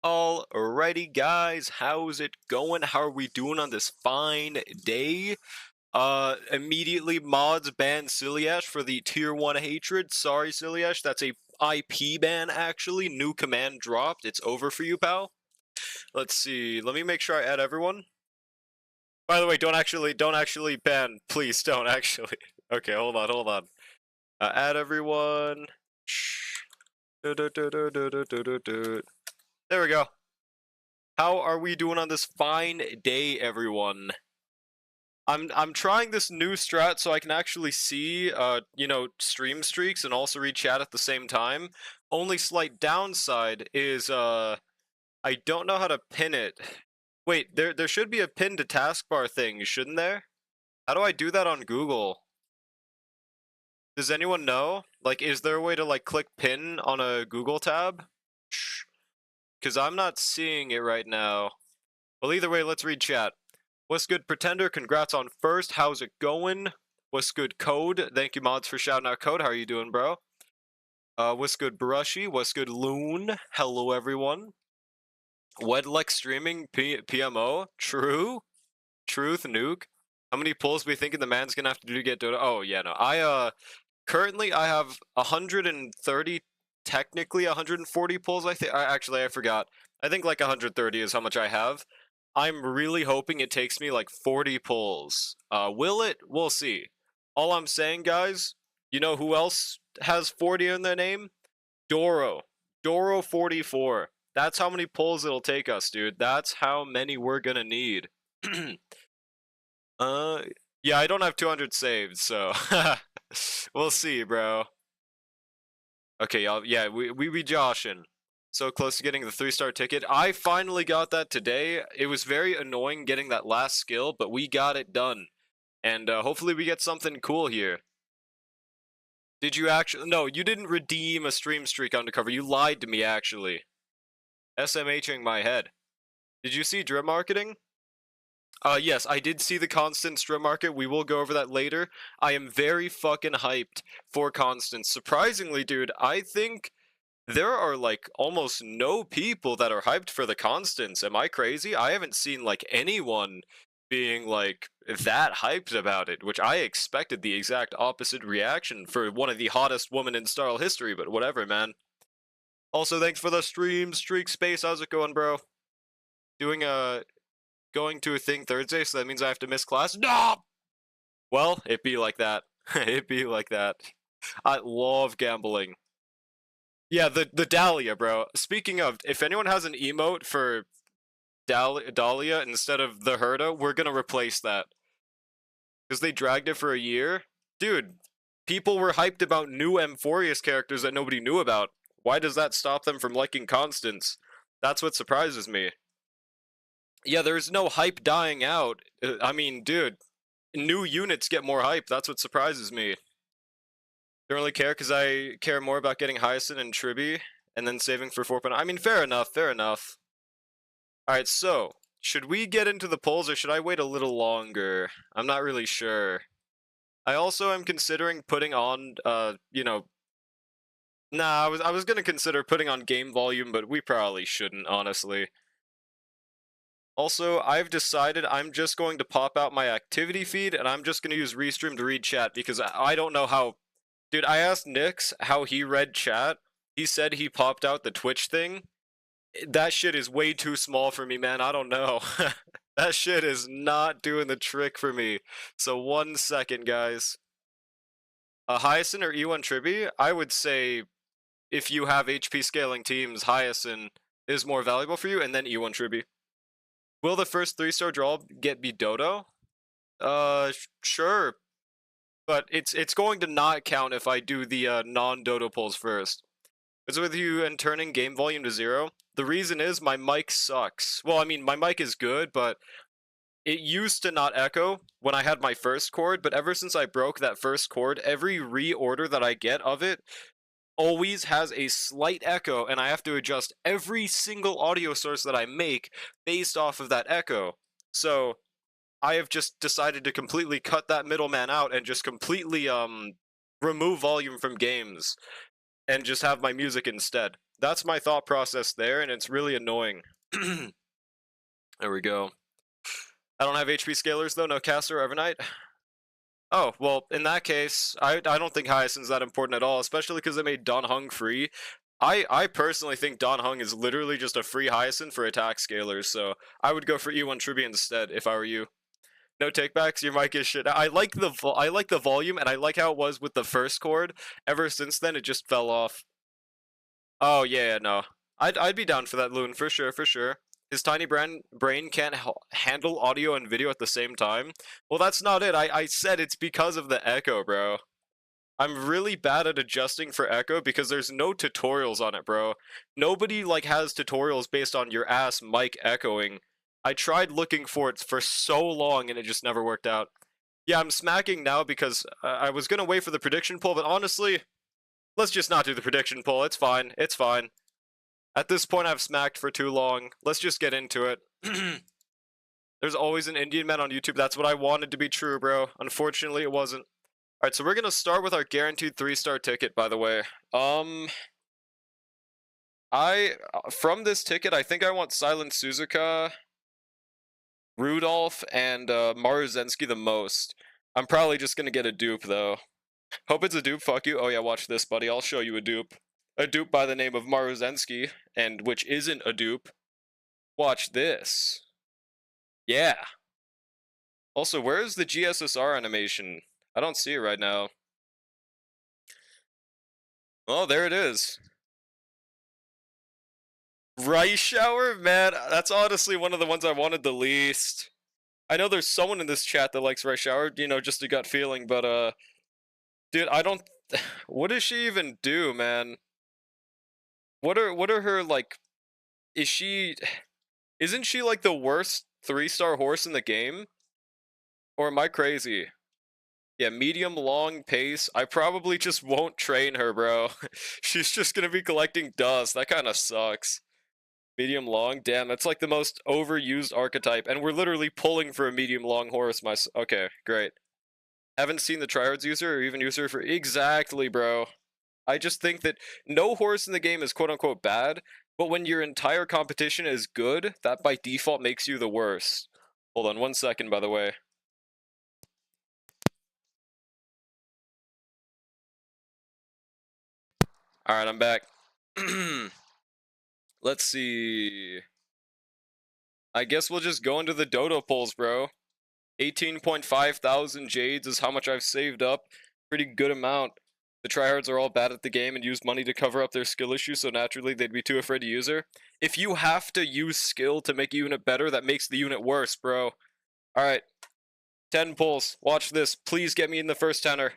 Alrighty, guys, how's it going? How are we doing on this fine day? Immediately mods ban Silyash for the tier 1 hatred. Sorry, Silyash, that's a IP ban, actually. New command dropped. It's over for you, pal. Let's see. Let me make sure I add everyone. By the way, don't actually ban. Please don't actually. Okay, hold on. Add everyone. There we go. How are we doing on this fine day, everyone? I'm trying this new strat so I can actually see stream streaks and also read chat at the same time. Only slight downside is I don't know how to pin it. Wait, there should be a pin to taskbar thing, shouldn't there? How do I do that on Google? Does anyone know? Like, is there a way to like click pin on a Google tab? Because I'm not seeing it right now. Well, either way, let's read chat. What's good, Pretender? Congrats on first. How's it going? What's good, Code? Thank you, mods, for shouting out Code. How are you doing, bro? What's good, Brushy? What's good, Loon? Hello, everyone. Wedleck streaming, PMO? True? Truth, Nuke? How many pulls we thinking the man's gonna have to do to get Doto? Oh, yeah, no. Currently, I have 130, technically 140 pulls, I think. Actually, I forgot. I think like 130 is how much I have. I'm really hoping it takes me like 40 pulls. Will it? We'll see. All I'm saying, guys, you know who else has 40 in their name? Doro. Doro 44. That's how many pulls it'll take us, dude. That's how many we're gonna need. Yeah, I don't have 200 saved, so we'll see, bro. Okay, y'all. Yeah, we be joshing. So close to getting the 3-star ticket. I finally got that today. It was very annoying getting that last skill, but we got it done. And hopefully we get something cool here. Did you actually? No, you didn't redeem a stream streak undercover. You lied to me, actually. SMHing my head. Did you see drip marketing? Yes, I did see the constant strip market. We will go over that later. I am very fucking hyped for Constance. Surprisingly, dude, I think there are like almost no people that are hyped for the Constance. Am I crazy? I haven't seen like anyone being like that hyped about it, which I expected the exact opposite reaction for one of the hottest women in Starl history, but whatever, man. Also, thanks for the stream streak space. How's it going, bro? Doing going to a thing Thursday, so that means I have to miss class? No! Well, it be like that. It be like that. I love gambling. Yeah, the Dahlia, bro. Speaking of, if anyone has an emote for Dahlia instead of the Herda, we're gonna replace that. Because they dragged it for a year. Dude, people were hyped about new Amphorius characters that nobody knew about. Why does that stop them from liking Constance? That's what surprises me. Yeah, there's no hype dying out. I mean, dude, new units get more hype. That's what surprises me. Don't really care because I care more about getting Hyacinth and Triby and then saving for 4. I mean, fair enough, fair enough. Alright, so, should we get into the polls or should I wait a little longer? I'm not really sure. I also am considering putting on, Nah, I was gonna consider putting on game volume, but we probably shouldn't, honestly. Also, I've decided I'm just going to pop out my activity feed, and I'm just going to use Restream to read chat, because I don't know how... Dude, I asked Nix how he read chat. He said he popped out the Twitch thing. That shit is way too small for me, man. I don't know. That shit is not doing the trick for me. So 1 second, guys. Hyacinth or E1 Triby? I would say if you have HP scaling teams, Hyacinth is more valuable for you, and then E1 Triby. Will the first 3-star draw be Doto? Sure. But it's going to not count if I do the non-Doto pulls first. It's with you and turning game volume to 0. The reason is my mic sucks. Well, I mean, my mic is good, but it used to not echo when I had my first cord, but ever since I broke that first cord, every reorder that I get of it always has a slight echo, and I have to adjust every single audio source that I make based off of that echo. So I have just decided to completely cut that middleman out and just completely remove volume from games and just have my music instead. That's my thought process there, and it's really annoying. There we go. I don't have HP scalers though, no caster Evernight. Oh, well, in that case, I don't think Hyacinth's that important at all, especially because they made Don Hung free. I personally think Don Hung is literally just a free Hyacinth for attack scalers, so I would go for E1 Tribute instead if I were you. No takebacks, your mic is shit. I like the volume, and I like how it was with the first chord. Ever since then, it just fell off. Oh yeah, no. I'd be down for that, Loon, for sure, for sure. His tiny brain can't handle audio and video at the same time. Well, that's not it. I said it's because of the echo, bro. I'm really bad at adjusting for echo because there's no tutorials on it, bro. Nobody like has tutorials based on your ass mic echoing. I tried looking for it for so long and it just never worked out. Yeah, I'm smacking now because I was gonna wait for the prediction poll, but honestly, let's just not do the prediction poll. It's fine. It's fine. At this point, I've smacked for too long. Let's just get into it. There's always an Indian man on YouTube. That's what I wanted to be true, bro. Unfortunately, it wasn't. Alright, so we're gonna start with our guaranteed 3-star ticket, by the way. From this ticket, I think I want Silent Suzuka, Rudolph, and Maruzensky the most. I'm probably just gonna get a dupe, though. Hope it's a dupe, fuck you. Oh yeah, watch this, buddy. I'll show you a dupe. A dupe by the name of Maruzensky, and which isn't a dupe. Watch this. Yeah. Also, where is the GSSR animation? I don't see it right now. Oh, there it is. Rice shower? Man, that's honestly one of the ones I wanted the least. I know there's someone in this chat that likes rice shower, you know, just a gut feeling, but, dude, I don't... What does she even do, man? What are her, like... Isn't she, like, the worst 3-star horse in the game? Or am I crazy? Yeah, medium long pace. I probably just won't train her, bro. She's just gonna be collecting dust. That kind of sucks. Medium long? Damn, that's like the most overused archetype. And we're literally pulling for a medium long horse. Okay, great. Haven't seen the tryhards user or even user for... Exactly, bro. I just think that no horse in the game is quote-unquote bad, but when your entire competition is good, that by default makes you the worst. Hold on 1 second, by the way. Alright, I'm back. Let's see. I guess we'll just go into the Doto polls, bro. 18.5 thousand jades is how much I've saved up. Pretty good amount. The tryhards are all bad at the game and use money to cover up their skill issues, so naturally they'd be too afraid to use her. If you have to use skill to make a unit better, that makes the unit worse, bro. Alright. 10 pulls. Watch this. Please get me in the first tenor.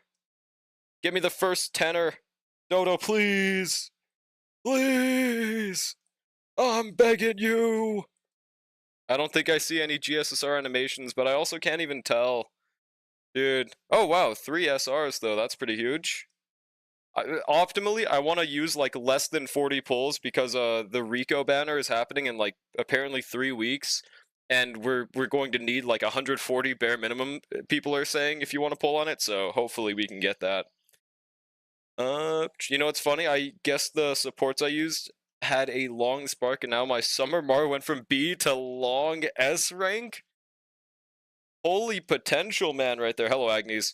Get me the first tenor. Doto, please. Please. I'm begging you. I don't think I see any GSSR animations, but I also can't even tell. Dude. Oh, wow. 3 SRs, though. That's pretty huge. Optimally, I want to use, like, less than 40 pulls because the Rico banner is happening in, like, apparently 3 weeks. And we're going to need, like, 140 bare minimum, people are saying, if you want to pull on it. So hopefully we can get that. You know what's funny? I guess the supports I used had a long spark, and now my Summer Mar went from B to long S rank? Holy potential, man, right there. Hello, Agnes.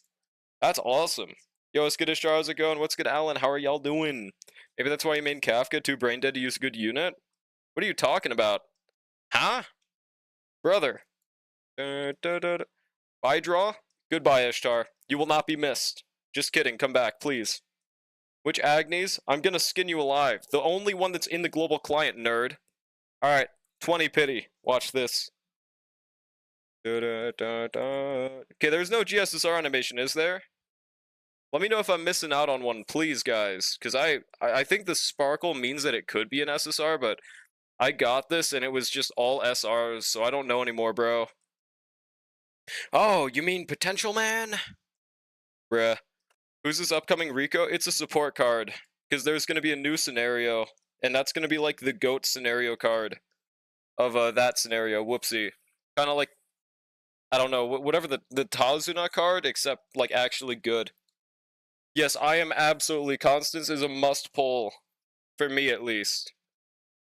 That's awesome. Yo, what's good, Ishtar? How's it going? What's good, Alan? How are y'all doing? Maybe that's why you made Kafka too brain dead to use a good unit? What are you talking about? Huh? Brother. Bye, draw? Goodbye, Ishtar. You will not be missed. Just kidding. Come back, please. Which Agnes? I'm gonna skin you alive. The only one that's in the global client, nerd. Alright, 20 pity. Watch this. Okay, there's no GSSR animation, is there? Let me know if I'm missing out on one, please, guys. Because I think the sparkle means that it could be an SSR, but I got this and it was just all SRs, so I don't know anymore, bro. Oh, you mean Potential Man? Bruh. Who's this upcoming Rico? It's a support card. Because there's going to be a new scenario. And that's going to be like the GOAT scenario card. Of that scenario. Whoopsie. Kind of like, I don't know, whatever the Tazuna card, except like actually good. Yes, I am absolutely. Constance is a must pull. for me at least.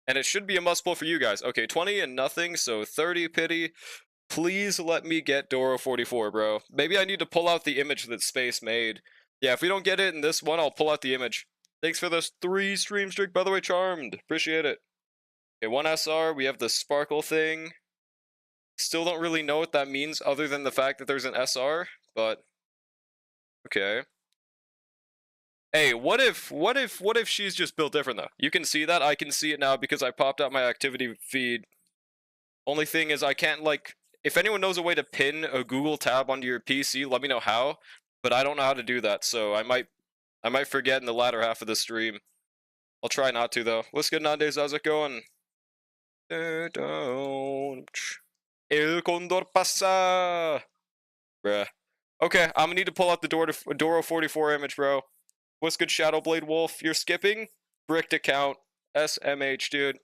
And it should be a must pull for you guys. Okay, 20 and nothing, so 30 pity. Please let me get Doro 44, bro. Maybe I need to pull out the image that Space made. Yeah, if we don't get it in this one, I'll pull out the image. Thanks for those 3 stream streak, by the way, Charmed. Appreciate it. Okay, 1 SR, we have the sparkle thing. Still don't really know what that means other than the fact that there's an SR, but okay. Hey, what if she's just built different though? You can see that, I can see it now because I popped out my activity feed. Only thing is I can't, like, if anyone knows a way to pin a Google tab onto your PC, let me know how, but I don't know how to do that, so I might forget in the latter half of the stream. I'll try not to though. What's good, Nandes? How's it going? El Condor pasa! Bruh. Okay, I'm gonna need to pull out the Doro 44 image, bro. What's good, Shadowblade Wolf? You're skipping? Bricked account. SMH, dude.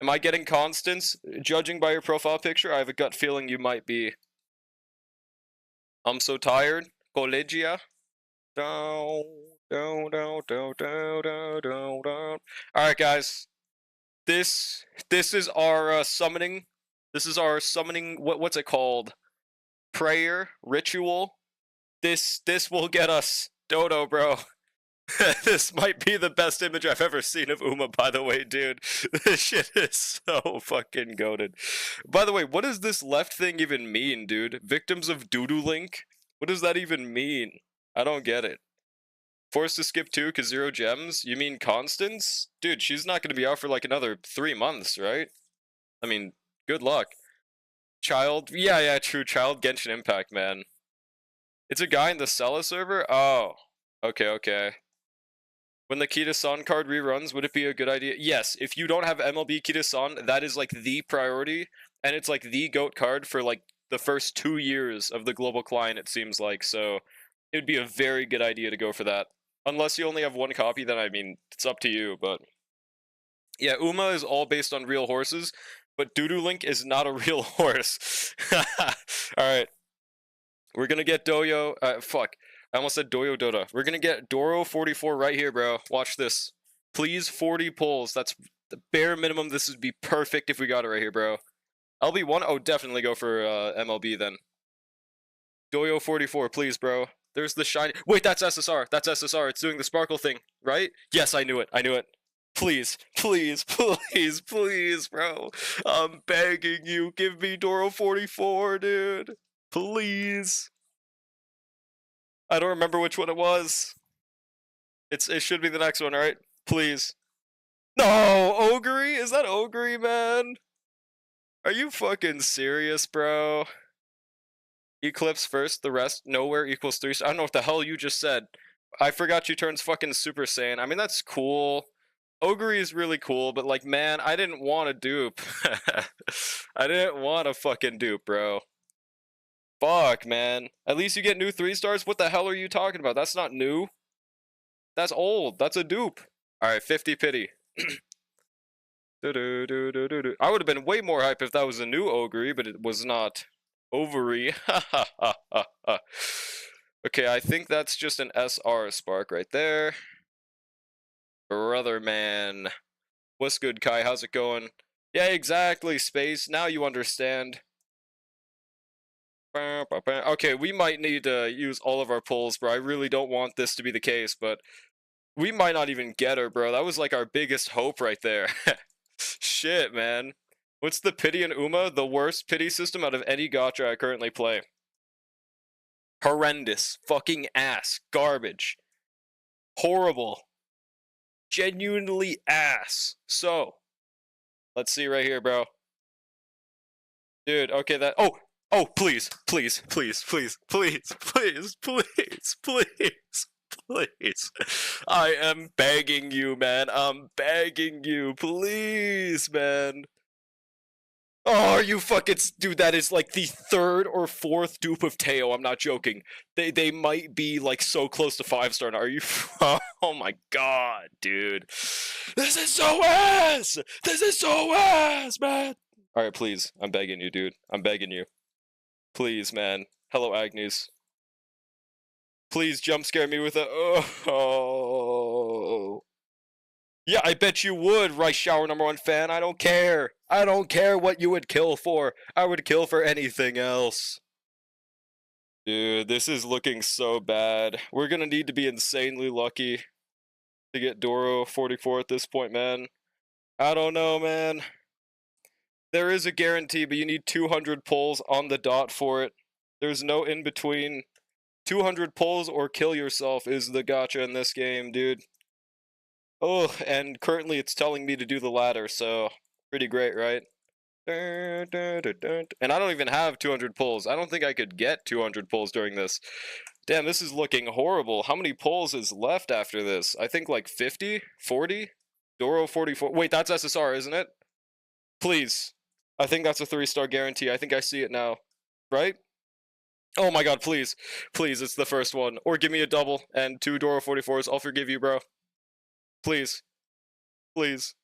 Am I getting constants? Judging by your profile picture, I have a gut feeling you might be. I'm so tired. Collegia. Alright, guys. This is our summoning. This is our summoning. What's it called? Prayer ritual. This will get us Doto, bro. This might be the best image I've ever seen of Uma, by the way, dude. This shit is so fucking goated. By the way, what does this left thing even mean, dude? Victims of Doodoo Link? What does that even mean? I don't get it. Forced to skip 2 because 0 gems? You mean Constance? Dude, she's not gonna be out for like another 3 months, right? I mean, good luck. Child? Yeah, true. Child Genshin Impact, man. It's a guy in the Cella server? Oh. Okay. When the Kita-san card reruns, would it be a good idea? Yes, if you don't have MLB Kita-san, that is like the priority, and it's like the GOAT card for like the first 2 years of the global client, it seems like, so it would be a very good idea to go for that. Unless you only have 1 copy, then I mean, it's up to you, but... Yeah, Uma is all based on real horses, but Doodoo Link is not a real horse. Alright. We're gonna get Doyo... fuck. I almost said Doyo Dota. We're gonna get Doro 44 right here, bro. Watch this. Please, 40 pulls. That's the bare minimum. This would be perfect if we got it right here, bro. LB1? Oh, definitely go for MLB then. Doyo 44, please, bro. There's the shiny... Wait, that's SSR. That's SSR. It's doing the sparkle thing, right? Yes, I knew it. Please, bro. I'm begging you. Give me Doro 44, dude. Please. I don't remember which one it was. It should be the next one, right? Please. No, Ogre? Is that Ogre, man? Are you fucking serious, bro? Eclipse first, the rest nowhere equals 3. I don't know what the hell you just said. I forgot you turns fucking Super Saiyan. I mean, that's cool. Ogre is really cool, but like, man, I didn't want a dupe. I didn't want a fucking dupe, bro. Fuck, man. At least you get new 3 stars? What the hell are you talking about? That's not new. That's old. That's a dupe. Alright, 50 pity. I would have been way more hype if that was a new Ogre, but it was not. Ovary. Okay, I think that's just an SR spark right there. Brother man. What's good, Kai? How's it going? Yeah, exactly, Space. Now you understand. Okay, we might need to use all of our pulls, bro. I really don't want this to be the case, but we might not even get her, bro. That was like our biggest hope right there. Shit, man. What's the pity in Uma? The worst pity system out of any gacha I currently play. Horrendous. Fucking ass. Garbage. Horrible. Genuinely ass. So, let's see right here, bro. Dude, okay, that... Oh, please. I am begging you, man. I'm begging you. Please, man. Oh, are you fucking... Dude, that is like the 3rd or 4th dupe of Teo. I'm not joking. They might be like so close to 5-star now. Are you... Oh my god, dude. This is so ass! This is so ass, man! Alright, please. I'm begging you, dude. I'm begging you. Please, man. Hello, Agnes. Please jump scare me with a... Oh. Yeah, I bet you would, Rice Shower #1 fan. I don't care. I don't care what you would kill for. I would kill for anything else. Dude, this is looking so bad. We're gonna need to be insanely lucky to get Doro 44 at this point, man. I don't know, man. There is a guarantee, but you need 200 pulls on the dot for it. There's no in between. 200 pulls or kill yourself is the gacha in this game, dude. Oh, and currently it's telling me to do the latter, so pretty great, right? And I don't even have 200 pulls. I don't think I could get 200 pulls during this. Damn, this is looking horrible. How many pulls is left after this? I think like 50? 40? Doro 44. Wait, that's SSR, isn't it? Please. I think that's a 3-star guarantee. I think I see it now. Right? Oh my god, please. Please, it's the first one. Or give me a double and 2 Doro 44s. I'll forgive you, bro. Please. Please.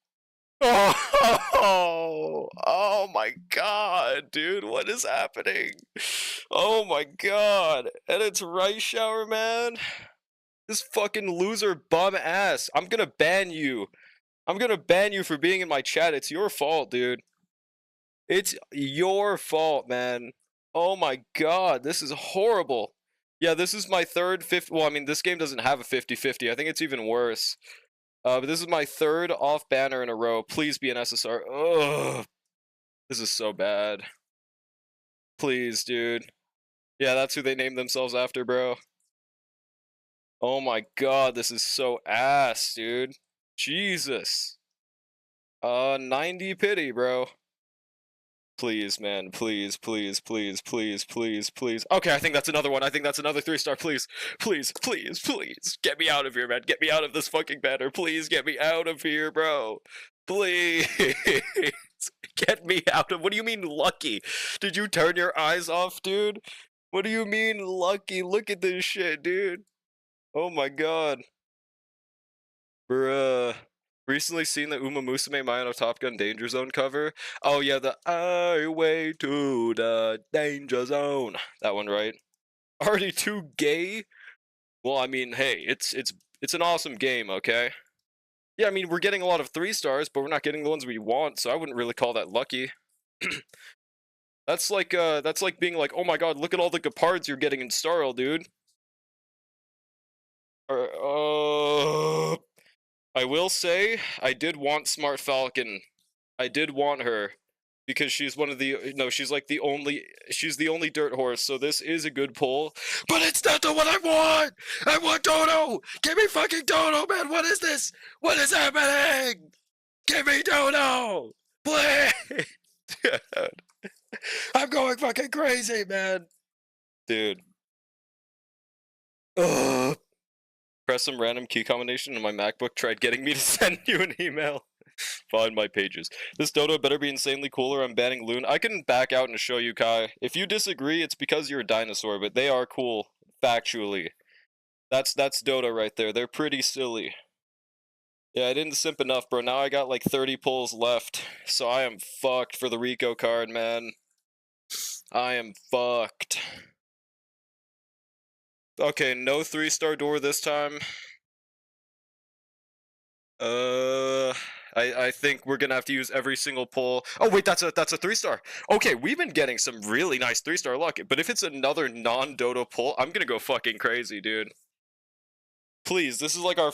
Oh, oh my god, dude, what is happening? Oh my god, and it's Rice Shower, man. This fucking loser bum ass. I'm gonna ban you. I'm gonna ban you for being in my chat. It's your fault, dude. It's your fault, man. Oh my god, this is horrible. Yeah, this is my third 50. Well, I mean, this game doesn't have a 50-50. I think it's even worse. But this is my third off banner in a row. Please be an SSR. Ugh. This is so bad. Please, dude. Yeah, that's who they named themselves after, bro. Oh my god, this is so ass, dude. Jesus. 90 pity, bro. Please, man. Please, please, please, please, please, please. Okay, I think that's another one. I think that's another 3-star. Please, please, please, please. Get me out of here, man. Get me out of this fucking banner. Please get me out of here, bro. Please. Get me out of. What do you mean lucky? Did you turn your eyes off, dude? What do you mean lucky? Look at this shit, dude. Oh my god. Bruh. Recently seen the Uma Musume Mai no Top Gun Danger Zone cover. Oh yeah, the highway to the danger zone. That one, right? Already too gay? Well, I mean, hey, it's an awesome game, okay? Yeah, I mean, we're getting a lot of 3-stars, but we're not getting the ones we want, so I wouldn't really call that lucky. That's like being like, oh my god, look at all the Gepards you're getting in Starl, dude. I will say, I did want Smart Falcon. I did want her. Because she's one of the, no, she's like the only, she's the only dirt horse, so this is a good pull. But it's not the one I want! I want Doto! Give me fucking Doto, man! What is this? What is happening? Give me Doto! Please! I'm going fucking crazy, man! Dude. Ugh. Press some random key combination and my MacBook tried getting me to send you an email. Find my pages. This Doto better be insanely cool or I'm banning Loon. I can back out and show you, Kai. If you disagree, it's because you're a dinosaur, but they are cool, factually. That's Doto right there. They're pretty silly. Yeah, I didn't simp enough, bro. Now I got like 30 pulls left, so I am fucked for the Rico card, man. I am fucked. Okay, no 3-star door this time. I think we're gonna have to use every single pull. Oh wait, that's a 3-star. Okay, we've been getting some really nice 3-star luck, but if it's another non-Doto pull, I'm gonna go fucking crazy, dude. Please, this is like our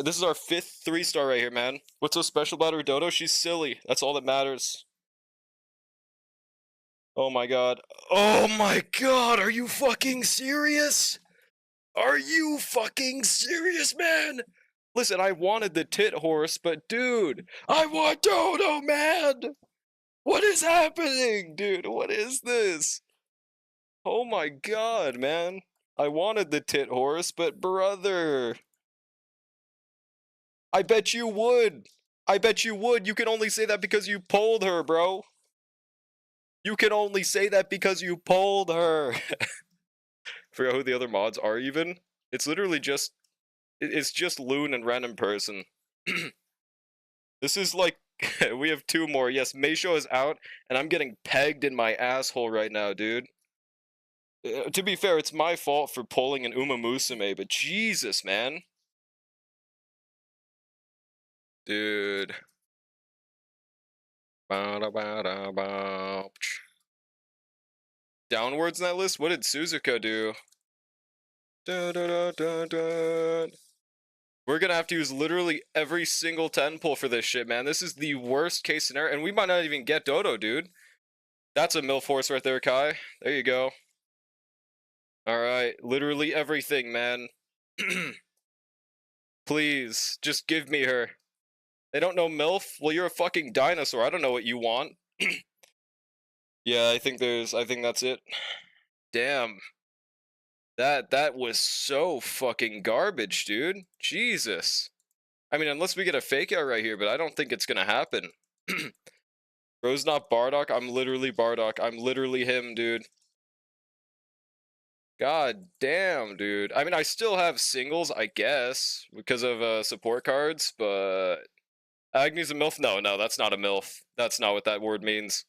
this is our 5th 3-star right here, man. What's so special about her Doto? She's silly. That's all that matters. Oh my god. Oh my god, are you fucking serious? Are you fucking serious, man? Listen, I wanted the tit horse, but dude, I want Doto, man! What is happening, dude? What is this? Oh my god, man. I wanted the tit horse, but brother. I bet you would. I bet you would. You can only say that because you pulled her, bro. You can only say that because you pulled her. Forgot who the other mods are even. It's literally just it's just Loon and random person. This is like we have 2 more. Yes, Meisho is out, and I'm getting pegged in my asshole right now, dude. To be fair, it's my fault for pulling an Uma Musume, but Jesus, man. Dude. Downwards in that list? What did Suzuka do? We're gonna have to use literally every single 10 pull for this shit, man. This is the worst case scenario, and we might not even get Doto, dude. That's a MILF horse right there, Kai. There you go. Alright, literally everything, man. Please, just give me her. They don't know MILF? Well, you're a fucking dinosaur. I don't know what you want. Yeah, I think that's it. Damn. That was so fucking garbage, dude. Jesus. I mean, unless we get a fake out right here, but I don't think it's gonna happen. Bro's not Bardock. I'm literally Bardock. I'm literally him, dude. God damn, dude. I mean, I still have singles, I guess, because of support cards, but Agni's a MILF? No, that's not a MILF. That's not what that word means.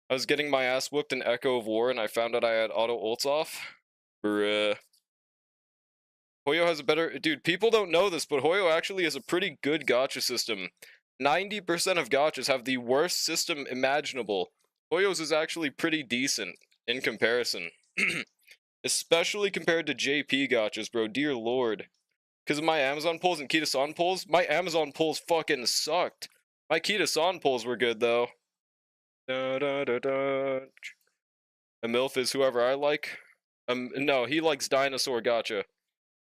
I was getting my ass whooped in Echo of War, and I found out I had auto ults off. Bruh. Hoyo has a better... Dude, people don't know this, but Hoyo actually has a pretty good gacha system. 90% of gachas have the worst system imaginable. Hoyo's is actually pretty decent in comparison. Especially compared to JP gachas, bro. Dear lord. Because of my Amazon pulls and Kita-san pulls, my Amazon pulls fucking sucked. My Kita-san pulls were good, though. Da, da, da, da. A MILF is whoever I like. No, he likes dinosaur gacha.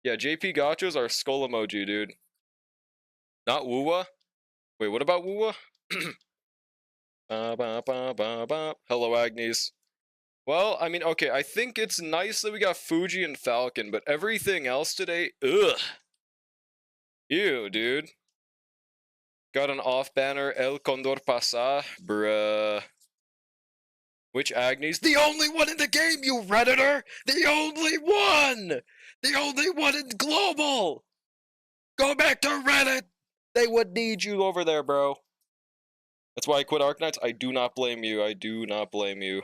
Yeah, JP gachas are skull emoji, dude. Not Woowa? Wait, what about Woowa? Hello, Agnes. Well, I mean, okay, I think it's nice that we got Fuji and Falcon, but everything else today, ugh. Ew, dude. Got an off-banner, El Condor Pasa, bruh. Which Agnes? The only one in the game, you Redditor! The only one! The only one in Global! Go back to Reddit! They would need you over there, bro. That's why I quit Arknights. I do not blame you. I do not blame you.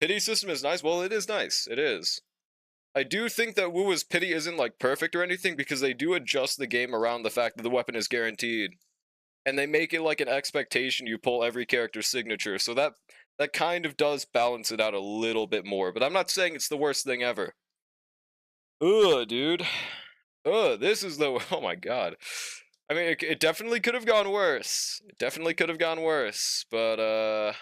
Pity system is nice. Well, it is nice. It is. I do think that Woowa's pity isn't like perfect or anything because they do adjust the game around the fact that the weapon is guaranteed. And they make it like an expectation you pull every character's signature, so that kind of does balance it out a little bit more, but I'm not saying it's the worst thing ever. Ugh, dude. Ugh, this is the... Oh my god. I mean, it definitely could have gone worse. It definitely could have gone worse, but,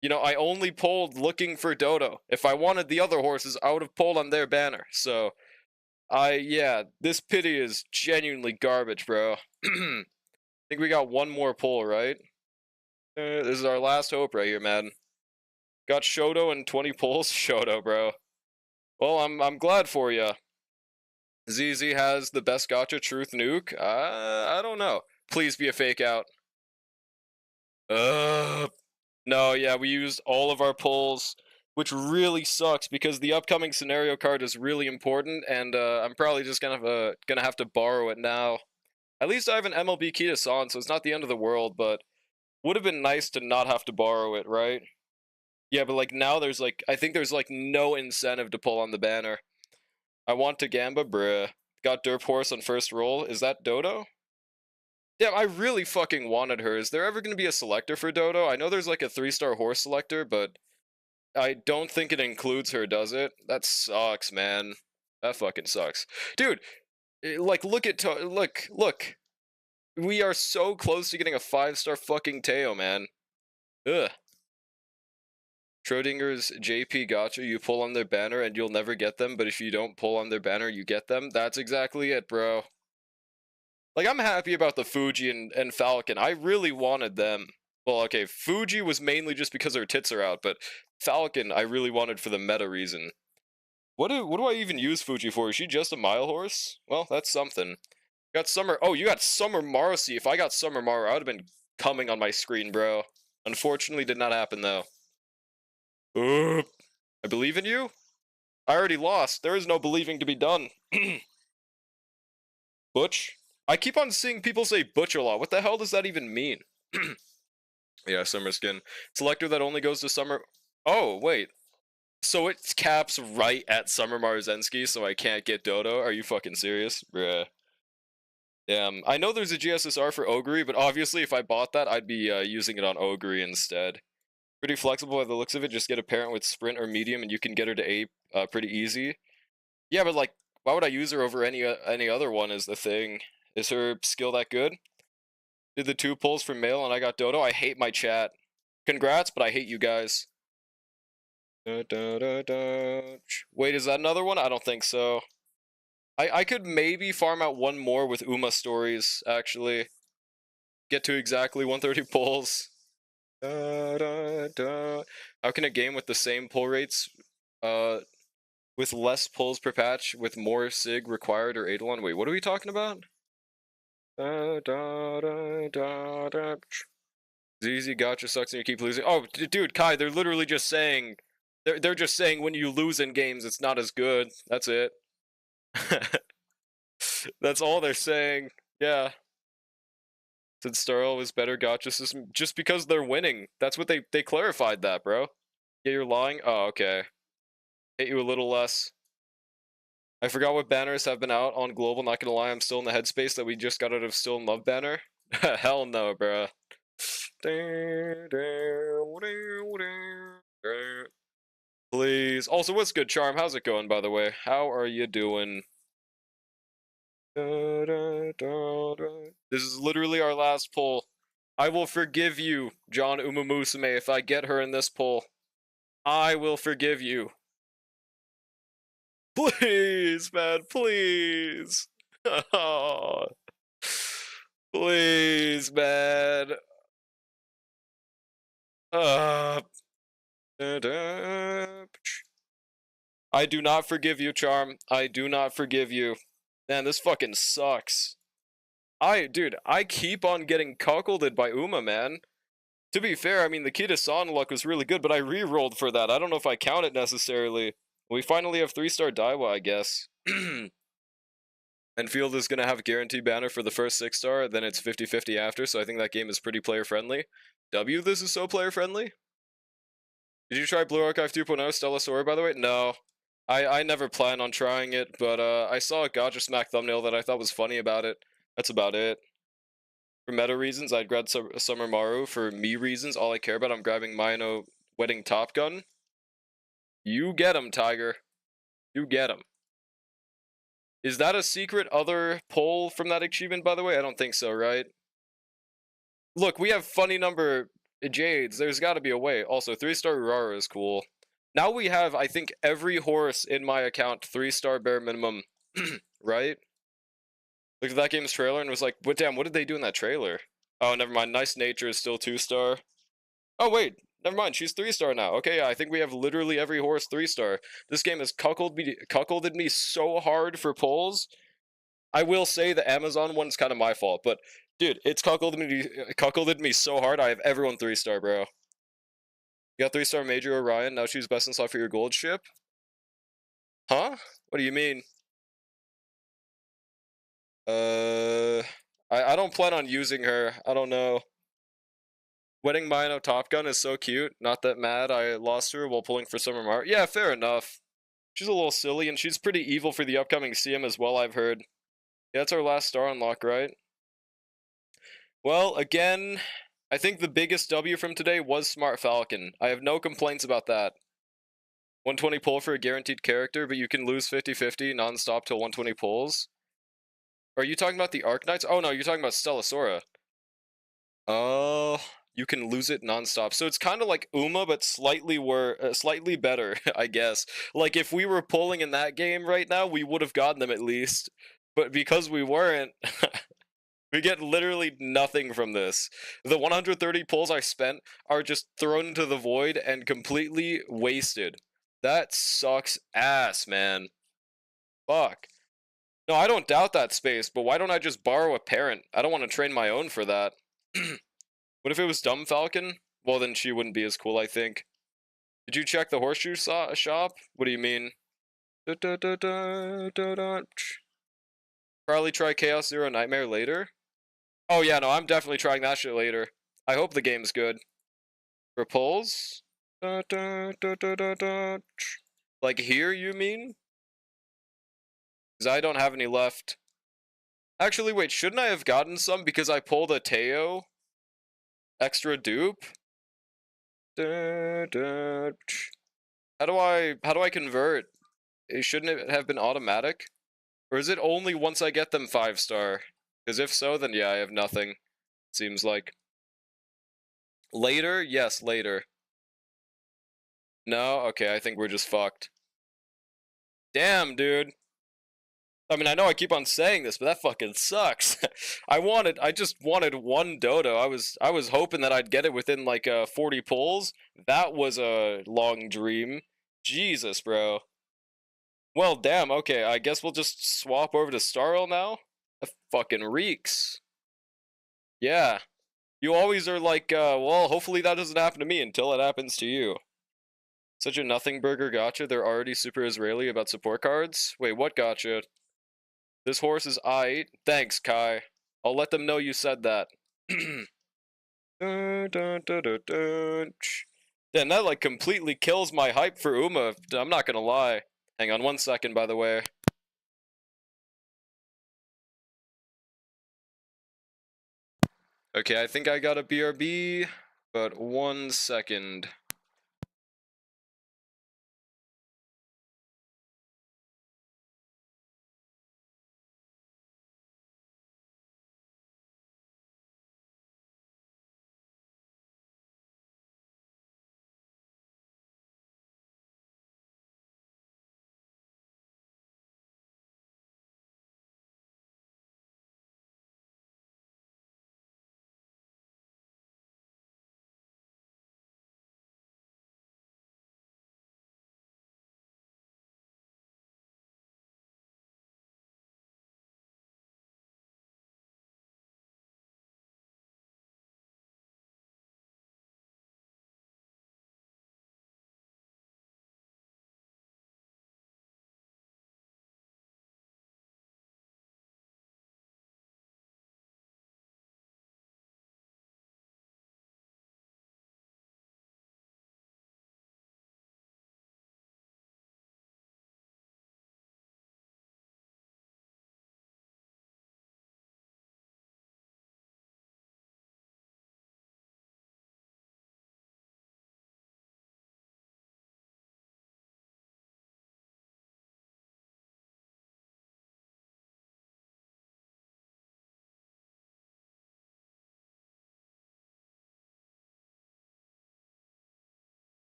you know, I only pulled looking for Doto. If I wanted the other horses, I would have pulled on their banner, so... yeah, this pity is genuinely garbage, bro. Think we got one more pull, right? This is our last hope right here, man. Got Shoto and 20 pulls? Shoto, bro. Well, I'm glad for ya. ZZ has the best gacha truth nuke? I don't know. Please be a fake out. No, yeah, we used all of our pulls, which really sucks because the upcoming scenario card is really important, and I'm probably just gonna have to borrow it now. At least I have an MLB Kita-san, so it's not the end of the world, but would have been nice to not have to borrow it, right? Yeah, but like now there's like, I think there's like no incentive to pull on the banner. I want to Gamba, bruh. Got Derp Horse on first roll. Is that Doto? Damn, I really fucking wanted her. Is there ever going to be a selector for Doto? I know there's like a 3-star horse selector, but I don't think it includes her, does it? That sucks, man. That fucking sucks. Dude, like, look at... Look. We are so close to getting a 5-star fucking Teo, man. Ugh. Schrodinger's JP gacha, you pull on their banner and you'll never get them, but if you don't pull on their banner, you get them. That's exactly it, bro. Like, I'm happy about the Fuji and Falcon. I really wanted them. Well, okay, Fuji was mainly just because her tits are out, but Falcon I really wanted for the meta reason. What do I even use Fuji for? Is she just a mile horse? Well, that's something. Got Summer... Oh, you got Summer Marcy. If I got Summer Mar, I would have been coming on my screen, bro. Unfortunately, did not happen, though. I believe in you? I already lost. There is no believing to be done. Butch? I keep on seeing people say Butch a lot. What the hell does that even mean? Yeah, Summer Skin. Selector that only goes to Summer... Oh, wait. So it caps right at Summer Marzensky, so I can't get Doto? Are you fucking serious? Bruh. I know there's a GSSR for Ogre, but obviously if I bought that, I'd be using it on Ogre instead. Pretty flexible by the looks of it. Just get a parent with Sprint or Medium, and you can get her to Ape pretty easy. Yeah, but like, why would I use her over any other one? Is the thing? Is her skill that good? Did the 2 pulls for male, and I got Doto. I hate my chat. Congrats, but I hate you guys. Wait, is that another one? I don't think so. I could maybe farm out one more with Uma stories, actually. Get to exactly 130 pulls. How can a game with the same pull rates, with less pulls per patch, with more sig required or Eidolon? Wait, what are we talking about? ZZ gotcha sucks and you keep losing. Oh, dude, Kai, they're literally just saying, they're just saying when you lose in games, it's not as good. That's it. That's all they're saying. Yeah. Said Starl is better gotcha system just because they're winning. That's what they clarified that, bro. Yeah, you're lying? Oh, okay. Hate you a little less. I forgot what banners have been out on global. Not gonna lie, I'm still in the headspace that we just got out of Still in Love banner. Hell no, bro. Please. Also, what's good, Charm? How's it going, by the way? How are you doing? This is literally our last pull. I will forgive you, John Umamusume, if I get her in this pull. I will forgive you. Please, man, please. Please, man. I do not forgive you, Charm. I do not forgive you. Man, this fucking sucks. Dude, I keep on getting cuckolded by Uma, man. To be fair, I mean, the Kita-san luck was really good, but I re-rolled for that. I don't know if I count it necessarily. We finally have 3-star Daiwa, I guess. And Field is going to have a guaranteed banner for the first 6-star, then it's 50-50 after, so I think that game is pretty player-friendly. This is so player-friendly? Did you try Blue Archive 2.0 Stella Sora, by the way? No. I never plan on trying it, but I saw a Gotcha Smack thumbnail that I thought was funny about it. That's about it. For meta reasons, I'd grab Summer Maru. For me reasons, all I care about, I'm grabbing Mino Wedding Top Gun. You get him, Tiger. You get him. Is that a secret other poll from that achievement, by the way? I don't think so, right? Look, we have funny number Jades. There's got to be a way. Also, 3-star Urara is cool. Now we have, I think, every horse in my account 3-star bare minimum, right? Looked at that game's trailer and was like, what did they do in that trailer? Oh, never mind. Nice Nature is still 2-star. Oh, wait. Never mind. She's 3-star now. Okay, yeah, I think we have literally every horse 3-star. This game has cuckolded me so hard for polls. I will say the Amazon one's kind of my fault, but dude, it's cuckolded me so hard. I have everyone 3-star, bro. You got 3-star Major Orion. Now choose best in slot for your gold ship. Huh? What do you mean? I don't plan on using her. I don't know. Wedding Mino Top Gun is so cute. Not that mad I lost her while pulling for Summer Mar. Yeah, fair enough. She's a little silly, and she's pretty evil for the upcoming CM as well, I've heard. Yeah, that's our last star unlock, right? Well, again, I think the biggest W from today was Smart Falcon. I have no complaints about that. 120 pull for a guaranteed character, but you can lose 50-50 non-stop till 120 pulls. Are you talking about the Arknights? Oh no, you're talking about Stellasora. Oh, you can lose it non-stop. So it's kind of like Uma, but slightly better, I guess. Like if we were pulling in that game right now, we would have gotten them at least. But because we weren't, we get literally nothing from this. The 130 pulls I spent are just thrown into the void and completely wasted. That sucks ass, man. Fuck. No, I don't doubt that space, but why don't I just borrow a parent? I don't want to train my own for that. What if it was Dumb Falcon? Well, then she wouldn't be as cool, I think. Did you check the horseshoe shop? What do you mean? Probably try Chaos Zero Nightmare later? Oh yeah, no, I'm definitely trying that shit later. I hope the game's good. For pulls? Like here, you mean? Because I don't have any left. Actually, wait, shouldn't I have gotten some because I pulled a Teo extra dupe? How do I convert? Shouldn't it have been automatic? Or is it only once I get them 5-star? Because if so, then yeah, I have nothing. Seems like. Later? Yes, later. No? Okay, I think we're just fucked. Damn, dude. I mean, I know I keep on saying this, but that fucking sucks. I just wanted one Doto. I was hoping that I'd get it within like 40 pulls. That was a long dream. Jesus, bro. Well, damn. Okay, I guess we'll just swap over to Starl now. That fucking reeks. Yeah. You always are like, well, hopefully that doesn't happen to me until it happens to you. Such a nothing burger gotcha. They're already super Israeli about support cards. Wait, what gotcha? This horse is aight. Thanks, Kai. I'll let them know you said that. Dun, dun, dun, dun, dun. Damn, that like completely kills my hype for Uma. I'm not gonna lie. Hang on 1 second, by the way. Okay, I think I got a BRB, but 1 second.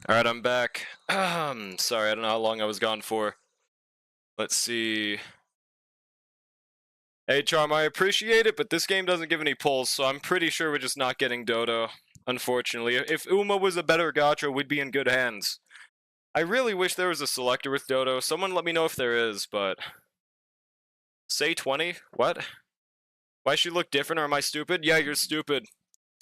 Alright, I'm back. Sorry, I don't know how long I was gone for. Let's see. Hey, Charm, I appreciate it, but this game doesn't give any pulls, so I'm pretty sure we're just not getting Doto. Unfortunately. If Uma was a better gacha, we'd be in good hands. I really wish there was a selector with Doto. Someone let me know if there is, but... Say 20? What? Why she look different, or am I stupid? Yeah, you're stupid.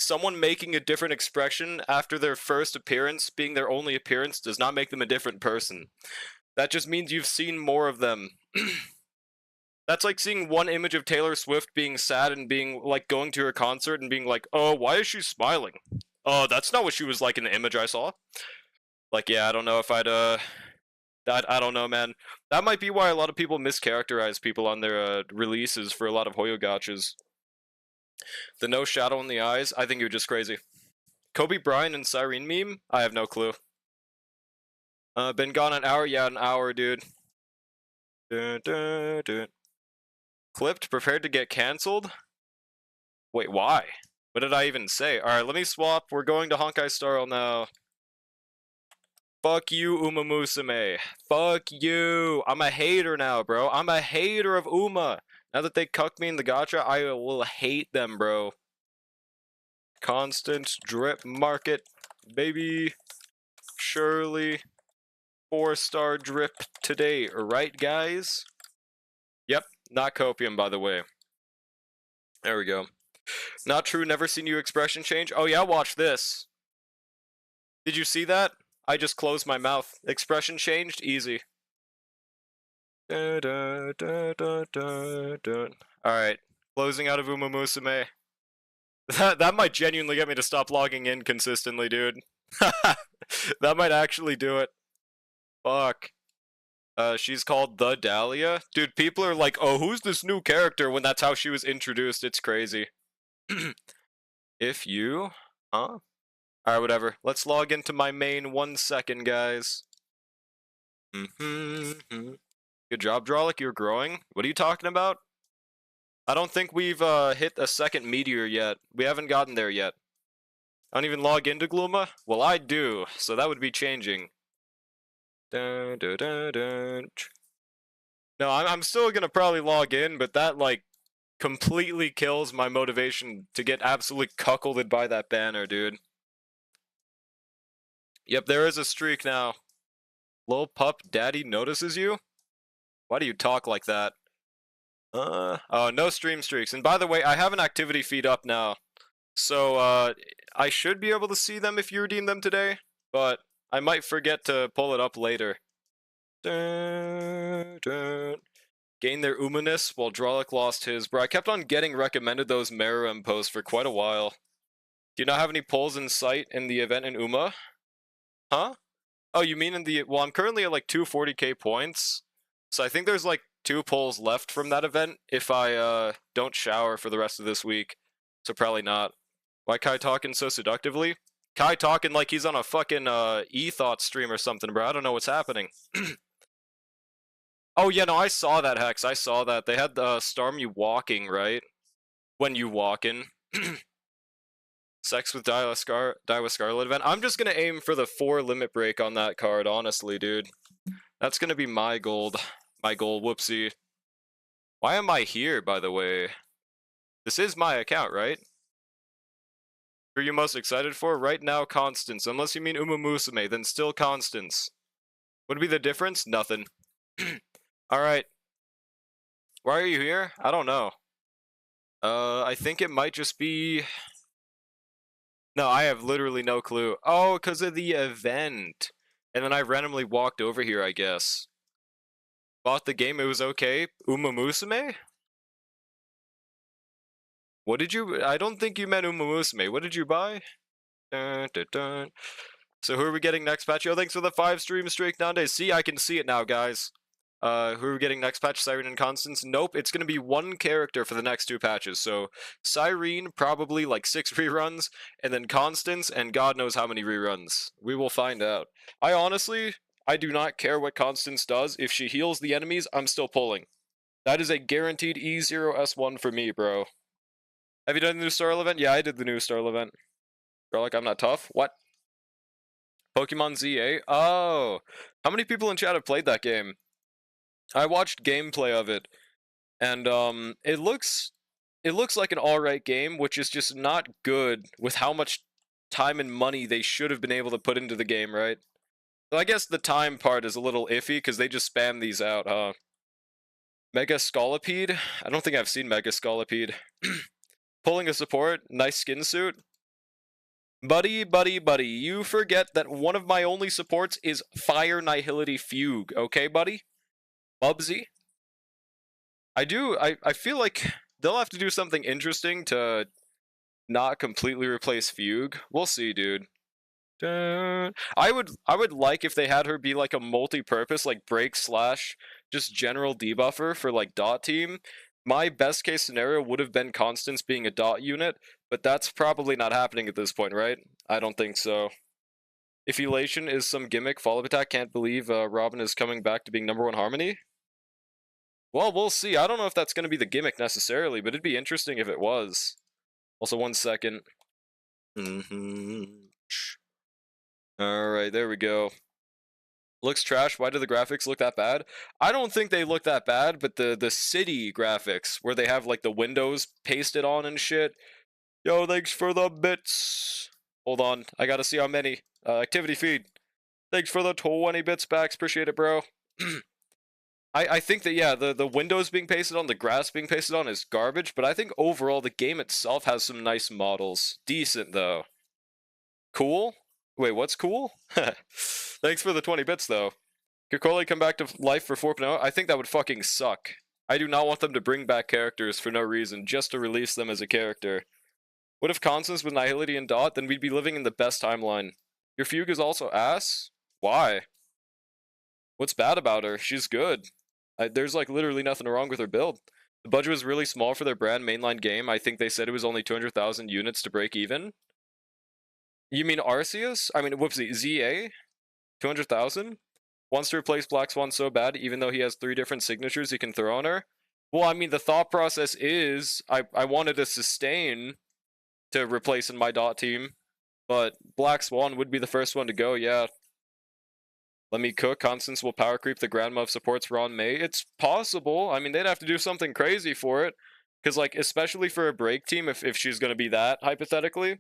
Someone making a different expression after their first appearance being their only appearance does not make them a different person. That just means you've seen more of them. That's like seeing one image of Taylor Swift being sad and being like going to her concert and being like, "Oh, why is she smiling? Oh, that's not what she was like in the image I saw." Like, yeah, I don't know if I don't know, man. That might be why a lot of people mischaracterize people on their releases for a lot of Hoyo gotchas. The no shadow in the eyes, I think you're just crazy. Kobe Bryant and Cyrene meme? I have no clue. Been gone an hour? Yeah, an hour, dude. Dun, dun, dun. Clipped, prepared to get cancelled? Wait, why? What did I even say? Alright, let me swap. We're going to Honkai Star now. Fuck you, Uma Musume. Fuck you. I'm a hater now, bro. I'm a hater of Uma. Now that they cucked me in the gacha, I will hate them, bro. Constant drip market, baby. Surely 4-star drip today, right, guys? Yep, not copium, by the way. There we go. Not true, never seen you expression change. Oh yeah, watch this. Did you see that? I just closed my mouth. Expression changed, easy. Alright, closing out of Uma Musume. That might genuinely get me to stop logging in consistently, dude. That might actually do it. Fuck. She's called the Dahlia. Dude, people are like, oh, who's this new character when that's how she was introduced? It's crazy. If you... Huh? Alright, whatever. Let's log into my main 1 second, guys. Good job, Drolic. You're growing. What are you talking about? I don't think we've hit a second meteor yet. We haven't gotten there yet. I don't even log into Gluma? Well, I do, so that would be changing. Dun, dun, dun, dun. No, I'm still gonna probably log in, but that, like, completely kills my motivation to get absolutely cuckolded by that banner, dude. Yep, there is a streak now. Lil Pup Daddy notices you? Why do you talk like that? Oh, no stream streaks. And by the way, I have an activity feed up now. So, I should be able to see them if you redeem them today, but I might forget to pull it up later. Dun, dun. Gain their Umaness while Drolic lost his. Bro, I kept on getting recommended those Meruem posts for quite a while. Do you not have any polls in sight in the event in Uma? Huh? Oh, you mean in the... Well, I'm currently at like 240k points. So I think there's like 2 polls left from that event if I don't shower for the rest of this week. So probably not. Why Kai talking so seductively? Kai talking like he's on a fucking e-thought stream or something, bro. I don't know what's happening. Oh yeah, no, I saw that, Hex. I saw that. They had the Storm you walking, right? When you walking. Sex with Die with Scarlet event. I'm just gonna aim for the 4 limit break on that card, honestly, dude. That's gonna be my gold. My goal, whoopsie. Why am I here, by the way? This is my account, right? Who are you most excited for? Right now, Constance. Unless you mean Uma Musume, then still Constance. Would be the difference? Nothing. Alright. Why are you here? I don't know. I think it might just be... No, I have literally no clue. Oh, because of the event. And then I randomly walked over here, I guess. Bought the game, it was okay. Uma Musume? What did you... I don't think you meant Uma Musume. What did you buy? Dun, dun, dun. So who are we getting next patch? Yo, thanks for the 5 stream streak nowadays. See, I can see it now, guys. Who are we getting next patch? Cyrene and Constance? Nope, it's going to be 1 character for the next 2 patches. So, Cyrene, probably like 6 reruns, and then Constance, and God knows how many reruns. We will find out. I do not care what Constance does. If she heals the enemies, I'm still pulling. That is a guaranteed E0S1 for me, bro. Have you done the new Starl event? Yeah, I did the new Starl event. Bro, like, I'm not tough? What? Pokemon ZA? Oh! How many people in chat have played that game? I watched gameplay of it, and it looks like an alright game, which is just not good with how much time and money they should have been able to put into the game, right? So I guess the time part is a little iffy, because they just spam these out, huh? Mega Scolipede? I don't think I've seen Mega Scolipede. Pulling a support? Nice skin suit? Buddy, you forget that one of my only supports is Fire Nihility Fugue, okay, buddy? Bubsy? I feel like they'll have to do something interesting to not completely replace Fugue. We'll see, dude. I would like if they had her be like a multi-purpose, like break slash just general debuffer for like dot team. My best case scenario would have been Constance being a dot unit, but that's probably not happening at this point, right? I don't think so. If Elation is some gimmick, follow-up attack, can't believe Robin is coming back to being #1 Harmony. Well, we'll see. I don't know if that's going to be the gimmick necessarily, but it'd be interesting if it was. Also, 1 second. Alright, there we go. Looks trash. Why do the graphics look that bad? I don't think they look that bad, but the city graphics, where they have like the windows pasted on and shit. Yo, thanks for the bits. Hold on, I gotta see how many. Activity feed. Thanks for the 20 bits back. Appreciate it, bro. I think that, yeah, the windows being pasted on, the grass being pasted on is garbage, but I think overall the game itself has some nice models. Decent, though. Cool? Wait, what's cool? Thanks for the 20 bits, though. Could Coley come back to life for 4.0? I think that would fucking suck. I do not want them to bring back characters for no reason, just to release them as a character. What if Constance with Nihility and Dot? Then we'd be living in the best timeline. Your Fugue is also ass? Why? What's bad about her? She's good. There's like literally nothing wrong with her build. The budget was really small for their brand mainline game. I think they said it was only 200,000 units to break even. You mean Arceus? I mean, whoopsie, ZA? 200,000? Wants to replace Black Swan so bad, even though he has 3 different signatures he can throw on her? Well, I mean, the thought process is, I wanted a sustain to replace in my dot team, but Black Swan would be the first one to go, yeah. Let me cook. Constance will power creep the grandma of supports Ron May. It's possible. I mean, they'd have to do something crazy for it. Because, like, especially for a break team, if she's going to be that, hypothetically,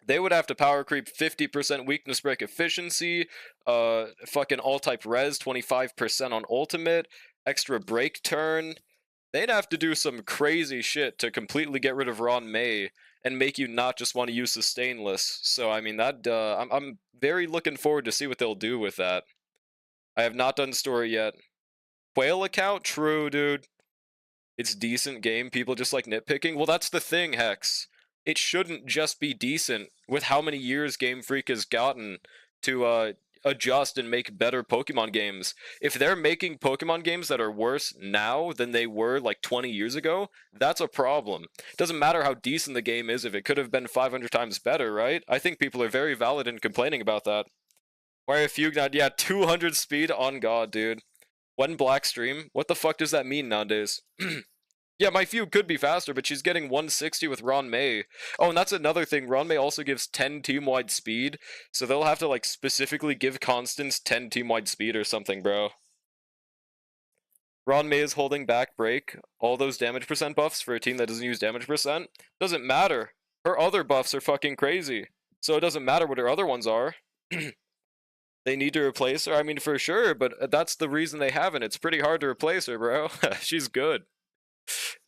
they would have to power creep 50% weakness break efficiency, fucking all-type res, 25% on ultimate, extra break turn. They'd have to do some crazy shit to completely get rid of Ron May and make you not just want to use sustainless. So I mean that I'm very looking forward to see what they'll do with that. I have not done story yet. Whale account? True, dude. It's decent game. People just like nitpicking. Well, that's the thing, Hex. It shouldn't just be decent with how many years Game Freak has gotten to adjust and make better Pokemon games. If they're making Pokemon games that are worse now than they were like 20 years ago, that's a problem. It doesn't matter how decent the game is if it could have been 500 times better, right? I think people are very valid in complaining about that. Why are Fugue not? Yeah, 200 speed on God, dude. When Black Stream? What the fuck does that mean nowadays? Yeah, my Fugue could be faster, but she's getting 160 with Ron May. Oh, and that's another thing. Ron May also gives 10 team-wide speed, so they'll have to, like, specifically give Constance 10 team-wide speed or something, bro. Ron May is holding back break. All those damage percent buffs for a team that doesn't use damage percent. Doesn't matter. Her other buffs are fucking crazy. So it doesn't matter what her other ones are. They need to replace her? I mean, for sure, but that's the reason they haven't. It's pretty hard to replace her, bro. She's good.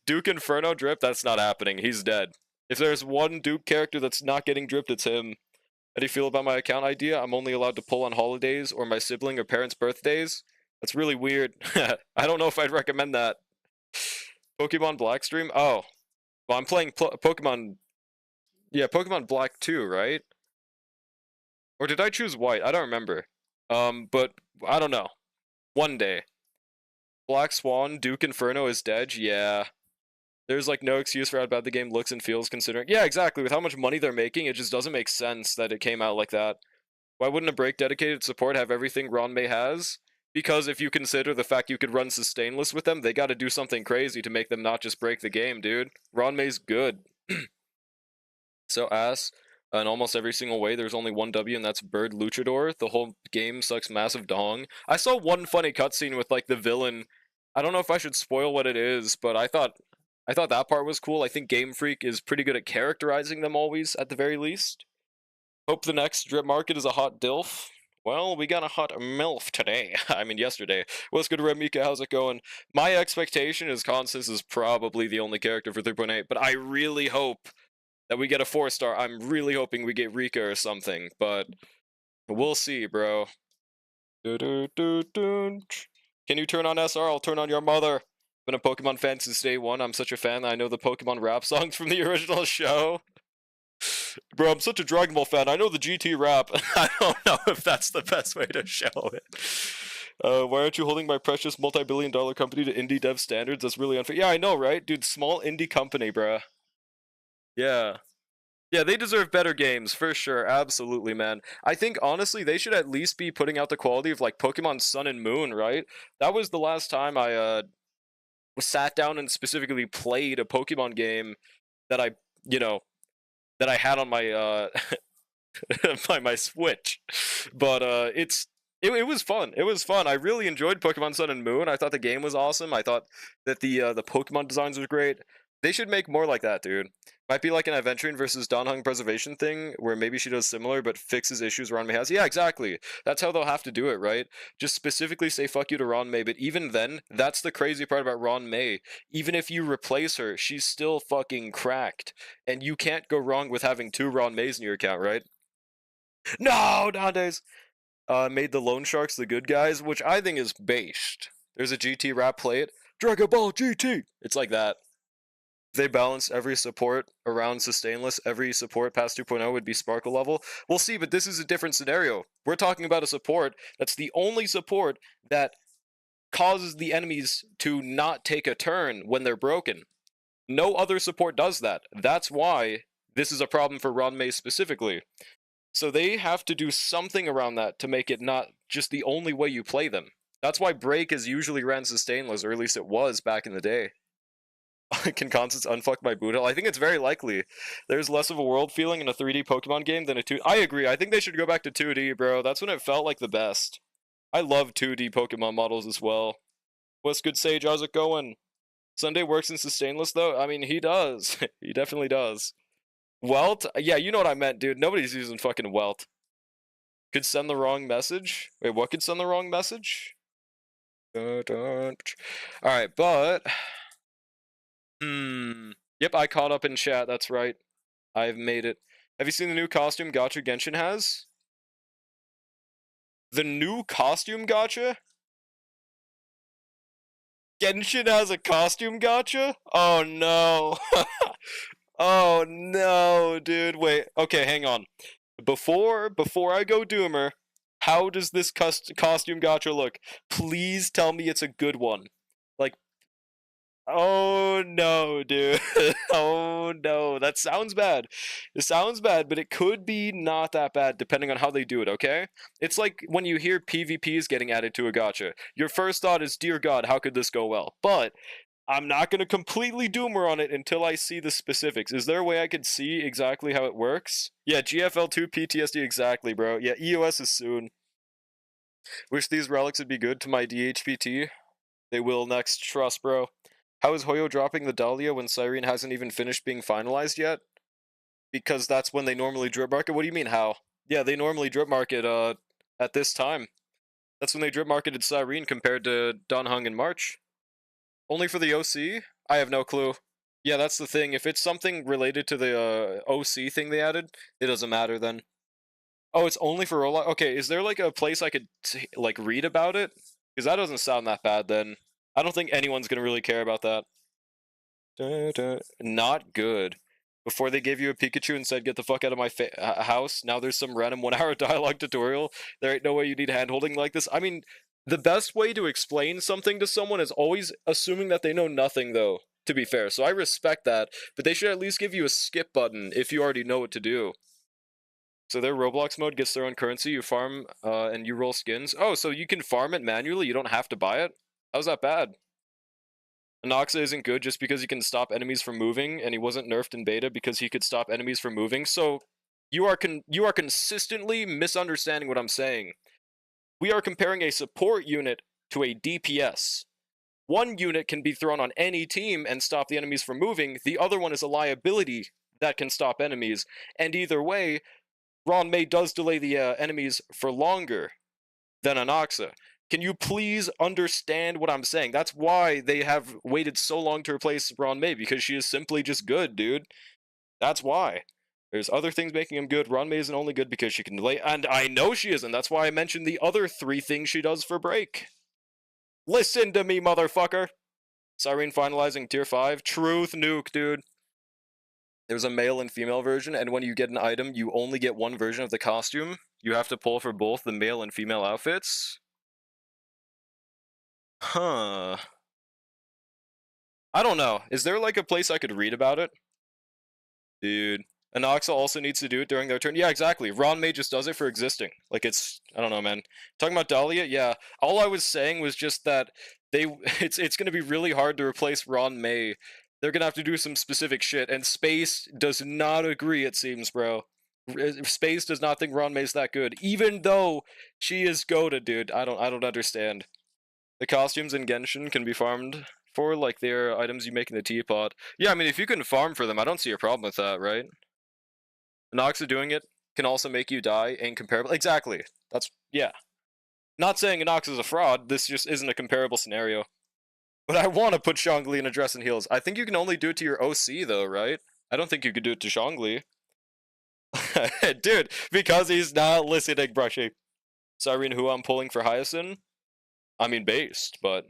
Duke Inferno drip? That's not happening. He's dead. If there's one Duke character that's not getting dripped, it's him. How do you feel about my account idea? I'm only allowed to pull on holidays or my sibling or parents' birthdays. That's really weird. I don't know if I'd recommend that. Pokemon Black stream? Oh. Well, I'm playing Pokemon... Yeah, Pokemon Black 2, right? Or did I choose White? I don't remember. But I don't know. One day. Black Swan, Duke Inferno is dead? Yeah. There's like no excuse for how bad the game looks and feels considering. Yeah, exactly. With how much money they're making, it just doesn't make sense that it came out like that. Why wouldn't a break dedicated support have everything Ron May has? Because if you consider the fact you could run sustainless with them, they gotta do something crazy to make them not just break the game, dude. Ron May's good. So ass. In almost every single way, there's only one W, and that's Bird Luchador. The whole game sucks massive dong. I saw one funny cutscene with like the villain. I don't know if I should spoil what it is, but I thought that part was cool. I think Game Freak is pretty good at characterizing them always, at the very least. Hope the next drip market is a hot DILF. Well, we got a hot MILF today. I mean, yesterday. What's good, Remika? How's it going? My expectation is Constance is probably the only character for 3.8, but I really hope that we get a 4-star. I'm really hoping we get Rika or something, but we'll see, bro. Can you turn on SR? I'll turn on your mother. Been a Pokemon fan since day one. I'm such a fan that I know the Pokemon rap songs from the original show. Bro, I'm such a Dragon Ball fan. I know the GT rap. I don't know if that's the best way to show it. Why aren't you holding my precious multi-billion-dollar company to indie dev standards? That's really unfair. Yeah, I know, right? Dude, small indie company, bruh. Yeah. Yeah, they deserve better games, for sure. Absolutely, man. I think, honestly, they should at least be putting out the quality of, like, Pokemon Sun and Moon, right? That was the last time I, sat down and specifically played a Pokemon game that I, you know, that I had on my, by my Switch. But it was fun. It was fun. I really enjoyed Pokemon Sun and Moon. I thought the game was awesome. I thought that the Pokemon designs were great. They should make more like that, dude. Might be like an Aventurine versus Donhung Preservation thing, where maybe she does similar but fixes issues Ron May has. Yeah, exactly. That's how they'll have to do it, right? Just specifically say fuck you to Ron May, but even then, that's the crazy part about Ron May. Even if you replace her, she's still fucking cracked. And you can't go wrong with having 2 Ron Mays in your account, right? No, nowadays. Made the Loan Sharks the good guys, which I think is based. There's a GT rap play it. Dragon Ball GT! It's like that. If they balance every support around Sustainless, every support past 2.0 would be Sparkle level. We'll see, but this is a different scenario. We're talking about a support that's the only support that causes the enemies to not take a turn when they're broken. No other support does that. That's why this is a problem for Ron May specifically. So they have to do something around that to make it not just the only way you play them. That's why Break is usually ran Sustainless, or at least it was back in the day. Can Constance unfuck my boot hole? I think it's very likely. There's less of a world feeling in a 3D Pokemon game than a 2D. I agree. I think they should go back to 2D, bro. That's when it felt like the best. I love 2D Pokemon models as well. What's good, Sage? How's it going? Sunday works in Sustainless, though? I mean, he does. He definitely does. Welt? Yeah, you know what I meant, dude. Nobody's using fucking Welt. Could send the wrong message? Wait, what could send the wrong message? Alright, but... Yep, I caught up in chat, that's right. I've made it. Have you seen the new costume Gacha Genshin has? The new costume gacha? Genshin has a costume gacha? Oh no. Oh no, dude. Wait. Okay, hang on. Before I go doomer, how does this costume gacha look? Please tell me it's a good one. Like, oh no, dude. Oh no. That sounds bad. It sounds bad, but it could be not that bad depending on how they do it, okay? It's like when you hear PvP is getting added to a gacha. Your first thought is, dear God, how could this go well? But I'm not going to completely doomer on it until I see the specifics. Is there a way I could see exactly how it works? Yeah, GFL2 PTSD exactly, bro. Yeah, EOS is soon. Wish these relics would be good to my DHPT. They will next. Trust, bro. How is Hoyo dropping the Dahlia when Cyrene hasn't even finished being finalized yet? Because that's when they normally drip market? What do you mean, how? Yeah, they normally drip market, at this time. That's when they drip marketed Cyrene compared to Donhung in March. Only for the OC? I have no clue. Yeah, that's the thing. If it's something related to the OC thing they added, it doesn't matter then. Oh, it's only for rollout? Okay, is there like a place I could like read about it? Because that doesn't sound that bad then. I don't think anyone's gonna really care about that. Not good. Before they gave you a Pikachu and said, get the fuck out of my house, now there's some random 1 hour dialogue tutorial. There ain't no way you need handholding like this. I mean, the best way to explain something to someone is always assuming that they know nothing, though, to be fair. So I respect that, but they should at least give you a skip button if you already know what to do. So their Roblox mode gets their own currency, you farm, and you roll skins. Oh, so you can farm it manually, you don't have to buy it? How's that bad? Anoxa isn't good just because he can stop enemies from moving, and he wasn't nerfed in beta because he could stop enemies from moving. So you are consistently misunderstanding what I'm saying. We are comparing a support unit to a DPS. One unit can be thrown on any team and stop the enemies from moving. The other one is a liability that can stop enemies. And either way, Ron May does delay the enemies for longer than Anoxa. Can you please understand what I'm saying? That's why they have waited so long to replace Ron May, because she is simply just good, dude. That's why. There's other things making him good. Ron May isn't only good because she can delay, and I know she isn't. That's why I mentioned the other 3 things she does for break. Listen to me, motherfucker! Siren finalizing tier 5. Truth nuke, dude. There's a male and female version, and when you get an item, you only get one version of the costume. You have to pull for both the male and female outfits. Huh. I don't know. Is there like a place I could read about it? Dude. Anoxa also needs to do it during their turn. Yeah, exactly. Ron May just does it for existing. Like it's I don't know, man. Talking about Dahlia, yeah. All I was saying was just that it's gonna be really hard to replace Ron May. They're gonna have to do some specific shit, and Space does not agree, it seems, bro. Space does not think Ron May's that good, even though she is goated, dude. I don't understand. The costumes in Genshin can be farmed for, like they're items you make in the teapot. Yeah, I mean, if you can farm for them, I don't see a problem with that, right? Noxa doing it can also make you die incomparable. Exactly. That's, yeah. Not saying Nox is a fraud, this just isn't a comparable scenario. But I want to put Zhongli in a dress and heels. I think you can only do it to your OC, though, right? I don't think you could do it to Zhongli. Dude, because he's not listening, Brushy. Siren, who I'm pulling for Hyacinth? I mean, based, but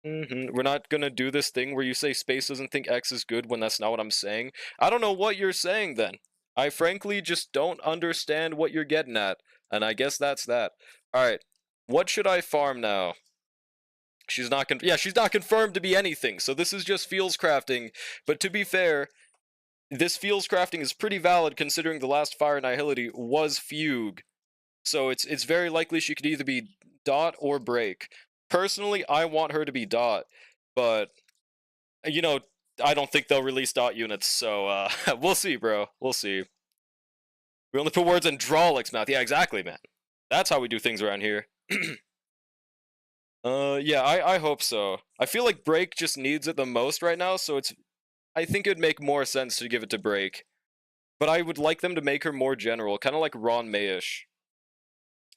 we're not gonna do this thing where you say Space doesn't think X is good when that's not what I'm saying. I don't know what you're saying then. I frankly just don't understand what you're getting at, and I guess that's that. Alright, what should I farm now? She's not she's not confirmed to be anything, so this is just feels crafting, but to be fair, this feels crafting is pretty valid considering the last Fire Nihility was Fugue. So it's very likely she could either be Dot or Break. Personally, I want her to be Dot, but you know, I don't think they'll release Dot units, so we'll see, bro. We'll see. We only put words in Drawlick's mouth. Yeah, exactly, man. That's how we do things around here. Yeah, I hope so. I feel like Break just needs it the most right now, so I think it'd make more sense to give it to Break. But I would like them to make her more general, kind of like Ron Mayish.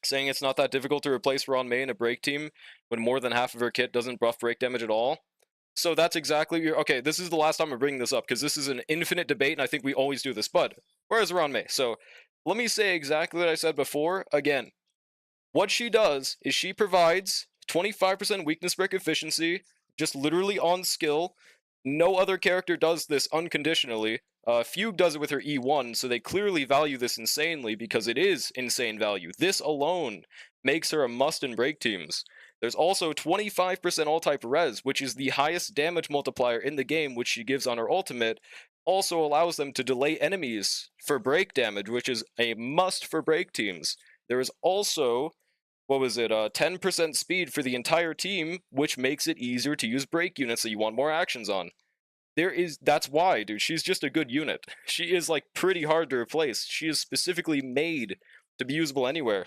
Saying it's not that difficult to replace Ron May in a break team when more than half of her kit doesn't buff break damage at all. So that's exactly your... Okay, this is the last time I'm bringing this up, because this is an infinite debate, and I think we always do this. But, where is Ron May? So, let me say exactly what I said before. Again, what she does is she provides 25% weakness break efficiency, just literally on skill. No other character does this unconditionally. Fugue does it with her E1, so they clearly value this insanely because it is insane value. This alone makes her a must in break teams. There's also 25% all-type res, which is the highest damage multiplier in the game, which she gives on her ultimate. Also allows them to delay enemies for break damage, which is a must for break teams. There is also, what was it, 10% speed for the entire team, which makes it easier to use break units that you want more actions on. That's why, dude, she's just a good unit. She is, like, pretty hard to replace. She is specifically made to be usable anywhere.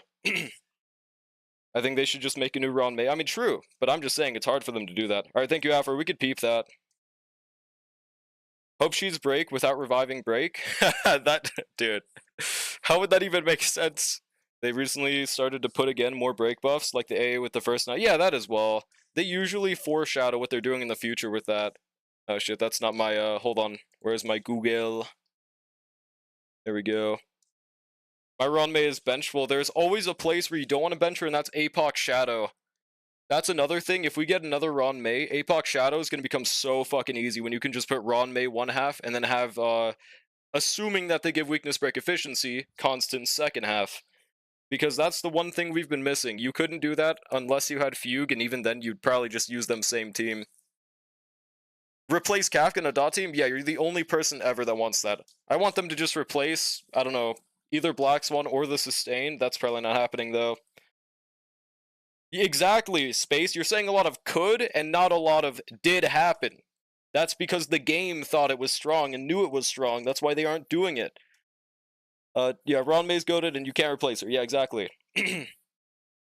I think they should just make a new Ron May. I mean, true, but I'm just saying it's hard for them to do that. Alright, thank you, Afro. We could peep that. Hope she's Break without reviving Break. That, dude, how would that even make sense? They recently started to put again more break buffs, like the AA with the first night. Yeah, that as well. They usually foreshadow what they're doing in the future with that. Oh shit, that's not my, hold on. Where's my Google? There we go. My Ron May is benchable. There's always a place where you don't want to bench her, and that's Apoc Shadow. That's another thing. If we get another Ron May, Apoc Shadow is going to become so fucking easy when you can just put Ron May one half and then have, assuming that they give weakness break efficiency, constant second half. Because that's the one thing we've been missing. You couldn't do that unless you had Fugue, and even then you'd probably just use them same team. Replace Kafka in a dot team? Yeah, you're the only person ever that wants that. I want them to just replace, I don't know, either Black Swan or the Sustain. That's probably not happening, though. Exactly, Space. You're saying a lot of could and not a lot of did happen. That's because the game thought it was strong and knew it was strong. That's why they aren't doing it. Yeah, Ron May's goated and you can't replace her. Yeah, exactly.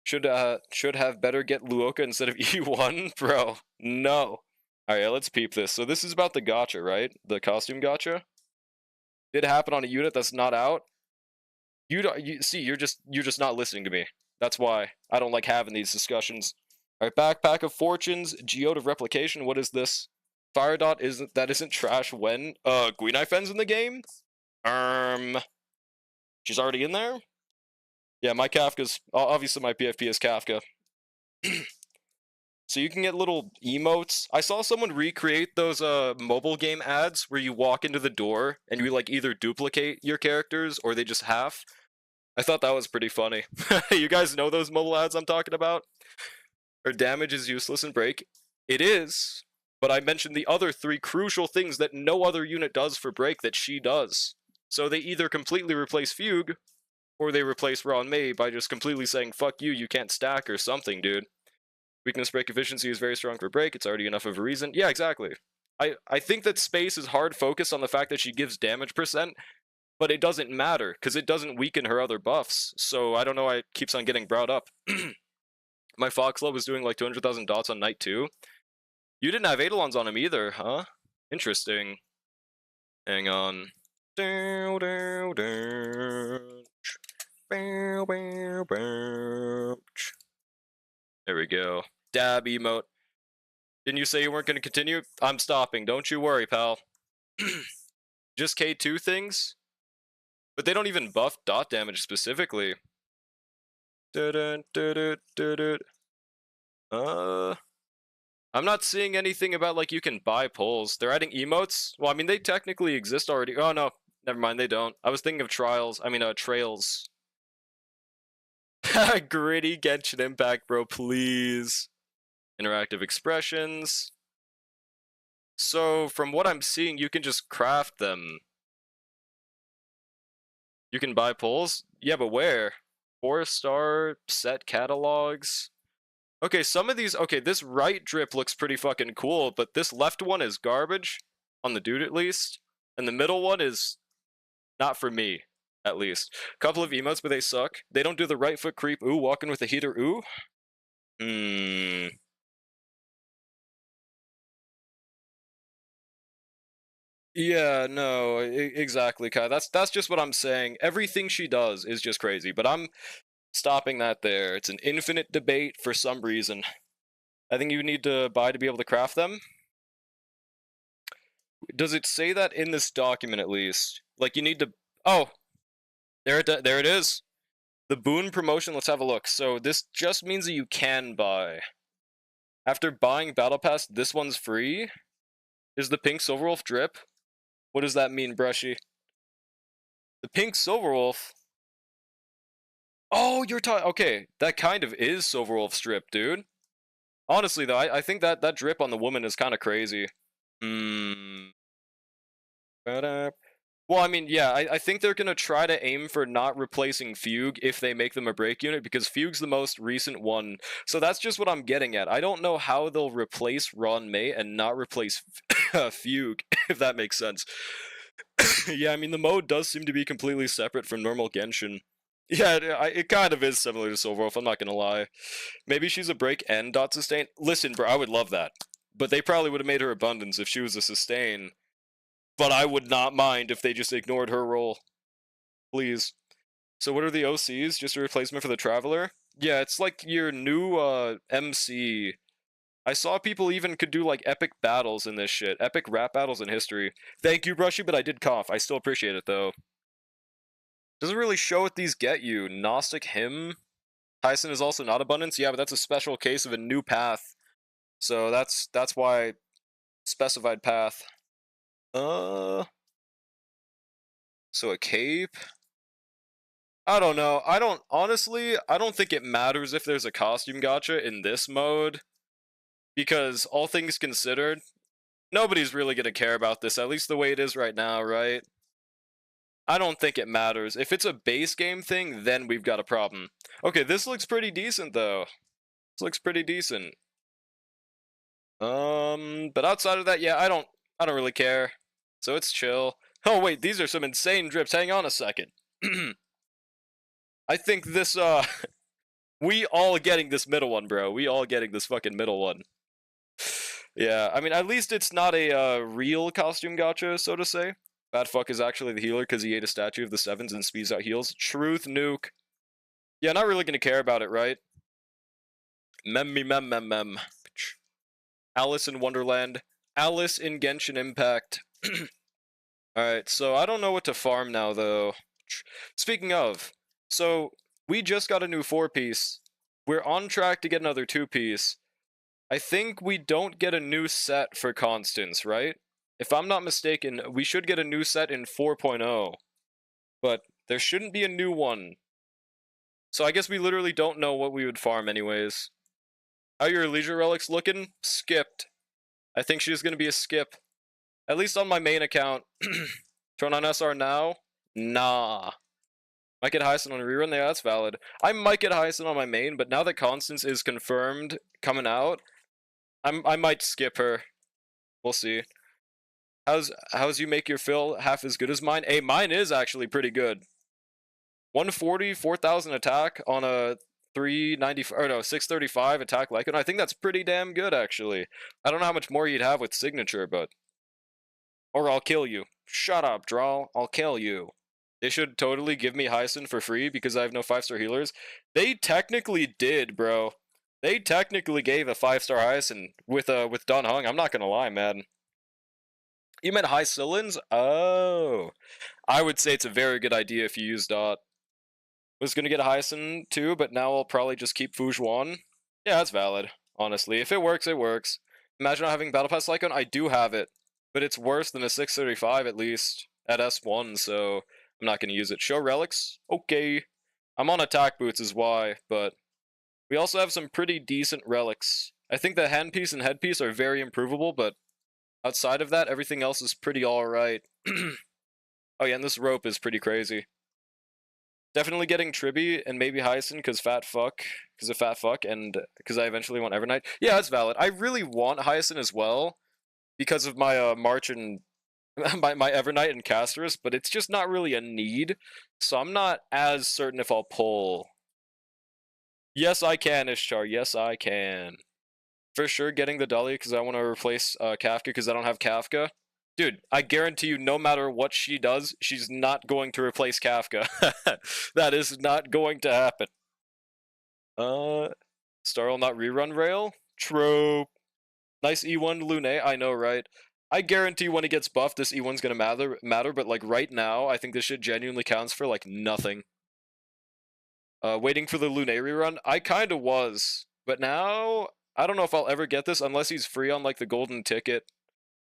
Should have better get Luoka instead of E1? Bro, no. Alright, let's peep this. So this is about the gacha, right? The costume gacha? Did happen on a unit that's not out? See, you're just not listening to me. That's why I don't like having these discussions. Alright, Backpack of Fortunes, Geode of Replication, what is this? Fire Dot isn't trash when? Guinai-Fen's in the game? She's already in there? Yeah, my Kafka's, obviously my PFP is Kafka. So you can get little emotes. I saw someone recreate those mobile game ads where you walk into the door and you like either duplicate your characters or they just half. I thought that was pretty funny. You guys know those mobile ads I'm talking about? Her damage is useless in break. It is, but I mentioned the other three crucial things that no other unit does for break that she does. So they either completely replace Fugue, or they replace Ron Mei by just completely saying, fuck you, you can't stack or something, dude. Weakness break efficiency is very strong for break, it's already enough of a reason. Yeah, exactly. I think that space is hard focused on the fact that she gives damage percent, but it doesn't matter, because it doesn't weaken her other buffs, so I don't know why it keeps on getting brought up. My Foxglove was doing like 200,000 dots on night 2. You didn't have Eidolons on him either, huh? Interesting. Hang on. There we go. Dab emote. Didn't you say you weren't going to continue? I'm stopping. Don't you worry, pal. Just K2 things? But they don't even buff dot damage specifically. I'm not seeing anything about, like, you can buy pulls. They're adding emotes? Well, I mean, they technically exist already. Oh, no. Never mind, they don't. I was thinking of trails. Gritty Genshin Impact, bro, please. Interactive expressions. So, from what I'm seeing, you can just craft them. You can buy pulls? Yeah, but where? 4-star set catalogs. Okay, some of these... Okay, this right drip looks pretty fucking cool, but this left one is garbage. On the dude, at least. And the middle one is... not for me, at least. Couple of emotes, but they suck. They don't do the right foot creep. Ooh, walking with a heater. Ooh. Yeah, no, exactly, Kai. That's just what I'm saying. Everything she does is just crazy, but I'm stopping that there. It's an infinite debate for some reason. I think you need to buy to be able to craft them. Does it say that in this document at least? Like you need to... Oh, there it is. The boon promotion, let's have a look. So this just means that you can buy. After buying Battle Pass, this one's free? Is the pink Silverwolf drip? What does that mean, Brushy? The pink Silverwolf? Oh, you're talking... Okay, that kind of is Silverwolf strip, dude. Honestly, though, I think that drip on the woman is kind of crazy. Well, I mean, yeah, I think they're going to try to aim for not replacing Fugue if they make them a break unit, because Fugue's the most recent one. So that's just what I'm getting at. I don't know how they'll replace Ron Mei and not replace Fugue, if that makes sense. Yeah, I mean, the mode does seem to be completely separate from normal Genshin. Yeah, it kind of is similar to Silverwolf, I'm not going to lie. Maybe she's a break and dot sustain. Listen, bro, I would love that. But they probably would have made her Abundance if she was a sustain. But I would not mind if they just ignored her role. Please. So what are the OCs? Just a replacement for the Traveler? Yeah, it's like your new MC. I saw people even could do like epic battles in this shit. Epic rap battles in history. Thank you, Brushy, but I did cough. I still appreciate it, though. Doesn't really show what these get you. Gnostic Hymn? Tyson is also not Abundance? Yeah, but that's a special case of a new path. So that's why specified path. So a cape? I don't know. Honestly, I don't think it matters if there's a costume gacha in this mode. Because all things considered, nobody's really gonna care about this, at least the way it is right now, right? I don't think it matters. If it's a base game thing, then we've got a problem. Okay, this looks pretty decent, though. This looks pretty decent. But outside of that, yeah, I don't really care. So it's chill. Oh wait, these are some insane drips. Hang on a second. I think this, we all getting this middle one, bro. We all getting this fucking middle one. Yeah, I mean, at least it's not a real costume gacha, so to say. Bad fuck is actually the healer because he ate a statue of the sevens and speeds out heals. Truth nuke. Yeah, not really gonna care about it, right? Mem. Alice in Wonderland. Alice in Genshin Impact. Alright, so I don't know what to farm now, though. Speaking of, so we just got a new 4-piece. We're on track to get another 2-piece. I think we don't get a new set for Constance, right? If I'm not mistaken, we should get a new set in 4.0, but there shouldn't be a new one. So I guess we literally don't know what we would farm anyways. How your leisure relics looking? Skipped. I think she's gonna be a skip. At least on my main account. Turn on SR now? Nah. Might get Hyacinth on a rerun? Yeah, that's valid. I might get Hyacinth on my main, but now that Constance is confirmed coming out, I might skip her. We'll see. How's you make your fill half as good as mine? Hey, mine is actually pretty good. 140, 4,000 attack on a 390 or no 635 attack Lycan. I think that's pretty damn good actually. I don't know how much more you'd have with signature, but or I'll kill you. Shut up, Draw. I'll kill you. They should totally give me Hyacinth for free because I have no 5-star healers. They technically did, bro. They technically gave a 5-star Hyacinth with Don Hung. I'm not gonna lie, man. You meant Hyacinths? Oh. I would say it's a very good idea if you use Dot. Was gonna get a Hyacinth too, but now I'll probably just keep Fujuan. Yeah, that's valid, honestly. If it works, it works. Imagine not having Battle Pass Lycon. I do have it, but it's worse than a 635 at least at S1, so I'm not gonna use it. Show relics? Okay. I'm on attack boots is why, but we also have some pretty decent relics. I think the handpiece and headpiece are very improvable, but outside of that, everything else is pretty alright. Oh yeah, and this rope is pretty crazy. Definitely getting Tribby and maybe Hyacinth because of fat fuck, and because I eventually want Evernight. Yeah, that's valid. I really want Hyacinth as well because of my March and my Evernight and Casters, but it's just not really a need, so I'm not as certain if I'll pull. Yes, I can, Ishtar. Yes, I can. For sure getting the Dahlia because I want to replace Kafka because I don't have Kafka. Dude, I guarantee you, no matter what she does, she's not going to replace Kafka. That is not going to happen. Starl not rerun rail? Trope. Nice E1 Lune, I know, right? I guarantee when he gets buffed, this E1's gonna matter, but like right now, I think this shit genuinely counts for like nothing. Waiting for the Lune rerun? I kinda was, but now, I don't know if I'll ever get this unless he's free on like the golden ticket.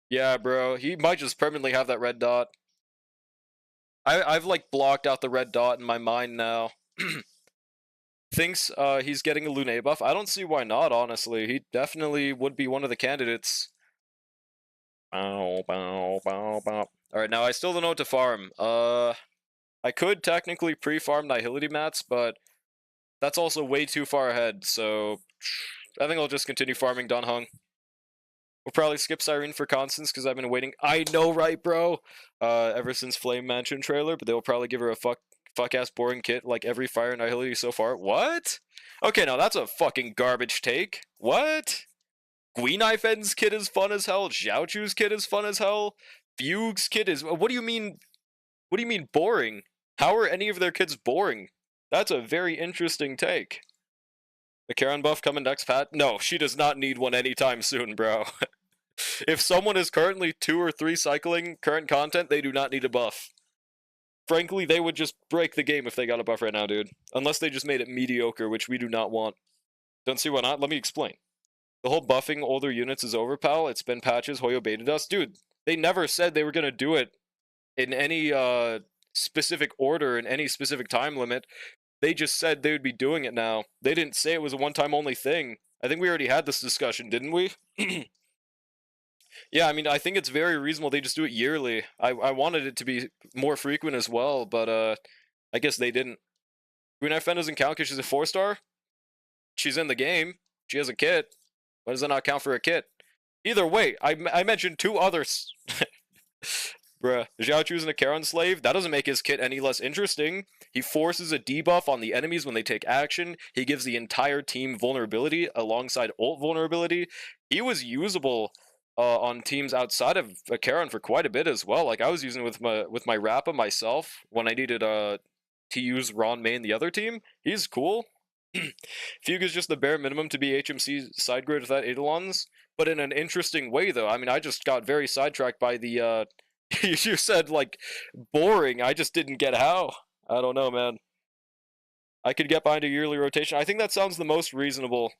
Yeah, bro, he might just permanently have that red dot. I've like blocked out the red dot in my mind now. Thinks he's getting a Lune buff. I don't see why not, honestly. He definitely would be one of the candidates. Bow, bow, bow, bow. Alright, now I still don't know what to farm. I could technically pre-farm Nihility Mats, but that's also way too far ahead, so I think I'll just continue farming Don Hung. We'll probably skip Cyrene for Constance because I've been waiting. I know, right, bro? Ever since Flame Mansion trailer, but they'll probably give her a fuck-ass boring kit like every Fire Nihility so far. What? Okay, now that's a fucking garbage take. What? Guinifen's kit is fun as hell. Xiaochu's kit is fun as hell. Fugue's kit is... What do you mean? What do you mean boring? How are any of their kits boring? That's a very interesting take. The Karen buff coming next, Pat? No, she does not need one anytime soon, bro. If someone is currently 2 or 3 cycling current content, they do not need a buff. Frankly, they would just break the game if they got a buff right now, dude. Unless they just made it mediocre, which we do not want. Don't see why not? Let me explain. The whole buffing older units is over, pal. It's been patches, Hoyo baited us. Dude, they never said they were gonna do it in any specific order, in any specific time limit. They just said they would be doing it now. They didn't say it was a one-time only thing. I think we already had this discussion, didn't we? Yeah, I mean, I think it's very reasonable they just do it yearly. I wanted it to be more frequent as well, but I guess they didn't. Green Knife Fen doesn't count because she's a 4-star? She's in the game. She has a kit. Why does that not count for a kit? Either way, I mentioned 2 others. Bruh, Zhao choosing a Charon slave? That doesn't make his kit any less interesting. He forces a debuff on the enemies when they take action. He gives the entire team vulnerability alongside ult vulnerability. He was usable on teams outside of Charon for quite a bit as well. Like I was using it with my Rappa myself when I needed to use Ron main the other team. He's cool. Fugue is just the bare minimum to be HMC side grid without Eidolons, but in an interesting way though. I mean, I just got very sidetracked by the you said like boring. I just didn't get how. I don't know, man. I could get behind a yearly rotation. I think that sounds the most reasonable.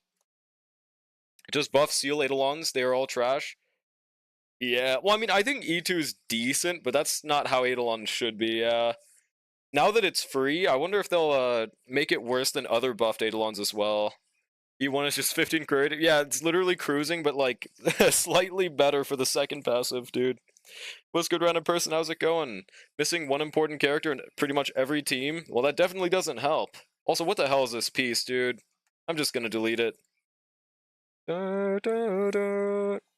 Just buff Seal Eidolons, they are all trash. Yeah, well, I mean, I think E2 is decent, but that's not how Eidolon should be, Now that it's free, I wonder if they'll make it worse than other buffed Eidolons as well. E1 is just 15 creative. Yeah, it's literally cruising, but like slightly better for the second passive, dude. What's good, random person? How's it going? Missing one important character in pretty much every team? Well, that definitely doesn't help. Also, what the hell is this piece, dude? I'm just gonna delete it.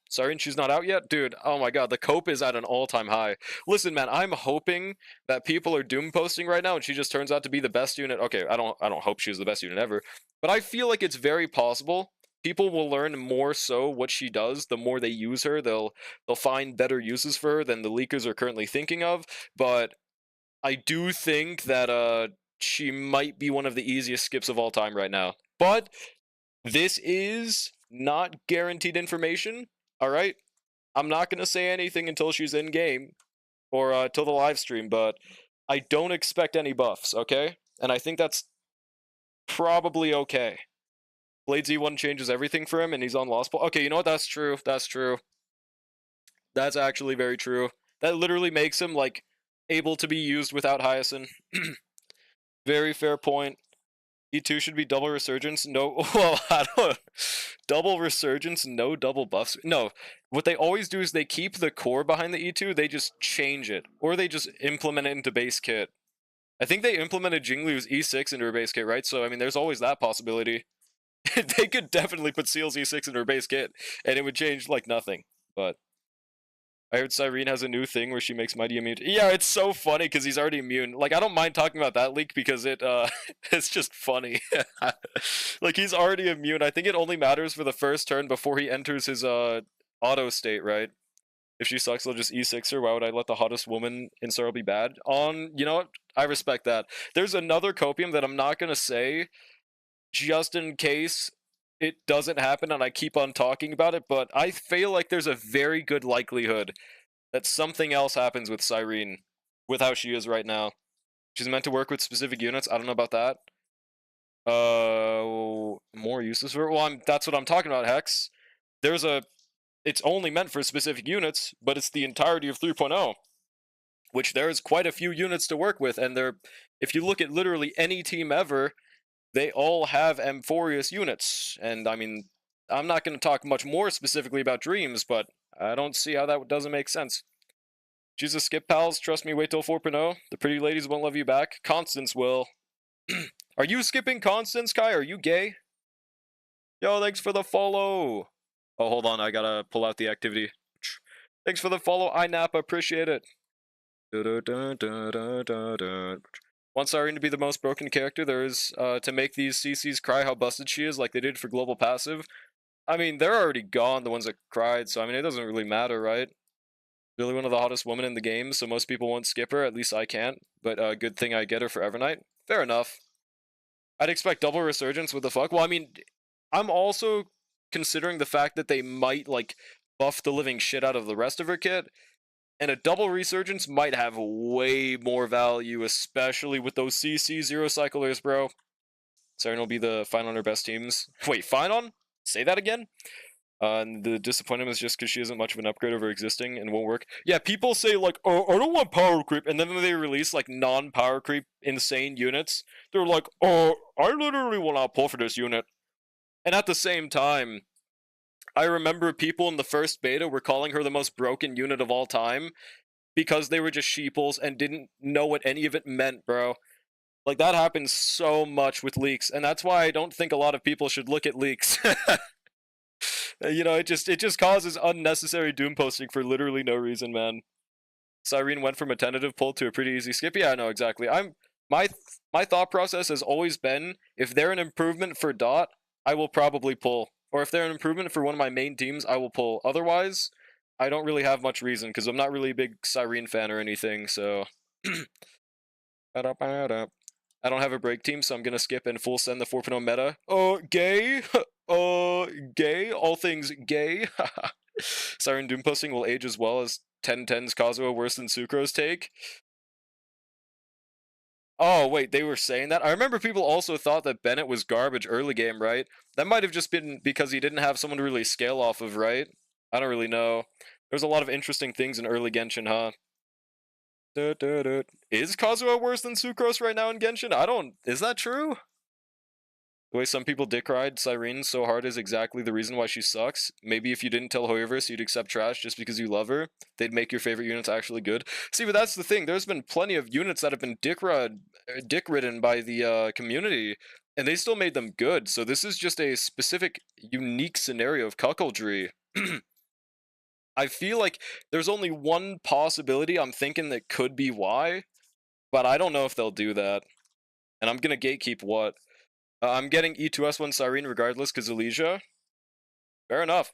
Sorry, and she's not out yet? Dude, oh my god, the cope is at an all-time high. Listen, man, I'm hoping that people are doom posting right now and she just turns out to be the best unit. Okay, I don't hope she's the best unit ever, but I feel like it's very possible. People will learn more so what she does the more they use her. They'll find better uses for her than the leakers are currently thinking of, but I do think that she might be one of the easiest skips of all time right now. But this is not guaranteed information. All right, I'm not gonna say anything until she's in game or till the live stream, but I don't expect any buffs. Okay, and I think that's probably okay. Blade Z1 changes everything for him, and he's on Lost Ball. Okay, you know what? That's true. That's true. That's actually very true. That literally makes him like able to be used without Hyacinth. Very fair point. E2 should be double resurgence. No, well, I don't. Double resurgence, no double buffs. No, what they always do is they keep the core behind the E2. They just change it, or they just implement it into base kit. I think they implemented Jingliu's E6 into her base kit, right? So I mean, there's always that possibility. They could definitely put Seal's E6 into her base kit, and it would change like nothing. But I heard Cyrene has a new thing where she makes Mighty immune. Yeah, it's so funny because he's already immune. Like, I don't mind talking about that leak because it's just funny. Like, he's already immune. I think it only matters for the first turn before he enters his auto state, right? If she sucks, they'll just E6 her. Why would I let the hottest woman in Sorrow be bad? You know what? I respect that. There's another copium that I'm not gonna say, just in case it doesn't happen and I keep on talking about it, but I feel like there's a very good likelihood that something else happens with Cyrene with how she is right now. She's meant to work with specific units. I don't know about that. More uses for her? Well, that's what I'm talking about, Hex. It's only meant for specific units, but it's the entirety of 3.0, which there's quite a few units to work with, and if you look at literally any team ever, they all have Amphorius units. And I mean, I'm not going to talk much more specifically about Dreams, but I don't see how that doesn't make sense. Jesus, skip pals. Trust me, wait till 4.0. The pretty ladies won't love you back. Constance will. Are you skipping Constance, Kai? Are you gay? Yo, thanks for the follow. Oh, hold on. I gotta pull out the activity. Thanks for the follow, iNap. Appreciate it. Want Cyrene to be the most broken character there is to make these CCs cry how busted she is like they did for Global Passive. I mean, they're already gone, the ones that cried, so I mean, it doesn't really matter, right? Really one of the hottest women in the game, so most people won't skip her, at least I can't. But good thing I get her for Evernight. Fair enough. I'd expect double resurgence, what the fuck? Well, I mean, I'm also considering the fact that they might, like, buff the living shit out of the rest of her kit, and a double resurgence might have way more value, especially with those CC zero cyclers, bro. Siren will be the final on her best teams. Wait, fine on? Say that again? And the disappointment is just because she isn't much of an upgrade over existing and won't work. Yeah, people say, like, oh, I don't want power creep, and then when they release, like, non-power creep insane units, they're like, oh, I literally will not pull for this unit. And at the same time, I remember people in the first beta were calling her the most broken unit of all time because they were just sheeples and didn't know what any of it meant, bro. Like, that happens so much with leaks, and that's why I don't think a lot of people should look at leaks. You know, it just causes unnecessary doom posting for literally no reason, man. Cyrene went from a tentative pull to a pretty easy skip. Yeah, I know exactly. My thought process has always been, if they're an improvement for Dot, I will probably pull. Or if they're an improvement for one of my main teams, I will pull. Otherwise, I don't really have much reason, because I'm not really a big Cyrene fan or anything, so... I don't have a break team, so I'm gonna skip and full send the 4.0 meta. Gay? Gay? All things gay? Siren Doom posting will age as well as 1010's Kazuo worse than Sucro's take. Oh, wait, they were saying that? I remember people also thought that Bennett was garbage early game, right? That might have just been because he didn't have someone to really scale off of, right? I don't really know. There's a lot of interesting things in early Genshin, huh? Is Kazuha worse than Sucrose right now in Genshin? I don't... Is that true? The way some people dick ride Cyrene so hard is exactly the reason why she sucks. Maybe if you didn't tell Hoyoverse you'd accept trash just because you love her, they'd make your favorite units actually good. See, but that's the thing. There's been plenty of units that have been dick ridden by the community, and they still made them good. So this is just a specific, unique scenario of cuckoldry. I feel like there's only one possibility I'm thinking that could be why, but I don't know if they'll do that. And I'm gonna gatekeep what? I'm getting E2S1 Cyrene regardless because Elysia. Fair enough.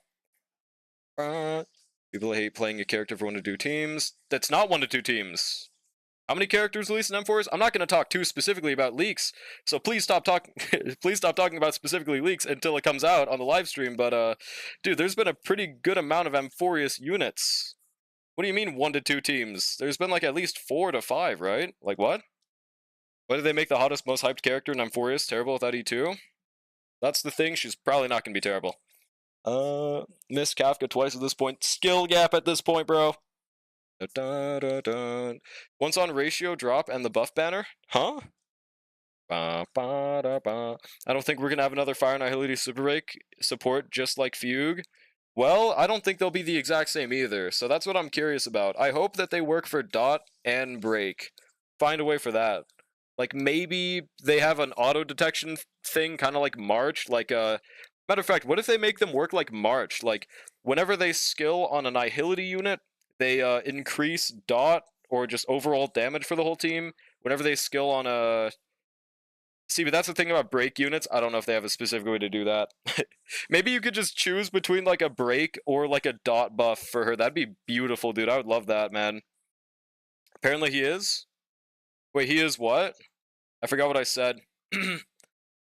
People hate playing a character for 1 to 2 teams. That's not 1 to 2 teams. How many characters released in M4s? I'm not going to talk too specifically about leaks, so please stop talking. Please stop talking about specifically leaks until it comes out on the live stream. But dude, there's been a pretty good amount of Amphorius units. What do you mean 1 to 2 teams? There's been like at least 4 to 5, right? Like what? Why did they make the hottest, most hyped character in Amphorius terrible without E2? That's the thing. She's probably not going to be terrible. Missed Kafka twice at this point. Skill gap at this point, bro. Once on ratio drop and the buff banner? Huh? I don't think we're gonna have another Fire Annihility Super Break support just like Fugue. Well, I don't think they'll be the exact same either, so that's what I'm curious about. I hope that they work for Dot and Break. Find a way for that. Like, maybe they have an auto-detection thing, kind of like March, like, matter of fact, what if they make them work like March? Like, whenever they skill on a Nihility unit, they increase dot or just overall damage for the whole team. Whenever they skill on a... See, but that's the thing about break units. I don't know if they have a specific way to do that. Maybe you could just choose between like a break or like a dot buff for her. That'd be beautiful, dude. I would love that, man. Apparently he is. Wait, he is what? I forgot what I said.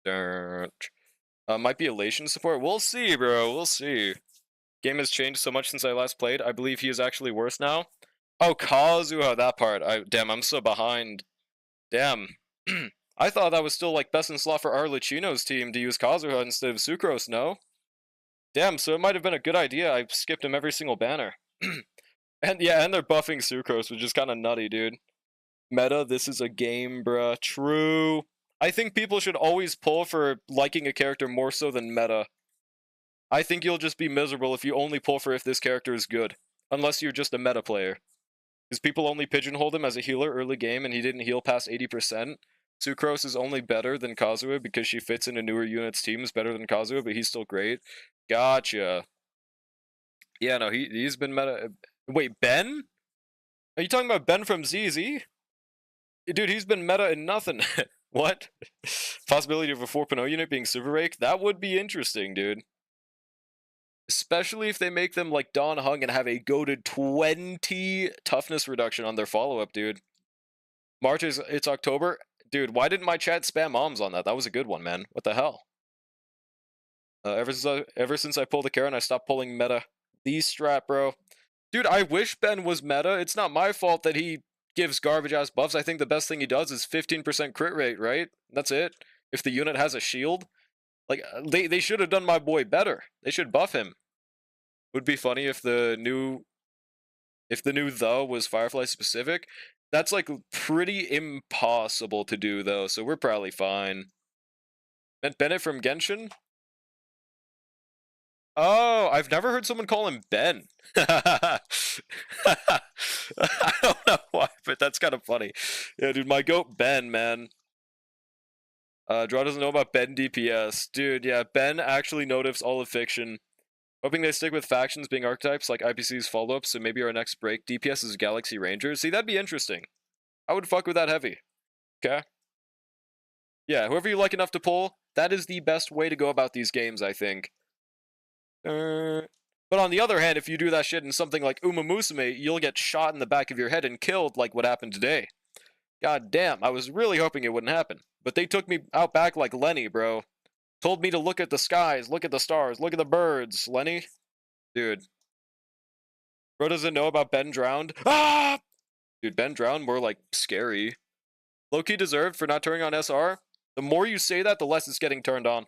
Might be elation support. We'll see, bro. We'll see. Game has changed so much since I last played. I believe he is actually worse now. Oh, Kazuha, that part. Damn, I'm so behind. Damn. I thought that was still like best in slot for Arlecchino's team to use Kazuha instead of Sucrose, no? Damn, so it might have been a good idea. I skipped him every single banner. And yeah, and they're buffing Sucrose, which is kind of nutty, dude. Meta, this is a game, bruh. True. I think people should always pull for liking a character more so than meta. I think you'll just be miserable if you only pull for if this character is good. Unless you're just a meta player. Because people only pigeonholed him as a healer early game and he didn't heal past 80%. Sucrose is only better than Kazuha because she fits into newer units' teams better than Kazuha, but he's still great. Gotcha. Yeah, no, he's been meta... Wait, Ben? Are you talking about Ben from ZZ? Dude, he's been meta in nothing. What? Possibility of a 4.0 unit being Super Rake? That would be interesting, dude. Especially if they make them like Dawn Hung and have a goated 20 toughness reduction on their follow-up, dude. March is... It's October. Dude, why didn't my chat spam moms on that? That was a good one, man. What the hell? Ever since I pulled the Karen, I stopped pulling meta. These strat, bro. Dude, I wish Ben was meta. It's not my fault that he gives garbage-ass buffs. I think the best thing he does is 15% crit rate, right? That's it. If the unit has a shield. Like, they should have done my boy better. They should buff him. Would be funny if the new... If the new though was Firefly specific. That's like pretty impossible to do though, so we're probably fine. And Bennett from Genshin? Oh, I've never heard someone call him Ben. I don't know why, but that's kind of funny. Yeah, dude, my goat Ben, man. Draw doesn't know about Ben DPS. Dude, yeah, Ben actually noticed all of fiction. Hoping they stick with factions being archetypes like IPC's follow-up, so maybe our next break DPS is Galaxy Rangers. See, that'd be interesting. I would fuck with that heavy. Okay? Yeah, whoever you like enough to pull, that is the best way to go about these games, I think. But on the other hand, if you do that shit in something like Uma Musume, you'll get shot in the back of your head and killed like what happened today. God damn, I was really hoping it wouldn't happen. But they took me out back like Lenny, bro. Told me to look at the skies, look at the stars, look at the birds, Lenny. Dude. Bro doesn't know about Ben Drowned. Ah! Dude, Ben Drowned more like scary. Low-key deserved for not turning on SR. The more you say that, the less it's getting turned on.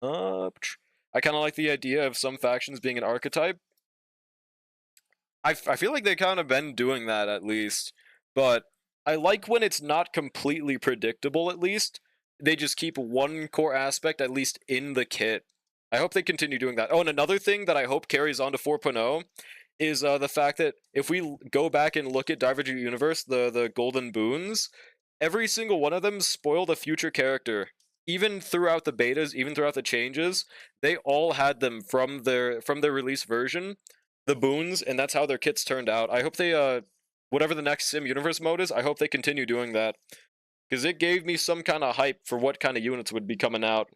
I kind of like the idea of some factions being an archetype. I feel like they kind of been doing that at least, but I like when it's not completely predictable at least. They just keep one core aspect at least in the kit. I hope they continue doing that. Oh, and another thing that I hope carries on to 4.0 is the fact that if we go back and look at Divergent Universe, the golden boons, every single one of them spoiled a future character. Even throughout the betas, even throughout the changes, they all had them from their release version, the boons, and that's how their kits turned out. I hope they whatever the next Sim Universe mode is, I hope they continue doing that. Because it gave me some kind of hype for what kind of units would be coming out.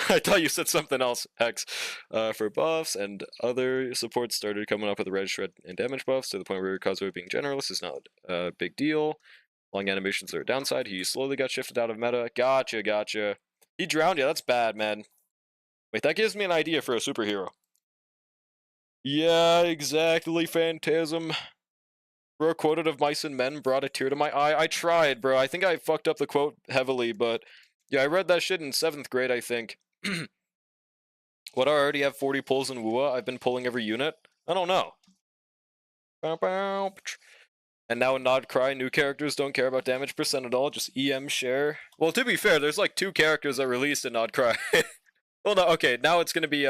I thought you said something else, Hex. For buffs and other supports started coming up with the red shred and damage buffs to the point where Kazuo being generalist is not a big deal. Long animations are a downside. He slowly got shifted out of meta. Gotcha. He drowned you. That's bad, man. Wait, that gives me an idea for a superhero. Yeah, exactly, Phantasm. Bro quoted of mice and men brought a tear to my eye. I tried, bro. I think I fucked up the quote heavily, but yeah, I read that shit in 7th grade, I think. What, I already have 40 pulls in Wua? I've been pulling every unit? I don't know. And now in Nod Cry, new characters don't care about damage percent at all, just EM share. Well, to be fair, there's like 2 characters that released in Nod Cry. Well, no, okay, now it's gonna be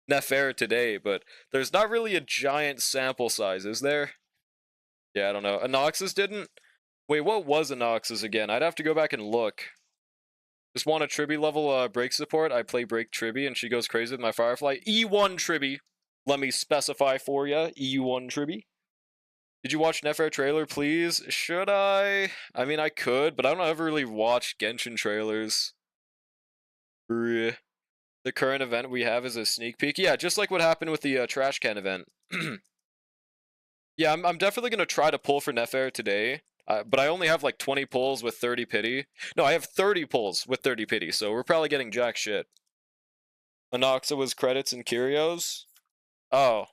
Nefer today, but there's not really a giant sample size, is there? Yeah, I don't know. Anoxus didn't? Wait, what was Anoxus again? I'd have to go back and look. Just want a Tribby level break support. I play break Tribby and she goes crazy with my Firefly. E1 Tribby. Let me specify for ya. E1 Tribby. Did you watch Nefer trailer, please? Should I? I mean, I could, but I don't ever really watch Genshin trailers. The current event we have is a sneak peek. Yeah, just like what happened with the trash can event. Yeah, I'm definitely going to try to pull for Nefer today. But I only have like 20 pulls with 30 pity. No, I have 30 pulls with 30 pity, so we're probably getting jack shit. Anoxa was credits and curios. Oh.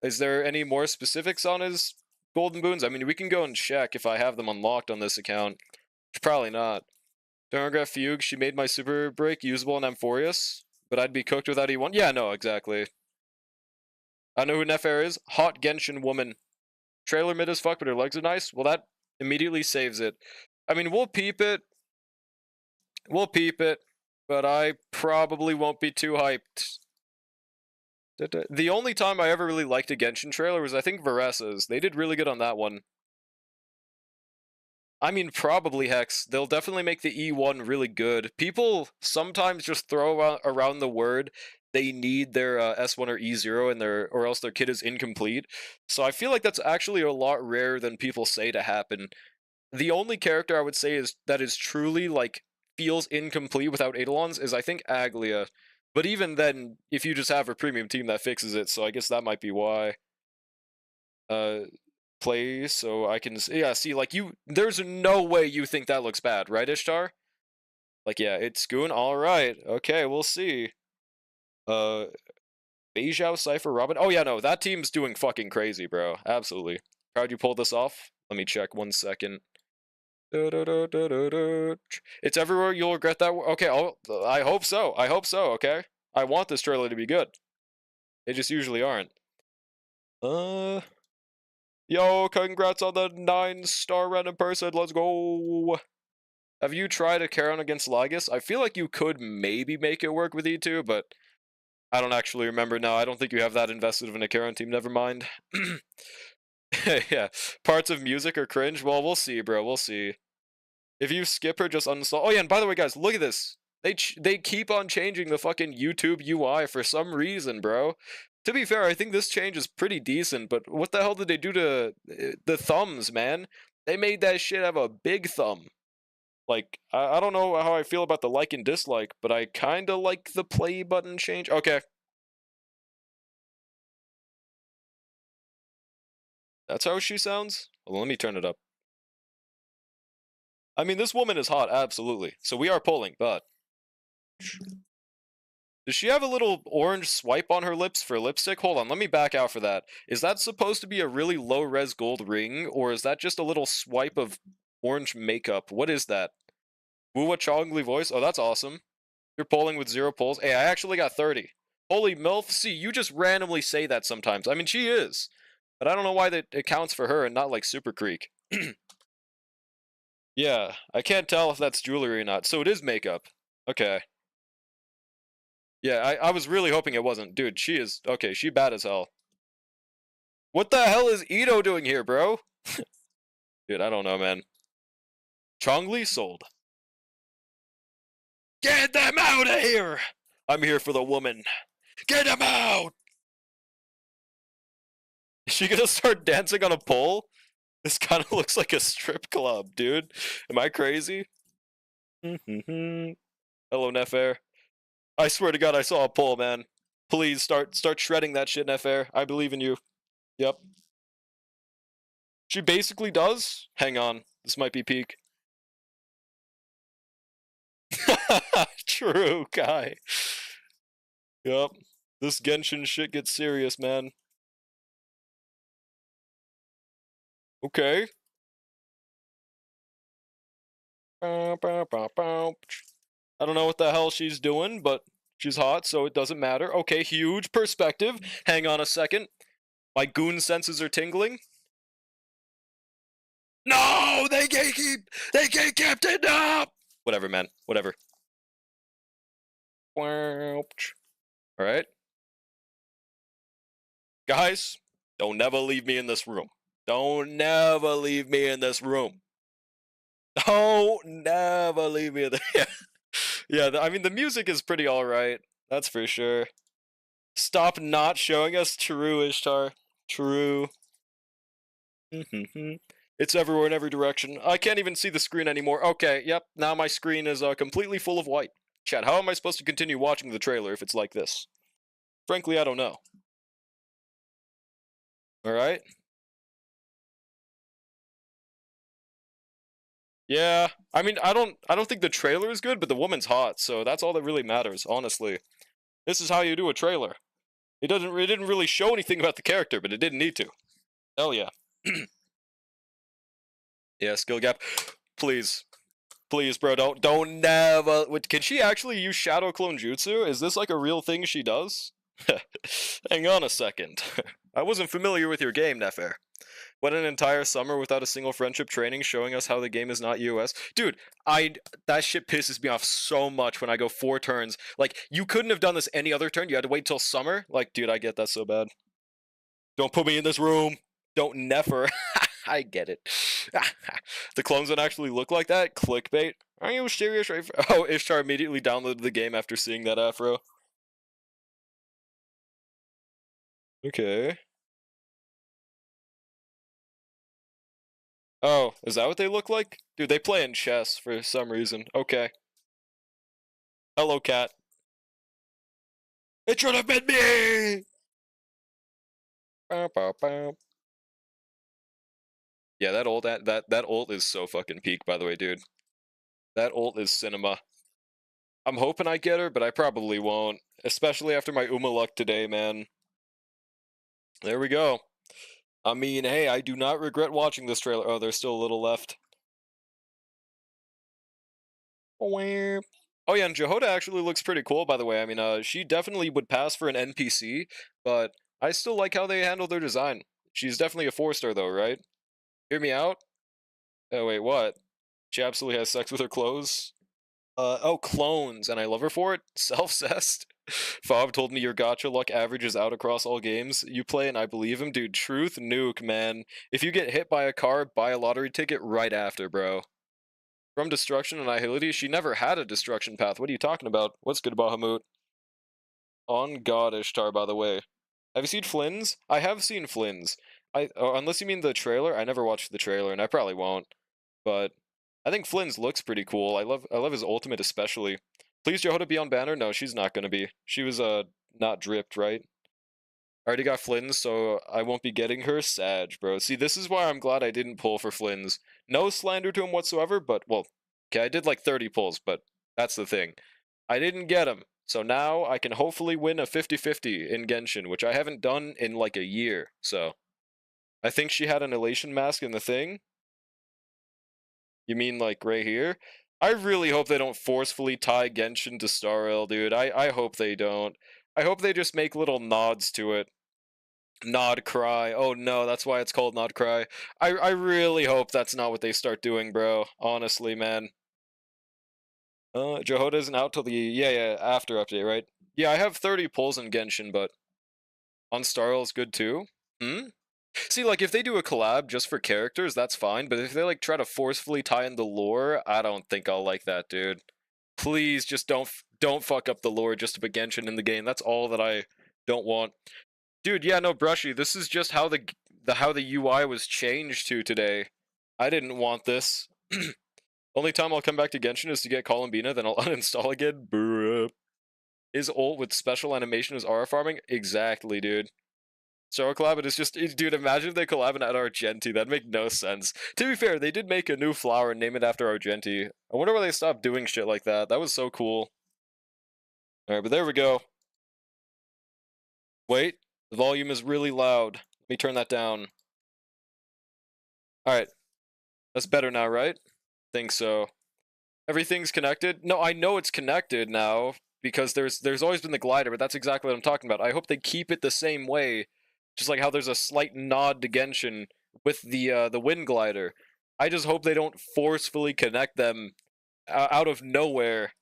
Is there any more specifics on his golden boons? I mean, we can go and check if I have them unlocked on this account. Probably not. Darnograph Fugue, she made my super break usable in Amphorius, but I'd be cooked without E1. Yeah, no, exactly. I know who Nefer is. Hot Genshin woman. Trailer mid as fuck, but her legs are nice. Well, that immediately saves it. I mean, we'll peep it. But I probably won't be too hyped. The only time I ever really liked a Genshin trailer was, I think, Veresa's. They did really good on that one. I mean, probably, Hex. They'll definitely make the E1 really good. People sometimes just throw around the word they need their S1 or E0 or else their kit is incomplete. So I feel like that's actually a lot rarer than people say to happen. The only character I would say that is truly, like, feels incomplete without Eidolons is, I think, Aglia. But even then, if you just have a premium team, that fixes it, so I guess that might be why. Play, so I can... Yeah, see, like, there's no way you think that looks bad, right, Ishtar? Like, yeah, it's Goon, alright. Okay, we'll see. Beijao, Cypher, Robin... Oh, yeah, no, that team's doing fucking crazy, bro. Absolutely. Proud you pulled this off. Let me check 1 second. It's everywhere, you'll regret that. Okay, I hope so. Okay? I want this trailer to be good. They just usually aren't. Yo, congrats on the 9-star random person. Let's go. Have you tried a Charon against Lygus? I feel like you could maybe make it work with E2, but I don't actually remember now. I don't think you have that invested in a Charon team. Never mind. Yeah, parts of music are cringe. Well, we'll see, bro. We'll see. If you skip her, just uninstall. Oh yeah, and by the way, guys, look at this. They keep on changing the fucking YouTube UI for some reason, bro. To be fair, I think this change is pretty decent, but what the hell did they do to the thumbs, man? They made that shit have a big thumb. Like, I don't know how I feel about the like and dislike, but I kinda like the play button change. Okay. That's how she sounds? Well, let me turn it up. I mean, this woman is hot, absolutely. So we are pulling, but... Does she have a little orange swipe on her lips for lipstick? Hold on, let me back out for that. Is that supposed to be a really low-res gold ring, or is that just a little swipe of orange makeup. What is that? Wuwa Chongli voice? Oh, that's awesome. You're polling with 0 polls. Hey, I actually got 30. Holy MILF. See, you just randomly say that sometimes. I mean, she is. But I don't know why that it counts for her and not like Super Creek. Yeah, I can't tell if that's jewelry or not. So it is makeup. Okay. Yeah, I was really hoping it wasn't. Dude, she is... Okay, she bad as hell. What the hell is Ito doing here, bro? Dude, I don't know, man. Chongli sold. Get them out of here! I'm here for the woman. Get them out! Is she gonna start dancing on a pole? This kind of looks like a strip club, dude. Am I crazy? Hello, Nefair. I swear to God, I saw a pole, man. Please start shredding that shit, Nefair. I believe in you. Yep. She basically does. Hang on, this might be peak. True, guy. Yep. This Genshin shit gets serious, man. Okay. I don't know what the hell she's doing, but she's hot, so it doesn't matter. Okay, huge perspective. Hang on a second. My goon senses are tingling. No! They can't keep it up! Whatever, man. Whatever. Alright. Guys, don't never leave me in this room. Don't never leave me in this room. Don't never leave me in the... Yeah, I mean, the music is pretty alright. That's for sure. Stop not showing us True, Ishtar. True. It's everywhere in every direction. I can't even see the screen anymore. Okay, yep, now my screen is completely full of white. Chat, how am I supposed to continue watching the trailer if it's like this? Frankly, I don't know. Alright. Yeah, I mean, I don't think the trailer is good, but the woman's hot, so that's all that really matters, honestly. This is how you do a trailer. It didn't really show anything about the character, but it didn't need to. Hell yeah. Yeah, skill gap. Please. Please, bro, don't never... Wait, can she actually use Shadow Clone Jutsu? Is this like a real thing she does? Hang on a second. I wasn't familiar with your game, Nefair. What an entire summer without a single friendship training showing us how the game is not US. Dude, that shit pisses me off so much when I go 4 turns. Like, you couldn't have done this any other turn. You had to wait till summer. Like, dude, I get that so bad. Don't put me in this room. Don't never. I get it. The clones don't actually look like that? Clickbait? Are you serious? Oh, Ishtar immediately downloaded the game after seeing that afro. Okay. Oh, is that what they look like? Dude, they play in chess for some reason. Okay. Hello, cat. It should have been me! Bow, bow, bow. Yeah, that ult is so fucking peak, by the way, dude. That ult is cinema. I'm hoping I get her, but I probably won't. Especially after my Uma luck today, man. There we go. I mean, hey, I do not regret watching this trailer. Oh, there's still a little left. Oh yeah, and Jehoda actually looks pretty cool, by the way. I mean, she definitely would pass for an NPC, but I still like how they handle their design. She's definitely a 4-star, though, right? Hear me out? Oh, wait, what? She absolutely has sex with her clothes? Oh, clones, and I love her for it? Self-cessed? Fob told me your gacha luck averages out across all games you play, and I believe him. Dude, truth nuke, man. If you get hit by a car, buy a lottery ticket right after, bro. From destruction and annihility, she never had a destruction path. What are you talking about? What's good, Bahamut? On God, Ishtar, by the way. Have you seen Flynn's? I have seen Flynn's. Unless you mean the trailer, I never watched the trailer, and I probably won't. But I think Flynn's looks pretty cool. I love his ultimate especially. Please Jehoda be on banner? No, she's not gonna be. She was not dripped, right? I already got Flynn's, so I won't be getting her. Sag, bro. See, this is why I'm glad I didn't pull for Flynn's. No slander to him whatsoever, but, well, okay, I did like 30 pulls, but that's the thing. I didn't get him, so now I can hopefully win a 50-50 in Genshin, which I haven't done in like a year, so. I think she had an elation mask in the thing. You mean like right here? I really hope they don't forcefully tie Genshin to Star Rail, dude. I hope they don't. I hope they just make little nods to it. Nod cry. Oh no, that's why it's called Nod cry. I really hope that's not what they start doing, bro. Honestly, man. Jehoda isn't out till the yeah after update, right? Yeah, I have 30 pulls in Genshin, but on Star Rail is good too. Hmm. See, like if they do a collab just for characters, that's fine. But if they like try to forcefully tie in the lore, I don't think I'll like that, dude. Please, just don't fuck up the lore just to put Genshin in the game. That's all that I don't want. Dude, yeah, no, Brushy. This is just how the UI was changed to today. I didn't want this. Only time I'll come back to Genshin is to get Columbina, then I'll uninstall again. Bruh. Is ult with special animation as aura farming? Exactly, dude. Star collab, it is just, dude, imagine if they collab and add Argenti. That'd make no sense. To be fair, they did make a new flower and name it after Argenti. I wonder why they stopped doing shit like that. That was so cool. Alright, but there we go. Wait, the volume is really loud. Let me turn that down. Alright, that's better now, right? Think so. Everything's connected? No, I know it's connected now, because there's always been the glider, but that's exactly what I'm talking about. I hope they keep it the same way, just like how there's a slight nod to Genshin with the wind glider. I just hope they don't forcefully connect them out of nowhere.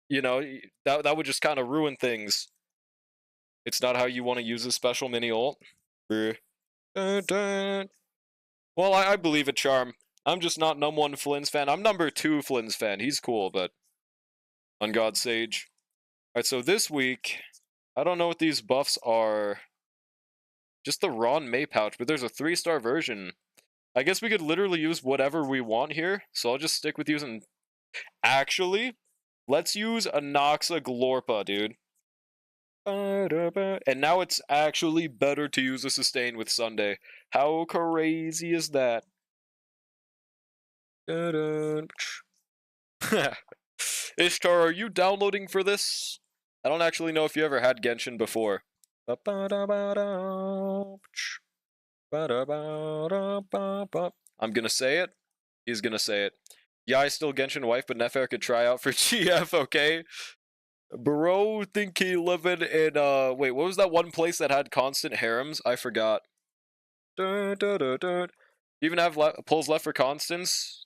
You know, that would just kind of ruin things. It's not how you want to use a special mini ult. Dun, dun. Well, I believe it, Charm. I'm just not #1 Flynn's fan. I'm #2 Flynn's fan. He's cool, but on God's Sage. Alright, so this week, I don't know what these buffs are. Just the Ron May pouch, but there's a 3-star version. I guess we could literally use whatever we want here, so I'll just stick with using... Actually, let's use a Noxa Glorpa, dude. And now it's actually better to use a sustain with Sunday. How crazy is that? Ishtar, are you downloading for this? I don't actually know if you ever had Genshin before. I'm gonna say it. He's gonna say it. Yeah, I still Genshin wife, but Nefair could try out for GF, okay? Bro, think he living in, wait, what was that one place that had constant harems? I forgot. You even have pulls left for constants?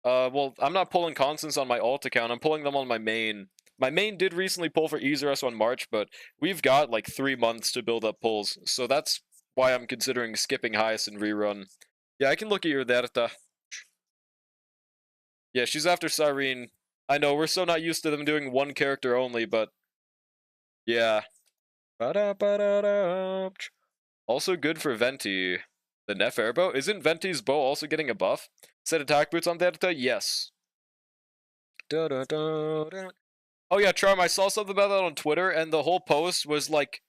Well, I'm not pulling constants on my alt account, I'm pulling them on my main. My main did recently pull for Isurus on March, but we've got like 3 months to build up pulls, so that's why I'm considering skipping Highest and rerun. Yeah, I can look at your data. Yeah, she's after Cyrene. I know, we're so not used to them doing one character only, but... Yeah. Also good for Venti. The Nefair bow? Isn't Venti's bow also getting a buff? Set attack boots on Data? Yes. Oh yeah, Charm, I saw something about that on Twitter, and the whole post was like...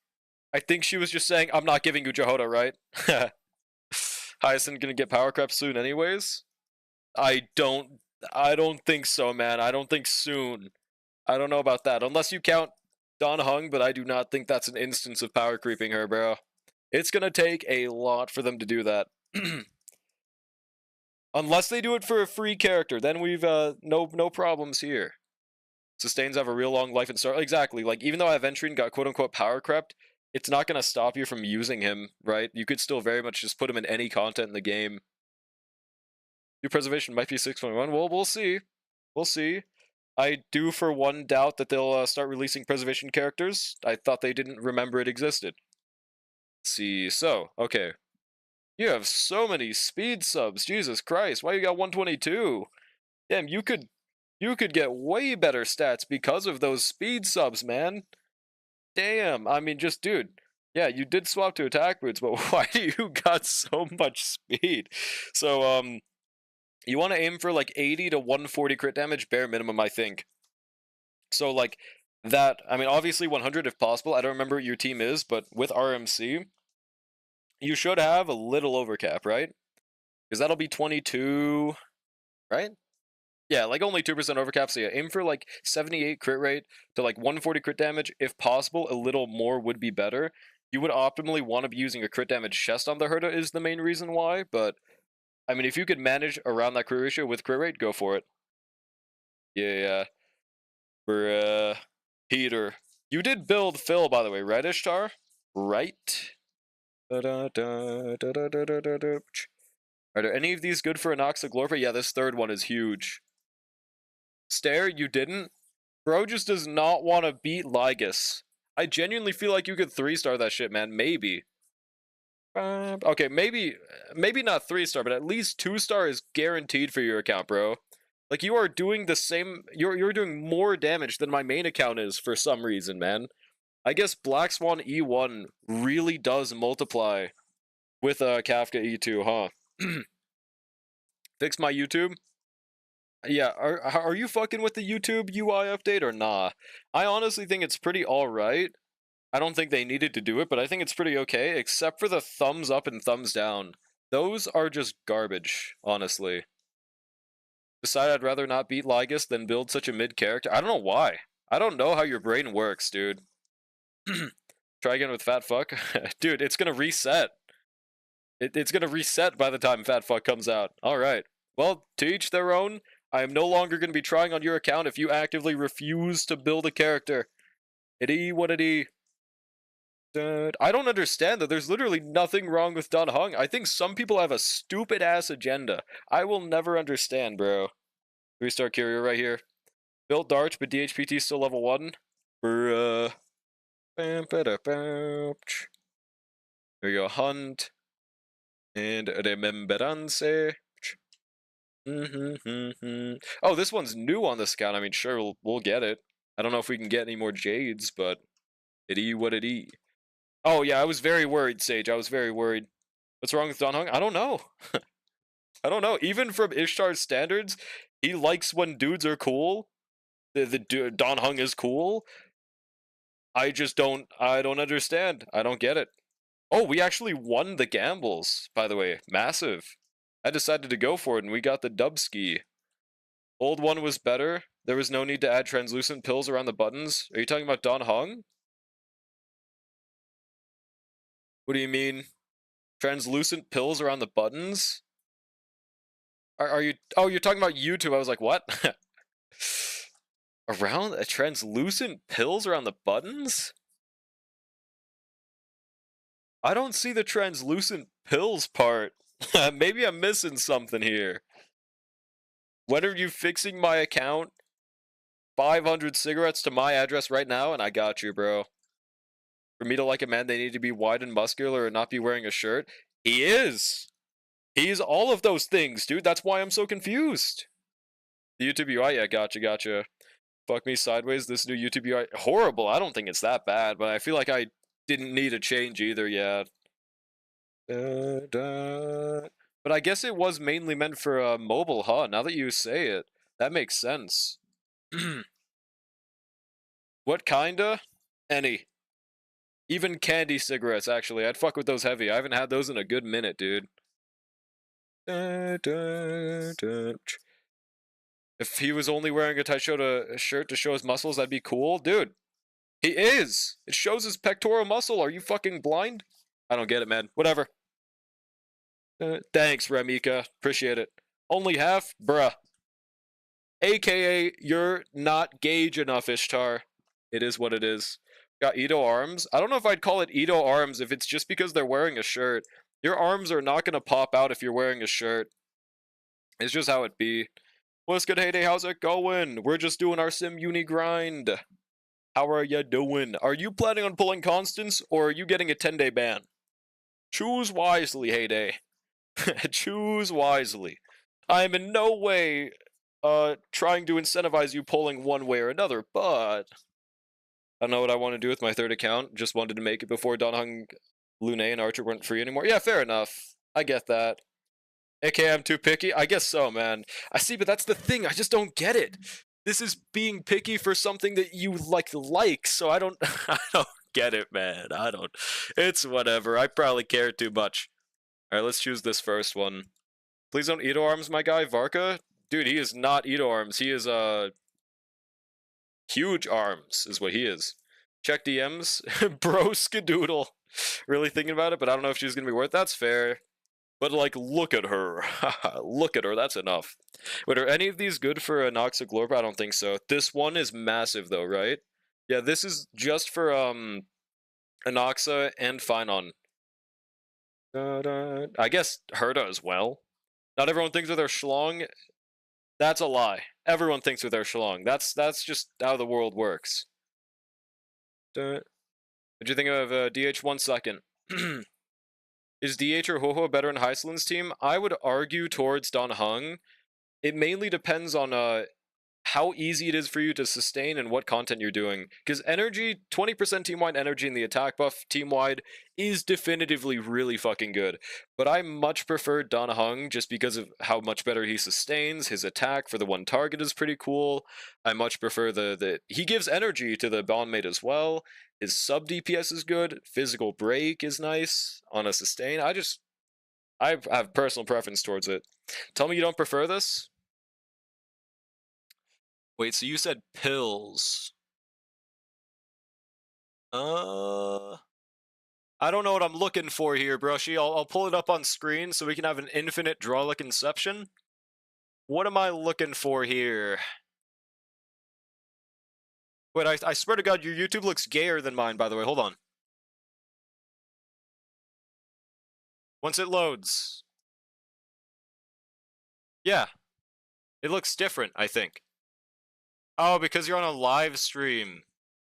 I think she was just saying, I'm not giving you Jehoda, right? Hyacinth gonna get power creep soon anyways? I don't think so, man. I don't think soon. I don't know about that. Unless you count Don Hung, but I do not think that's an instance of power creeping her, bro. It's gonna take a lot for them to do that. Unless they do it for a free character, then we've no problems here. Sustains have a real long life and start. Exactly. Like, even though Aventurine got quote-unquote power crept, it's not gonna stop you from using him, right? You could still very much just put him in any content in the game. New preservation might be 6.1. Well, we'll see. We'll see. I do, for one, doubt that they'll start releasing preservation characters. I thought they didn't remember it existed. Let's see. So, okay. You have so many speed subs. Jesus Christ. Why you got 122? Damn, you could get way better stats because of those speed subs, man. Damn. I mean, just, dude. Yeah, you did swap to attack boots, but why do you got so much speed? So, you want to aim for like 80 to 140 crit damage, bare minimum, I think. So, like, that, I mean, obviously 100 if possible. I don't remember what your team is, but with RMC, you should have a little overcap, right? Because that'll be 22, right? Yeah, like only 2% overcap, so yeah, aim for like 78 crit rate to like 140 crit damage. If possible, a little more would be better. You would optimally want to be using a crit damage chest on the Herta is the main reason why, but I mean, if you could manage around that crit ratio with crit rate, go for it. Yeah. For Peter. You did build Phil, by the way, right, Ishtar? Right? Are there any of these good for Anoxaglorpa? Yeah, this third one is huge. Stare, you didn't? Bro just does not want to beat Lygus. I genuinely feel like you could 3-star that shit, man. Maybe. Okay, maybe not 3-star, but at least 2-star is guaranteed for your account, bro. Like, you are doing the same... You're doing more damage than my main account is for some reason, man. I guess Black Swan E1 really does multiply with Kafka E2, huh? Fix my YouTube? Yeah, are you fucking with the YouTube UI update or nah? I honestly think it's pretty alright. I don't think they needed to do it, but I think it's pretty okay, except for the thumbs up and thumbs down. Those are just garbage, honestly. Decide I'd rather not beat Lygus than build such a mid character. I don't know why. I don't know how your brain works, dude. Try again with Fat Fuck. Dude, it's gonna reset. It's gonna reset by the time Fat Fuck comes out. Alright. Well, to each their own. I am no longer gonna be trying on your account if you actively refuse to build a character. It what it I don't understand that. There's literally nothing wrong with Don Hung. I think some people have a stupid ass agenda. I will never understand, bro. Restart Curio right here. Built Darch, but DHPT still level 1. Bruh. There we go. Hunt. And Remembrance. Oh, this one's new on this account. I mean, sure, we'll get it. I don't know if we can get any more Jades, but it what it. Oh, yeah, I was very worried, Sage. I was very worried. What's wrong with Don Hung? I don't know. I don't know. Even from Ishtar's standards, he likes when dudes are cool. The Don Hung is cool. I don't understand. I don't get it. Oh, we actually won the gambles, by the way. Massive. I decided to go for it, and we got the Dubski. Old one was better. There was no need to add translucent pills around the buttons. Are you talking about Don Hung? What do you mean? Translucent pills around the buttons? Are you... Oh, you're talking about YouTube. I was like, what? Around... translucent pills around the buttons? I don't see the translucent pills part. Maybe I'm missing something here. When are you fixing my account? 500 cigarettes to my address right now, and I got you, bro. For me to like a man, they need to be wide and muscular and not be wearing a shirt. He is. He's all of those things, dude. That's why I'm so confused. The YouTube UI, yeah, gotcha. Fuck me sideways, this new YouTube UI. Horrible. I don't think it's that bad, but I feel like I didn't need a change either, yeah. But I guess it was mainly meant for mobile, huh? Now that you say it, that makes sense. What kinda? Any. Even candy cigarettes, actually. I'd fuck with those heavy. I haven't had those in a good minute, dude. If he was only wearing a tight shirt to show his muscles, that'd be cool. Dude, he is! It shows his pectoral muscle. Are you fucking blind? I don't get it, man. Whatever. Thanks, Ramika. Appreciate it. Only half? Bruh. AKA, you're not gauge enough, Ishtar. It is what it is. Got Ito arms. I don't know if I'd call it Ito arms if it's just because they're wearing a shirt. Your arms are not going to pop out if you're wearing a shirt. It's just how it be. What's good, Heyday? How's it going? We're just doing our sim uni grind. How are ya doing? Are you planning on pulling Constance, or are you getting a 10-day ban? Choose wisely, Heyday. Choose wisely. I am in no way trying to incentivize you pulling one way or another, but I don't know what I want to do with my third account. Just wanted to make it before Don Hung, Lune, and Archer weren't free anymore. Yeah, fair enough. I get that. AKA I'm too picky? I guess so, man. I see, but that's the thing. I just don't get it. This is being picky for something that you like, so I don't I don't get it, man. I don't. It's whatever. I probably care too much. Alright, let's choose this first one. Please don't Ito arms my guy, Varka. Dude, he is not Ito arms. He is, huge arms is what he is. Check DMs. Bro, skadoodle. Really thinking about it, but I don't know if she's gonna be worth it. That's fair. But like, look at her. Look at her, that's enough. Wait, are any of these good for Anoxa Glorp? I don't think so. This one is massive though, right? Yeah, this is just for Anoxa and Phynon. I guess Herda as well. Not everyone thinks with their Schlong. That's a lie. Everyone thinks with their Schlong. That's just how the world works. What'd you think of DH 1 second? Is DH or Ho-Ho better in Heislin's team? I would argue towards Don Hung. It mainly depends on how easy it is for you to sustain and what content you're doing. Because energy, 20% team-wide energy in the attack buff team-wide is definitively really fucking good. But I much prefer Don Hung just because of how much better he sustains. His attack for the one target is pretty cool. I much prefer he gives energy to the bondmate as well. His sub DPS is good. Physical break is nice on a sustain. I have personal preference towards it. Tell me you don't prefer this? Wait, so you said pills. I don't know what I'm looking for here, Brushy. I'll pull it up on screen so we can have an infinite draw like Inception. What am I looking for here? Wait, I swear to God, your YouTube looks gayer than mine, by the way. Hold on. Once it loads. Yeah. It looks different, I think. Oh, because you're on a live stream.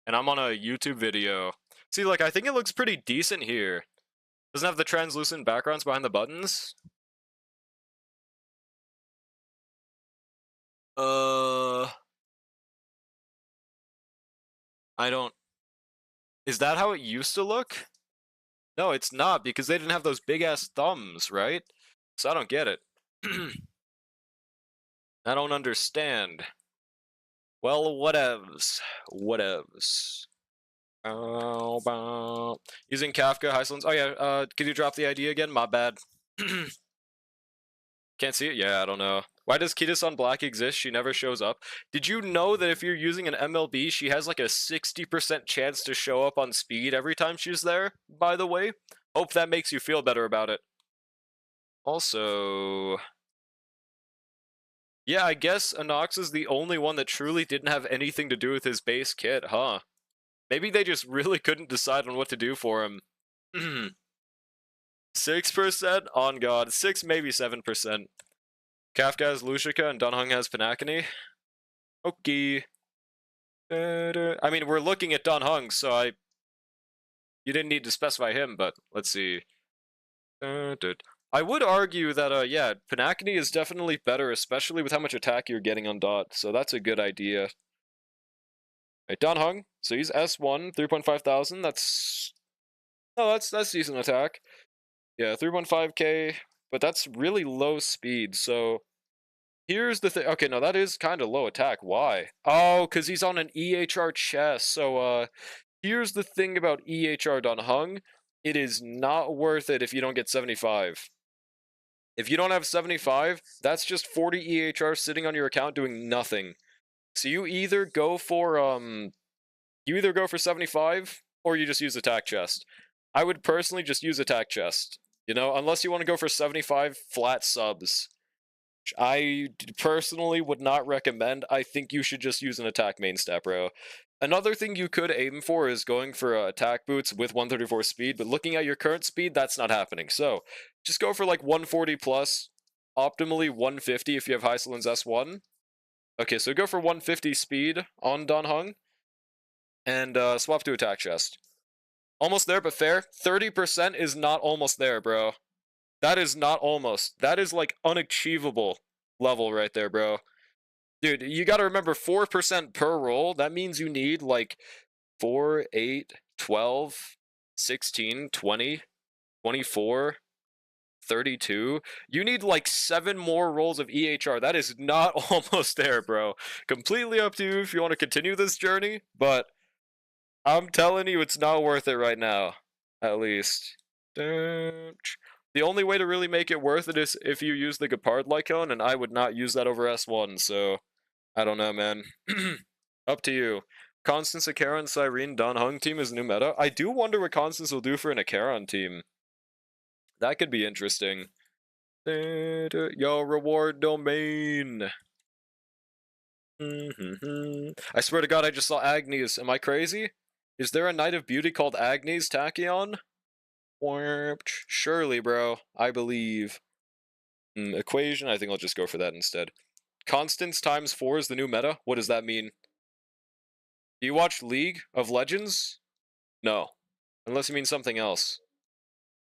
And I'm on a YouTube video. See, like, I think it looks pretty decent here. Doesn't have the translucent backgrounds behind the buttons. I don't... Is that how it used to look? No, it's not, because they didn't have those big-ass thumbs, right? So I don't get it. I don't understand. Well, whatevs. Whatevs. Using Kafka, Heislands. Oh yeah, could you drop the ID again? My bad. Can't see it? Yeah, I don't know. Why does Kitas on Black exist? She never shows up. Did you know that if you're using an MLB, she has like a 60% chance to show up on speed every time she's there, by the way? Hope that makes you feel better about it. Also... Yeah, I guess Anox is the only one that truly didn't have anything to do with his base kit, huh? Maybe they just really couldn't decide on what to do for him. 6%? On God. 6, maybe 7%. Kafka has Lushika and Dunhung has Panakani. Okay. I mean, we're looking at Dunhung, so you didn't need to specify him, but let's see. I would argue that, yeah, Panakani is definitely better, especially with how much attack you're getting on Dot, so that's a good idea. Right, Dunhung, so he's S1, 3.5 thousand, that's... Oh, that's decent attack. Yeah, 3.5k, but that's really low speed, so... Here's the thing. Okay, no, that is kind of low attack. Why? Oh, because he's on an EHR chest. So, here's the thing about EHR Dunhung. It is not worth it if you don't get 75. If you don't have 75, that's just 40 EHR sitting on your account doing nothing. So you either go for 75 or you just use attack chest. I would personally just use attack chest. You know, unless you want to go for 75 flat subs. I personally would not recommend. I think you should just use an attack main stat, bro. Another thing you could aim for is going for attack boots with 134 speed, but looking at your current speed, that's not happening. So, just go for like 140 plus, optimally 150 if you have Heiselin's S1. Okay, so go for 150 speed on Don Hung, and swap to attack chest. Almost there, but fair. 30% is not almost there, bro. That is not almost. That is like unachievable level right there, bro. Dude, you gotta remember 4% per roll. That means you need like 4, 8, 12, 16, 20, 24, 32. You need like 7 more rolls of EHR. That is not almost there, bro. Completely up to you if you want to continue this journey, but I'm telling you, it's not worth it right now. At least. The only way to really make it worth it is if you use the Gepard Lycone, and I would not use that over S1, so I don't know, man. Up to you. Constance, Akaron, Cyrene, Don Hung team is new meta. I do wonder what Constance will do for an Akaron team. That could be interesting. Yo, reward domain. I swear to God, I just saw Agnes. Am I crazy? Is there a Knight of Beauty called Agnes Tachyon? Surely, bro. I believe. Equation, I think I'll just go for that instead. Constants times 4 is the new meta? What does that mean? Do you watch League of Legends? No. Unless it means something else.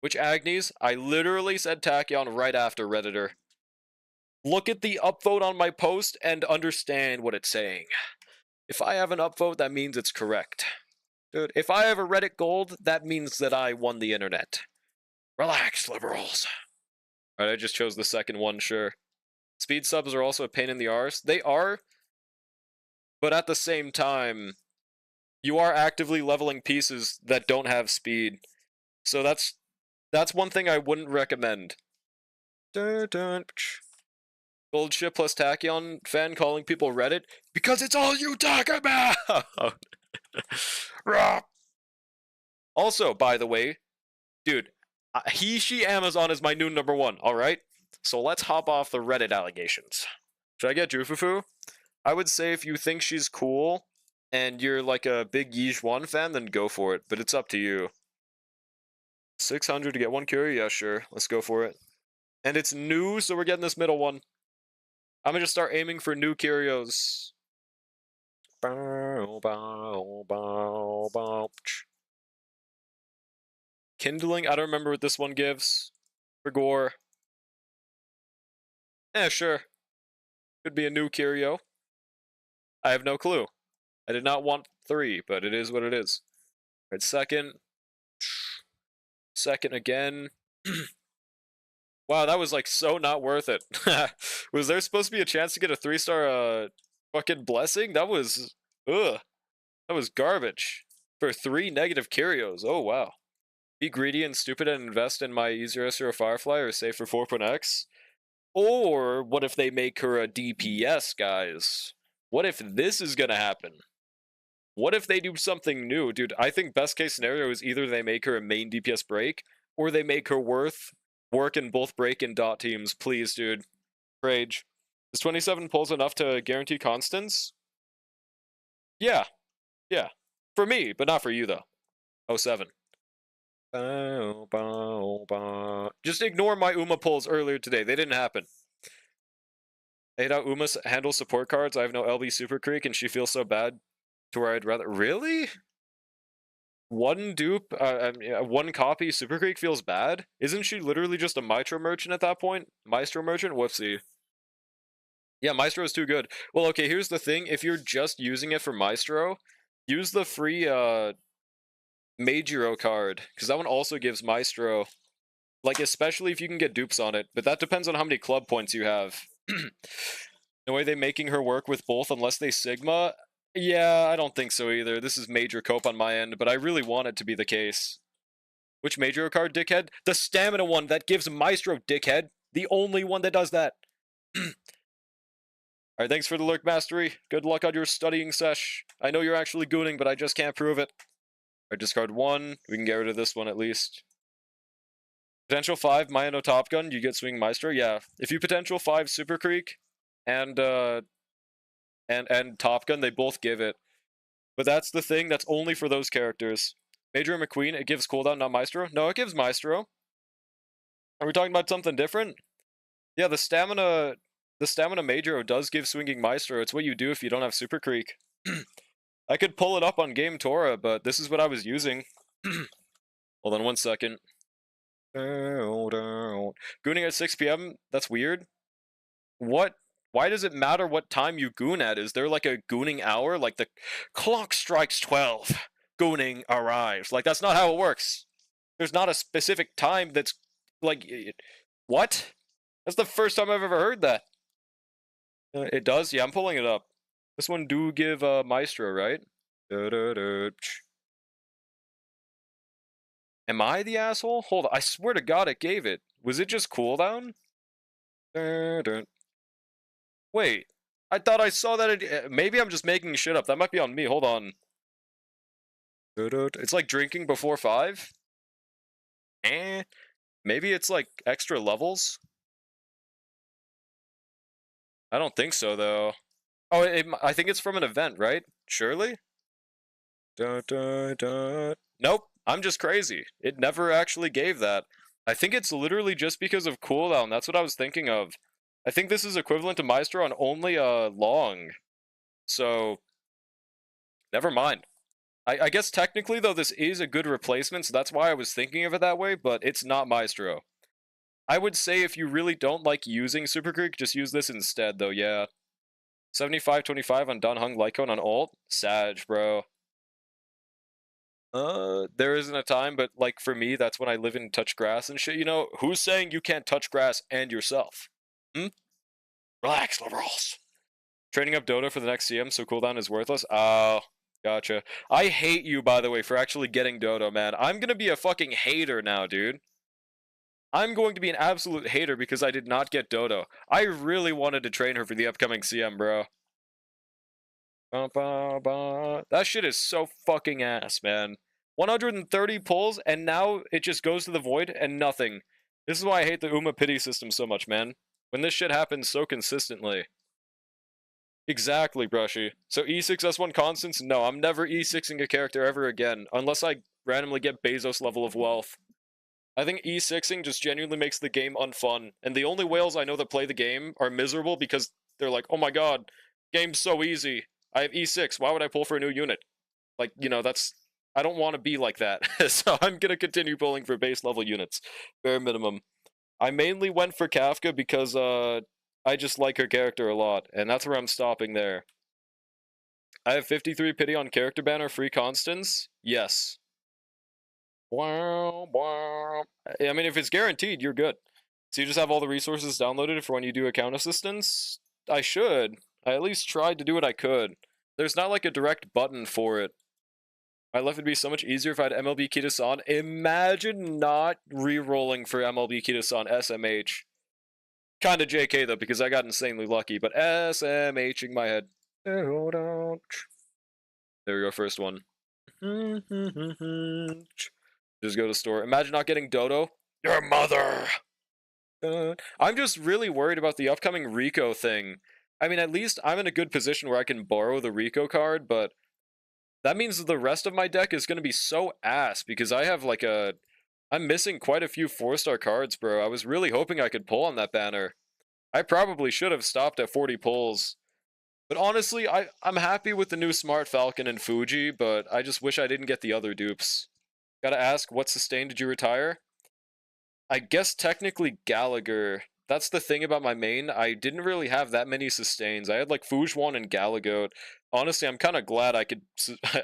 Which Agnes? I literally said Tachyon right after Redditor. Look at the upvote on my post and understand what it's saying. If I have an upvote, that means it's correct. Dude, if I have a Reddit gold, that means that I won the internet. Relax, liberals. Alright, I just chose the second one, sure. Speed subs are also a pain in the arse. They are, but at the same time, you are actively leveling pieces that don't have speed. So that's one thing I wouldn't recommend. Gold ship plus Tachyon fan calling people Reddit because it's all you talk about. Also, by the way, dude, he, she, Amazon is my new #1, alright? So let's hop off the Reddit allegations. Should I get Jufufu? I would say if you think she's cool, and you're like a big Yijuan fan, then go for it, but it's up to you. 600 to get 1 Curie? Yeah, sure. Let's go for it. And it's new, so we're getting this middle one. I'm gonna just start aiming for new curios. Kindling? I don't remember what this one gives. For gore. Yeah, sure. Could be a new curio. I have no clue. I did not want 3, but it is what it is. Alright, second. Second again. Wow, that was like so not worth it. Was there supposed to be a chance to get a 3-star fucking blessing? That was ugh. That was garbage. For 3 negative curios. Oh wow. Be greedy and stupid and invest in my easier S0 Firefly or save for 4.x. Or what if they make her a DPS, guys? What if this is gonna happen? What if they do something new? Dude, I think best case scenario is either they make her a main DPS break, or they make her work in both break and dot teams. Please, dude. Rage. Is 27 pulls enough to guarantee constants? Yeah. Yeah. For me, but not for you, though. 07. Just ignore my Uma pulls earlier today. They didn't happen. I hate how Uma handles support cards. I have no LB Super Creek, and she feels so bad to where I'd rather... Really? One dupe, one copy Super Creek feels bad? Isn't she literally just a Maestro merchant at that point? Maestro merchant? Whoopsie. Yeah, Maestro is too good. Well, okay, here's the thing. If you're just using it for Maestro, use the free, Meijiro card, because that one also gives Maestro. Like, especially if you can get dupes on it, but that depends on how many club points you have. The way they making her work with both unless they Sigma? Yeah, I don't think so either. This is major cope on my end, but I really want it to be the case. Which Major card, dickhead? The stamina one that gives Maestro, dickhead. The only one that does that. Alright, thanks for the lurk mastery. Good luck on your studying sesh. I know you're actually gooning, but I just can't prove it. Alright, discard 1. We can get rid of this one at least. Potential 5, Maya no Top Gun, you get Swing Maestro? Yeah. If you potential 5 Super Creek and Top Gun, they both give it. But that's the thing, that's only for those characters. Major and McQueen, it gives cooldown, not Maestro? No, it gives Maestro. Are we talking about something different? Yeah, the stamina Major does give Swinging Maestro. It's what you do if you don't have Super Creek. I could pull it up on Game Tora, but this is what I was using. Hold on 1 second. Gooning at 6 p.m.? That's weird. What? Why does it matter what time you goon at? Is there like a gooning hour? Like the clock strikes 12. Gooning arrives. Like, that's not how it works. There's not a specific time that's like... What? That's the first time I've ever heard that. It does? Yeah, I'm pulling it up. This one do give Maestro, right? Am I the asshole? Hold on, I swear to God it gave it. Was it just cooldown? Wait, I thought I saw that it... Maybe I'm just making shit up. That might be on me. Hold on. It's like drinking before 5? Maybe it's like extra levels? I don't think so, though. Oh, I think it's from an event, right? Surely? Dun, dun, dun. Nope, I'm just crazy. It never actually gave that. I think it's literally just because of cooldown. That's what I was thinking of. I think this is equivalent to Maestro on only long. So, never mind. I guess technically, though, this is a good replacement, so that's why I was thinking of it that way, but it's not Maestro. I would say if you really don't like using Super Creek, just use this instead, though, yeah. 75-25 on Dan Hung Lycone on ult? Sag, bro. There isn't a time, but like for me, that's when I live and touch grass and shit. You know, who's saying you can't touch grass and yourself? Hmm? Relax, liberals. Training up Doto for the next CM, so cooldown is worthless. Oh, gotcha. I hate you, by the way, for actually getting Doto, man. I'm gonna be a fucking hater now, dude. I'm going to be an absolute hater because I did not get Doto. I really wanted to train her for the upcoming CM, bro. That shit is so fucking ass, man. 130 pulls, and now it just goes to the void and nothing. This is why I hate the Uma pity system so much, man. When this shit happens so consistently. Exactly, Brushy. So E6 S1 constants? No, I'm never E6ing a character ever again, unless I randomly get Bezos level of wealth. I think E6ing just genuinely makes the game unfun, and the only whales I know that play the game are miserable because they're like, oh my god, game's so easy. I have E6, why would I pull for a new unit? Like, you know, that's... I don't want to be like that, so I'm gonna continue pulling for base level units. Bare minimum. I mainly went for Kafka because, I just like her character a lot, and that's where I'm stopping there. I have 53 pity on character banner, free constants? Yes. Wow, wow. I mean, if it's guaranteed, you're good. So you just have all the resources downloaded for when you do account assistance? I should. I at least tried to do what I could. There's not like a direct button for it. My life would be so much easier if I had MLB Kitasan. Imagine not re-rolling for MLB Kitasan SMH. Kinda JK though, because I got insanely lucky, but SMHing my head. There we go, first one. Just go to store. Imagine not getting Doto. Your mother! I'm just really worried about the upcoming Rico thing. I mean, at least I'm in a good position where I can borrow the Rico card, but that means that the rest of my deck is going to be so ass because I have like a... I'm missing quite a few 4-star cards, bro. I was really hoping I could pull on that banner. I probably should have stopped at 40 pulls. But honestly, I'm happy with the new Smart Falcon and Fuji, but I just wish I didn't get the other dupes. Gotta ask, what sustain did you retire? I guess technically Gallagher. That's the thing about my main. I didn't really have that many sustains. I had like Fujuan and Galagoat. Honestly, I'm kind of glad I could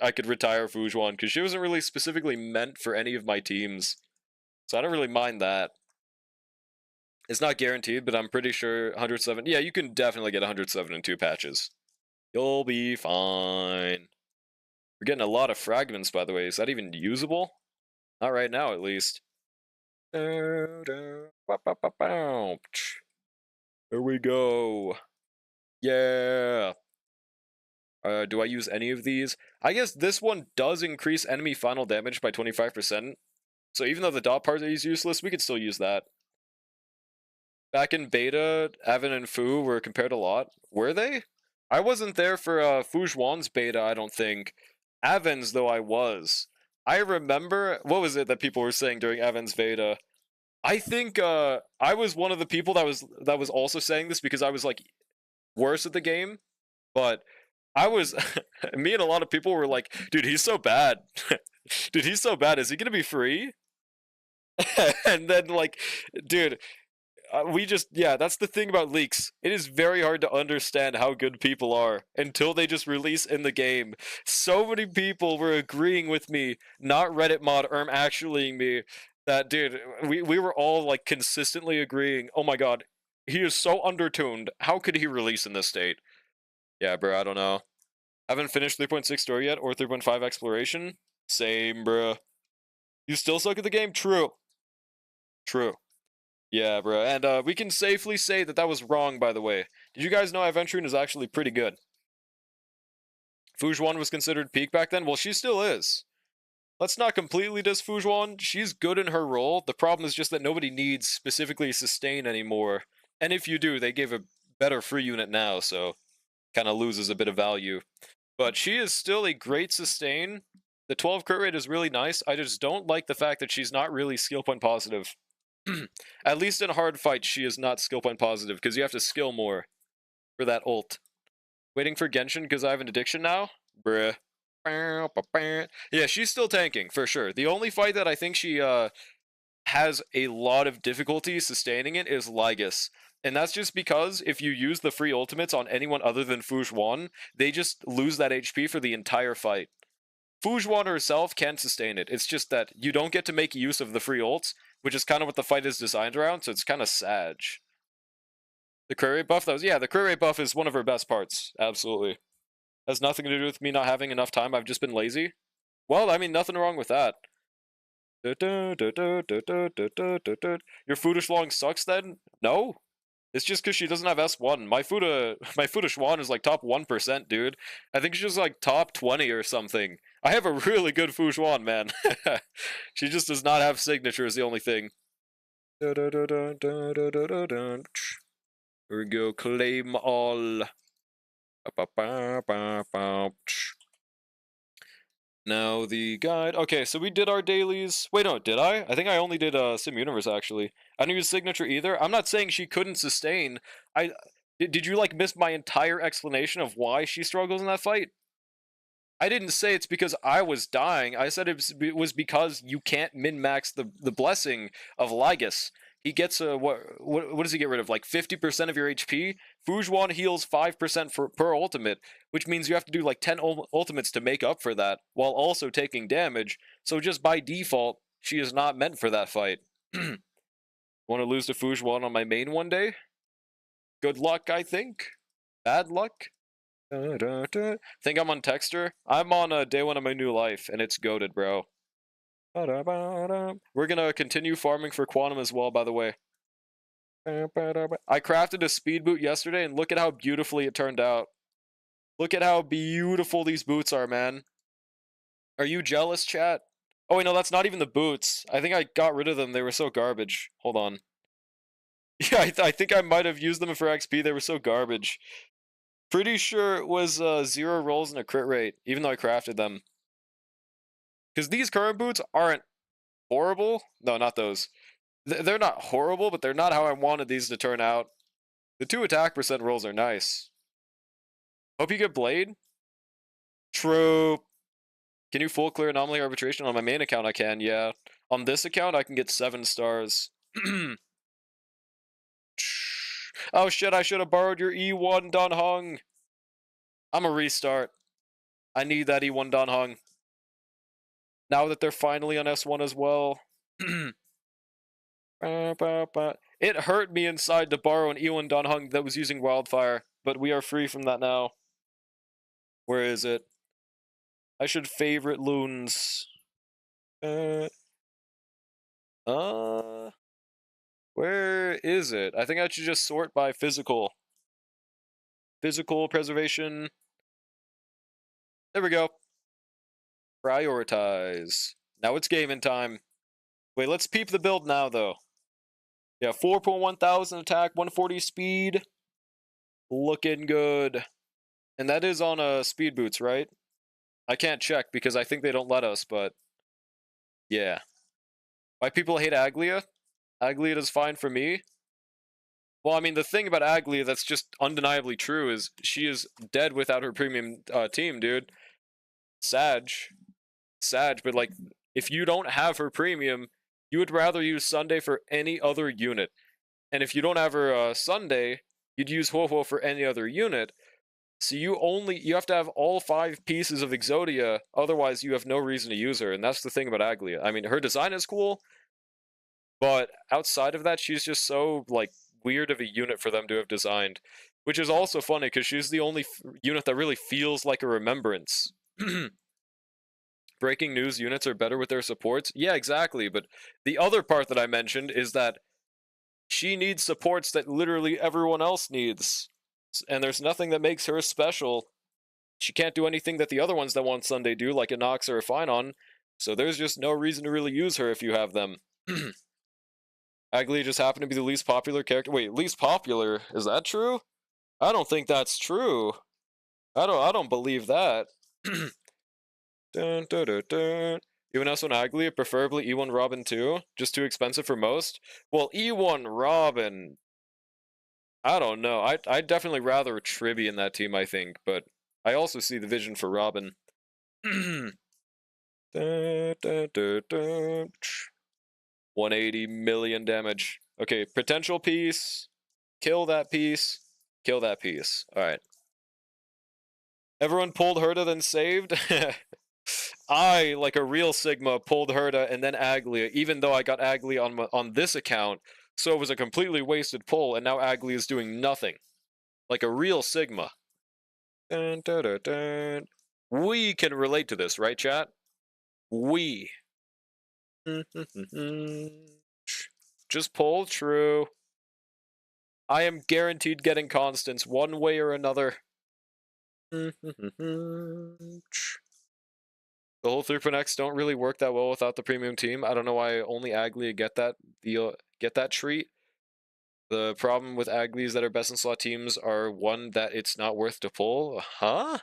I could retire Fujuan because she wasn't really specifically meant for any of my teams. So I don't really mind that. It's not guaranteed, but I'm pretty sure 107. Yeah, you can definitely get 107 in 2 patches. You'll be fine. We're getting a lot of fragments, by the way. Is that even usable? Not right now, at least. There we go. Yeah. Do I use any of these? I guess this one does increase enemy final damage by 25%. So even though the dot part is useless, we could still use that. Back in beta, Avon and Fu were compared a lot. Were they? I wasn't there for Fujuan's beta, I don't think. Avon's, though, I was. I remember... What was it that people were saying during Avon's beta? I think I was one of the people that was also saying this because I was like worse at the game, but I was me and a lot of people were like, dude, he's so bad. Dude, he's so bad. Is he gonna be free? And then like, dude, we just, yeah, that's the thing about leaks. It is very hard to understand how good people are until they just release in the game. So many people were agreeing with me, not Reddit mod actually me, that, dude, we were all like consistently agreeing, oh my god, he is so undertuned. How could he release in this state? Yeah, bro, I don't know. Haven't finished 3.6 story yet or 3.5 exploration? Same, bro. You still suck at the game? True. True. Yeah, bro, and we can safely say that that was wrong, by the way. Did you guys know Aventurine is actually pretty good? Fujuan was considered peak back then? Well, she still is. Let's not completely diss Fujuan. She's good in her role. The problem is just that nobody needs specifically sustain anymore. And if you do, they give a better free unit now, so kind of loses a bit of value. But she is still a great sustain. The 12 crit rate is really nice. I just don't like the fact that she's not really skill point positive. At least in hard fights, she is not skill point positive, because you have to skill more for that ult. Waiting for Genshin because I have an addiction now? Bruh. Yeah, she's still tanking, for sure. The only fight that I think she has a lot of difficulty sustaining it is Lygus. And that's just because if you use the free ultimates on anyone other than Fujuan, they just lose that HP for the entire fight. Fujuan herself can sustain it. It's just that you don't get to make use of the free ults, which is kind of what the fight is designed around, so it's kind of sad. The crit rate buff, yeah, the crit rate buff is one of her best parts. Absolutely. Has nothing to do with me not having enough time. I've just been lazy. Well, I mean, nothing wrong with that. Your Fuda Long sucks then? No. It's just because she doesn't have S1. My Fuda Schwan is like top 1%, dude. I think she's like top 20 or something. I have a really good Fu Schwan, man. She just does not have signature is the only thing. Here we go, claim all. Now the guide. Okay, so we did our dailies. Wait, no, did I? I think I only did Sim Universe actually. I didn't use signature either. I'm not saying she couldn't sustain. Did you like miss my entire explanation of why she struggles in that fight? I didn't say it's because I was dying. I said it was because you can't min-max the blessing of Lygus. He gets what does he get rid of? Like 50% of your HP? Fujuan heals 5% per ultimate, which means you have to do like 10 ultimates to make up for that, while also taking damage. So just by default, she is not meant for that fight. Want to lose to Fujuan on my main one day? Good luck, I think. Bad luck? Think I'm on Texter? I'm on day one of my new life, and it's goated, bro. We're gonna continue farming for Quantum as well, by the way. I crafted a speed boot yesterday, and look at how beautifully it turned out. Look at how beautiful these boots are, man. Are you jealous, chat? Oh, wait, no, that's not even the boots. I think I got rid of them. They were so garbage. Hold on. Yeah, I think I might have used them for XP. They were so garbage. Pretty sure it was 0 rolls and a crit rate, even though I crafted them. Because these current boots aren't horrible. No, not those. They're not horrible, but they're not how I wanted these to turn out. The 2 attack percent rolls are nice. Hope you get Blade. True. Can you full clear Anomaly Arbitration? On my main account, I can, yeah. On this account, I can get 7 stars. Oh shit, I should have borrowed your E1 Dan Hong. I'm a restart. I need that E1 Dan Hong. Now that they're finally on S1 as well. It hurt me inside to borrow an E1 Dan Hong that was using Wildfire, but we are free from that now. Where is it? I should favorite loons. Where is it? I think I should just sort by physical. Physical preservation. There we go. Prioritize. Now it's gaming time. Wait, let's peep the build now, though. Yeah, 4.1000 attack, 140 speed. Looking good. And that is on speed boots, right? I can't check because I think they don't let us, but yeah. Why people hate Aglia? Aglia does fine for me. Well, I mean, the thing about Aglia that's just undeniably true is she is dead without her premium team, dude. Sag, but like, if you don't have her premium, you would rather use Sunday for any other unit. And if you don't have her Sunday, you'd use Ho-Ho for any other unit. So you have to have all 5 pieces of Exodia, otherwise you have no reason to use her, and that's the thing about Aglia. I mean, her design is cool, but outside of that, she's just so, like, weird of a unit for them to have designed. Which is also funny, because she's the only unit that really feels like a remembrance. Breaking news units are better with their supports? Yeah, exactly, but the other part that I mentioned is that she needs supports that literally everyone else needs. And there's nothing that makes her special. She can't do anything that the other ones that want Sunday do, like a Nox or a Finon, so there's just no reason to really use her if you have them. Aglia just happened to be the least popular character. Wait, least popular? Is that true? I don't think that's true. I don't believe that. Dun, dun, dun, dun. Even S1 Aglia, preferably E1 Robin too. Just too expensive for most. Well, E1 Robin, I don't know. I'd definitely rather Tribby in that team, I think, but I also see the vision for Robin. Dun, dun, dun, dun. 180 million damage. Okay, potential piece. Kill that piece. Kill that piece. Alright. Everyone pulled Herta, then saved. I, like a real Sigma, pulled Herta and then Aglia, even though I got Aglia on this account, so it was a completely wasted pull, and now Aglia is doing nothing. Like a real Sigma. Dun, dun, dun, dun. We can relate to this, right, chat? We. Just pull, true. I am guaranteed getting constants one way or another. The whole 3.x don't really work that well without the premium team. I don't know why only Aglia get that treat. The problem with Aglies that are best in slot teams are one, that it's not worth to pull. Huh?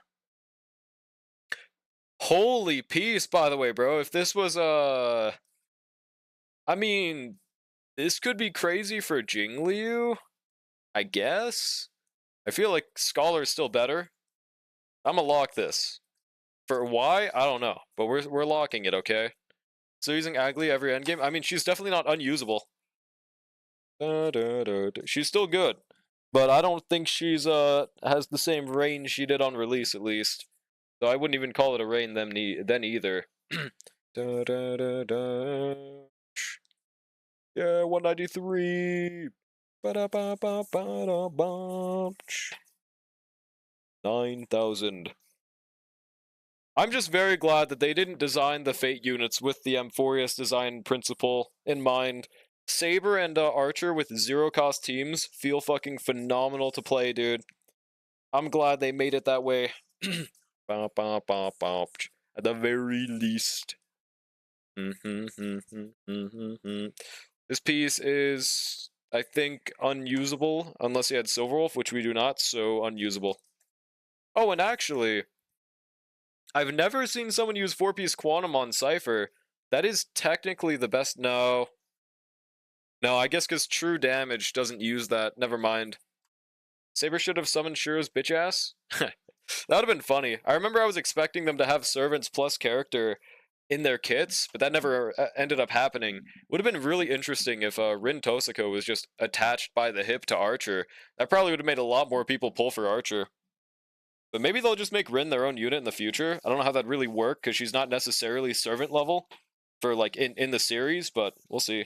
Holy peace, by the way, bro. If this was I mean, this could be crazy for Jingliu, I guess. I feel like Scholar's still better. I'm gonna lock this. For why? I don't know, but we're locking it, okay? So using Agli every endgame? I mean, she's definitely not unusable. She's still good, but I don't think she's has the same range she did on release, at least. So I wouldn't even call it a rain then either. Yeah, 193. 9,000. I'm just very glad that they didn't design the Fate units with the Amphorius design principle in mind. Saber and Archer with zero-cost teams feel fucking phenomenal to play, dude. I'm glad they made it that way. At the very least. This piece is, I think, unusable, unless you had Silverwolf, which we do not, so unusable. Oh, and actually, I've never seen someone use 4-piece Quantum on Cypher. That is technically the best. No. No, I guess because True Damage doesn't use that. Never mind. Saber should have summoned Shiro's bitch ass. That would have been funny. I remember I was expecting them to have Servants plus character in their kits, but that never ended up happening. Would have been really interesting if Rin Tosako was just attached by the hip to Archer. That probably would have made a lot more people pull for Archer. But maybe they'll just make Rin their own unit in the future. I don't know how that'd really work, because she's not necessarily servant level for, like, in the series, but we'll see.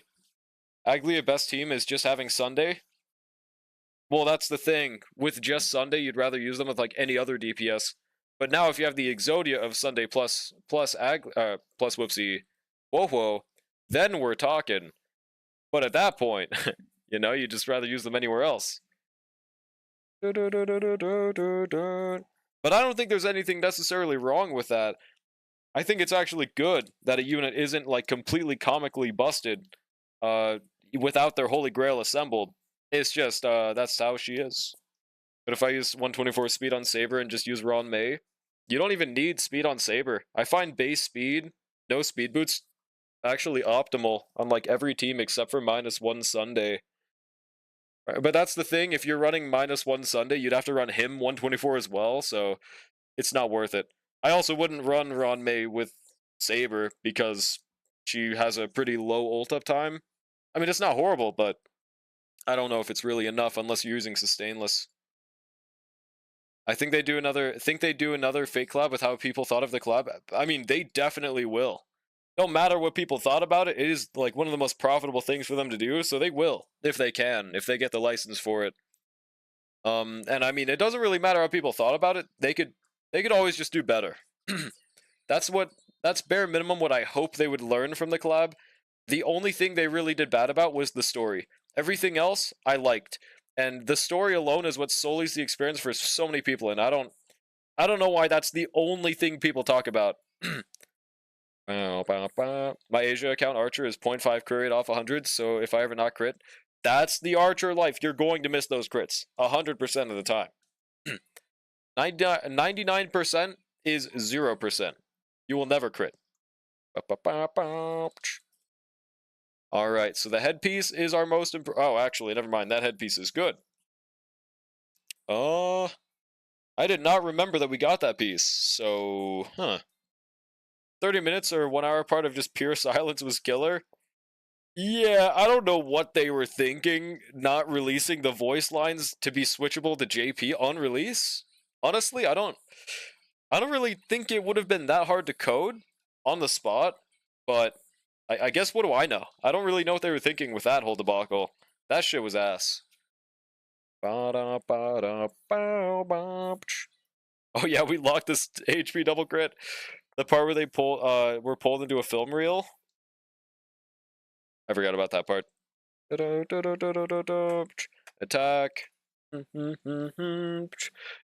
Aglia best team is just having Sunday. Well, that's the thing. With just Sunday, you'd rather use them with, like, any other DPS. But now if you have the Exodia of Sunday plus Whoopsie, whoa, then we're talking. But at that point, you know, you'd just rather use them anywhere else. But I don't think there's anything necessarily wrong with that. I think it's actually good that a unit isn't, like, completely comically busted without their Holy Grail assembled. It's just, that's how she is. But if I use 124 speed on Saber and just use Ron May, you don't even need speed on Saber. I find base speed, no speed boots, actually optimal on, like, every team except for -1 Sunday. But that's the thing, if you're running -1 Sunday, you'd have to run him 124 as well, so it's not worth it. I also wouldn't run Ron May with Saber, because she has a pretty low ult up time. I mean, it's not horrible, but I don't know if it's really enough unless you're using Sustainless. I think they do another Fate collab with how people thought of the collab. I mean, they definitely will. No matter what people thought about it, it is, like, one of the most profitable things for them to do, so they will, if they can, if they get the license for it. And I mean, it doesn't really matter how people thought about it. They could always just do better. That's bare minimum what I hope they would learn from the collab. The only thing they really did bad about was the story. Everything else I liked, and the story alone is what sullies the experience for so many people. And I don't know why that's the only thing people talk about. My Asia account Archer is 0.5 crit rate off 100, so if I ever not crit, that's the Archer life. You're going to miss those crits 100% of the time. 99% is 0%. You will never crit. Alright, so the headpiece is our most oh, actually, never mind. That headpiece is good. I did not remember that we got that piece. So, 30 minutes or 1 hour part of just pure silence was killer. Yeah, I don't know what they were thinking, not releasing the voice lines to be switchable to JP on release. Honestly, I don't really think it would have been that hard to code on the spot, but I guess what do I know? I don't really know what they were thinking with that whole debacle. That shit was ass. Oh yeah, we locked this HP double crit. The part where they were pulled into a film reel. I forgot about that part. Attack. Yeah,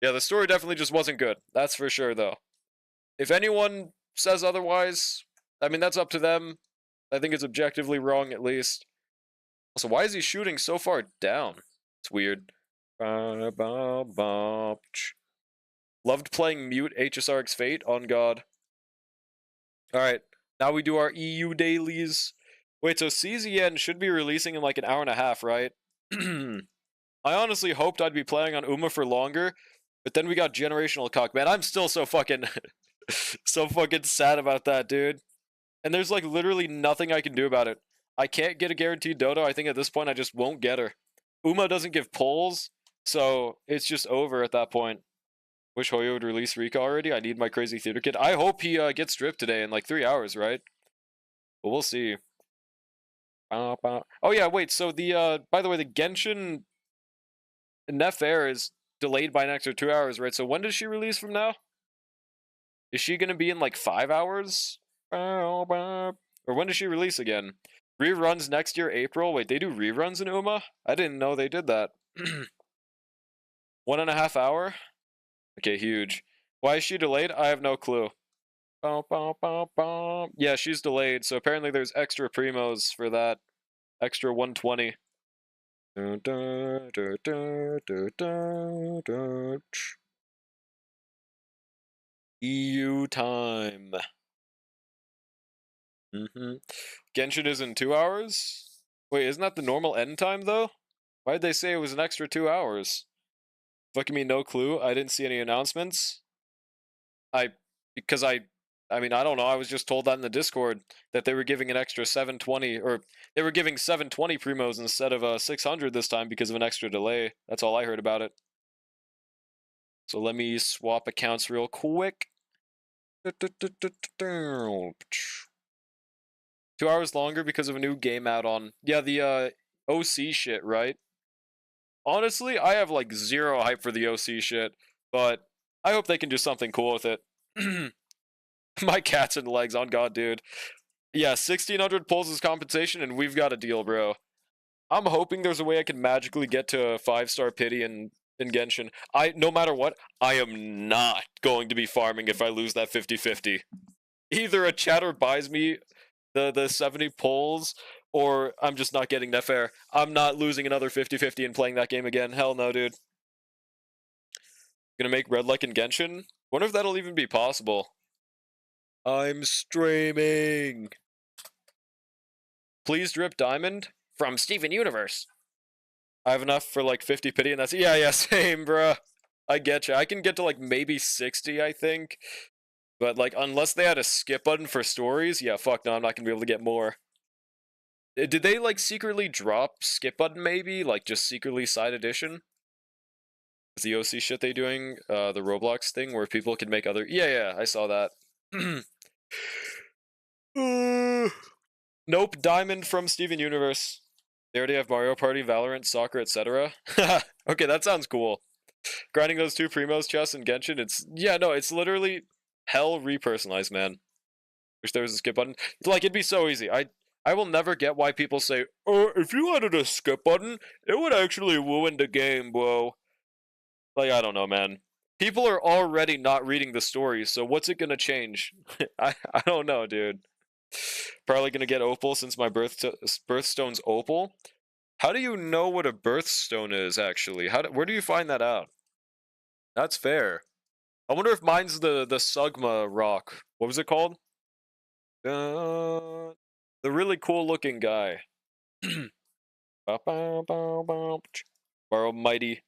the story definitely just wasn't good. That's for sure, though. If anyone says otherwise, I mean, that's up to them. I think it's objectively wrong, at least. Also, why is he shooting so far down? It's weird. Loved playing Mute HSRX Fate, on God. Alright, now we do our EU dailies. Wait, so CZN should be releasing in like an hour and a half, right? I honestly hoped I'd be playing on Uma for longer, but then we got Generational Cock. Man, I'm still so fucking so fucking sad about that, dude. And there's like literally nothing I can do about it. I can't get a guaranteed Doto. I think at this point I just won't get her. Uma doesn't give pulls, so it's just over at that point. Wish Hoyo would release Rika already. I need my crazy theater kid. I hope he gets stripped today in like 3 hours, right? But we'll see. Oh yeah, wait. So the by the way, the Genshin Nef Air is delayed by an extra 2 hours, right? So when does she release from now? Is she gonna be in like 5 hours? Or when does she release again? Reruns next year, April. Wait, they do reruns in Uma? I didn't know they did that. 1.5 hour? Okay, huge. Why is she delayed? I have no clue. Yeah, she's delayed, so apparently there's extra primos for that. Extra 120. EU time. Genshin is in 2 hours? Wait, isn't that the normal end time, though? Why'd they say it was an extra 2 hours? Fucking me, no clue. I didn't see any announcements. Because I mean, I don't know. I was just told that in the Discord that they were giving an extra 720, or they were giving 720 primos instead of 600 this time because of an extra delay. That's all I heard about it. So let me swap accounts real quick. 2 hours longer because of a new game add-on. Yeah, the OC shit, right? Honestly, I have like zero hype for the OC shit, but I hope they can do something cool with it. My cats and legs, on God, dude. Yeah, 1,600 pulls as compensation, and we've got a deal, bro. I'm hoping there's a way I can magically get to a 5-star pity in Genshin. No matter what, I am not going to be farming if I lose that 50-50. Either a chatter buys me the 70 pulls, or I'm just not getting that fair. I'm not losing another 50-50 and playing that game again. Hell no, dude. Gonna make red like in Genshin? Wonder if that'll even be possible. I'm streaming. Please drip diamond from Steven Universe. I have enough for like 50 pity, and that's yeah, same, bruh. I get you. I can get to like maybe 60, I think. But like, unless they had a skip button for stories, yeah, fuck no, I'm not gonna be able to get more. Did they like secretly drop skip button maybe? Like just secretly side edition? Is the OC shit they doing? The Roblox thing where people can make other yeah, I saw that. Nope, Diamond from Steven Universe. They already have Mario Party, Valorant, Soccer, etc. Okay, that sounds cool. Grinding those 2 Primos chests in Genshin, it's literally hell repersonalized, man. Wish there was a skip button. Like, it'd be so easy. I will never get why people say, oh, if you added a skip button, it would actually ruin the game, bro. Like, I don't know, man. People are already not reading the story, so what's it gonna change? I don't know, dude. Probably gonna get opal since my birthstone's opal. How do you know what a birthstone is, actually? Where do you find that out? That's fair. I wonder if mine's the Sugma rock. What was it called? The really cool looking guy. Borrow mighty.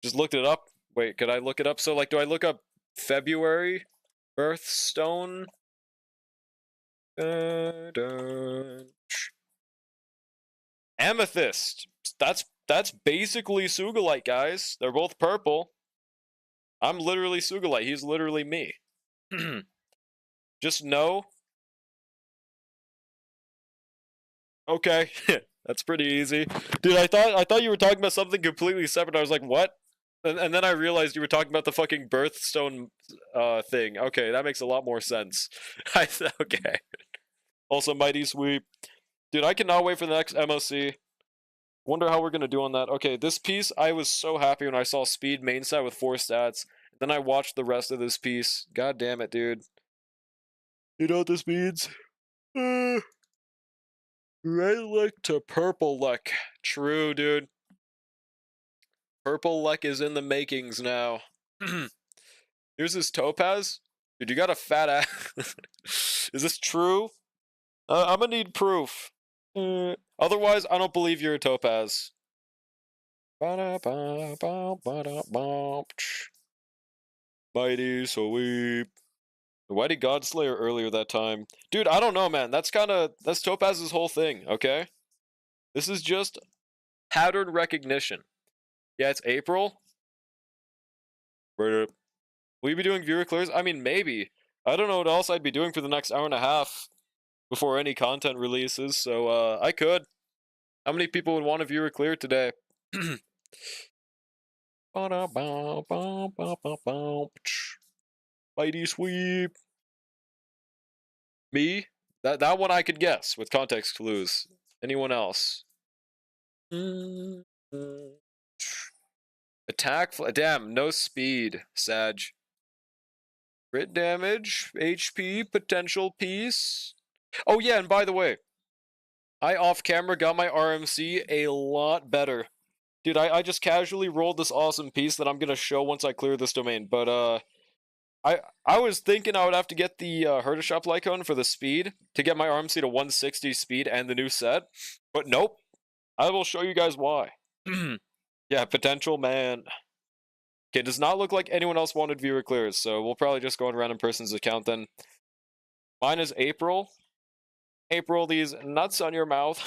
Just looked it up. Wait, could I look it up? So like, do I look up February birthstone? Amethyst. That's basically Sugalite, guys. They're both purple. I'm literally Sugalite. He's literally me. Just know. Okay, that's pretty easy, dude. I thought you were talking about something completely separate. I was like, what? And then I realized you were talking about the fucking birthstone thing. Okay, that makes a lot more sense. Okay. Also, mighty sweep, dude. I cannot wait for the next MOC. Wonder how we're gonna do on that. Okay, this piece, I was so happy when I saw speed main set with 4 stats. Then I watched the rest of this piece. God damn it, dude. You know what this means? Red luck to purple luck. True, dude. Purple luck is in the makings now. Here's this topaz. Dude, you got a fat ass. Is this true? I'm gonna need proof. Otherwise, I don't believe you're a topaz. Mighty sweep. Why did Godslayer earlier that time? Dude, I don't know, man. That's Topaz's whole thing, okay? This is just pattern recognition. Yeah, it's April. Will you be doing viewer clears? I mean, maybe. I don't know what else I'd be doing for the next hour and a half before any content releases, so I could. How many people would want a viewer clear today? Mighty sweep. Me? That one I could guess with context clues. Anyone else? Attack. Damn, no speed, Sag. Crit damage, HP, potential piece. Oh yeah, and by the way, I off camera got my RMC a lot better. Dude, I just casually rolled this awesome piece that I'm gonna show once I clear this domain, but I was thinking I would have to get the Herdershop Lycone for the speed to get my RMC to 160 speed and the new set, but nope. I will show you guys why. Yeah, potential man. Okay, does not look like anyone else wanted viewer clears, so we'll probably just go on random person's account then. Mine is April. April, these nuts on your mouth.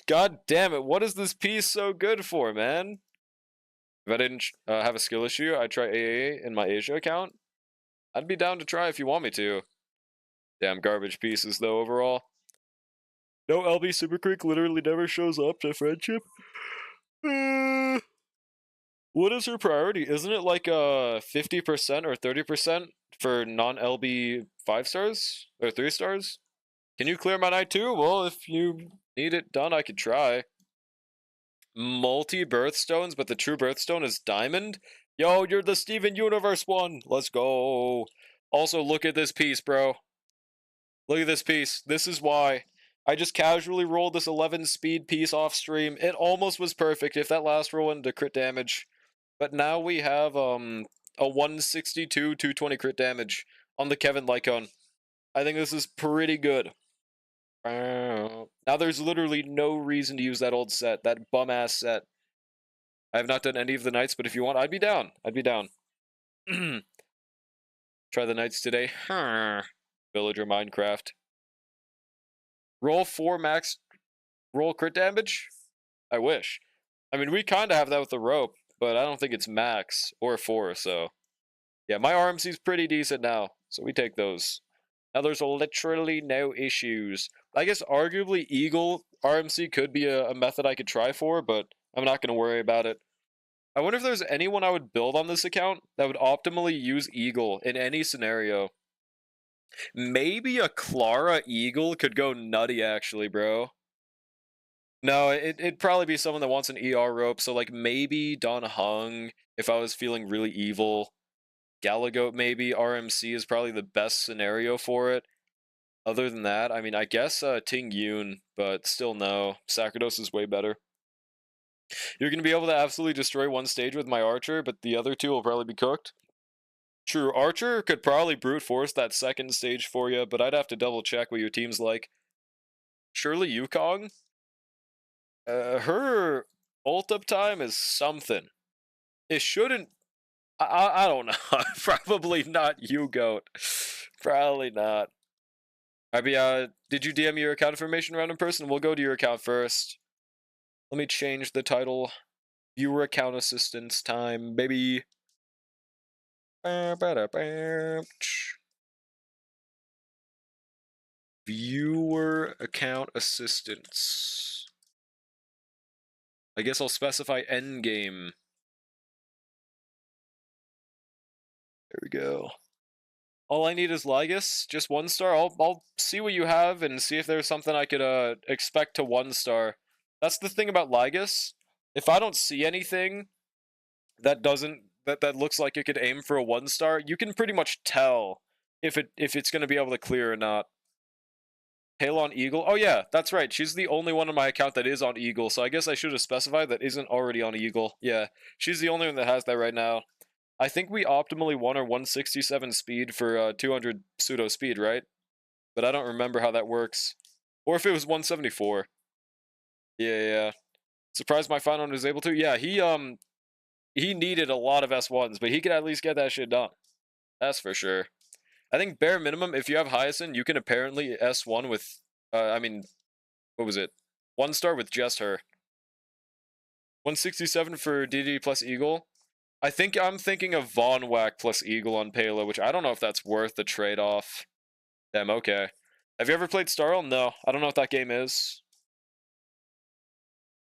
God damn it, what is this piece so good for, man? If I didn't have a skill issue, I'd try AA in my Asia account. I'd be down to try if you want me to. Damn garbage pieces, though, overall. No, LB Super Creek literally never shows up to friendship. What is her priority? Isn't it like 50% or 30% for non-LB 5 stars? Or 3 stars? Can you clear my night too? Well, if you need it done, I could try. Multi-birthstones, but the true birthstone is diamond? Yo, you're the Steven Universe one! Let's go! Also, look at this piece, bro. Look at this piece. This is why. I just casually rolled this 11 speed piece off stream. It almost was perfect if that last roll into crit damage. But now we have a 162, 220 crit damage on the Kevin Lycone. I think this is pretty good. Now there's literally no reason to use that old set, that bum-ass set. I have not done any of the nights, but if you want, I'd be down. I'd be down. Try the nights today. Villager Minecraft. Roll 4 max. Roll crit damage? I wish. I mean, we kind of have that with the rope, but I don't think it's max or 4, so. Yeah, my RMC's pretty decent now, so we take those. Now there's literally no issues. I guess arguably Eagle RMC could be a method I could try for, but I'm not going to worry about it. I wonder if there's anyone I would build on this account that would optimally use Eagle in any scenario. Maybe a Clara Eagle could go nutty, actually, bro. No, it'd probably be someone that wants an ER rope, so like maybe Don Hung if I was feeling really evil. Galagoat maybe, RMC is probably the best scenario for it. Other than that, I mean, I guess Ting Yoon, but still no. Sacerdos is way better. You're going to be able to absolutely destroy one stage with my Archer, but the other two will probably be cooked. True, Archer could probably brute force that second stage for you, but I'd have to double check what your team's like. Surely Yukong? Her ult up time is something. It shouldn't. I don't know. Probably not you, Goat. Probably not. Did you DM your account information random person? We'll go to your account first. Let me change the title. Viewer account assistance time, baby. Viewer account assistance. I guess I'll specify endgame. There we go. All I need is Lygus, just 1 star. I'll see what you have and see if there's something I could expect to 1 star. That's the thing about Lygus. If I don't see anything that looks like it could aim for a 1 star, you can pretty much tell if it's gonna be able to clear or not. Hail on Eagle. Oh yeah, that's right. She's the only one on my account that is on Eagle, so I guess I should have specified that isn't already on Eagle. Yeah, she's the only one that has that right now. I think we optimally won her 167 speed for 200 pseudo speed, right? But I don't remember how that works. Or if it was 174. Yeah. Surprised my final one was able to. Yeah, he needed a lot of S1s, but he could at least get that shit done. That's for sure. I think bare minimum, if you have Hyacinth, you can apparently S1 with, I mean, what was it? 1 star with just her. 167 for DD plus Eagle. I think I'm thinking of Von Whack plus Eagle on Palo, which I don't know if that's worth the trade-off. Damn, okay. Have you ever played Starl? No, I don't know what that game is.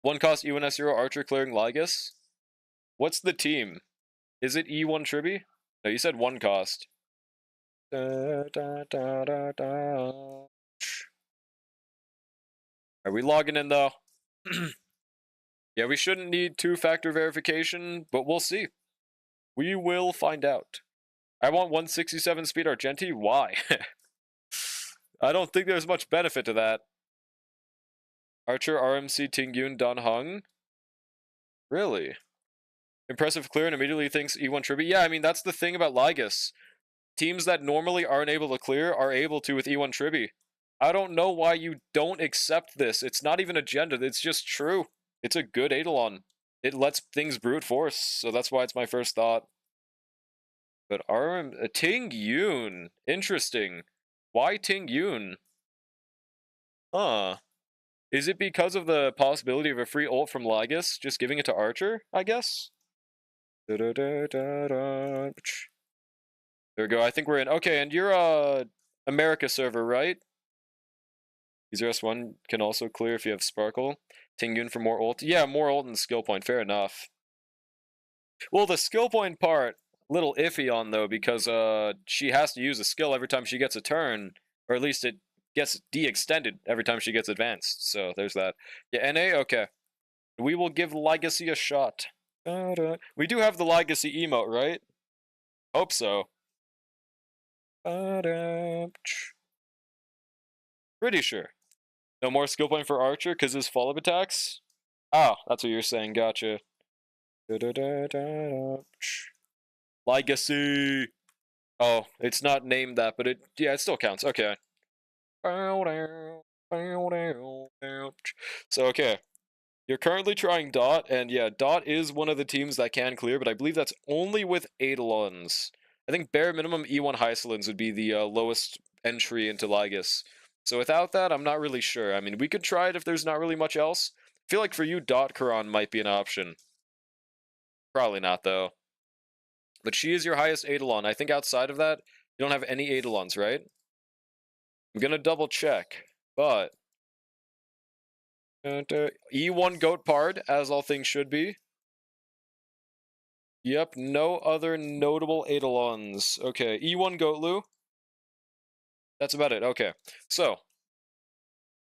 1 cost E1 S0 Archer clearing Lygus? What's the team? Is it E1 Tribby? No, you said 1 cost. Are we logging in though? Yeah, we shouldn't need 2-factor verification, but we'll see. We will find out. I want 167 speed Argenti. Why? I don't think there's much benefit to that. Archer, RMC, Tingyun, Dan Hung? Really? Impressive clear and immediately thinks E1 Tribute. Yeah, I mean, that's the thing about Lygus. Teams that normally aren't able to clear are able to with E1 Tribby. I don't know why you don't accept this. It's not even agenda. It's just true. It's a good Eidolon. It lets things brute force, so that's why it's my first thought. But Ting Yun. Interesting. Why Ting Yun? Huh. Is it because of the possibility of a free ult from Lygus, just giving it to Archer, I guess? There we go, I think we're in. Okay, and you're a America server, right? User S1 can also clear if you have Sparkle. Tingyun for more ult. Yeah, more ult and skill point, fair enough. Well, the skill point part, little iffy on though, because she has to use a skill every time she gets a turn, or at least it gets de-extended every time she gets advanced. So there's that. Yeah, NA, okay. We will give Legacy a shot. We do have the Legacy emote, right? Hope so. Pretty sure. No more skill point for Archer because his follow-up attacks? Oh, that's what you're saying, gotcha. Legacy! Oh, it's not named that, but it still counts. Okay. So, okay. You're currently trying Dot, and yeah, Dot is one of the teams that can clear, but I believe that's only with Eidolons. I think bare minimum E1 Hysolins would be the lowest entry into Lygus. So without that, I'm not really sure. I mean, we could try it if there's not really much else. I feel like for you, Dot Karan might be an option. Probably not, though. But she is your highest Eidolon. I think outside of that, you don't have any Eidolons, right? I'm gonna double check, but... E1 Goat Pard, as all things should be. Yep, no other notable Eidolons. Okay, E1 Goatlu. That's about it. Okay, so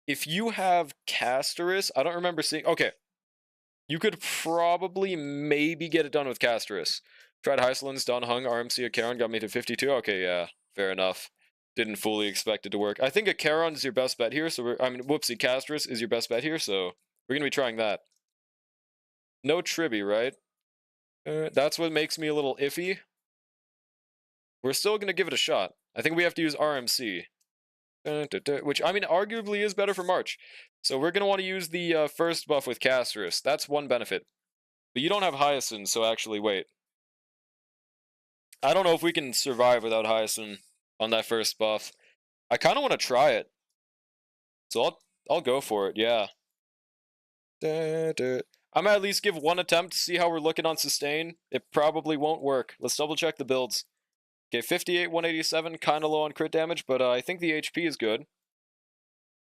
if you have Castoris, I don't remember seeing. Okay, you could probably maybe get it done with Castoris. Tried Hysolins, Don Hung, RMC, a Charon, got me to 52. Okay, yeah, fair enough. Didn't fully expect it to work. I think a Charon is your best bet here. So Castoris is your best bet here. So we're gonna be trying that. No Tribby, right? That's what makes me a little iffy. We're still going to give it a shot. I think we have to use RMC. Which, I mean, arguably is better for March. So we're going to want to use the first buff with Casterus. That's one benefit. But you don't have Hyacinth, so actually, wait. I don't know if we can survive without Hyacinth on that first buff. I kind of want to try it. So I'll go for it, yeah. I'm gonna at least give one attempt to see how we're looking on sustain. It probably won't work. Let's double check the builds. Okay, 58, 187, kind of low on crit damage, but I think the HP is good.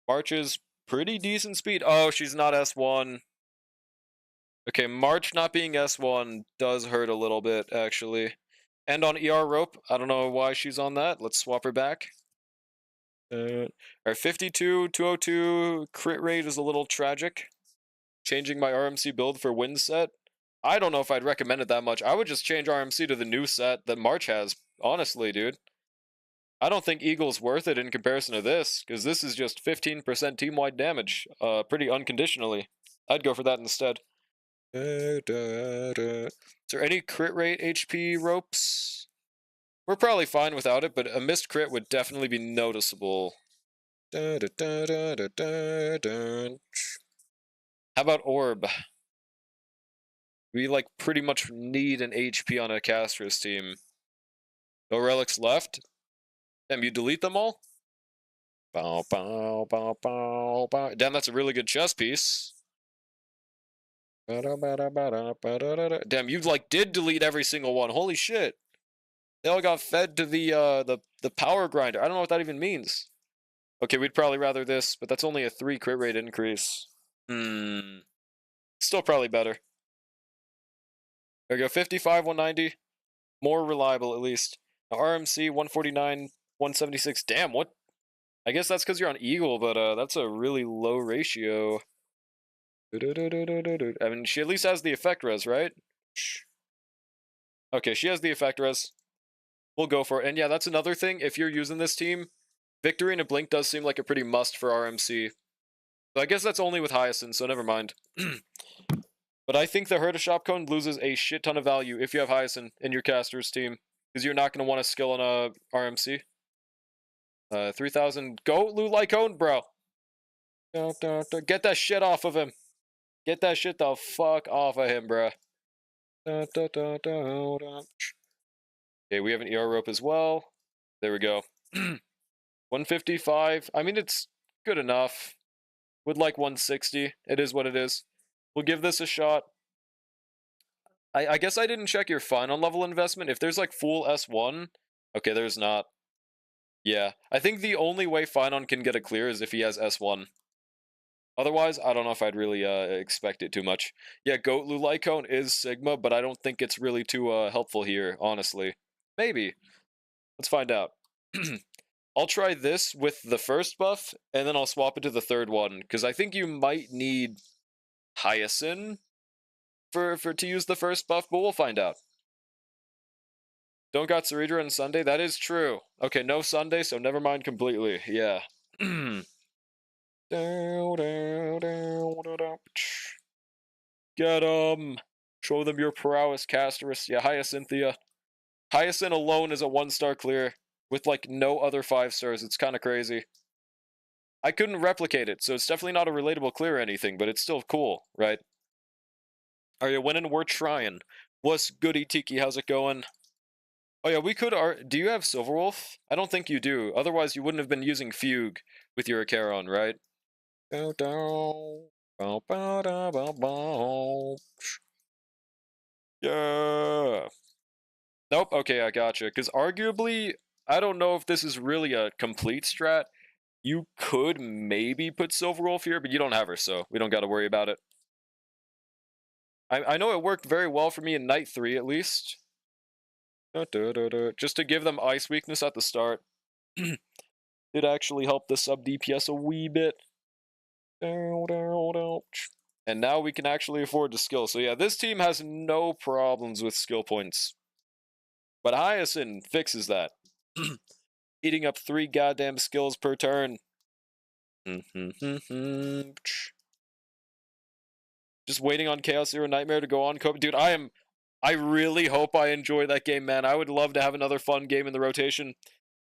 March is pretty decent speed. Oh, she's not S1. Okay, March not being S1 does hurt a little bit, actually. And on ER rope, I don't know why she's on that. Let's swap her back. Our 52, 202 crit rate is a little tragic. Changing my RMC build for win set. I don't know if I'd recommend it that much. I would just change RMC to the new set that March has. Honestly, dude. I don't think Eagle's worth it in comparison to this, because this is just 15% team-wide damage, pretty unconditionally. I'd go for that instead. Is there any crit rate HP ropes? We're probably fine without it, but a missed crit would definitely be noticeable. How about Orb? We, like, pretty much need an HP on a Caster's team. No relics left? Damn, you delete them all? Bow, bow, bow, bow, bow. Damn, that's a really good chess piece. Damn, you, like, did delete every single one. Holy shit. They all got fed to the power grinder. I don't know what that even means. Okay, we'd probably rather this, but that's only a 3 crit rate increase. Still probably better. There we go, 55, 190. More reliable, at least. Now, RMC, 149, 176. Damn, what? I guess that's because you're on Eagle, but that's a really low ratio. I mean, she at least has the effect res, right? Okay, she has the effect res. We'll go for it. And yeah, that's another thing. If you're using this team, Victory and a Blink does seem like a pretty must for RMC. So I guess that's only with Hyacinth, so never mind. But I think the Herta Shop Cone loses a shit ton of value if you have Hyacinth in your caster's team, because you're not going to want to skill on a RMC. 3,000. Go, Lycone, bro. Get that shit off of him. Get that shit the fuck off of him, bro. Okay, we have an ER rope as well. There we go. 155. I mean, it's good enough. Would like 160. It is what it is. We'll give this a shot. I guess I didn't check your final level investment. If there's like full S1, okay, there's not. Yeah, I think the only way Finon can get a clear is if he has S1. Otherwise, I don't know if I'd really expect it too much. Yeah, Goat Lycone is Sigma, but I don't think it's really too helpful here, honestly. Maybe. Let's find out. I'll try this with the first buff, and then I'll swap it to the third one, because I think you might need Hyacinth to use the first buff, but we'll find out. Don't got Ceridra on Sunday? That is true. Okay, no Sunday, so never mind completely. Yeah. Get 'em! Show them your prowess, Casterus. Yeah, Hyacinthia. Hyacinth alone is a 1-star clear, with like no other 5 stars. It's kind of crazy. I couldn't replicate it, so it's definitely not a relatable clear or anything, but it's still cool, right? Are you winning? We're trying. What's goody, Tiki? How's it going? Oh yeah, we could... Do you have Silverwolf? I don't think you do. Otherwise, you wouldn't have been using Fugue with your Acheron, right? Yeah. Nope, okay, I gotcha. Because arguably, I don't know if this is really a complete strat. You could maybe put Silverwolf here, but you don't have her, so we don't got to worry about it. I know it worked very well for me in Night 3, at least. Just to give them ice weakness at the start. Did actually help the sub DPS a wee bit. And now we can actually afford to skill. So yeah, this team has no problems with skill points. But Hyacinth fixes that. Eating up 3 goddamn skills per turn. Just Just waiting on Chaos Zero Nightmare to go on. Dude, I really hope I enjoy that game, man. I would love to have another fun game in the rotation.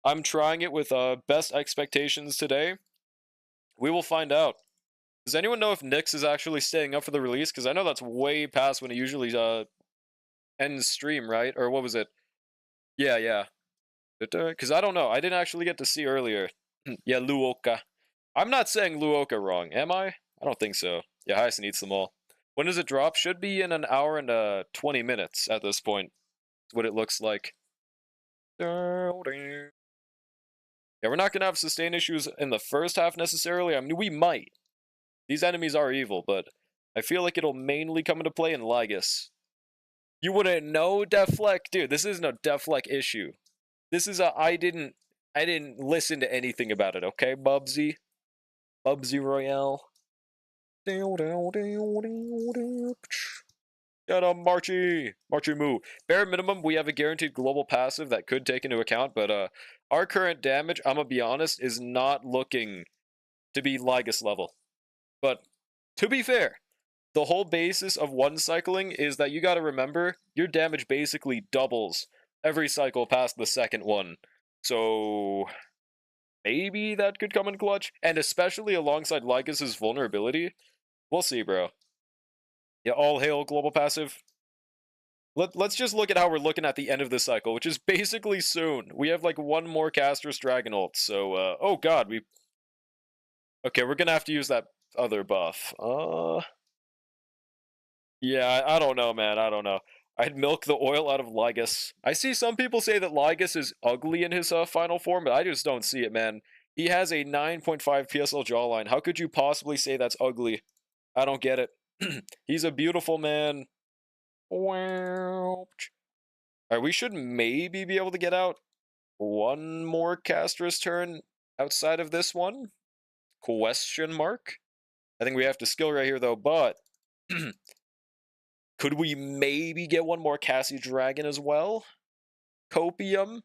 I'm trying it with best expectations today. We will find out. Does anyone know if Nyx is actually staying up for the release? Because I know that's way past when it usually ends stream, right? Or what was it? Yeah, yeah. Because I don't know. I didn't actually get to see earlier. Yeah, Luoka. I'm not saying Luoka wrong, am I? I don't think so. Yeah, Hyacin eats them all. When does it drop? Should be in an hour and 20 minutes at this point. That's what it looks like. Yeah, we're not going to have sustain issues in the first half necessarily. I mean, we might. These enemies are evil, but I feel like it'll mainly come into play in Lygus. You wouldn't know Deflect? Dude, this isn't a Deflect issue. This is a I didn't listen to anything about it, okay, Bubsy? Bubsy Royale. Get up, Marchy! Marchy Moo. Bare minimum, we have a guaranteed global passive that could take into account, but our current damage, I'm gonna be honest, is not looking to be Lygus level. But to be fair, the whole basis of one cycling is that you gotta remember, your damage basically doubles every cycle past the second one. So maybe that could come in clutch, and especially alongside Lygus's vulnerability. We'll see, bro. Yeah, all hail global passive. Let's just look at how we're looking at the end of this cycle, which is basically soon. We have like one more Caster's Dragon ult, so oh god, okay, we're gonna have to use that other buff. Yeah, I don't know, man. I don't know. I'd milk the oil out of Lygus. I see some people say that Lygus is ugly in his final form, but I just don't see it, man. He has a 9.5 PSL jawline. How could you possibly say that's ugly? I don't get it. He's a beautiful man. Alright, we should maybe be able to get out one more caster's turn outside of this one? Question mark? I think we have to skill right here, though, but could we maybe get one more Cassie Dragon as well? Copium?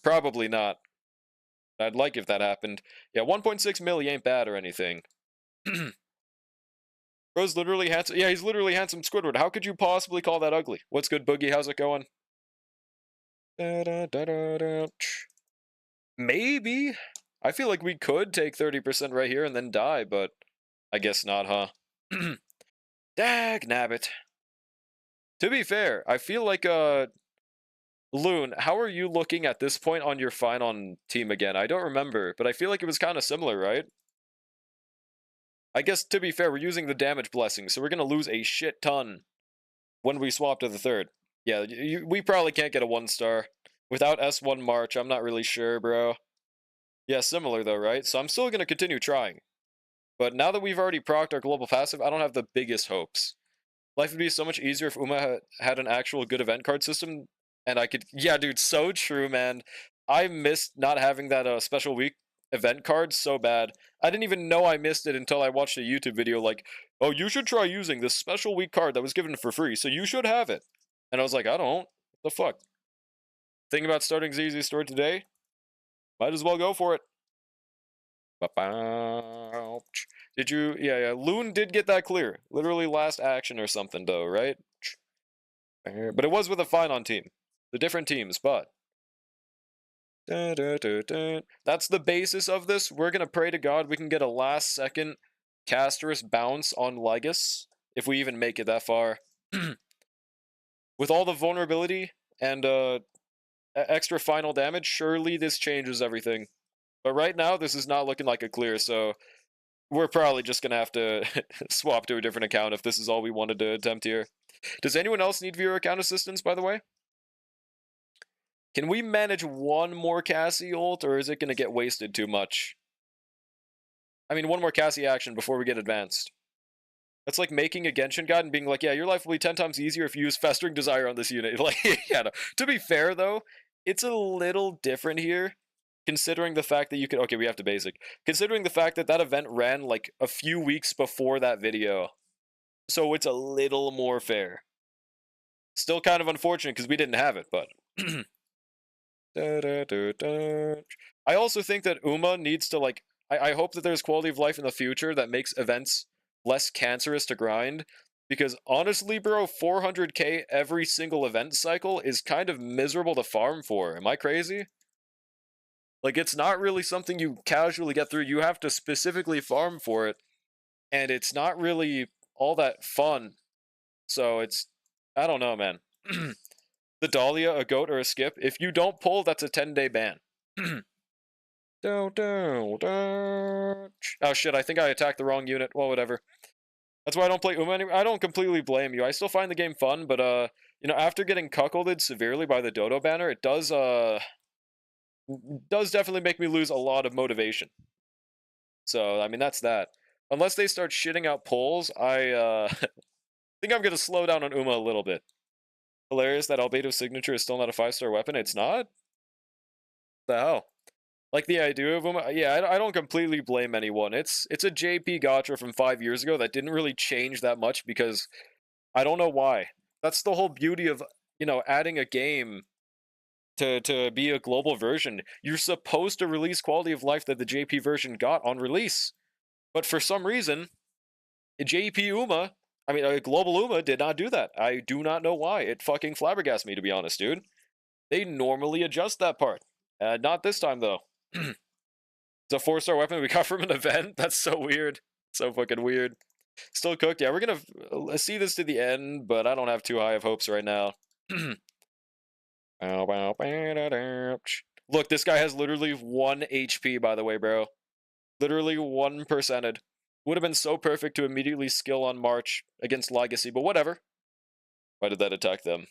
Probably not. I'd like if that happened. Yeah, 1.6 milli ain't bad or anything. Bro's literally handsome. Yeah, he's literally handsome Squidward. How could you possibly call that ugly? What's good, Boogie? How's it going? Maybe. I feel like we could take 30% right here and then die, but I guess not, huh? Dag nabbit. To be fair, I feel like Loon, how are you looking at this point on your Finon team again? I don't remember, but I feel like it was kind of similar, right? I guess, to be fair, we're using the damage blessing, so we're going to lose a shit ton when we swap to the third. Yeah, we probably can't get a 1-star. Without S1 March, I'm not really sure, bro. Yeah, similar though, right? So I'm still going to continue trying. But now that we've already procced our global passive, I don't have the biggest hopes. Life would be so much easier if Uma had an actual good event card system, and I could... Yeah, dude, so true, man. I missed not having that special week event card so bad. I didn't even know I missed it until I watched a YouTube video like, oh, you should try using this special week card that was given for free, so you should have it. And I was like, I don't. What the fuck? Thinking about starting ZZ Store today? Might as well go for it. Did you... Yeah, Loon did get that clear. Literally last action or something, though, right? But it was with a Finon team. The different teams, but... That's the basis of this. We're gonna pray to God we can get a last-second Casterous bounce on Lygus, if we even make it that far. With all the vulnerability and extra final damage, surely this changes everything. But right now, this is not looking like a clear, so we're probably just gonna have to swap to a different account if this is all we wanted to attempt here. Does anyone else need viewer account assistance, by the way? Can we manage one more Cassie ult, or is it gonna get wasted too much? I mean, one more Cassie action before we get advanced. That's like making a Genshin guide and being like, yeah, your life will be 10 times easier if you use Festering Desire on this unit. Like, yeah, no. To be fair, though, it's a little different here, considering the fact that you could... Okay, we have to basic. Considering the fact that that event ran, like, a few weeks before that video. So it's a little more fair. Still kind of unfortunate because we didn't have it, but... I also think that Uma needs to, like... I hope that there's quality of life in the future that makes events less cancerous to grind. Because honestly, bro, 400k every single event cycle is kind of miserable to farm for. Am I crazy? Like, it's not really something you casually get through. You have to specifically farm for it, and it's not really all that fun. So it's, I don't know, man. The Dahlia, a goat, or a skip. If you don't pull, that's a 10-day ban. Oh shit, I think I attacked the wrong unit. Well, whatever. That's why I don't play Uma anymore. I don't completely blame you. I still find the game fun, but you know, after getting cuckolded severely by the Doto banner, it does definitely make me lose a lot of motivation. So, I mean, that's that. Unless they start shitting out pulls, I think I'm gonna slow down on Uma a little bit. Hilarious that Albedo's signature is still not a 5-star weapon. It's not? The hell? Like the idea of Uma, yeah, I don't completely blame anyone. It's a JP gotcha from 5 years ago that didn't really change that much because I don't know why. That's the whole beauty of, you know, adding a game to be a global version. You're supposed to release quality of life that the JP version got on release. But for some reason, JP Uma, I mean, a global Uma did not do that. I do not know why. It fucking flabbergasted me, to be honest, dude. They normally adjust that part. Not this time, though. It's a 4-star weapon we got from an event? That's so weird. So fucking weird. Still cooked. Yeah, we're gonna see this to the end, but I don't have too high of hopes right now. Look, this guy has literally 1 HP, by the way, bro. Literally 1%ed. Would have been so perfect to immediately skill on March against Legacy, but whatever. Why did that attack them?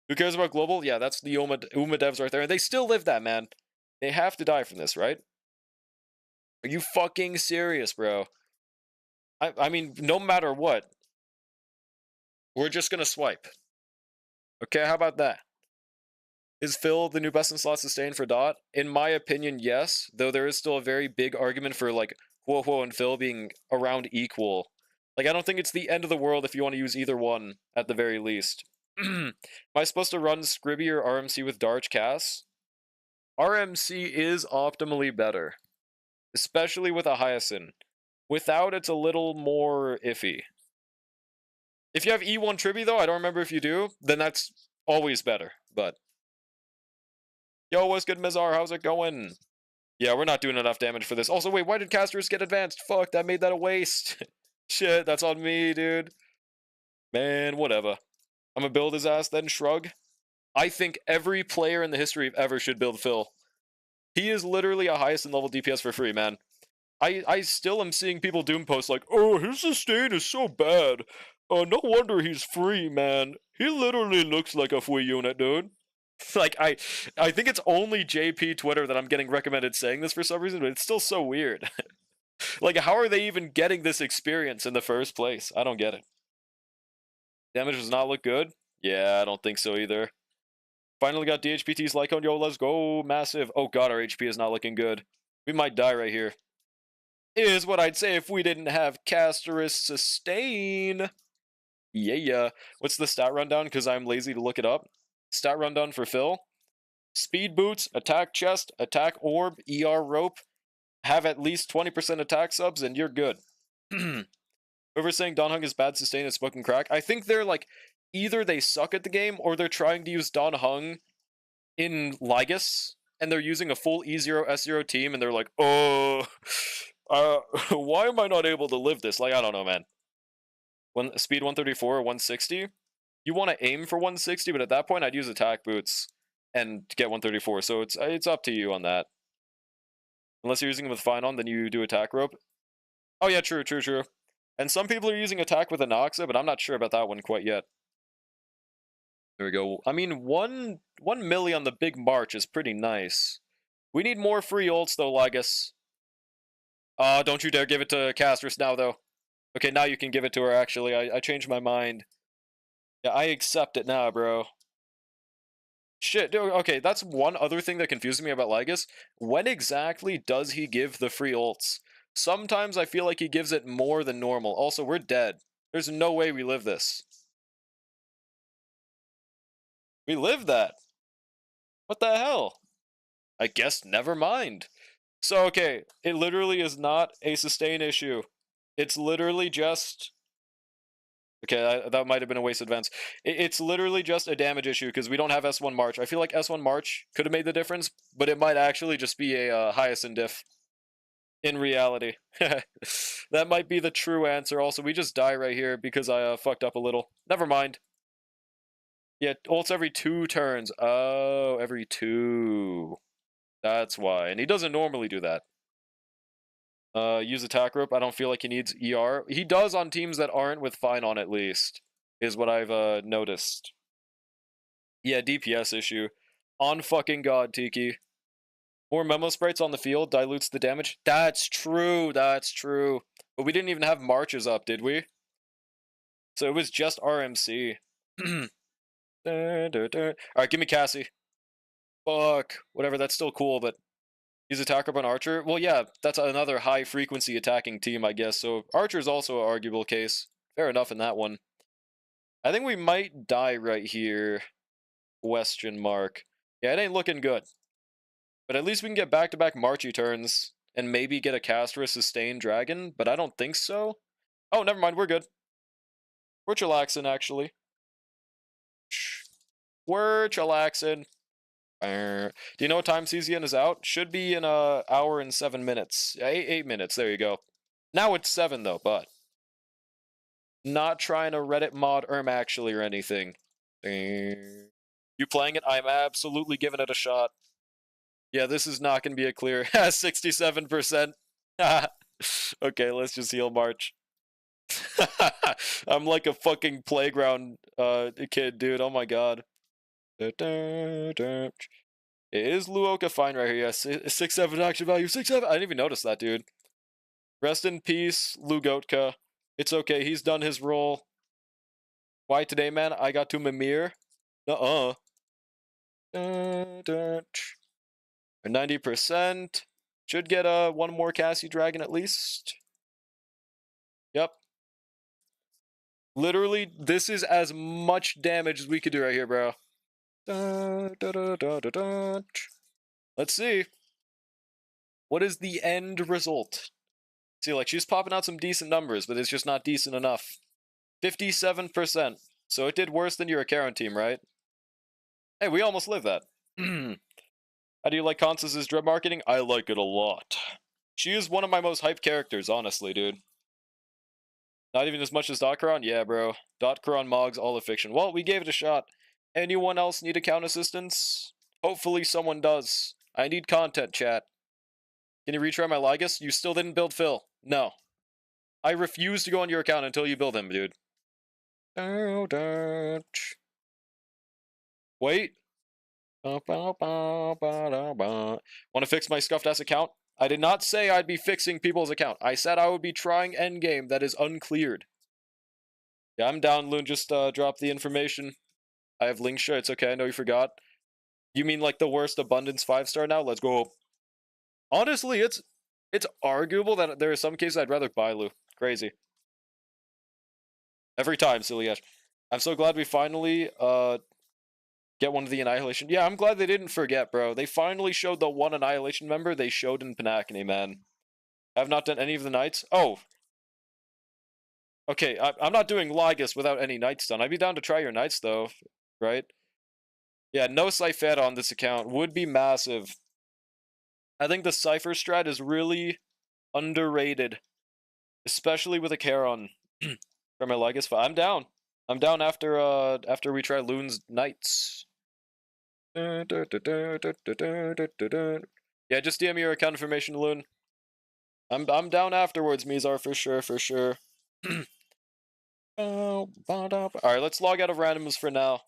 Who cares about global? Yeah, that's the Uma devs right there, and they still live that, man. They have to die from this, right? Are you fucking serious, bro? I mean, no matter what, we're just gonna swipe. Okay, how about that? Is Phil the new best in slot sustain for Dot? In my opinion, yes. Though there is still a very big argument for like Huo and Phil being around equal. Like, I don't think it's the end of the world if you want to use either one at the very least. Am I supposed to run Scribby or RMC with Darch Cass? RMC is optimally better, especially with a Hyacinth. Without, it's a little more iffy. If you have E1 Tribby, though, I don't remember if you do, then that's always better, but... Yo, what's good, Mizar? How's it going? Yeah, we're not doing enough damage for this. Also, wait, why did Casters get advanced? Fuck, that made that a waste. Shit, that's on me, dude. Man, whatever. I'm gonna build his ass, then shrug. I think every player in the history of ever should build Phil. He is literally a highest in level DPS for free, man. I still am seeing people doom post like, oh, his sustain is so bad. No wonder he's free, man. He literally looks like a free unit, dude. Like, I think it's only JP Twitter that I'm getting recommended saying this for some reason, but it's still so weird. Like, how are they even getting this experience in the first place? I don't get it. Damage does not look good? Yeah, I don't think so either. Finally got DHPT's Lycon. Yo, let's go. Massive. Oh god, our HP is not looking good. We might die right here. Is what I'd say if we didn't have Casterus Sustain. Yeah. What's the stat rundown? Because I'm lazy to look it up. Stat rundown for Phil. Speed boots, attack chest, attack orb, ER rope. Have at least 20% attack subs, and you're good. Whoever's saying Don Hung is bad sustain is smoking crack. I think they're like, either they suck at the game, or they're trying to use Don Hung in Lygus, and they're using a full E0, S0 team, and they're like, oh, why am I not able to live this? Like, I don't know, man. Speed 134 or 160? You want to aim for 160, but at that point, I'd use attack boots and get 134, so it's up to you on that. Unless you're using them with Fine On, then you do attack rope. Oh yeah, true. And some people are using attack with Anoxa, but I'm not sure about that one quite yet. There we go. I mean, 1 milli on the big march is pretty nice. We need more free ults, though, Lygus. Don't you dare give it to Castress now, though. Okay, now you can give it to her, actually. I changed my mind. Yeah, I accept it now, bro. Shit, dude, okay, that's one other thing that confuses me about Lygus. When exactly does he give the free ults? Sometimes I feel like he gives it more than normal. Also, we're dead. There's no way we live this. We live that. What the hell? I guess never mind. So, okay, it literally is not a sustain issue. It's literally just... Okay, that might have been a waste advance. It's literally just a damage issue because we don't have S1 March. I feel like S1 March could have made the difference, but it might actually just be a Hyacinth diff. In reality. That might be the true answer. Also, we just die right here because I fucked up a little. Never mind. Yeah, ults every 2 turns. Oh, every 2. That's why. And he doesn't normally do that. Use attack rope. I don't feel like he needs ER. He does on teams that aren't with Fine on at least, is what I've noticed. Yeah, DPS issue. On fucking god, Tiki. More memo sprites on the field dilutes the damage. That's true, that's true. But we didn't even have marches up, did we? So it was just RMC. Alright, give me Cassie. Fuck. Whatever, that's still cool, but he's attacker on Archer? Well, yeah, that's another high-frequency attacking team, I guess, so Archer's also an arguable case. Fair enough in that one. I think we might die right here. Question mark. Yeah, it ain't looking good. But at least we can get back-to-back Marchy turns, and maybe get a cast for a sustained dragon, but I don't think so. Oh, never mind, we're good. We're chillaxing, actually. We're chillaxing. Do you know what time CZN is out? Should be in an hour and 7 minutes. 8 minutes, there you go. Now it's 7 though, but not trying to Reddit mod actually or anything. You playing it? I'm absolutely giving it a shot. Yeah, this is not going to be a clear. 67%. Okay, let's just heal March. I'm like a fucking playground kid, dude. Oh my god. Is Luoka fine right here? Yes, 6-7 action value. 6-7. I didn't even notice that, dude. Rest in peace, Lugotka. It's okay. He's done his role. Why today, man? I got to Mimir. 90%. Should get one more Cassie Dragon at least. Yep. Literally, this is as much damage as we could do right here, bro. Let's see. What is the end result? See, like, she's popping out some decent numbers, but it's just not decent enough. 57%. So it did worse than your Karen team, right? Hey, we almost lived that. How do you like Constance's drip marketing? I like it a lot. She is one of my most hyped characters, honestly, dude. Not even as much as Dotcron? Yeah, bro. Dotcron Mogs, all of fiction. Well, we gave it a shot. Anyone else need account assistance? Hopefully someone does. I need content, chat. Can you retry my Ligus? You still didn't build Phil. No. I refuse to go on your account until you build him, dude. Wait. Want to fix my scuffed ass account? I did not say I'd be fixing people's account. I said I would be trying endgame that is uncleared. Yeah, I'm down, Loon. Just drop the information. I have Lingsha. It's okay. I know you forgot. You mean like the worst abundance 5-star now? Let's go. Honestly, it's arguable that there are some cases I'd rather buy Lu. Crazy. Every time, Silly Ash. I'm so glad we finally get one of the Annihilation. Yeah, I'm glad they didn't forget, bro. They finally showed the one Annihilation member they showed in Panacony, man. I have not done any of the knights. Oh. Okay, I'm not doing Ligus without any knights done. I'd be down to try your knights, though. Right? Yeah, no Cypher on this account would be massive. I think the Cypher strat is really underrated. Especially with a Charon. For my Ligus. I'm down. I'm down after we try Loon's Knights. Yeah, just DM your account information, Loon. I'm down afterwards, Mizar, for sure, for sure. Alright, let's log out of randoms for now.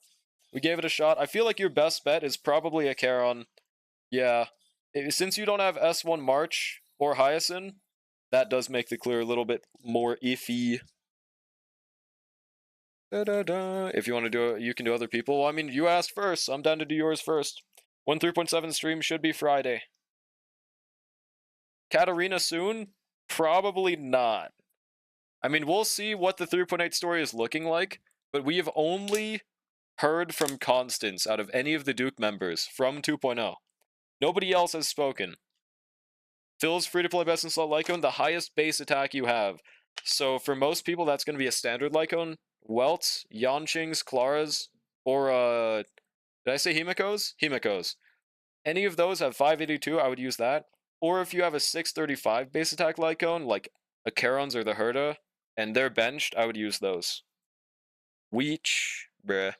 We gave it a shot. I feel like your best bet is probably a Charon. Yeah. Since you don't have S1 March or Hyacinth, that does make the clear a little bit more iffy. If you want to do it, you can do other people. Well, I mean, you asked first, so I'm down to do yours first. 3.7 stream should be Friday. Katarina soon? Probably not. I mean, we'll see what the 3.8 story is looking like, but we have only heard from Constance out of any of the Duke members from 2.0. Nobody else has spoken. Phil's free-to-play best in slot Lycone, the highest base attack you have. So for most people, that's going to be a standard Lycone. Welts, Yanqings, Claras, or did I say Himiko's? Himiko's. Any of those have 582, I would use that. Or if you have a 635 base attack Lycone, like a Charon's or the Herda, and they're benched, I would use those. Weech, bruh.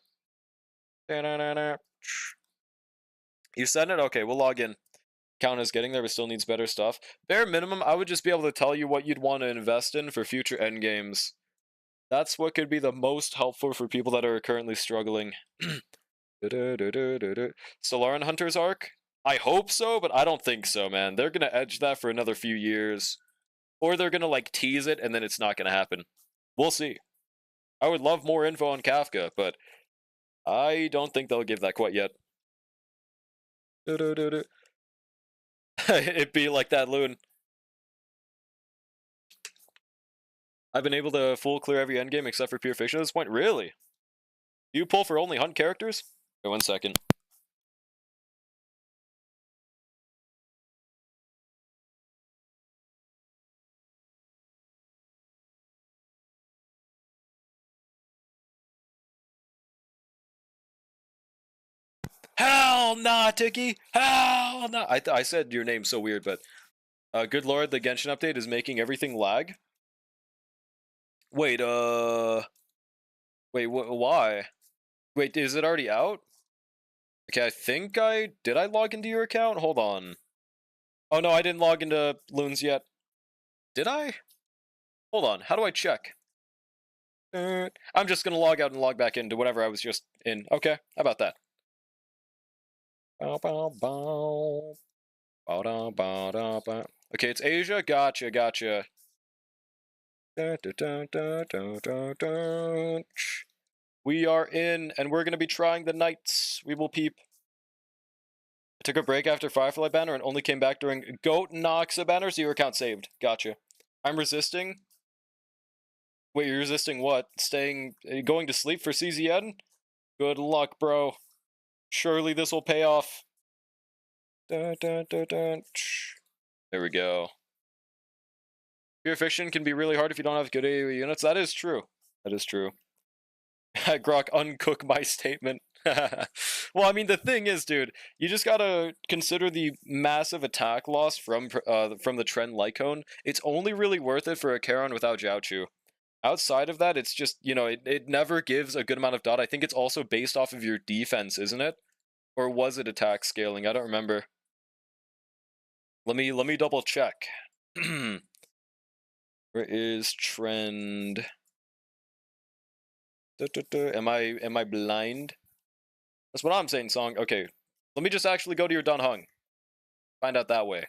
You said it? Okay, we'll log in. Count is getting there, but still needs better stuff. Bare minimum, I would just be able to tell you what you'd want to invest in for future endgames. That's what could be the most helpful for people that are currently struggling. Stellarin Hunter's Arc? I hope so, but I don't think so, man. They're gonna edge that for another few years. Or they're gonna, like, tease it, and then it's not gonna happen. We'll see. I would love more info on Kafka, but I don't think they'll give that quite yet. It'd be like that, Loon. I've been able to full clear every endgame except for Pure Fiction at this point. Really? You pull for only hunt characters? Wait 1 second. Hell nah, Tiki! Hell nah! I said your name so weird, but good lord, the Genshin update is making everything lag. Wait, why? Wait, is it already out? Okay, I think did I log into your account? Hold on. Oh no, I didn't log into Loons yet. Did I? Hold on, how do I check? I'm just gonna log out and log back into whatever I was just in. Okay, how about that? Okay, it's Asia. Gotcha. We are in, and we're gonna be trying the Knights. We will peep. I took a break after Firefly banner and only came back during Goat Noxa banner, so your account saved. Gotcha. I'm resisting. Wait, you're resisting what? Going to sleep for CZN? Good luck, bro. Surely this will pay off. There we go. Pure Fiction can be really hard if you don't have good AoE units. That is true. That is true. Grok, uncook my statement. Well, I mean, the thing is, dude, you just gotta consider the massive attack loss from the Trend Lycone. It's only really worth it for a Charon without Jiaochu. Outside of that, it's just, you know, it never gives a good amount of dot. I think it's also based off of your defense, isn't it? Or was it attack scaling? I don't remember. Let me double check. Where is Trend? Am I blind? That's what I'm saying, Song. Okay, let me just actually go to your Dun Hung. Find out that way.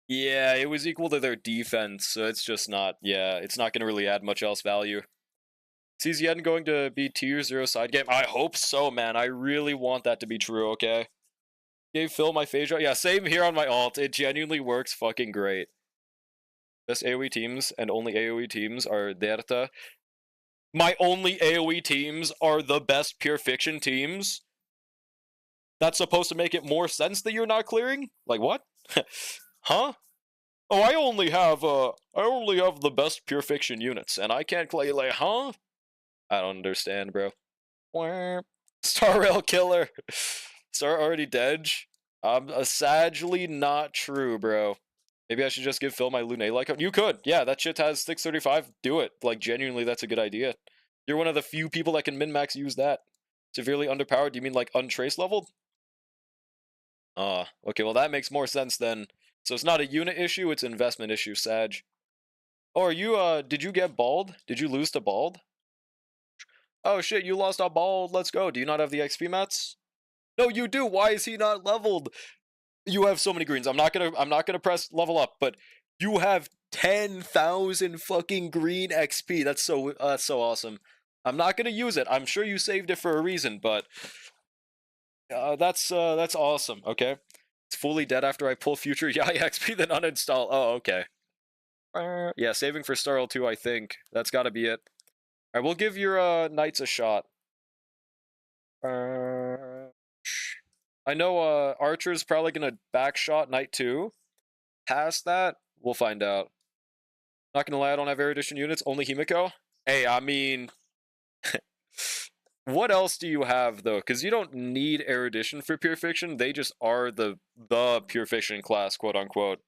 Yeah, it was equal to their defense, so it's just not, yeah, it's not going to really add much else value. CZN going to be tier 0 side game? I hope so, man. I really want that to be true, okay? Gave Phil my phase drop. Yeah, same here on my alt. It genuinely works fucking great. Best AoE teams and only AoE teams are Derta. My only AoE teams are the best Pure Fiction teams? That's supposed to make it more sense that you're not clearing? Like, what? Huh? Oh, I only have the best Pure Fiction units, and I can't play, like, huh? I don't understand, bro. Star Rail Killer. Star already dead. Sagely not true, bro. Maybe I should just give Phil my Lune Lycone. You could. Yeah, that shit has 635. Do it. Like, genuinely, that's a good idea. You're one of the few people that can min-max use that. Severely underpowered? Do you mean, like, untrace leveled? Okay, well, that makes more sense then. So it's not a unit issue, it's an investment issue, Sag. Oh, are you, did you get bald? Did you lose to bald? Oh shit, you lost a bald, let's go. Do you not have the XP mats? No, you do, why is he not leveled? You have so many greens. I'm not gonna press level up, but you have 10,000 fucking green XP. That's so awesome. I'm not gonna use it. I'm sure you saved it for a reason, but that's awesome. Okay, it's fully dead after I pull future Yai XP, then uninstall. Oh, okay. Yeah, saving for Starl 2, I think. That's gotta be it. Alright, we'll give your knights a shot. I know Archer's probably gonna backshot Knight 2. Past that, we'll find out. Not gonna lie, I don't have Erudition units, only Himiko. Hey, I mean, what else do you have though? Because you don't need erudition for pure fiction. They just are the pure fiction class, quote unquote.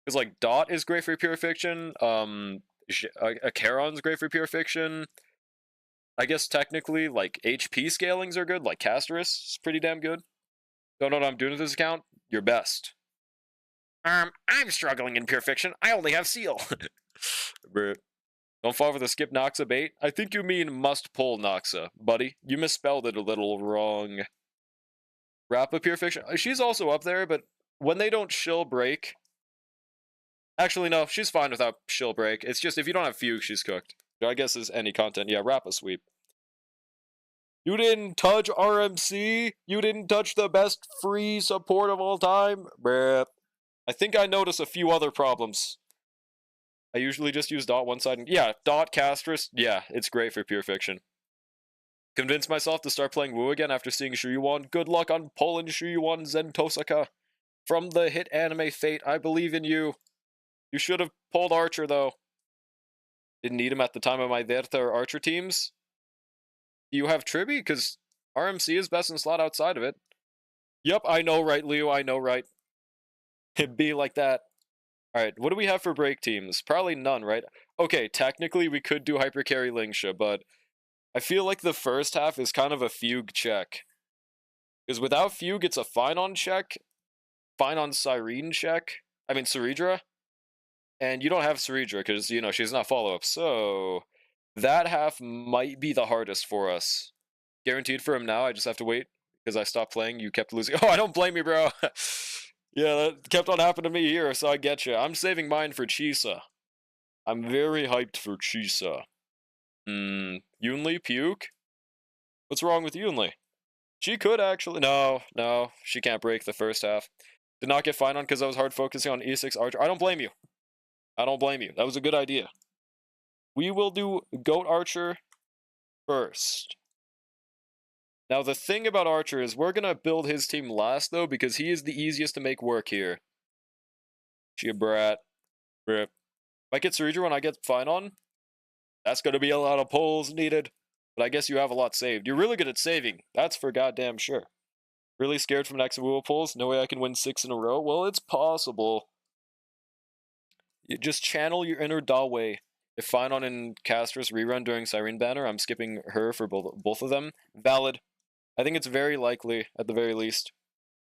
Because like Dot is great for pure fiction. Charon's great for pure fiction. I guess technically like HP scalings are good. Like Casterus is pretty damn good. Don't know what I'm doing with this account. Your best. I'm struggling in pure fiction. I only have Seal. Don't fall for the skip Noxa bait. I think you mean must pull Noxa, buddy. You misspelled it a little wrong. Rappa Pure Fiction. She's also up there, but when they don't shill break. Actually, no, she's fine without shill break. It's just if you don't have Fugue, she's cooked. I guess is any content. Yeah, Rappa Sweep. You didn't touch RMC? You didn't touch the best free support of all time? Bruh. I think I notice a few other problems. I usually just use Dot one side. Yeah, Dot Castress. Yeah, it's great for pure fiction. Convinced myself to start playing Wu again after seeing Shuyuan. Good luck on Poland Shuyuan Zentosaka. From the hit anime Fate, I believe in you. You should have pulled Archer, though. Didn't need him at the time of my Werther or Archer teams. Do you have Tribby? Because RMC is best in slot outside of it. Yep, I know right, Leo. I know right. It'd be like that. Alright, what do we have for break teams? Probably none, right? Okay, technically we could do Hypercarry Lingsha, but I feel like the first half is kind of a Fugue check. Because without Fugue, it's a Finon check, Finon Cyrene check, I mean Ceridra, and you don't have Ceridra because, you know, she's not follow-up, so that half might be the hardest for us. Guaranteed for him now, I just have to wait because I stopped playing, you kept losing. Oh, I don't blame you, bro! Yeah, that kept on happening to me here, so I get you. I'm saving mine for Chisa. I'm very hyped for Chisa. Yunli, Puke? What's wrong with Yunli? She could actually. No, she can't break the first half. Did not get fine on because I was hard focusing on E6 Archer. I don't blame you. I don't blame you. That was a good idea. We will do Goat Archer first. Now, the thing about Archer is we're going to build his team last, though, because he is the easiest to make work here. She a brat. Rip. If I get Ceridra when I get Finon, that's going to be a lot of pulls needed. But I guess you have a lot saved. You're really good at saving. That's for goddamn sure. Really scared from next Woo pulls? No way I can win 6 in a row? Well, it's possible. You just channel your inner Dawei. If Finon and Castress rerun during Siren Banner, I'm skipping her for both of them. Valid. I think it's very likely, at the very least.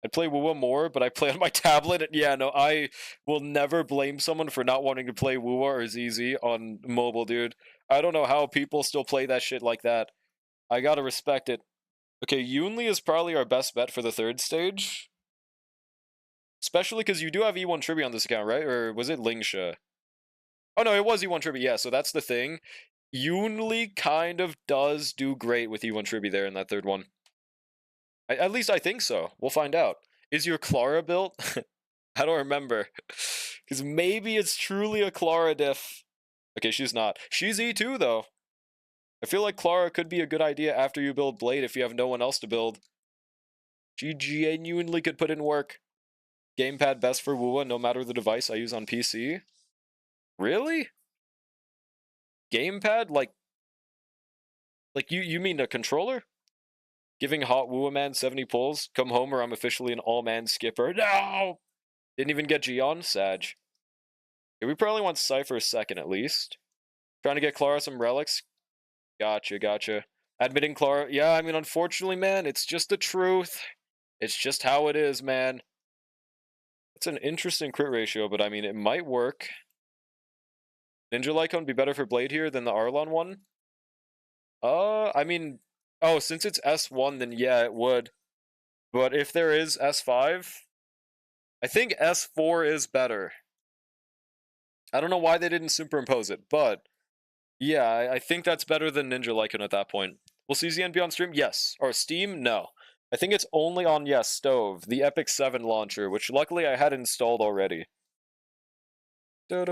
I'd play Woowa more, but I play on my tablet. And yeah, no, I will never blame someone for not wanting to play Woowa or ZZ on mobile, dude. I don't know how people still play that shit like that. I gotta respect it. Okay, Yunli is probably our best bet for the third stage. Especially because you do have E1 Tribute on this account, right? Or was it Lingsha? Oh no, it was E1 Tribute, yeah, so that's the thing. Yunli kind of does do great with E1 Tribute there in that third one. At least I think so. We'll find out. Is your Clara built? I don't remember. Because maybe it's truly a Clara diff. Okay, she's not. She's E2, though. I feel like Clara could be a good idea after you build Blade if you have no one else to build. She genuinely could put in work. Gamepad best for Woowa, no matter the device I use on PC. Really? Gamepad? Like you mean a controller? Giving Hot Woowa Man 70 pulls? Come home or I'm officially an all-man skipper. No! Didn't even get Gion? Sag. Okay, we probably want Cypher second at least. Trying to get Clara some relics. Gotcha. Admitting Clara. Yeah, I mean, unfortunately, man, it's just the truth. It's just how it is, man. It's an interesting crit ratio, but I mean, it might work. Ninja Lycone be better for Blade here than the Arlon one? I mean, oh, since it's S1, then yeah, it would. But if there is S5, I think S4 is better. I don't know why they didn't superimpose it, but yeah, I think that's better than Ninja Lycan at that point. Will CZN be on stream? Yes. Or Steam? No. I think it's only on, yes, Stove, the Epic 7 launcher, which luckily I had installed already. Yeah,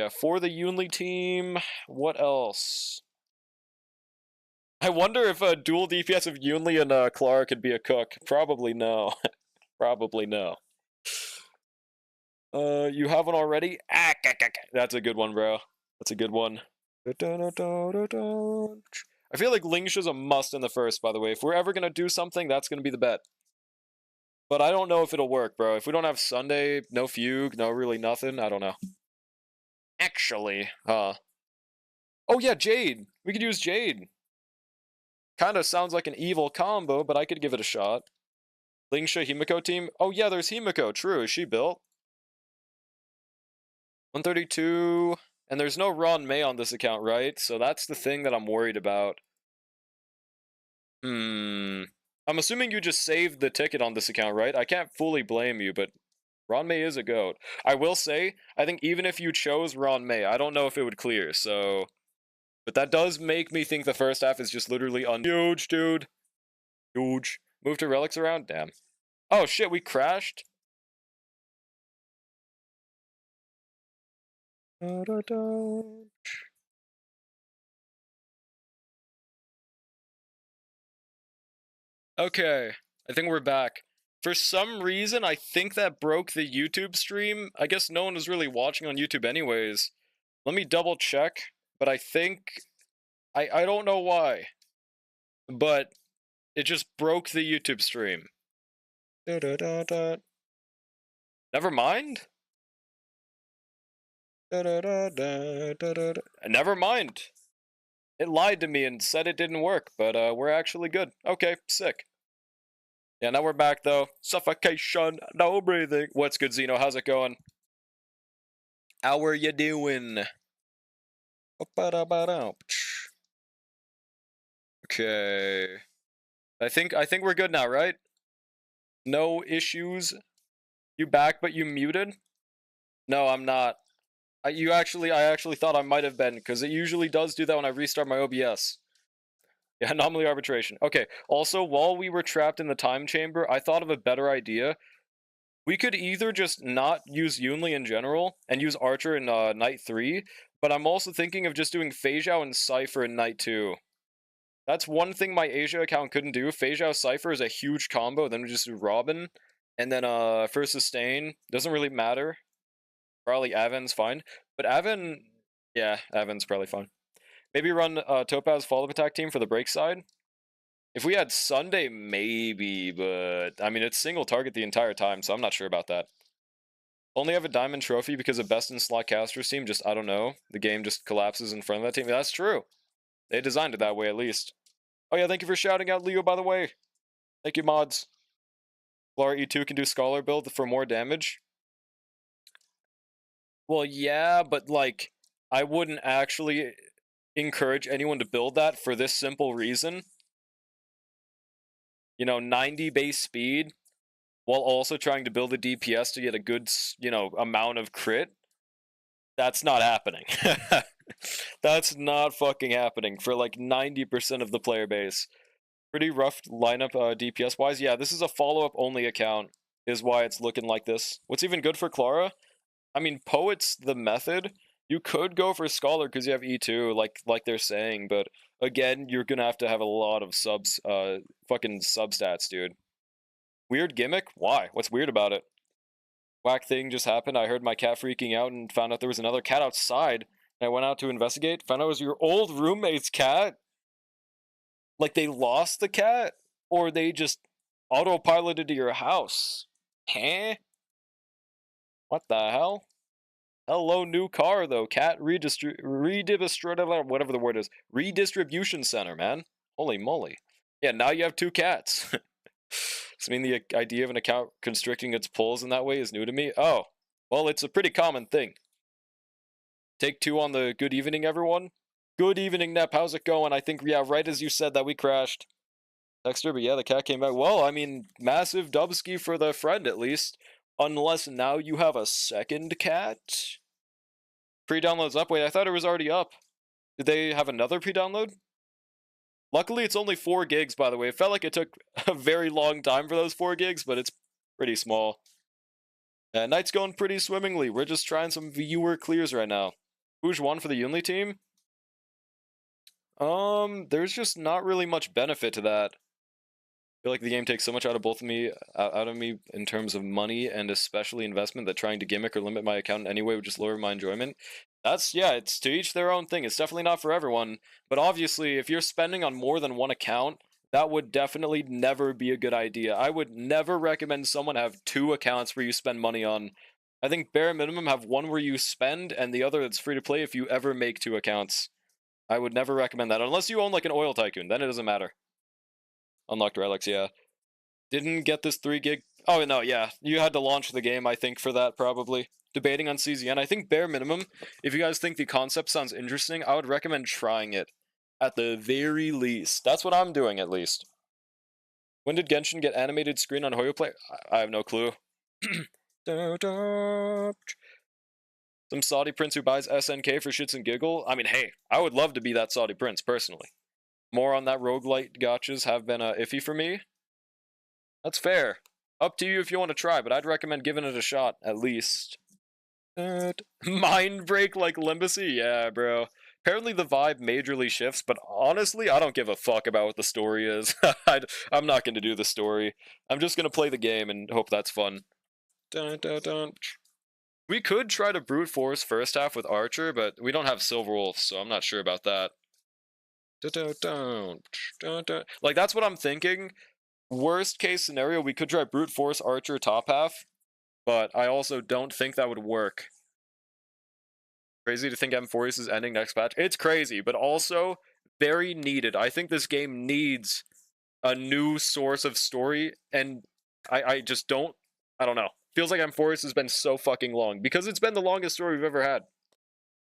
for the Yunli team, what else? I wonder if a dual DPS of Yunli and Clara could be a cook. Probably no. Probably no. You have one already? Ah, that's a good one, bro. That's a good one. I feel like Lingsha's a must in the first, by the way. If we're ever gonna do something, that's gonna be the bet. But I don't know if it'll work, bro. If we don't have Sunday, no Fugue, no really nothing, I don't know. Actually, oh yeah, Jade. We could use Jade. Kind of sounds like an evil combo, but I could give it a shot. Lingsha Himiko team. Oh yeah, there's Himiko. True. Is she built? 132. And there's no Ron May on this account, right? So that's the thing that I'm worried about. I'm assuming you just saved the ticket on this account, right? I can't fully blame you, but Ron May is a goat. I will say, I think even if you chose Ron May, I don't know if it would clear, so... But that does make me think the first half is just literally huge, dude. Huge. Move to relics around? Damn. Oh shit, we crashed? Okay, I think we're back. For some reason, I think that broke the YouTube stream. I guess no one was really watching on YouTube anyways. Let me double check, but I think... I don't know why. But it just broke the YouTube stream. Never mind? Never mind. It lied to me and said it didn't work, but we're actually good. Okay, sick. Yeah, now we're back though. Suffocation, no breathing. What's good, Zeno? How's it going? How are you doing? Okay. I think we're good now, right? No issues. You back, but you muted? No, I'm not. I actually thought I might have been, because it usually does do that when I restart my OBS. Yeah, anomaly arbitration. Okay, also, while we were trapped in the time chamber, I thought of a better idea. We could either just not use Yunli in general, and use Archer in Night 3, but I'm also thinking of just doing Fei Zhao and Cypher in Night 2. That's one thing my Asia account couldn't do. Fei Zhao Cypher is a huge combo, then we just do Robin, and then for sustain, doesn't really matter. Probably Aven's fine. But Aven, yeah, Aven's probably fine. Maybe run Topaz follow-up attack team for the break side. If we had Sunday, maybe, but I mean, it's single target the entire time, so I'm not sure about that. Only have a diamond trophy because of best in slot casters team, just, I don't know. The game just collapses in front of that team. That's true. They designed it that way, at least. Oh yeah, thank you for shouting out Leo, by the way. Thank you, mods. Lar E2 can do Scholar build for more damage. Well, yeah, but, like, I wouldn't actually encourage anyone to build that for this simple reason. You know, 90 base speed, while also trying to build a DPS to get a good, you know, amount of crit. That's not happening. That's not fucking happening for, like, 90% of the player base. Pretty rough lineup DPS-wise. Yeah, this is a follow-up only account, is why it's looking like this. What's even good for Clara? I mean, Poet's the method. You could go for Scholar because you have E2, like they're saying, but again, you're gonna have to have a lot of fucking substats, dude. Weird gimmick? Why? What's weird about it? Whack thing just happened. I heard my cat freaking out and found out there was another cat outside. And I went out to investigate. Found out it was your old roommate's cat. Like they lost the cat, or they just autopiloted to your house. Huh? What the hell? Hello, new car, though. Cat whatever the word is. Redistribution center, man. Holy moly. Yeah, now you have two cats. Does it mean the idea of an account constricting its polls in that way is new to me? Oh, well, it's a pretty common thing. Take two on the good evening, everyone. Good evening, Nep. How's it going? I think, yeah, right as you said that we crashed. Dexter, but yeah, the cat came back. Well, I mean, massive dubski for the friend, at least. Unless now you have a second cat? Pre-download's up. Wait, I thought it was already up. Did they have another pre-download? Luckily, it's only 4 gigs, by the way. It felt like it took a very long time for those 4 gigs, but it's pretty small. Night's going pretty swimmingly. We're just trying some viewer clears right now. Who's won for the Yunli team? There's just not really much benefit to that. feel like the game takes so much out of both of me, out of me in terms of money and especially investment that trying to gimmick or limit my account in any way would just lower my enjoyment. That's yeah, it's to each their own thing. It's definitely not for everyone, but obviously, if you're spending on more than one account, that would definitely never be a good idea. I would never recommend someone have two accounts where you spend money on. I think bare minimum have one where you spend and the other that's free to play if you ever make two accounts. I would never recommend that unless you own like an oil tycoon, then it doesn't matter. Unlocked relics, yeah. Didn't get this 3 gig. Oh no, yeah. You had to launch the game, I think, for that probably. Debating on CZN. I think bare minimum, if you guys think the concept sounds interesting, I would recommend trying it. At the very least. That's what I'm doing at least. When did Genshin get animated screen on Hoyo Play? I have no clue. Some Saudi prince who buys SNK for shits and giggle. I mean, hey, I would love to be that Saudi prince, personally. More on that roguelite gotchas have been iffy for me. That's fair. Up to you if you want to try, but I'd recommend giving it a shot, at least. Mind break like Limbacy? Yeah, bro. Apparently the vibe majorly shifts, but honestly, I don't give a fuck about what the story is. I'm not going to do the story. I'm just going to play the game and hope that's fun. Dun, dun, dun. We could try to brute force first half with Archer, but we don't have Silver Wolf, so I'm not sure about that. Dun, dun, dun, dun. Like, that's what I'm thinking. Worst case scenario, we could try brute force Archer top half, but I also don't think that would work. Crazy to think M4 is ending next patch. It's crazy, but also very needed. I think this game needs a new source of story, and I just don't. I don't know. Feels like M4 has been so fucking long because it's been the longest story we've ever had.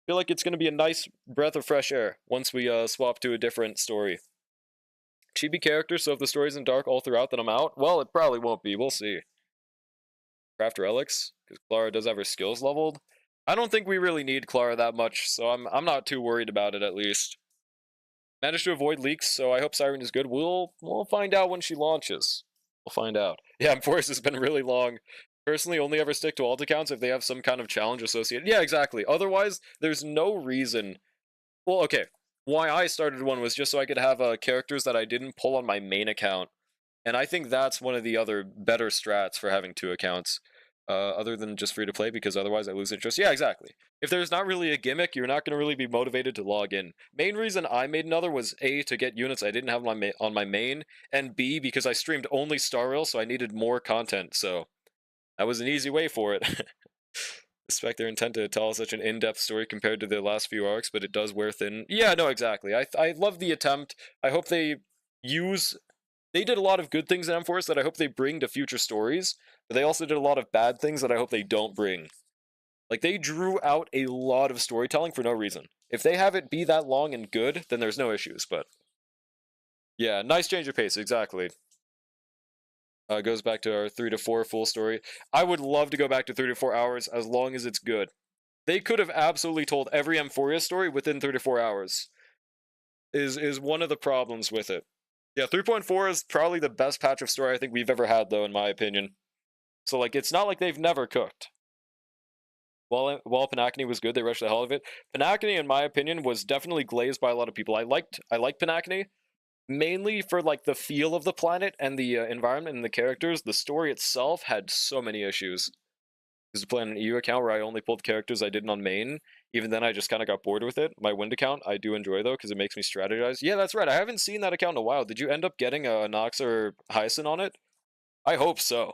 Feel like it's gonna be a nice breath of fresh air once we swap to a different story. Chibi character, so if the story isn't dark all throughout, then I'm out. Well, it probably won't be. We'll see. Craft relics, because Clara does have her skills leveled. I don't think we really need Clara that much, so I'm not too worried about it at least. Managed to avoid leaks, so I hope Siren is good. We'll find out when she launches. We'll find out. Yeah, Force has been really long. Personally, only ever stick to alt accounts if they have some kind of challenge associated. Yeah, exactly. Otherwise, there's no reason. Well, okay. Why I started one was just so I could have characters that I didn't pull on my main account. And I think that's one of the other better strats for having two accounts, other than just free to play, because otherwise I lose interest. Yeah, exactly. If there's not really a gimmick, you're not going to really be motivated to log in. Main reason I made another was A, to get units I didn't have on my main, and B, because I streamed only Star Rail, so I needed more content, so that was an easy way for it. Respect their intent to tell such an in-depth story compared to the last few arcs, but it does wear thin. Yeah, no, exactly. I love the attempt. I hope they use. They did a lot of good things in M-Force that I hope they bring to future stories, but they also did a lot of bad things that I hope they don't bring. Like, they drew out a lot of storytelling for no reason. If they have it be that long and good, then there's no issues, but... Yeah, nice change of pace, exactly. Goes back to our 3 to 4 full story. I would love to go back to 3 to 4 hours as long as it's good. They could have absolutely told every Amphoria story within 3 to 4 hours. Is one of the problems with it. Yeah, 3.4 is probably the best patch of story I think we've ever had, though, in my opinion. So, like, it's not like they've never cooked. While Panacony was good, they rushed the hell out of it. Panacony, in my opinion, was definitely glazed by a lot of people. I liked Panacony, mainly for, like, the feel of the planet and the environment and the characters. The story itself had so many issues. I used to play on an EU account where I only pulled characters I didn't on main. Even then, I just kind of got bored with it. My wind account, I do enjoy, though, because it makes me strategize. Yeah, that's right. I haven't seen that account in a while. Did you end up getting a Nox or Hyacinth on it? I hope so.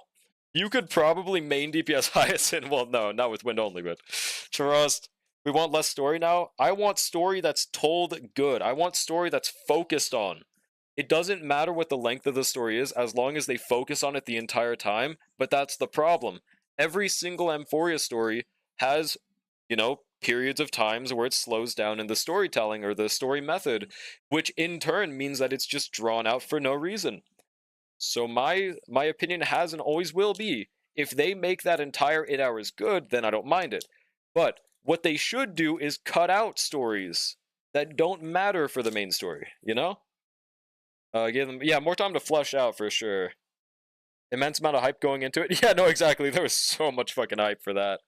You could probably main DPS Hyacinth. Well, no, not with wind only, but trust. We want less story now. I want story that's told good. I want story that's focused on. It doesn't matter what the length of the story is, as long as they focus on it the entire time, but that's the problem. Every single Amphoria story has, you know, periods of times where it slows down in the storytelling or the story method, which in turn means that it's just drawn out for no reason. So my opinion has and always will be, if they make that entire 8 hours good, then I don't mind it. But what they should do is cut out stories that don't matter for the main story, you know? Give them, yeah, more time to flesh out for sure. Immense amount of hype going into it. Yeah, no, exactly. There was so much fucking hype for that.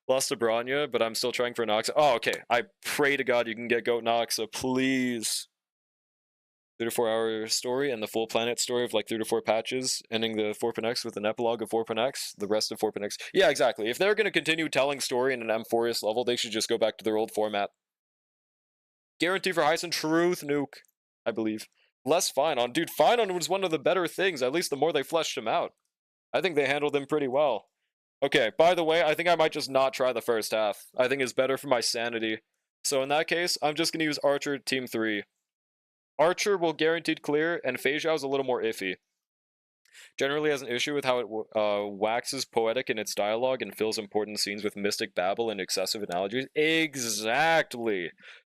Lost to Bronya, but I'm still trying for Nox. Oh, okay. I pray to God you can get Goat Nox, so please. 3 to 4 hour story and the full planet story of like 3 to 4 patches, ending the 4.x with an epilogue of 4.x, the rest of 4.x. Yeah, exactly. If they're going to continue telling story in an Amphorius level, they should just go back to their old format. Guarantee for Heisen, truth nuke, I believe. Less Finon. Dude, Finon was one of the better things, at least the more they fleshed him out. I think they handled him pretty well. Okay, by the way, I think I might just not try the first half. I think it's better for my sanity. So in that case, I'm just going to use Archer Team 3. Archer will guaranteed clear, and Fei Zhao is a little more iffy. Generally has an issue with how it waxes poetic in its dialogue and fills important scenes with mystic babble and excessive analogies. Exactly.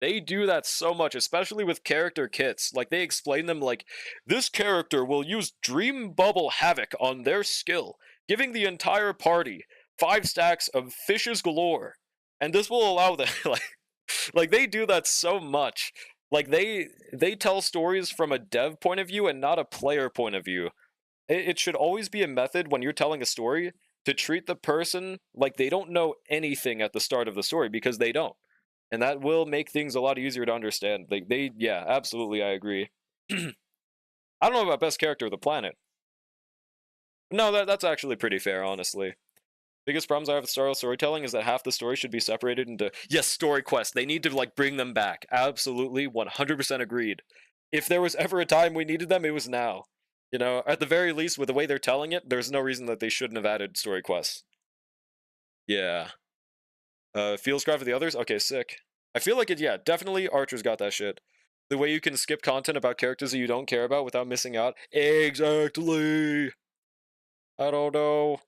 They do that so much, especially with character kits. Like, they explain them like, this character will use Dream Bubble Havoc on their skill, giving the entire party 5 stacks of fishes galore. And this will allow them, like they do that so much. Like, they tell stories from a dev point of view and not a player point of view. It should always be a method when you're telling a story to treat the person like they don't know anything at the start of the story, because they don't. And that will make things a lot easier to understand. Like, yeah, absolutely, I agree. I don't know about best character of the planet. No, that's actually pretty fair, honestly. Biggest problems I have with Star Wars storytelling is that half the story should be separated into, yes, story quests. They need to, like, bring them back. Absolutely, 100% agreed. If there was ever a time we needed them, it was now. You know, at the very least, with the way they're telling it, there's no reason that they shouldn't have added story quests. Yeah. Fieldscraft for the others? Okay, sick. I feel like it, yeah, definitely Archer's got that shit. The way you can skip content about characters that you don't care about without missing out. Exactly! I don't know.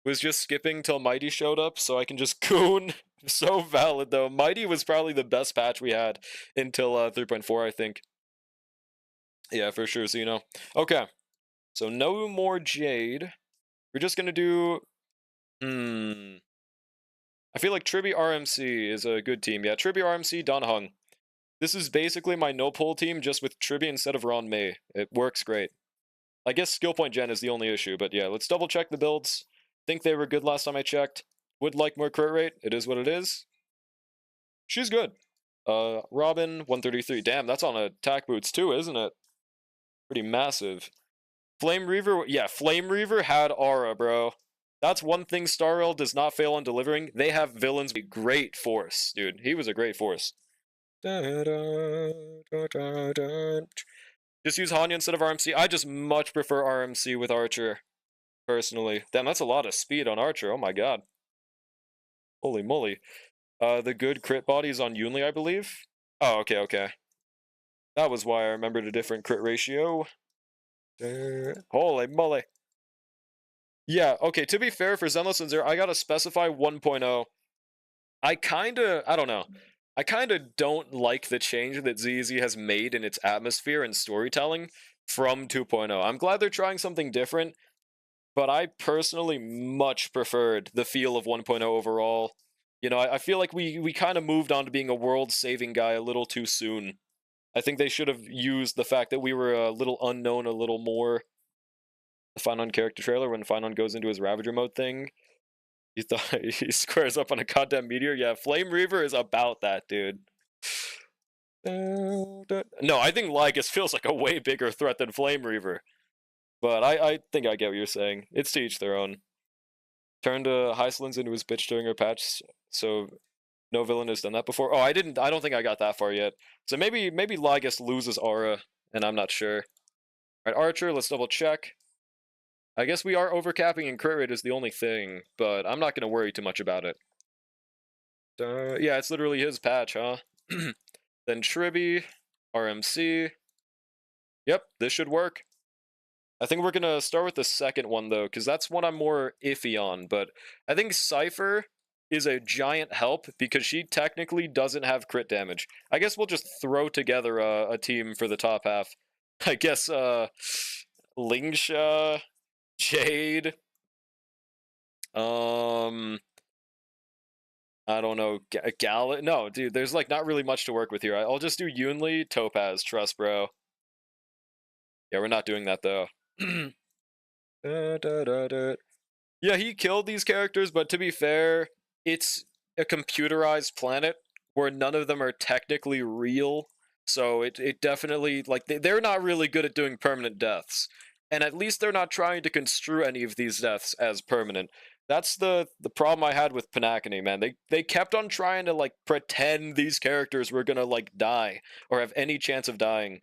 Was just skipping till Mighty showed up so I can just goon. So valid, though. Mighty was probably the best patch we had until 3.4, I think. Yeah, for sure, so you know. Okay. So no more Jade. We're just gonna do... I feel like Tribi RMC is a good team. Yeah, Tribi RMC, Don Hung. This is basically my no-pull team, just with Tribi instead of Ron May. It works great. I guess skill point gen is the only issue, but yeah, let's double check the builds. Think they were good last time I checked. Would like more crit rate. It is what it is. She's good. Robin, 133. Damn, that's on attack boots too, isn't it? Pretty massive. Flame Reaver, yeah, Flame Reaver had aura, bro. That's one thing Star Rail does not fail on delivering. They have villains with great force, dude. He was a great force. Just use Hanya instead of RMC. I just much prefer RMC with Archer, personally. Damn, that's a lot of speed on Archer. Oh my god. Holy moly. The good crit body is on Yunli, I believe. Oh, okay, okay. That was why I remembered a different crit ratio. Holy moly. Yeah, okay, to be fair, for Zenless and Zero, I gotta specify 1.0. I don't know. I kinda don't like the change that ZZ has made in its atmosphere and storytelling from 2.0. I'm glad they're trying something different, but I personally much preferred the feel of 1.0 overall. You know, I feel like we kind of moved on to being a world-saving guy a little too soon. I think they should have used the fact that we were a little unknown a little more. The Finon character trailer, when Finon goes into his Ravager mode thing, he thought he squares up on a goddamn meteor. Yeah, Flame Reaver is about that, dude. No, I think Lygus feels like a way bigger threat than Flame Reaver. But I think I get what you're saying. It's to each their own. Turned Heislins into his bitch during her patch, so no villain has done that before. Oh, I don't think I got that far yet. So maybe Lygus loses aura, and I'm not sure. Alright, Archer, let's double check. I guess we are overcapping and crit rate is the only thing, but I'm not going to worry too much about it. Yeah, it's literally his patch, huh? Then Tribi, RMC. Yep, this should work. I think we're going to start with the second one, though, because that's one I'm more iffy on, but I think Cypher is a giant help because she technically doesn't have crit damage. I guess we'll just throw together a team for the top half. I guess, Lingsha, Jade, I don't know, no, dude, there's like not really much to work with here. I'll just do Yunli, Topaz, trust, bro. Yeah, we're not doing that, though. Yeah, he killed these characters, but to be fair, it's a computerized planet where none of them are technically real. So it definitely, like, they're not really good at doing permanent deaths. And at least they're not trying to construe any of these deaths as permanent. That's the problem I had with Panacony, man. They kept on trying to, like, pretend these characters were gonna, like, die or have any chance of dying.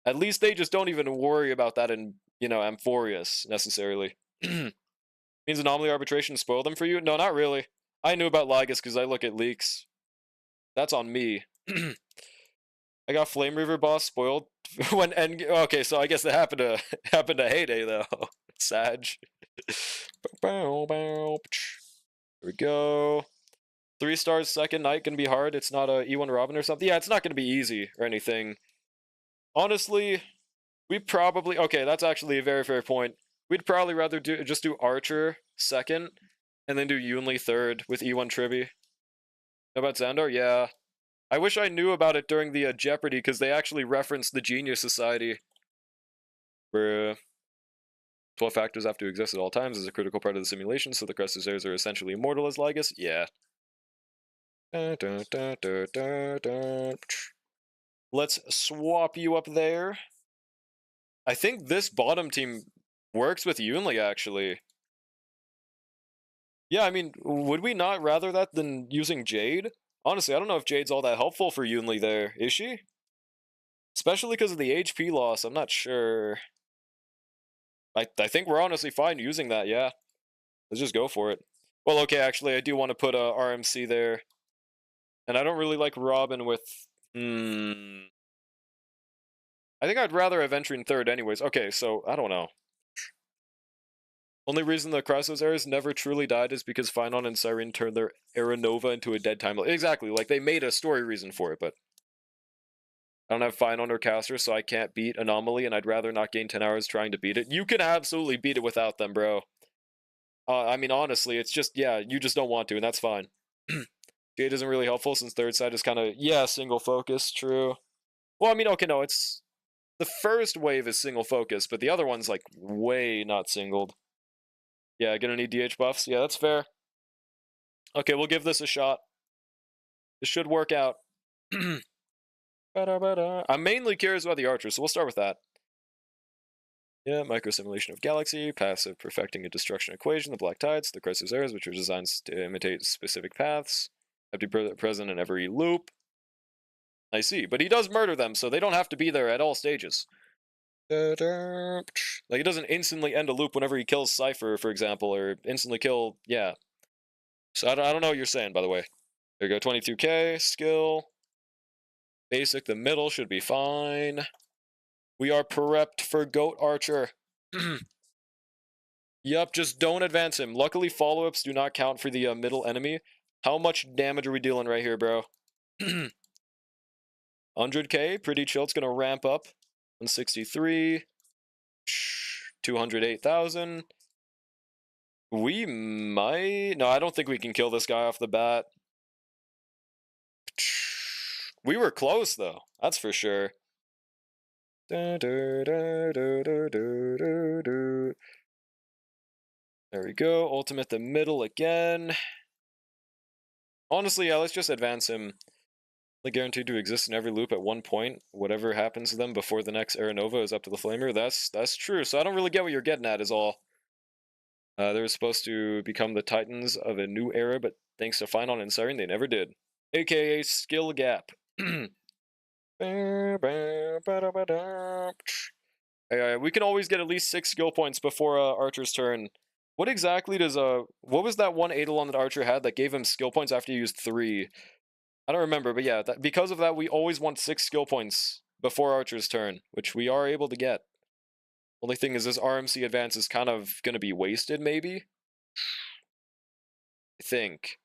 At least they just don't even worry about that in, Amphorius necessarily. Means anomaly arbitration spoiled them for you? No, not really. I knew about Lygus because I look at leaks. That's on me. I got Flame Reaver boss spoiled when end. Okay, so I guess that happened to happened to Heyday though. Sag. There we go. 3 stars second night gonna be hard. It's not a E1 Robin or something. Yeah, it's not gonna be easy or anything. Honestly, we probably that's actually a very fair point. We'd probably rather just do Archer second, and then do Yunli third with E1 Tribby. How about Xandar? Yeah. I wish I knew about it during the Jeopardy, because they actually referenced the Genius Society. Bruh. 12 factors have to exist at all times as a critical part of the simulation, so the Crustaceans are essentially immortal as Lygus? Yeah. Let's swap you up there. I think this bottom team works with Yunli, actually. Yeah, I mean, would we not rather that than using Jade? Honestly, I don't know if Jade's all that helpful for Yunli there. Is she? Especially because of the HP loss, I'm not sure. I think we're honestly fine using that, yeah. Let's just go for it. Well, okay, actually, I do want to put a RMC there. And I don't really like Robin with... I think I'd rather have entry in third anyways. Okay, so, I don't know. Only reason the Crassos Eras never truly died is because Phynon and Cyrene turned their Era Nova into a dead timeline. Exactly, like, they made a story reason for it, but... I don't have Phynon or Caster, so I can't beat Anomaly, and I'd rather not gain 10 hours trying to beat it. You can absolutely beat it without them, bro. I mean, honestly, it's just, yeah, you just don't want to, and that's fine. Jade isn't really helpful since third side is kind of, yeah, single focus, true. Well, I mean, okay, no, it's... The first wave is single focus, but the other one's, like, way not singled. Yeah, gonna need DH buffs. Yeah, that's fair. Okay, we'll give this a shot. This should work out. I'm mainly curious about the Archer, so we'll start with that. Yeah, micro-simulation of galaxy, passive perfecting a destruction equation, the black tides, the crisis errors, which are designed to imitate specific paths, have to be present in every loop. I see, but he does murder them, so they don't have to be there at all stages. Like, he doesn't instantly end a loop whenever he kills Cypher, for example, or instantly kill, yeah. So I don't know what you're saying, by the way. There you go, 22k, skill. Basic, the middle should be fine. We are prepped for Goat Archer. Yep, just don't advance him. Luckily, follow-ups do not count for the middle enemy. How much damage are we dealing right here, bro? 100k, pretty chill. It's gonna ramp up. 163. 208,000. We might... No, I don't think we can kill this guy off the bat. We were close, though. That's for sure. There we go. Ultimate the middle again. Honestly, yeah, let's just advance him. They're guaranteed to exist in every loop at one point. Whatever happens to them before the next Era Nova is up to the Flamer. That's true. So I don't really get what you're getting at, is all. They were supposed to become the Titans of a new era, but thanks to Phynon and Siren, they never did. AKA skill gap. We can always get at least 6 skill points before Archer's turn. What exactly does what was that one Eidolon that Archer had that gave him skill points after he used 3? I don't remember, but yeah, because of that, we always want 6 skill points before Archer's turn, which we are able to get. Only thing is, this RMC advance is kind of gonna be wasted, maybe? I think.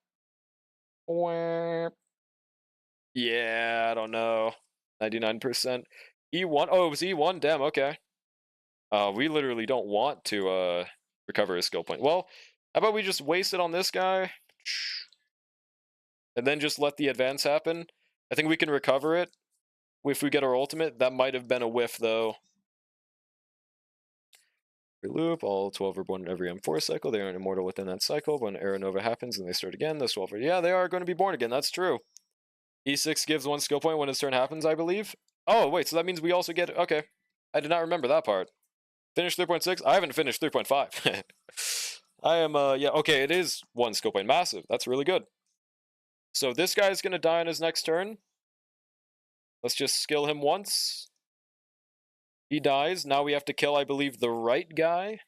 Yeah, I don't know. 99%. E1? Oh, it was E1? Damn, okay. We literally don't want to recover a skill point. Well, how about we just waste it on this guy? And then just let the advance happen? I think we can recover it if we get our ultimate. That might have been a whiff, though. Loop, all 12 are born in every M4 cycle. They aren't immortal within that cycle. When Era Nova happens and they start again, those 12 are... Yeah, they are going to be born again. That's true. E6 gives 1 skill point when his turn happens, I believe. Oh, wait, so that means we also get... Okay. I did not remember that part. Finish 3.6? I haven't finished 3.5. I am, yeah, okay, it is 1 skill point. Massive. That's really good. So this guy's gonna die on his next turn. Let's just skill him once. He dies. Now we have to kill, I believe, the right guy,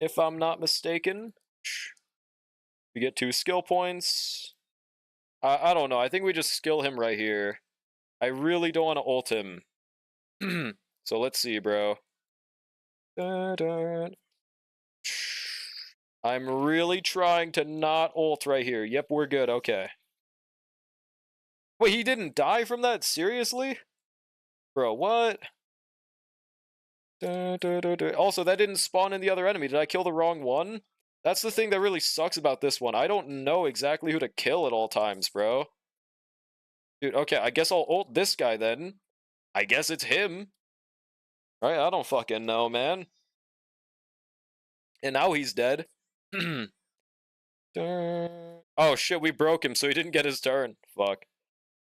if I'm not mistaken. We get 2 skill points. I don't know. I think we just skill him right here. I really don't want to ult him. So let's see, bro. I'm really trying to not ult right here. Yep, we're good. Okay. Wait, he didn't die from that? Seriously? Bro, what? Also, that didn't spawn in the other enemy. Did I kill the wrong one? That's the thing that really sucks about this one. I don't know exactly who to kill at all times, bro. Dude, okay, I guess I'll ult this guy then. I guess it's him. Right? I don't fucking know, man. And now he's dead. Oh shit, we broke him, so he didn't get his turn. Fuck.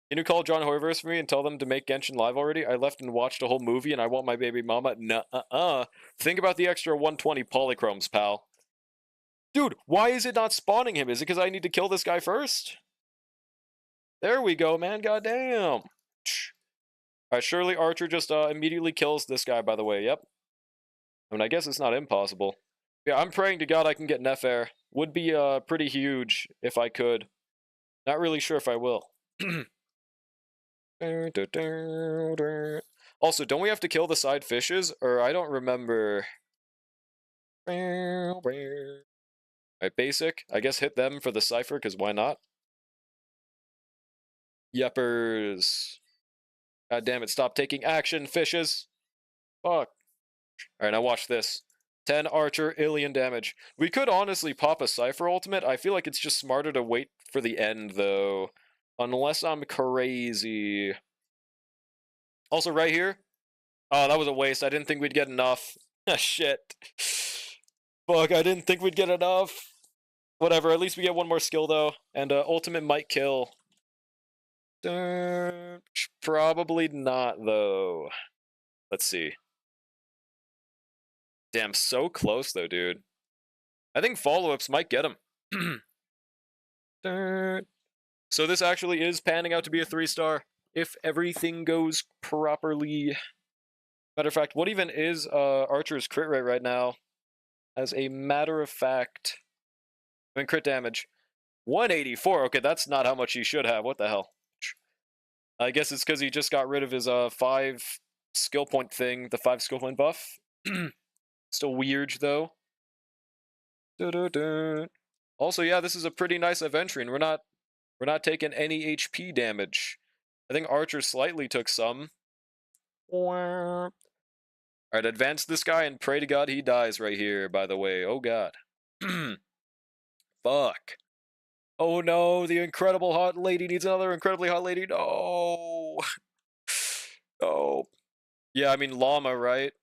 Can you call John Hoyverse for me and tell them to make Genshin live already? I left and watched a whole movie and I want my baby mama. Nuh-uh. Think about the extra 120 polychromes, pal. Dude, why is it not spawning him? Is it because I need to kill this guy first? There we go, man. Goddamn. Alright, surely Archer just immediately kills this guy, by the way. Yep. I mean, I guess it's not impossible. Yeah, I'm praying to God I can get Nefair. Would be pretty huge if I could. Not really sure if I will. Also, don't we have to kill the side fishes? Or I don't remember. Alright, basic. I guess hit them for the cipher, because why not? Yeppers. God damn it, stop taking action, fishes. Fuck. Alright, now watch this. 10 Archer, Ilian damage. We could honestly pop a Cypher ultimate. I feel like it's just smarter to wait for the end, though. Unless I'm crazy. Also, right here. Oh, that was a waste. I didn't think we'd get enough. Shit. Fuck, I didn't think we'd get enough. Whatever, at least we get one more skill, though. And ultimate might kill. Probably not, though. Let's see. Damn, so close, though, dude. I think follow-ups might get him. So this actually is panning out to be a 3-star. If everything goes properly. Matter of fact, what even is Archer's crit rate right now? As a matter of fact. I mean, crit damage. 184. Okay, that's not how much he should have. What the hell? I guess it's because he just got rid of his 5 skill point thing, the 5 skill point buff. Still weird, though. Also, yeah, this is a pretty nice adventure, and we're not taking any HP damage. I think Archer slightly took some. Alright, advance this guy and pray to God he dies right here, by the way. Oh god. Fuck. Oh no, the incredible hot lady needs another incredibly hot lady. No. Oh. Yeah, I mean llama, right?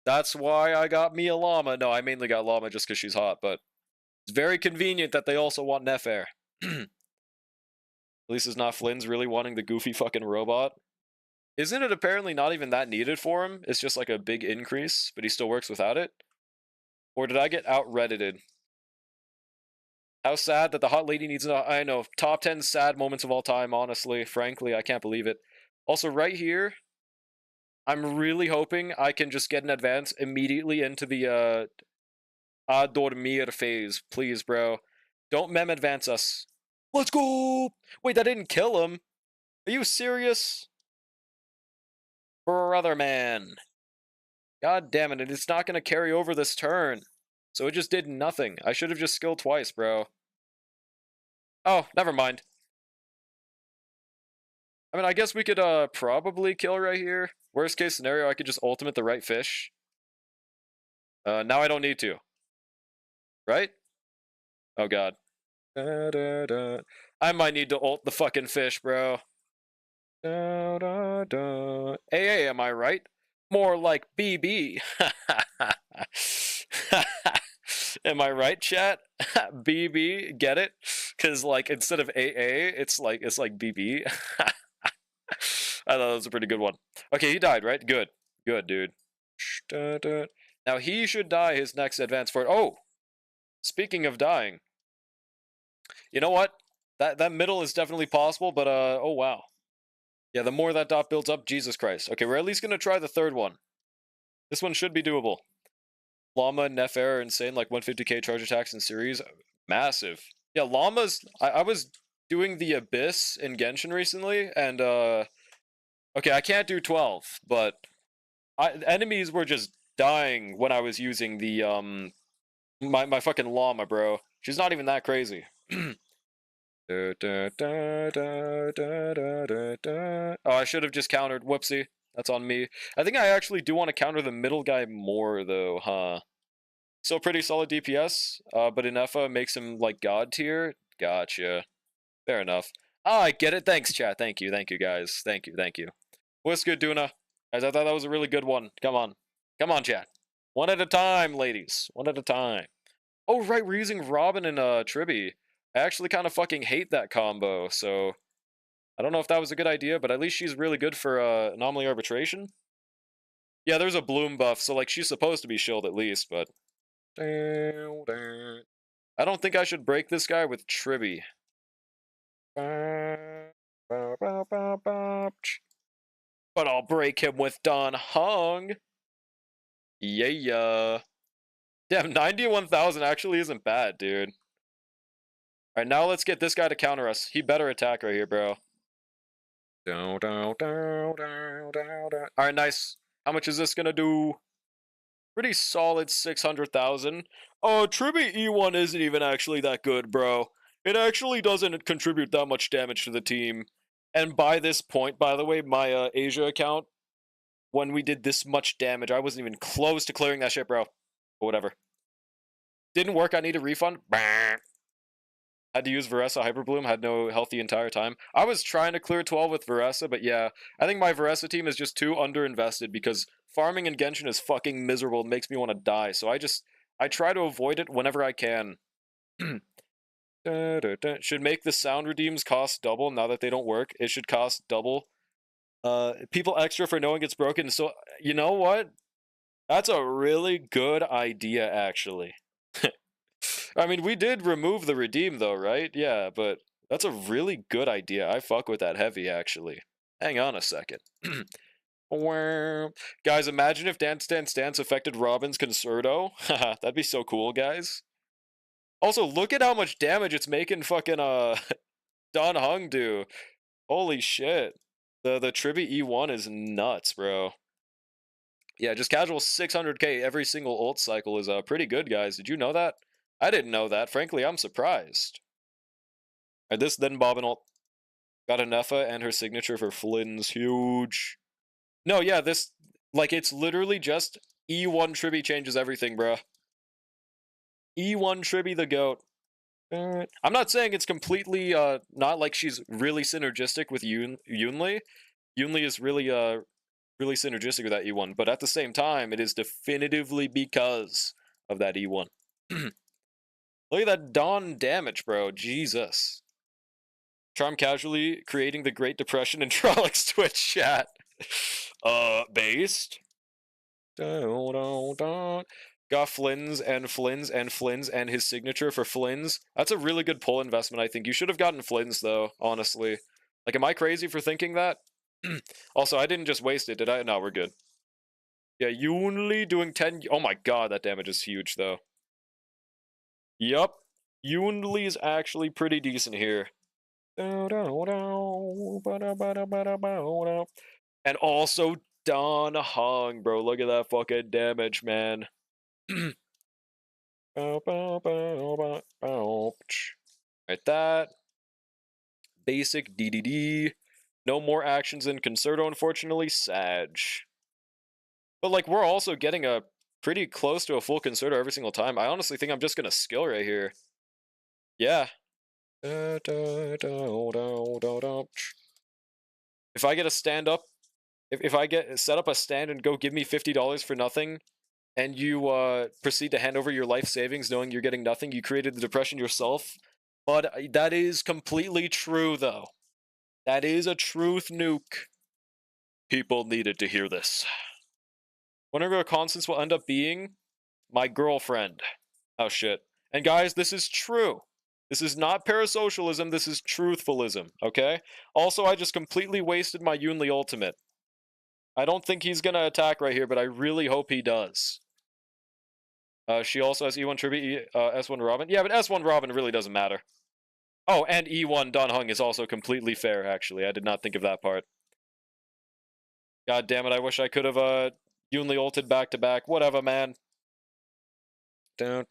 That's why I got me a llama. No, I mainly got llama just because she's hot, but it's very convenient that they also want Nefair. At least it's not Flynn's really wanting the goofy fucking robot. Isn't it apparently not even that needed for him? It's just like a big increase, but he still works without it? Or did I get out-reddited? How sad that the hot lady needs I know, top 10 sad moments of all time, honestly. Frankly, I can't believe it. Also, right here, I'm really hoping I can just get an advance immediately into the, a dormir phase. Please, bro. Don't mem advance us. Let's go! Wait, that didn't kill him. Are you serious? Brother man. God damn it, it's not gonna carry over this turn. So it just did nothing. I should have just skilled twice, bro. Oh, never mind. I mean, I guess we could probably kill right here. Worst case scenario, I could just ultimate the right fish. Now I don't need to. Right? Oh god. I might need to ult the fucking fish, bro. AA, am I right? More like BB. Am I right, chat? BB, get it? Because like instead of AA, it's like BB. I thought that was a pretty good one. Okay, he died, right? Good. Good, dude. Now he should die his next advance for it. Oh! Speaking of dying. You know what? That middle is definitely possible, but oh wow. Yeah, the more that dot builds up, Jesus Christ. Okay, we're at least gonna try the third one. This one should be doable. Llama and Nefer are insane, like 150k charge attacks in series. Massive. Yeah, Llama's... I was doing the Abyss in Genshin recently, and okay, I can't do 12, but enemies were just dying when I was using the my fucking llama, bro. She's not even that crazy. Oh, I should have just countered. Whoopsie. That's on me. I think I actually do want to counter the middle guy more, though, huh? Still pretty solid DPS, but Inefa makes him, like, god tier. Gotcha. Fair enough. Ah, I get it. Thanks, chat. Thank you, guys. Thank you. What's good, Duna? Guys, I thought that was a really good one. Come on. Come on, chat. One at a time, ladies. One at a time. Oh, right, we're using Robin and Tribby. I actually kind of fucking hate that combo, so... I don't know if that was a good idea, but at least she's really good for Anomaly Arbitration. Yeah, there's a Bloom buff, so, like, she's supposed to be shield at least, but... I don't think I should break this guy with Tribby. But I'll break him with Don Hung. Yeah. Damn, 91,000 actually isn't bad, dude. Alright, now let's get this guy to counter us. He better attack right here, bro. Alright, nice. How much is this gonna do? Pretty solid 600,000. Oh, Tribby E1 isn't even actually that good, bro. It actually doesn't contribute that much damage to the team. And by this point, by the way, my Asia account, when we did this much damage, I wasn't even close to clearing that shit, bro. But whatever. Didn't work, I need a refund. Had to use Varessa Hyperbloom, had no health the entire time. I was trying to clear 12 with Varessa, but yeah, I think my Varessa team is just too underinvested because farming in Genshin is fucking miserable. It makes me want to die, so I try to avoid it whenever I can. Should make the sound redeems cost double now that they don't work. It should cost double. People extra for knowing it's broken, so you know what? That's a really good idea, actually. I mean, we did remove the redeem, though, right? Yeah, but that's a really good idea. I fuck with that heavy, actually. Hang on a second. Guys, imagine if Dance Dance Dance affected Robin's Concerto. Haha, that'd be so cool, guys. Also, look at how much damage it's making fucking, Don Hung do. Holy shit. The Tribby E1 is nuts, bro. Yeah, just casual 600k every single ult cycle is pretty good, guys. Did you know that? I didn't know that. Frankly, I'm surprised. Alright, this then Bob and ult. Got a Nefa and her signature for Flynn's huge. No, yeah, this, like, it's literally just E1 Tribby changes everything, bruh. E1 Tribby the GOAT. I'm not saying it's completely, not like she's really synergistic with Yunli. Yunli is really, really synergistic with that E1, but at the same time, it is definitively because of that E1. Look at that Dawn damage, bro. Jesus. Charm casually creating the Great Depression in Trollocs Twitch chat. Based. Got Flynn's and his signature for Flynn's. That's a really good pull investment, I think. You should have gotten Flynn's, though, honestly. Like, am I crazy for thinking that? Also, I didn't just waste it, did I? No, we're good. Yeah, Yunli doing 10... Oh my god, that damage is huge, though. Yup. Yunli is actually pretty decent here. And also Don Hung, bro. Look at that fucking damage, man. Right, that. Basic DDD. No more actions in Concerto, unfortunately. Sag. But, like, we're also getting a pretty close to a full Concerto every single time. I honestly think I'm just gonna skill right here. Yeah. If I get a stand up, if I get set up a stand and go give me $50 for nothing, and you proceed to hand over your life savings knowing you're getting nothing, you created the depression yourself. But that is completely true, though. That is a truth nuke. People needed to hear this. Whenever Constance will end up being my girlfriend. Oh shit. And guys, this is true. This is not parasocialism, this is truthfulism, okay? Also, I just completely wasted my Yunli ultimate. I don't think he's gonna attack right here, but I really hope he does. She also has E1 Tribute, S1 Robin. Yeah, but S1 Robin really doesn't matter. Oh, and E1 Dan Heng is also completely fair, actually. I did not think of that part. God damn it, I wish I could have, Yunli ulted back to back. Whatever, man. Yeah,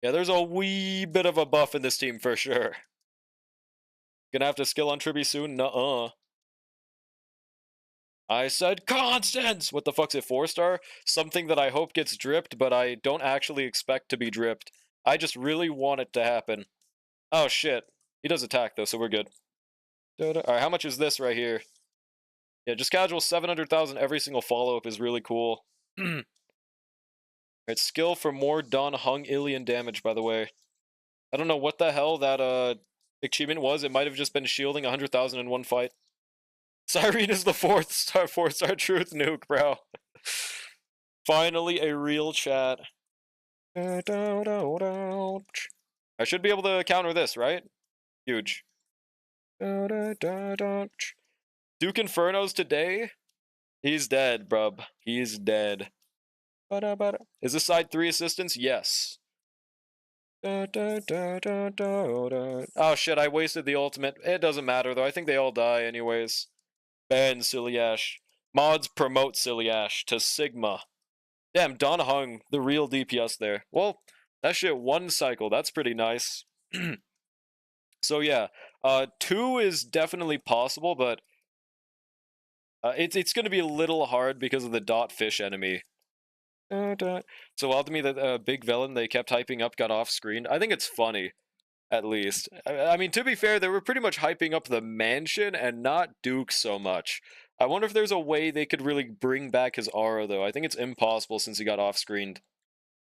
there's a wee bit of a buff in this team for sure. Gonna have to skill on Tribby soon? Nuh-uh. I said Constance! What the fuck's it, 4-star? Something that I hope gets dripped, but I don't actually expect to be dripped. I just really want it to happen. Oh shit. He does attack though, so we're good. Alright, how much is this right here? Yeah, just casual 700,000 every single follow-up is really cool. It's skill for more Dan Heng Ilian damage, by the way. I don't know what the hell that achievement was. It might have just been shielding 100,000 in one fight. Cyrene is the 4-star truth nuke, bro. Finally, a real chat. I should be able to counter this, right? Huge. Duke Inferno's today? He's dead, brub. He's dead. Is this side 3 assistance? Yes. Oh shit, I wasted the ultimate. It doesn't matter though, I think they all die anyways. Ban Silly Ash. Mods promote Silly Ash to Sigma. Damn, Dan Heng, the real DPS there. Well, that shit one cycle, that's pretty nice. So yeah, 2 is definitely possible, but it's gonna be a little hard because of the dot fish enemy. So Alchemy, that big villain they kept hyping up, got off screen. I think it's funny, at least. I mean, to be fair, they were pretty much hyping up the mansion and not Duke so much. I wonder if there's a way they could really bring back his aura, though. I think it's impossible since he got off-screened.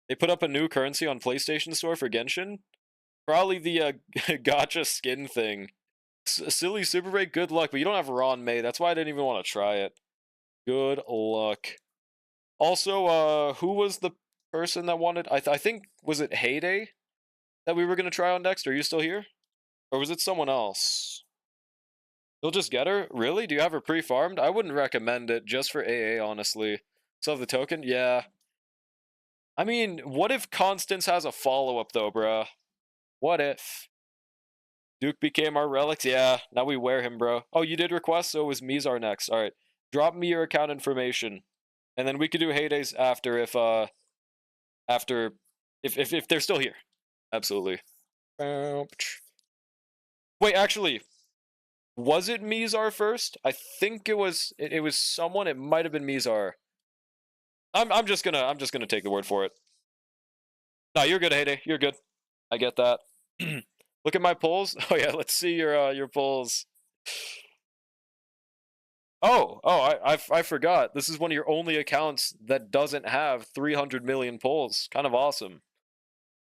They put up a new currency on PlayStation Store for Genshin? Probably the gacha skin thing. Silly Super Break, good luck, but you don't have Ron May. That's why I didn't even want to try it. Good luck. Also, who was the person that wanted... I think, was it Heyday that we were going to try on next? Are you still here? Or was it someone else? You'll just get her? Really? Do you have her pre-farmed? I wouldn't recommend it, just for AA, honestly. So the token? Yeah. I mean, what if Constance has a follow-up, though, bruh? What if? Duke became our relics? Yeah, now we wear him, bro. Oh, you did request, so it was Mizar next. Alright. Drop me your account information. And then we could do Heydays after if they're still here. Absolutely. Wait, actually, was it Mizar first? I think it was someone. It might have been Mizar. I'm just gonna take the word for it. No, you're good, Heyday. You're good. I get that. Look at my polls. Oh yeah, let's see your polls. Oh, I forgot. This is one of your only accounts that doesn't have 300 million polls. Kind of awesome.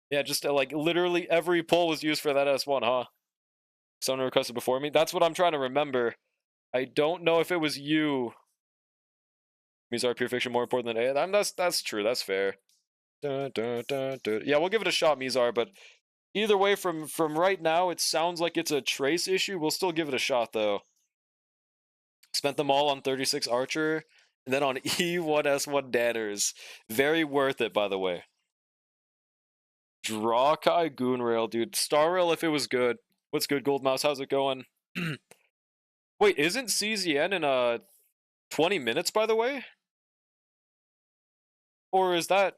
Yeah, just like literally every poll was used for that S1, huh? Someone requested before me. That's what I'm trying to remember. I don't know if it was you. Mizar pure fiction more important than A. That's true. That's fair. Yeah, we'll give it a shot, Mizar. But either way, from right now, it sounds like it's a trace issue. We'll still give it a shot, though. Spent them all on 36 Archer, and then on E1S1 Danners. Very worth it, by the way. Drawkai Goonrail, dude. Star Rail if it was good. What's good, Gold Mouse? How's it going? Wait, isn't CZN in 20 minutes, by the way? Or is it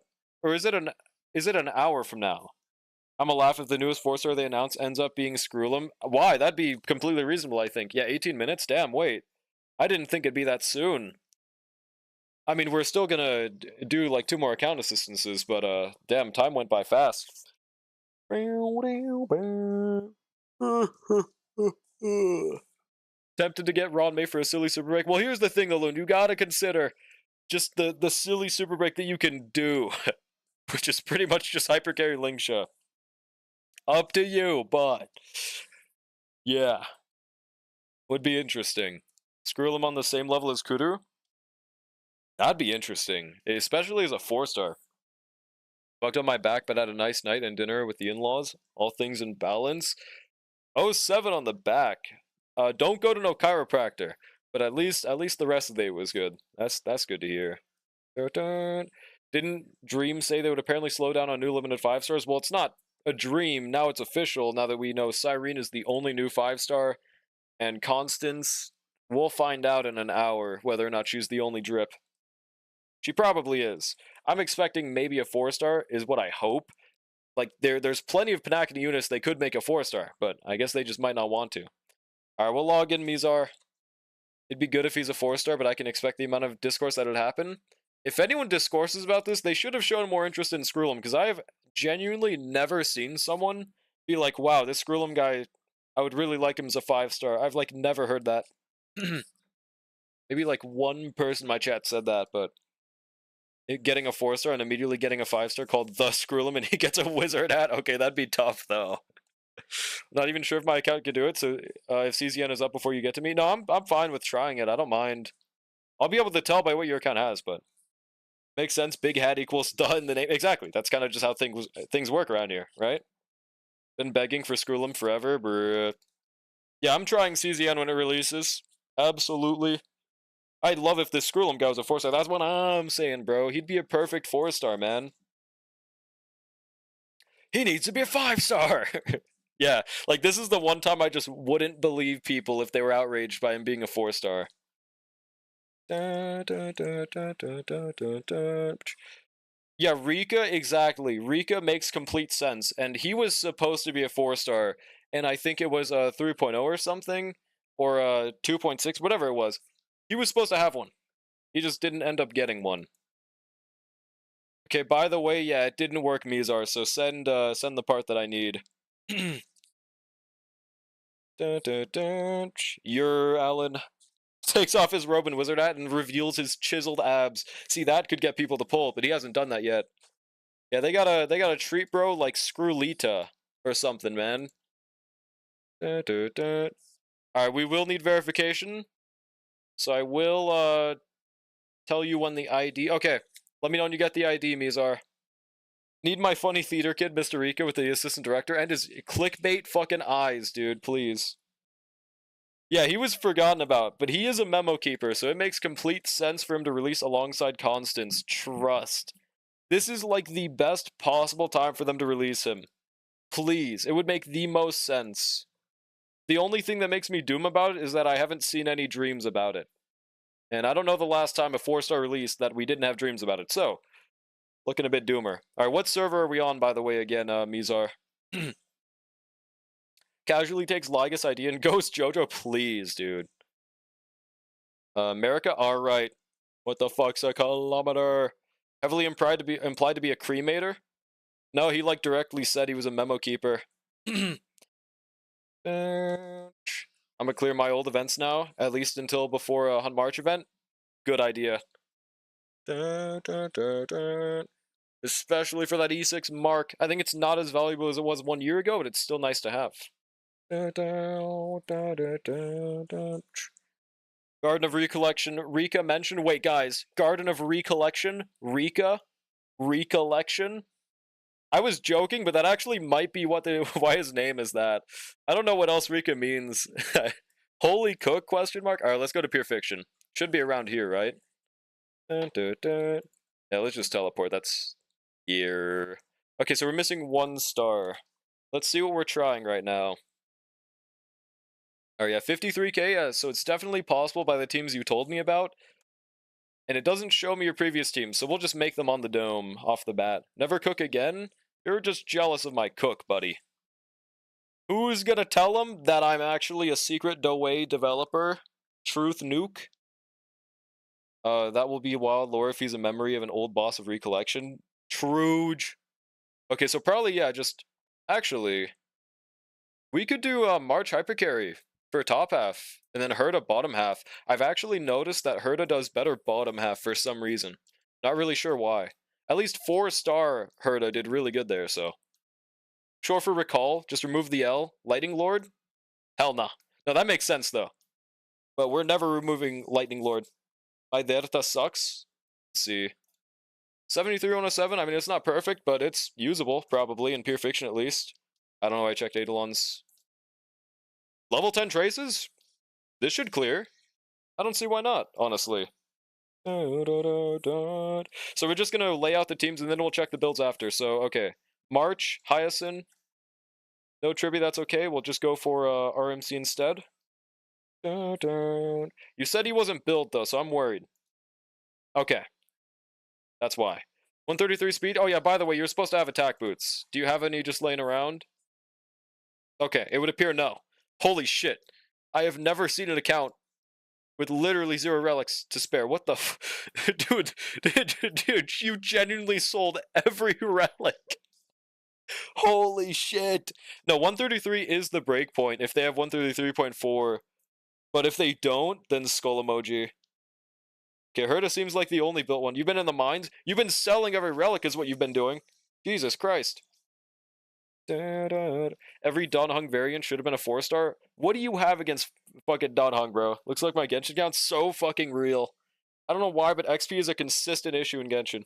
an hour from now? I'm gonna laugh if the newest 4-star they announce ends up being Screwlum. Why? That'd be completely reasonable, I think. Yeah, 18 minutes? Damn, wait. I didn't think it'd be that soon. I mean, we're still gonna do like 2 more account assistances, but damn, time went by fast. Tempted to get Ron May for a silly super break. Well, here's the thing, Alun. You gotta consider just the silly super break that you can do, which is pretty much just hyper carry Lingsha. Up to you, but yeah. Would be interesting. Screw him on the same level as Kuduru? That'd be interesting, especially as a 4-star. Fucked up my back, but had a nice night and dinner with the in-laws. All things in balance. 07 on the back. Don't go to no chiropractor, but at least the rest of the day was good. That's good to hear. Didn't Dream say they would apparently slow down on new limited 5-stars? Well, it's not a dream. Now it's official. Now that we know Cyrene is the only new 5-star, and Constance, we'll find out in an hour whether or not she's the only drip. She probably is. I'm expecting maybe a 4-star is what I hope. Like, there's plenty of Panakini units they could make a 4-star, but I guess they just might not want to. Alright, we'll log in Mizar. It'd be good if he's a 4-star, but I can expect the amount of discourse that would happen. If anyone discourses about this, they should have shown more interest in Skrullum, because I have genuinely never seen someone be like, wow, this Skrullum guy, I would really like him as a 5-star. I've, like, never heard that. Maybe, like, one person in my chat said that, but getting a 4-star and immediately getting a 5-star called the Skrullum and he gets a wizard hat? Okay, that'd be tough, though. Not even sure if my account could do it, so if CZN is up before you get to me, no, I'm fine with trying it. I don't mind. I'll be able to tell by what your account has, but makes sense. Big hat equals duh in the name. Exactly. That's kind of just how things work around here, right? Been begging for Skrullum forever, bruh. Yeah, I'm trying CZN when it releases. Absolutely. I'd love if this Skrullum guy was a 4-star. That's what I'm saying, bro. He'd be a perfect 4-star, man. He needs to be a 5-star. Yeah, like, this is the one time I just wouldn't believe people if they were outraged by him being a 4-star. Yeah, Rika, exactly. Rika makes complete sense, and he was supposed to be a 4-star, and I think it was a 3.0 or something, or a 2.6, whatever it was. He was supposed to have one. He just didn't end up getting one. Okay, by the way, yeah, it didn't work, Mizar, so send the part that I need. You're Alan. Takes off his robe and wizard hat and reveals his chiseled abs. See, that could get people to pull, but he hasn't done that yet. Yeah, they gotta treat bro like Screwlita or something, man. Alright, we will need verification. So I will tell you when the ID. Okay, let me know when you get the ID, Mizar. Need my funny theater kid, Mr. Rika, with the assistant director, and his clickbait fucking eyes, dude, please. Yeah, he was forgotten about, but he is a memo keeper, so it makes complete sense for him to release alongside Constance. Trust. This is like the best possible time for them to release him. Please, it would make the most sense. The only thing that makes me doom about it is that I haven't seen any dreams about it. And I don't know the last time a 4-star release that we didn't have dreams about it, so looking a bit doomer. Alright, what server are we on, by the way, again, Mizar? Casually takes Ligus ID and Ghost Jojo, please, dude. America, alright. What the fuck's a kilometer? Heavily implied to be a cremator? No, he like directly said he was a memo keeper. I'm gonna clear my old events now, at least until before a Hunt March event. Good idea. Especially for that E6 mark. I think it's not as valuable as it was 1 year ago, but it's still nice to have. Garden of Recollection, Rika mentioned. Wait, guys, Garden of Recollection, Rika, Recollection. I was joking, but that actually might be what why his name is that. I don't know what else Rika means. Holy Cook? Question mark. All right, let's go to Pure Fiction. Should be around here, right? Yeah, let's just teleport. That's here. Okay, so we're missing 1 star. Let's see what we're trying right now. Oh yeah, 53k, yeah, so it's definitely possible by the teams you told me about. And it doesn't show me your previous team, so we'll just make them on the dome off the bat. Never cook again? You're just jealous of my cook, buddy. Who's gonna tell them that I'm actually a secret Doway developer? Truth Nuke? That will be wild lore if he's a memory of an old boss of Recollection. Truge. Okay, so probably, yeah, just... Actually... We could do March Hypercarry for top half, and then Herda bottom half. I've actually noticed that Herda does better bottom half for some reason. Not really sure why. At least 4-star Herda did really good there, so. Sure for Recall, just remove the L. Lighting Lord? Hell nah. No, that makes sense, though. But we're never removing Lightning Lord. Iderta sucks. Let's see. 73-107, I mean, it's not perfect, but it's usable, probably, in Pure Fiction at least. I don't know why I checked Eidolon's. Level 10 traces? This should clear. I don't see why not, honestly. So we're just gonna lay out the teams and then we'll check the builds after. So, okay. March, Hyacinth. No Tribby, that's okay. We'll just go for RMC instead. You said he wasn't built, though, so I'm worried. Okay. That's why. 133 speed? Oh, yeah, by the way, you're supposed to have attack boots. Do you have any just laying around? Okay, it would appear no. Holy shit. I have never seen an account with literally 0 relics to spare. What the dude, dude, you genuinely sold every relic. Holy shit. No, 133 is the break point if they have 133.4. But if they don't, then skull emoji. Okay, Herta seems like the only built one. You've been in the mines? You've been selling every relic is what you've been doing. Jesus Christ. Every Donhung variant should have been a 4-star. What do you have against fucking Donhung, bro? Looks like my Genshin count's so fucking real. I don't know why, but XP is a consistent issue in Genshin.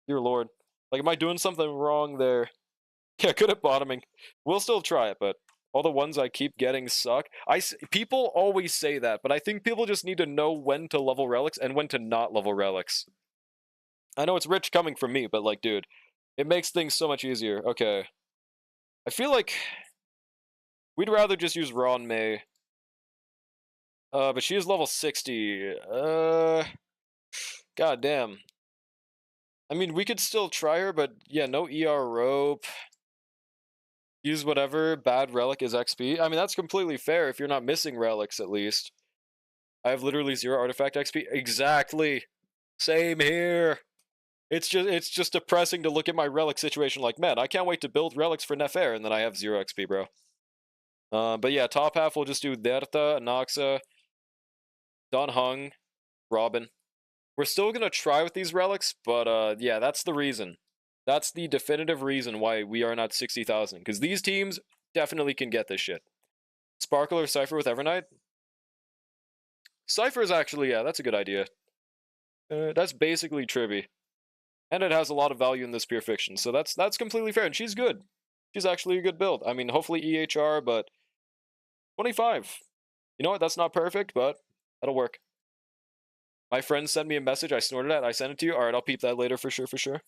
Dear lord. Like, am I doing something wrong there? Yeah, good at bottoming. We'll still try it, but all the ones I keep getting suck. People always say that, but I think people just need to know when to level relics and when to not level relics. I know it's rich coming from me, but like, dude, it makes things so much easier. Okay. I feel like we'd rather just use Ron May. But she is level 60. God damn. I mean, we could still try her, but yeah, no ER rope. Use whatever bad relic is XP. I mean, that's completely fair if you're not missing relics, at least. I have literally 0 artifact XP. Exactly. Same here. It's just depressing to look at my relic situation like, man, I can't wait to build relics for Nefer, and then I have 0 XP, bro. But yeah, top half we'll just do Derta, Noxa, Don Hung, Robin. We're still gonna try with these relics, but yeah, that's the reason. That's the definitive reason why we are not 60,000, because these teams definitely can get this shit. Sparkle or Cypher with Evernight? Cypher is actually, yeah, that's a good idea. That's basically Tribby. And it has a lot of value in this Pure Fiction, so that's completely fair, and she's good. She's actually a good build. I mean, hopefully EHR, but 25. You know what, that's not perfect, but that'll work. My friend sent me a message, I snorted at, I sent it to you. Alright, I'll peep that later for sure, for sure.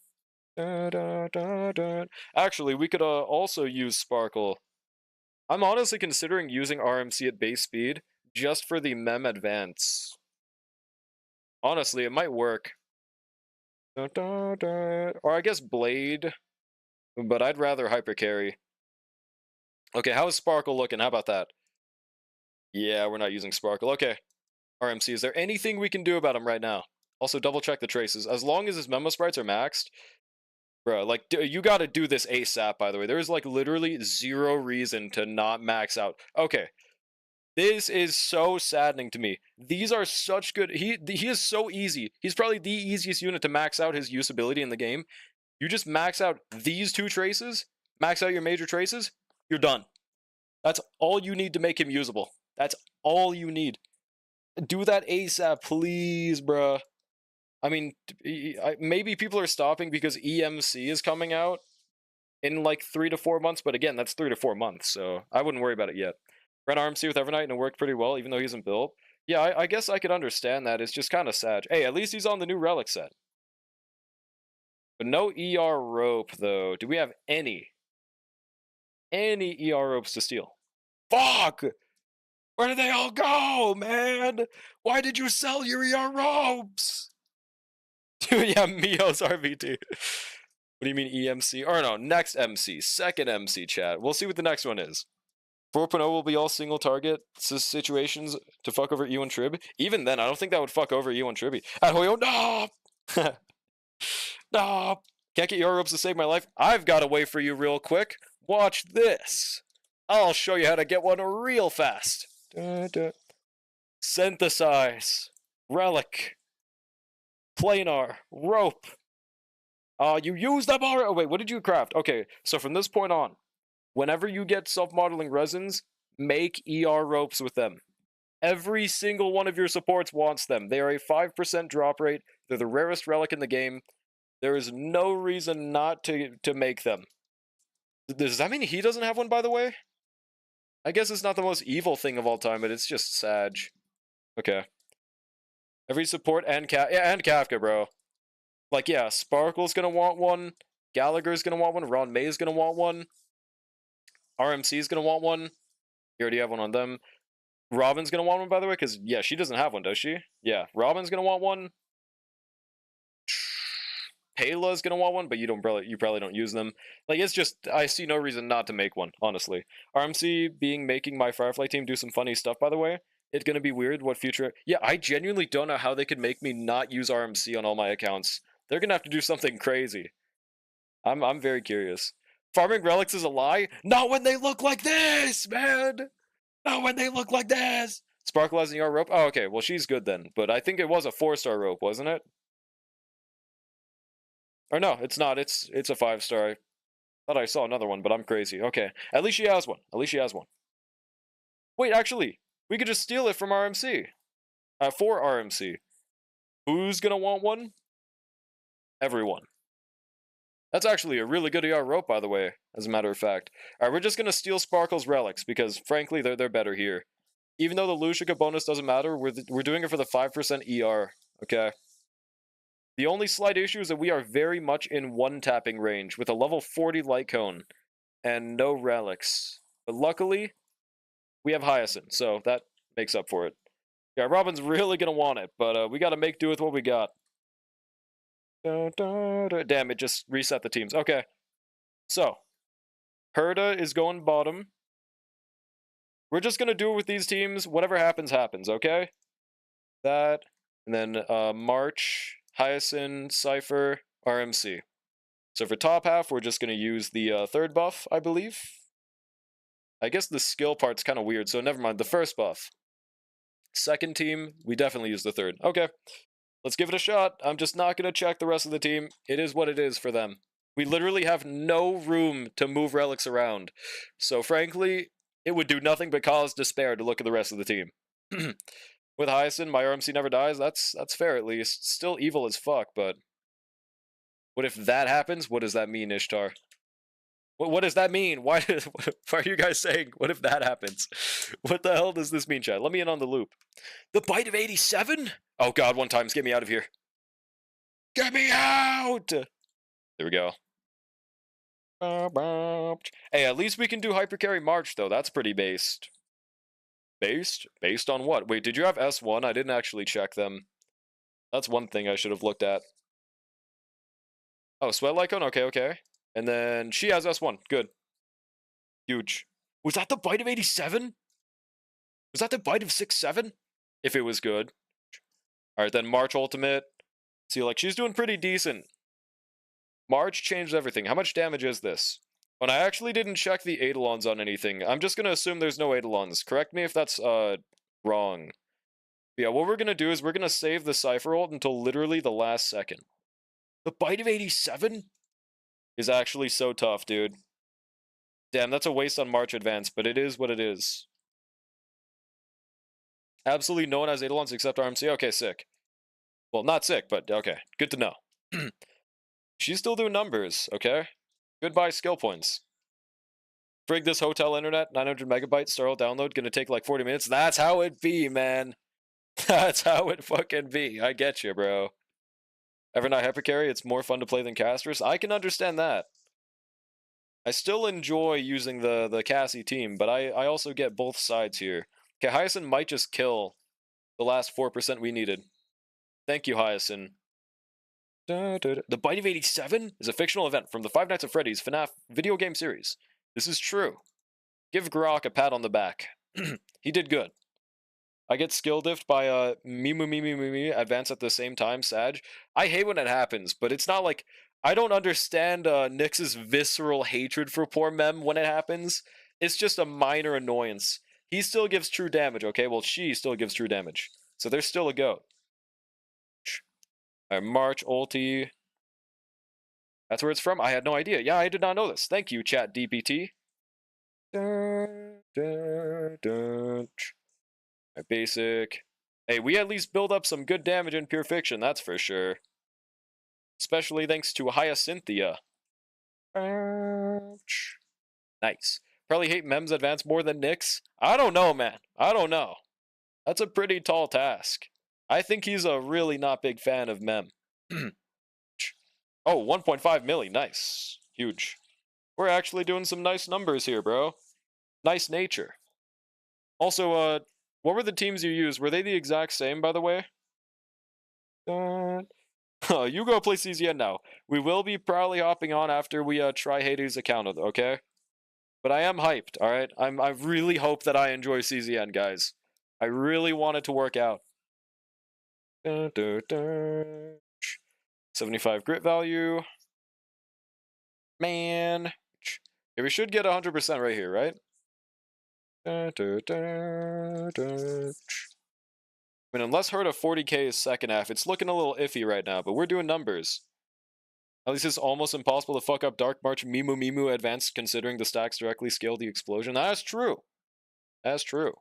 Actually, we could also use Sparkle. I'm honestly considering using RMC at base speed just for the mem advance. Honestly, it might work. Or I guess Blade, but I'd rather Hyper Carry. Okay, how is Sparkle looking? How about that? Yeah, we're not using Sparkle. Okay. RMC, is there anything we can do about him right now? Also, double check the traces. As long as his memo sprites are maxed, bro, like, you gotta do this ASAP, by the way. There is, like, literally 0 reason to not max out. Okay. This is so saddening to me. These are such good... He is so easy. He's probably the easiest unit to max out his usability in the game. You just max out these 2 traces, max out your major traces, you're done. That's all you need to make him usable. That's all you need. Do that ASAP, please, bruh. I mean, maybe people are stopping because EMC is coming out in like 3 to 4 months, but again, that's 3 to 4 months, so I wouldn't worry about it yet. Ran RMC with Evernight and it worked pretty well, even though he isn't built. Yeah, I guess I could understand that. It's just kind of sad. Hey, at least he's on the new relic set. But no ER rope, though. Do we have any ER ropes to steal? Fuck! Where did they all go, man? Why did you sell your ER ropes? Dude, yeah, Mio's RVT. What do you mean EMC? Or no, next MC. Second MC, chat. We'll see what the next one is. 4.0 will be all single target situations to fuck over E1 Trib. Even then, I don't think that would fuck over E1 Tribby. At Hoyo, no! No! Can't get ER ropes to save my life? I've got a way for you real quick. Watch this. I'll show you how to get one real fast. Synthesize. Relic. Planar. Rope. You use them already. Oh, wait, what did you craft? Okay, so from this point on, whenever you get self-modeling resins, make ER ropes with them. Every single one of your supports wants them. They are a 5% drop rate. They're the rarest relic in the game. There is no reason not to make them. Does that mean he doesn't have one, by the way? I guess it's not the most evil thing of all time, but it's just Sag. Okay. Every support and Kafka, bro. Like, yeah, Sparkle's gonna want one. Gallagher's gonna want one. Ron May's gonna want one. RMC's gonna want one. You already have one on them. Robin's gonna want one, by the way, because, yeah, she doesn't have one, does she? Yeah, Robin's gonna want one. Payla's gonna want one, but you probably don't use them. Like, it's just, I see no reason not to make one, honestly. RMC making my Firefly team do some funny stuff, by the way. It's gonna be weird what future. Yeah, I genuinely don't know how they could make me not use RMC on all my accounts. They're gonna have to do something crazy. I'm very curious. Farming relics is a lie? Not when they look like this, man! Not when they look like this! Sparkle has an ER rope? Oh, okay, well, she's good then. But I think it was a 4-star rope, wasn't it? Or no, it's not. It's a 5-star. I thought I saw another one, but I'm crazy. Okay, at least she has one. At least she has one. Wait, actually, we could just steal it from RMC. For RMC. Who's gonna want one? Everyone. That's actually a really good ER rope, by the way, as a matter of fact. Alright, we're just gonna steal Sparkle's relics, because, frankly, they're better here. Even though the Lushika bonus doesn't matter, we're doing it for the 5% ER, okay? The only slight issue is that we are very much in one-tapping range, with a level 40 light cone, and no relics. But luckily, we have Hyacinth, so that makes up for it. Yeah, Robin's really gonna want it, but we gotta make do with what we got. Damn, it just reset the teams. Okay. So, Herda is going bottom. We're just gonna do it with these teams. Whatever happens, happens, okay? That, and then March, Hyacinth, Cypher, RMC. So for top half, we're just gonna use the third buff, I believe. I guess the skill part's kind of weird, so never mind. The first buff. Second team, we definitely use the third. Okay. Let's give it a shot. I'm just not going to check the rest of the team. It is what it is for them. We literally have no room to move relics around. So frankly, it would do nothing but cause despair to look at the rest of the team. With Hyacinth, my RMC never dies. That's fair at least. Still evil as fuck, but what if that happens? What does that mean, Ishtar? What does that mean? Why are you guys saying, what if that happens? What the hell does this mean, chat? Let me in on the loop. The bite of 87? Oh god, one times, get me out of here. Get me out! There we go. Hey, at least we can do Hypercarry March, though. That's pretty based. Based? Based on what? Wait, did you have S1? I didn't actually check them. That's one thing I should have looked at. Oh, Sweat Lycone? Okay, okay. And then she has S1. Good. Huge. Was that the bite of 87? Was that the bite of 6-7? If it was good. Alright, then March Ultimate. See, like, she's doing pretty decent. March changed everything. How much damage is this? When I actually didn't check the Eidolons on anything, I'm just gonna assume there's no Eidolons. Correct me if that's, wrong. But yeah, what we're gonna do is we're gonna save the Cypher ult until literally the last second. The bite of 87? Is actually so tough, dude. Damn, that's a waste on March Advance, but it is what it is. Absolutely no one has Eidolons except RMC. Okay, sick. Well, not sick, but okay. Good to know. She's still doing numbers, okay? Goodbye skill points. Frig this hotel internet, 900 megabytes, Starl download, gonna take like 40 minutes. That's how it be, man. That's how it fucking be. I get you, bro. Evernight Hypercarry, it's more fun to play than casters. I can understand that. I still enjoy using the Cassie team, but I also get both sides here. Okay, Hyacinth might just kill the last 4% we needed. Thank you, Hyacinth. The Bite of 87 is a fictional event from the Five Nights at Freddy's FNAF video game series. This is true. Give Grok a pat on the back. He did good. I get skill diffed by me advance at the same time, Sag. I hate when it happens, but it's not like I don't understand Nyx's visceral hatred for poor Mem when it happens. It's just a minor annoyance. He still gives true damage, okay? Well, she still gives true damage. So there's still a goat. Alright, March, ulti. That's where it's from? I had no idea. Yeah, I did not know this. Thank you, chat DPT. My basic. Hey, we at least build up some good damage in Pure Fiction, that's for sure. Especially thanks to Hyacinthia. Ouch. Nice. Probably hate Mem's advance more than Nick's. I don't know, man. I don't know. That's a pretty tall task. I think he's a really not big fan of Mem. Oh, 1.5 milli. Nice. Huge. We're actually doing some nice numbers here, bro. Nice nature. Also, what were the teams you used? Were they the exact same, by the way? You go play CZN now. We will be probably hopping on after we try Hades' account, okay? But I am hyped, alright? I really hope that I enjoy CZN, guys. I really want it to work out. 75 grit value. Man. Yeah, we should get 100% right here, right? I mean, unless Herd of 40k is second half, it's looking a little iffy right now, but we're doing numbers. At least it's almost impossible to fuck up Dark March Mimu Advanced considering the stacks directly scale the explosion. That's true. That's true.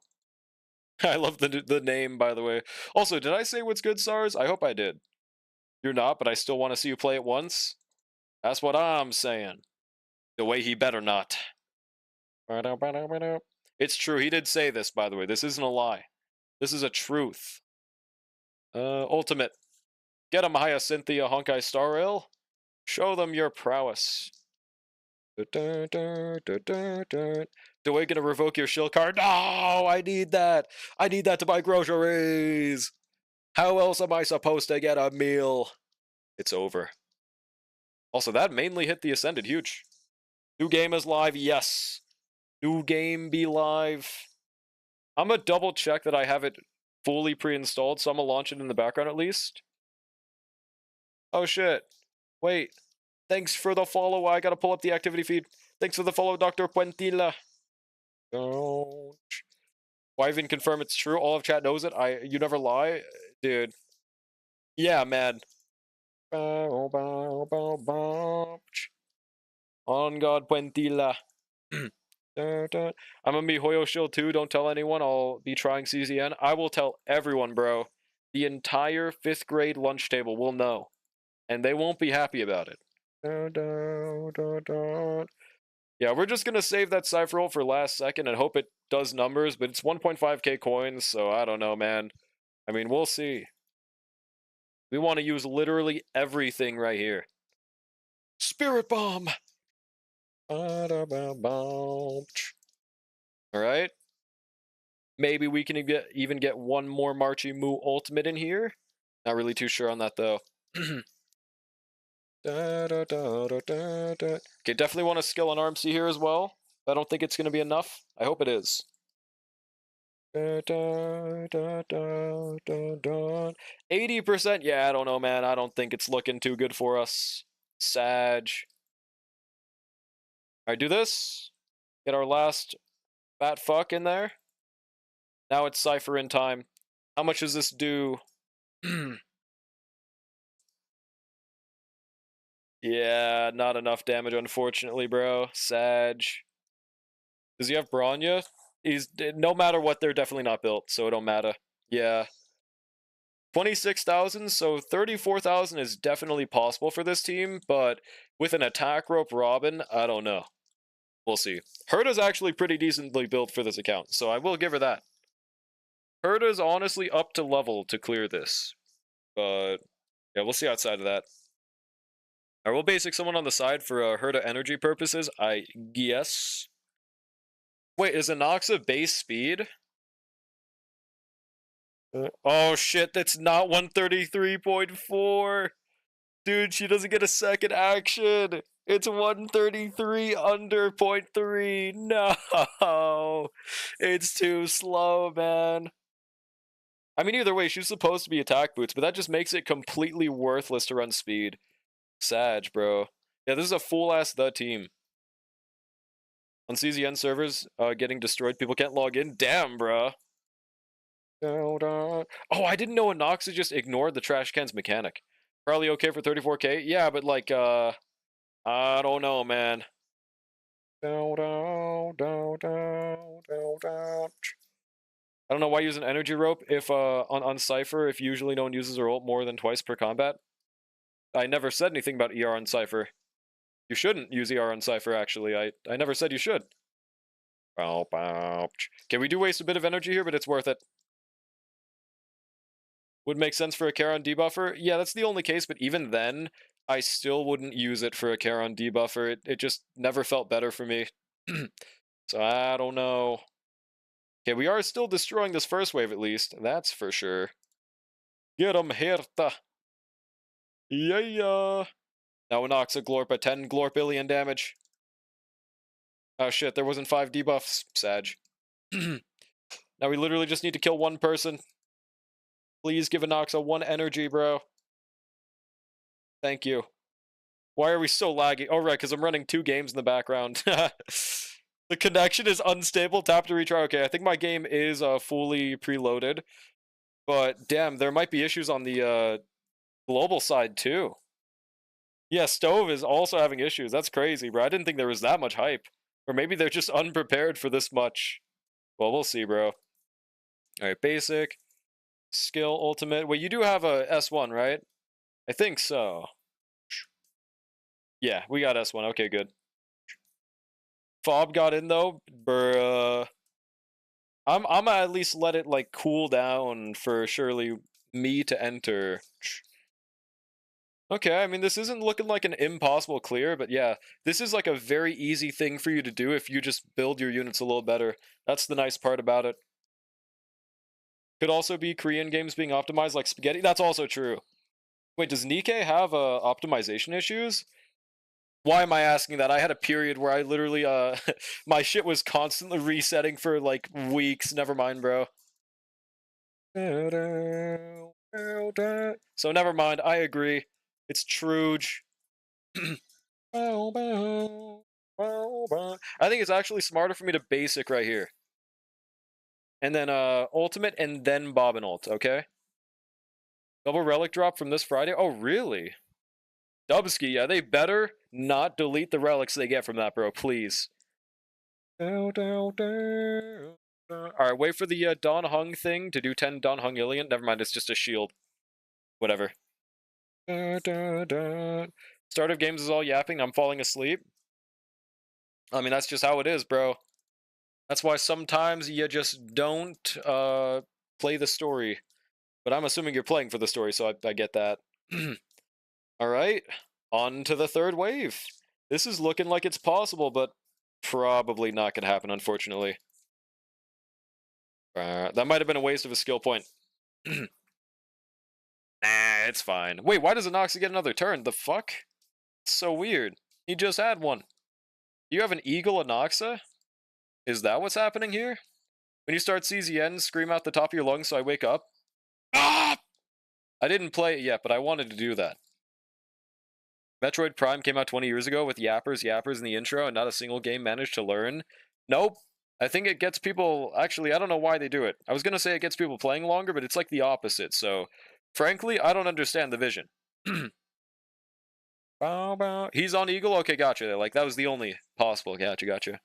I love the name, by the way. Also, did I say what's good, SARS? I hope I did. You're not, but I still want to see you play it once. That's what I'm saying. The way he better not. It's true. He did say this, by the way. This isn't a lie. This is a truth. Ultimate. Get him, Hyacinthia Honkai Star Rail. Show them your prowess. Do we gonna revoke your shield card? No, I need that. I need that to buy groceries. How else am I supposed to get a meal? It's over. Also, that mainly hit the Ascended. Huge. New game is live. Yes. New game be live. I'm gonna double check that I have it fully pre-installed, so I'm gonna launch it in the background at least. Oh shit. Wait. Thanks for the follow. I gotta pull up the activity feed. Thanks for the follow, Dr. Puentilla. Don't. Why even confirm it's true? All of chat knows it. You never lie, dude. Yeah, man. On God, Puentilla. I'm gonna be Hoyo Shield too. Don't tell anyone. I'll be trying CZN. I will tell everyone, bro. The entire 5th grade lunch table will know, and they won't be happy about it. Yeah, we're just gonna save that cipher roll for last second and hope it does numbers, but it's 1.5k coins, so I don't know, man. I mean, we'll see. We want to use literally everything right here. Spirit Bomb! Alright. Maybe we can even get one more Marchy Moo ultimate in here. Not really too sure on that, though. Okay, definitely want a skill on RMC here as well. I don't think it's going to be enough. I hope it is. 80%? Yeah, I don't know, man. I don't think it's looking too good for us. Sag. Alright, do this. Get our last fat fuck in there. Now it's Cypher in time. How much does this do? Yeah, not enough damage, unfortunately, bro. Sag. Does he have Bronya? No matter what, they're definitely not built, so it don't matter. Yeah. 26,000, so 34,000 is definitely possible for this team, but with an attack rope Robin, I don't know. We'll see. Herta's actually pretty decently built for this account, so I will give her that. Herta's honestly up to level to clear this, but yeah, we'll see outside of that. I will basic someone on the side for Herta energy purposes, I guess. Wait, is Anoxa base speed? Oh shit, that's not 133.4. Dude, she doesn't get a second action. It's 133 under 0.3. No. It's too slow, man. I mean, either way, she's supposed to be attack boots, but that just makes it completely worthless to run speed. Sag, bro. Yeah, this is a full-ass the team. On CZN servers, getting destroyed, people can't log in. Damn, bro. Oh, I didn't know Anoxa just ignored the trash can's mechanic. Probably okay for 34k? Yeah, but like, I don't know, man. I don't know why use an energy rope if on Cypher if usually no one uses her ult more than twice per combat. I never said anything about ER on Cypher. You shouldn't use ER on Cypher, actually. I never said you should. Okay, we do waste a bit of energy here, but it's worth it. Would make sense for a Charon debuffer? Yeah, that's the only case, but even then, I still wouldn't use it for a Charon debuffer. It just never felt better for me. So I don't know. Okay, we are still destroying this first wave at least. That's for sure. Get him, Herta. Yeah. Now Anoxa Glorp at 10 Glorpillion damage. Oh shit, there wasn't 5 debuffs. Sag. Now we literally just need to kill one person. Please give Anoxa 1 energy, bro. Thank you. Why are we so laggy? Oh, right, because I'm running 2 games in the background. The connection is unstable. Tap to retry. Okay, I think my game is fully preloaded. But damn, there might be issues on the global side too. Yeah, Stove is also having issues. That's crazy, bro. I didn't think there was that much hype. Or maybe they're just unprepared for this much. Well, we'll see, bro. Alright, basic. Skill, ultimate. Wait, you do have a S1, right? I think so. Yeah, we got S1. Okay, good. Fob got in though. Bruh. I'm gonna at least let it like cool down for surely me to enter. Okay, I mean this isn't looking like an impossible clear, but yeah, this is like a very easy thing for you to do if you just build your units a little better. That's the nice part about it. Could also be Korean games being optimized like spaghetti. That's also true. Wait, does Nikkei have optimization issues? Why am I asking that? I had a period where I literally my shit was constantly resetting for like weeks. Never mind, bro. So never mind. I agree. It's Truge. I think it's actually smarter for me to basic right here. And then ultimate and then Bob and ult, okay? Double relic drop from this Friday? Oh, really? Dubsky, yeah, they better not delete the relics they get from that, bro, please. Alright, wait for the Don Hung thing to do 10 Don Hung Ilian. Never mind, it's just a shield. Whatever. Start of games is all yapping, I'm falling asleep. I mean, that's just how it is, bro. That's why sometimes you just don't play the story. But I'm assuming you're playing for the story, so I get that. Alright, on to the third wave. This is looking like it's possible, but probably not going to happen, unfortunately. That might have been a waste of a skill point. Nah, it's fine. Wait, why does Anoxa get another turn? The fuck? It's so weird. He just had one. You have an Eagle Anoxa? Is that what's happening here? When you start CZN, scream out the top of your lungs so I wake up? Ah! I didn't play it yet, but I wanted to do that. Metroid Prime came out 20 years ago with yappers in the intro, and not a single game managed to learn. Nope. I think it gets people... Actually, I don't know why they do it. I was going to say it gets people playing longer, but it's like the opposite, so... Frankly, I don't understand the vision. Bow, bow. He's on Eagle? Okay, gotcha. Like, that was the only possible. Gotcha.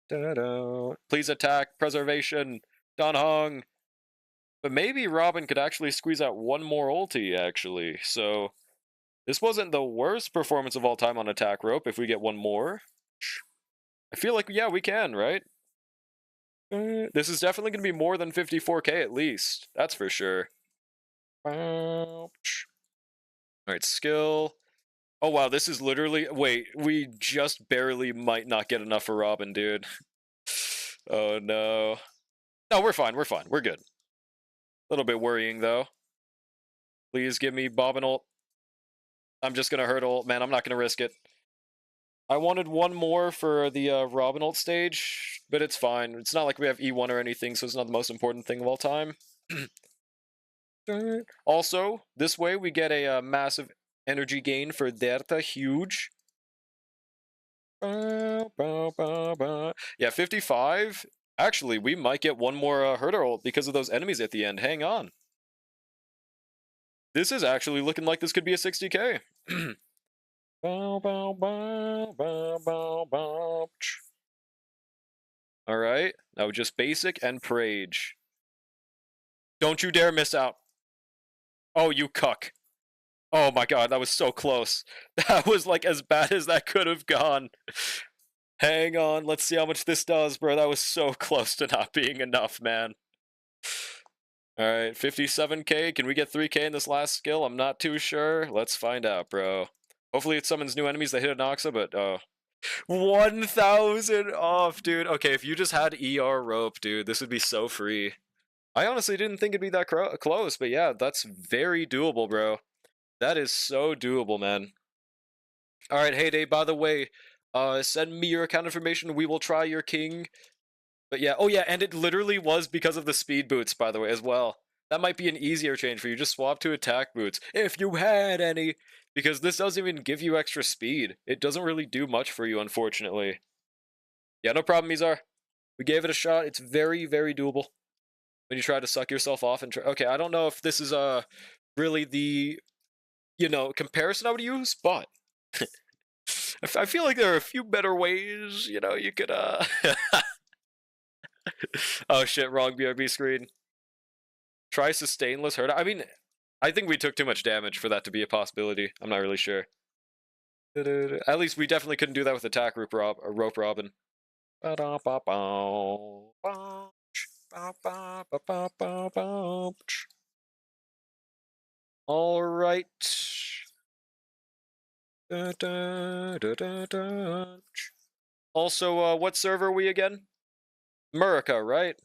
Da-da. Please attack. Preservation. Don Hung. But maybe Robin could actually squeeze out one more ulti, actually. So, this wasn't the worst performance of all time on attack rope if we get one more. I feel like, yeah, we can, right? This is definitely going to be more than 54k at least. That's for sure. Alright, skill. Oh wow, this is literally... Wait, we just barely might not get enough for Robin, dude. Oh no. No, we're fine, we're good. A little bit worrying, though. Please give me Bob and ult. I'm just gonna hurt ult. Man, I'm not gonna risk it. I wanted one more for the Robin ult stage, but it's fine. It's not like we have E1 or anything, so it's not the most important thing of all time. Also, this way we get a massive energy gain for Derta, huge. Yeah, 55. Actually, we might get one more herder ult because of those enemies at the end. Hang on. This is actually looking like this could be a 60k. Alright, now just basic and Prage. Don't you dare miss out. Oh, you cuck. Oh my god, that was so close. That was like as bad as that could have gone. Hang on, let's see how much this does, bro. That was so close to not being enough, man. Alright, 57k. Can we get 3k in this last skill? I'm not too sure. Let's find out, bro. Hopefully it summons new enemies that hit Anoxa, but 1,000 off, dude. Okay, if you just had ER rope, dude, this would be so free. I honestly didn't think it'd be that close, but yeah, that's very doable, bro. That is so doable, man. Alright, Heyday, by the way, send me your account information. We will try your king. But yeah, oh yeah, and it literally was because of the speed boots, by the way, as well. That might be an easier change for you. Just swap to attack boots, if you had any. Because this doesn't even give you extra speed. It doesn't really do much for you, unfortunately. Yeah, no problem, Mizar. We gave it a shot. It's very, very doable. When you try to suck yourself off and try... Okay, I don't know if this is really the, you know, comparison I would use, but I feel like there are a few better ways, you know, you could Oh shit, wrong BRB screen. Try sustainless hurt. I mean, I think we took too much damage for that to be a possibility. I'm not really sure. At least we definitely couldn't do that with attack rope robin. All right. Also, what server are we again? America, right?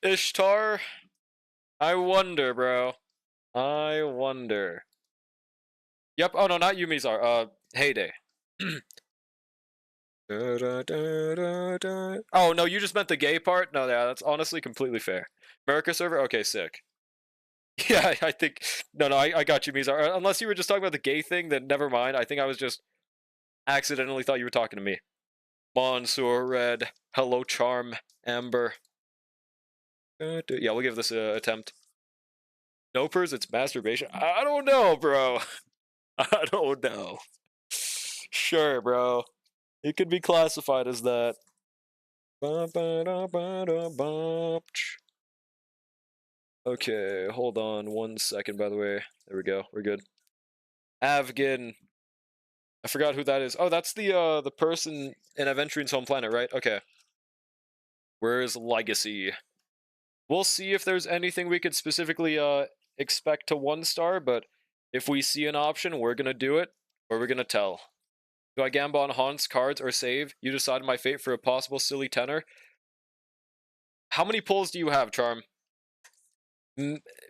Ishtar? I wonder, bro. I wonder. Yep, oh no, not Yumizar, Heyday. Oh, no, you just meant the gay part? No, yeah, that's honestly completely fair. America server? Okay, sick. Yeah, I think... No, I got you, Mizar. Unless you were just talking about the gay thing, then never mind. I think I was just... accidentally thought you were talking to me. Mansoor, Red. Hello, Charm. Amber. Yeah, we'll give this an attempt. Nopers, it's masturbation. I don't know, bro. I don't know. Sure, bro. It could be classified as that. Okay, hold on 1 second, by the way. There we go. We're good. Avgin. I forgot who that is. Oh, that's the person in Aventure's home planet, right? Okay. Where's Legacy? We'll see if there's anything we could specifically expect to 1-star, but if we see an option, we're gonna do it, or we're gonna tell. Do I gamble on haunts, cards, or save? You decide my fate for a possible silly tenor. How many pulls do you have, Charm?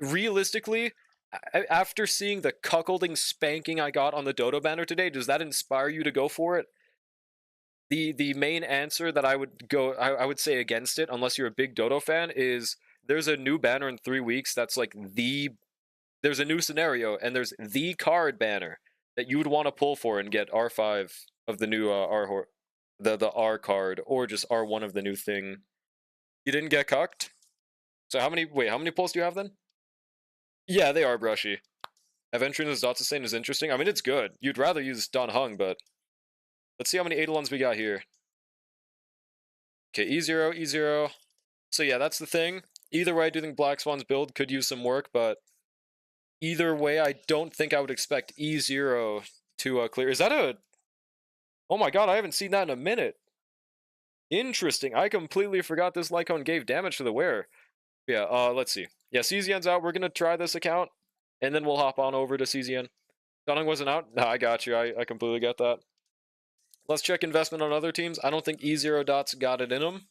Realistically, after seeing the cuckolding spanking I got on the Doto banner today, does that inspire you to go for it? The main answer that I would go, I would say against it, unless you're a big Doto fan, is there's a new banner in 3 weeks that's like there's a new scenario, and there's the card banner that you would want to pull for and get R5 of the new the R card, or just R1 of the new thing. You didn't get cucked? So how many pulls do you have then? Yeah, they are brushy. Adventuring as Dot Sustain is interesting. I mean, it's good. You'd rather use Don Hung, but let's see how many Eidolons we got here. Okay, E0, E0. So yeah, that's the thing. Either way, I do think Black Swan's build could use some work, but either way, I don't think I would expect E0 to clear. Is that a... Oh my god, I haven't seen that in a minute. Interesting. I completely forgot this Lycone gave damage to the wearer. Yeah, let's see. Yeah, CZN's out. We're gonna try this account, and then we'll hop on over to CZN. Donung wasn't out? No, I got you. I completely get that. Let's check investment on other teams. I don't think E0 Dots got it in them.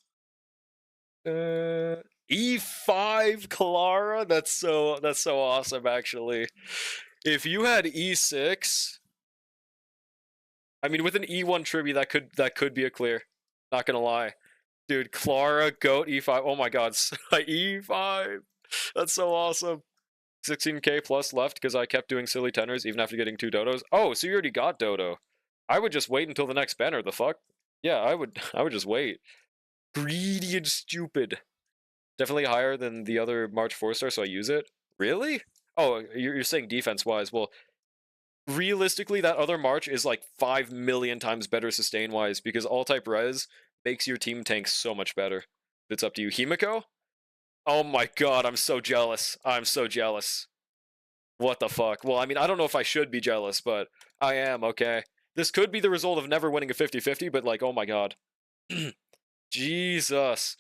E5 Clara? That's so awesome, actually. If you had E6... I mean, with an E1 Tribute, that could be a clear. Not gonna lie. Dude, Clara, Goat, E5. Oh my god, E5. That's so awesome. 16k plus left because I kept doing silly tenors even after getting 2 Dotos. Oh, so you already got Doto. I would just wait until the next banner, the fuck? Yeah, I would just wait. Greedy and stupid. Definitely higher than the other March 4-star, so I use it. Really? Oh, you're saying defense-wise. Well, realistically, that other March is like 5 million times better sustain-wise because all-type res makes your team tank so much better. It's up to you. Himiko? Oh my god, I'm so jealous. I'm so jealous. What the fuck? Well, I mean, I don't know if I should be jealous, but I am, okay? This could be the result of never winning a 50-50, but like, oh my god. Jesus.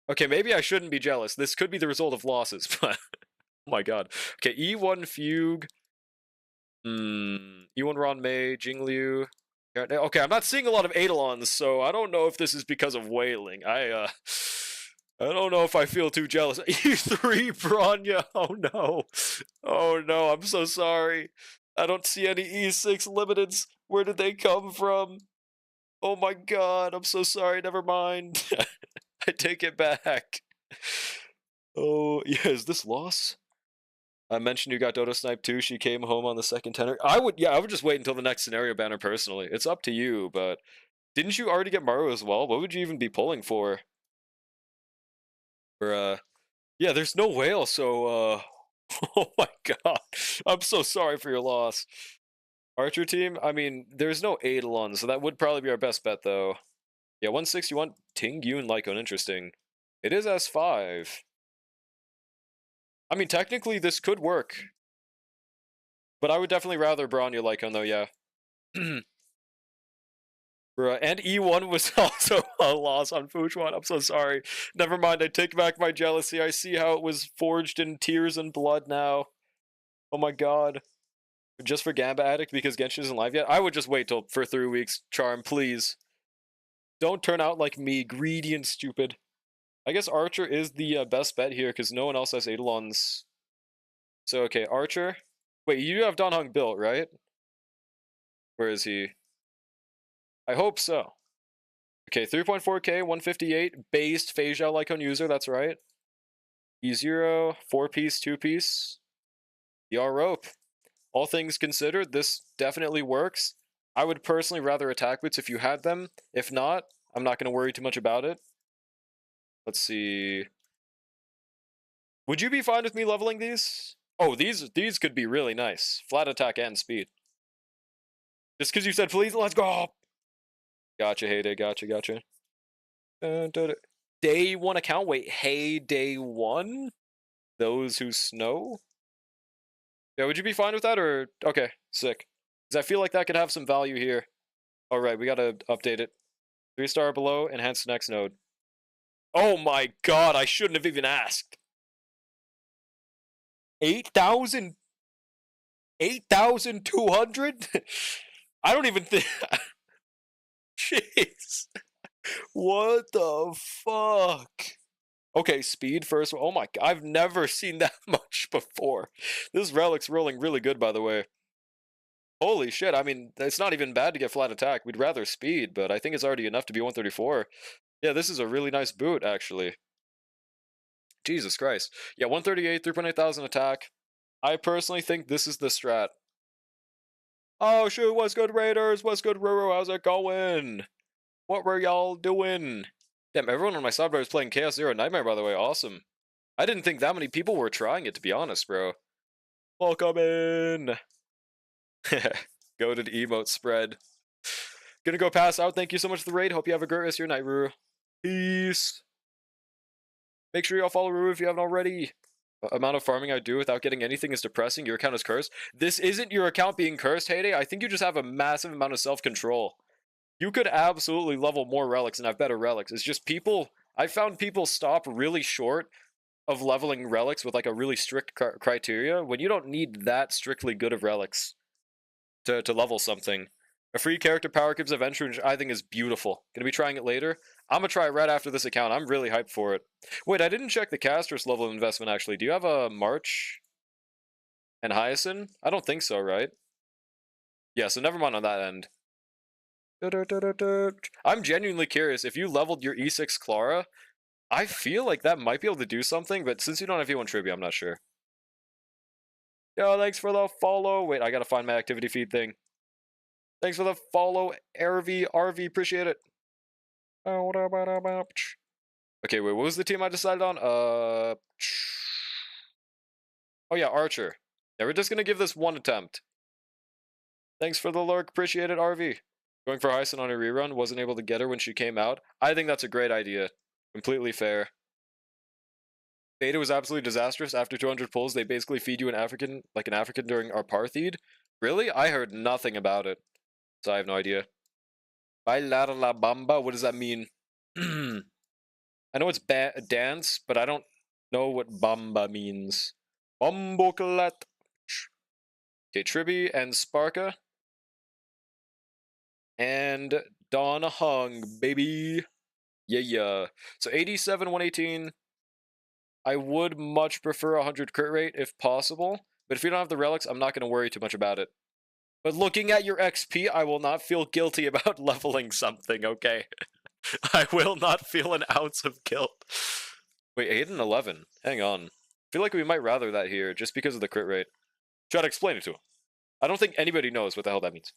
Okay, maybe I shouldn't be jealous. This could be the result of losses, but oh my god. Okay, E1 Fugue. E1 Ron Mei, Jingliu. Okay, I'm not seeing a lot of Eidolons, so I don't know if this is because of whaling. I don't know if I feel too jealous. E3 Bronya. Oh no. Oh no, I'm so sorry. I don't see any E6 limiteds. Where did they come from? Oh my god, I'm so sorry. Never mind. I take it back. Oh, yeah, is this loss? I mentioned you got Doto Snipe too. She came home on the second tenor. I would just wait until the next scenario banner personally. It's up to you, but didn't you already get Maru as well? What would you even be pulling for? Or, yeah, there's no whale, so, oh my god. I'm so sorry for your loss. Archer team? I mean, there's no Eidolon, so that would probably be our best bet, though. Yeah, 161, Ting Yun Lycon, interesting. It is S5. I mean, technically, this could work. But I would definitely rather Bronya Lycon, though, yeah. Bruh, and E1 was also a loss on Fuchuan. I'm so sorry. Never mind, I take back my jealousy. I see how it was forged in tears and blood now. Oh my god. Just for Gamba Addict because Genshin isn't live yet? I would just wait for 3 weeks, Charm, please. Don't turn out like me, greedy and stupid. I guess Archer is the best bet here because no one else has Eidolons. So, okay, Archer. Wait, you have Dan Heng built, right? Where is he? I hope so. Okay, 3.4k, 158, based Phase Lycon user, that's right. E0, 4-piece, 2-piece. ER rope. All things considered, this definitely works. I would personally rather attack boots if you had them. If not, I'm not going to worry too much about it. Let's see. Would you be fine with me leveling these? Oh, these could be really nice. Flat attack and speed. Just because you said please, let's go! Gotcha, Heyday, gotcha. Day 1 account? Wait, hey, day 1? Those who snow? Yeah, would you be fine with that, or... Okay, sick. Because I feel like that could have some value here. Alright, we gotta update it. 3-star below, enhance next node. Oh my god, I shouldn't have even asked. 8,000? 8,200? I don't even think... Jeez. What the fuck? Okay, speed first. Oh my god, I've never seen that much before. This relic's rolling really good, by the way. Holy shit, I mean, it's not even bad to get flat attack. We'd rather speed, but I think it's already enough to be 134. Yeah, this is a really nice boot, actually. Jesus Christ. Yeah, 138, 3.8 thousand attack. I personally think this is the strat. Oh shoot, what's good, Raiders? What's good, Ruru? How's it going? What were y'all doing? Damn, everyone on my sidebar is playing Chaos Zero Nightmare, by the way. Awesome. I didn't think that many people were trying it, to be honest, bro. Welcome in! Go to the emote spread. Gonna go pass out. Thank you so much for the raid. Hope you have a great rest of your night, Ruru. Peace. Make sure y'all follow Ruru if you haven't already. Amount of farming I do without getting anything is depressing. Your account is cursed. This isn't your account being cursed, Heyday. I think you just have a massive amount of self-control. You could absolutely level more relics and have better relics. It's just people... I found people stop really short of leveling relics with like a really strict criteria when you don't need that strictly good of relics to level something. A free character power gives adventure, which I think is beautiful. Gonna be trying it later. I'm gonna try it right after this account. I'm really hyped for it. Wait, I didn't check the caster's level of investment actually. Do you have a March and Hyacinth? I don't think so, right? Yeah, so never mind on that end. I'm genuinely curious. If you leveled your E6 Clara, I feel like that might be able to do something, but since you don't have E1 trivia, I'm not sure. Yo, thanks for the follow. Wait, I gotta find my activity feed thing. Thanks for the follow, RV, appreciate it. Okay, wait, what was the team I decided on? Oh yeah, Archer. Yeah, we're just gonna give this one attempt. Thanks for the lurk, appreciate it, RV. Going for Hyson on a rerun, wasn't able to get her when she came out. I think that's a great idea. Completely fair. Beta was absolutely disastrous. After 200 pulls, they basically feed you an African during Apartheid. Really? I heard nothing about it, so I have no idea. Bailar la bamba? What does that mean? I know it's dance, but I don't know what bamba means. Bambocalat. Okay, Tribby and Sparka. And Dawn Hung, baby. Yeah. So 87, 118. I would much prefer 100 crit rate if possible, but if you don't have the relics, I'm not going to worry too much about it. But looking at your XP, I will not feel guilty about leveling something, okay? I will not feel an ounce of guilt. Wait, 8 and 11. Hang on. I feel like we might rather that here, just because of the crit rate. Try to explain it to him. I don't think anybody knows what the hell that means.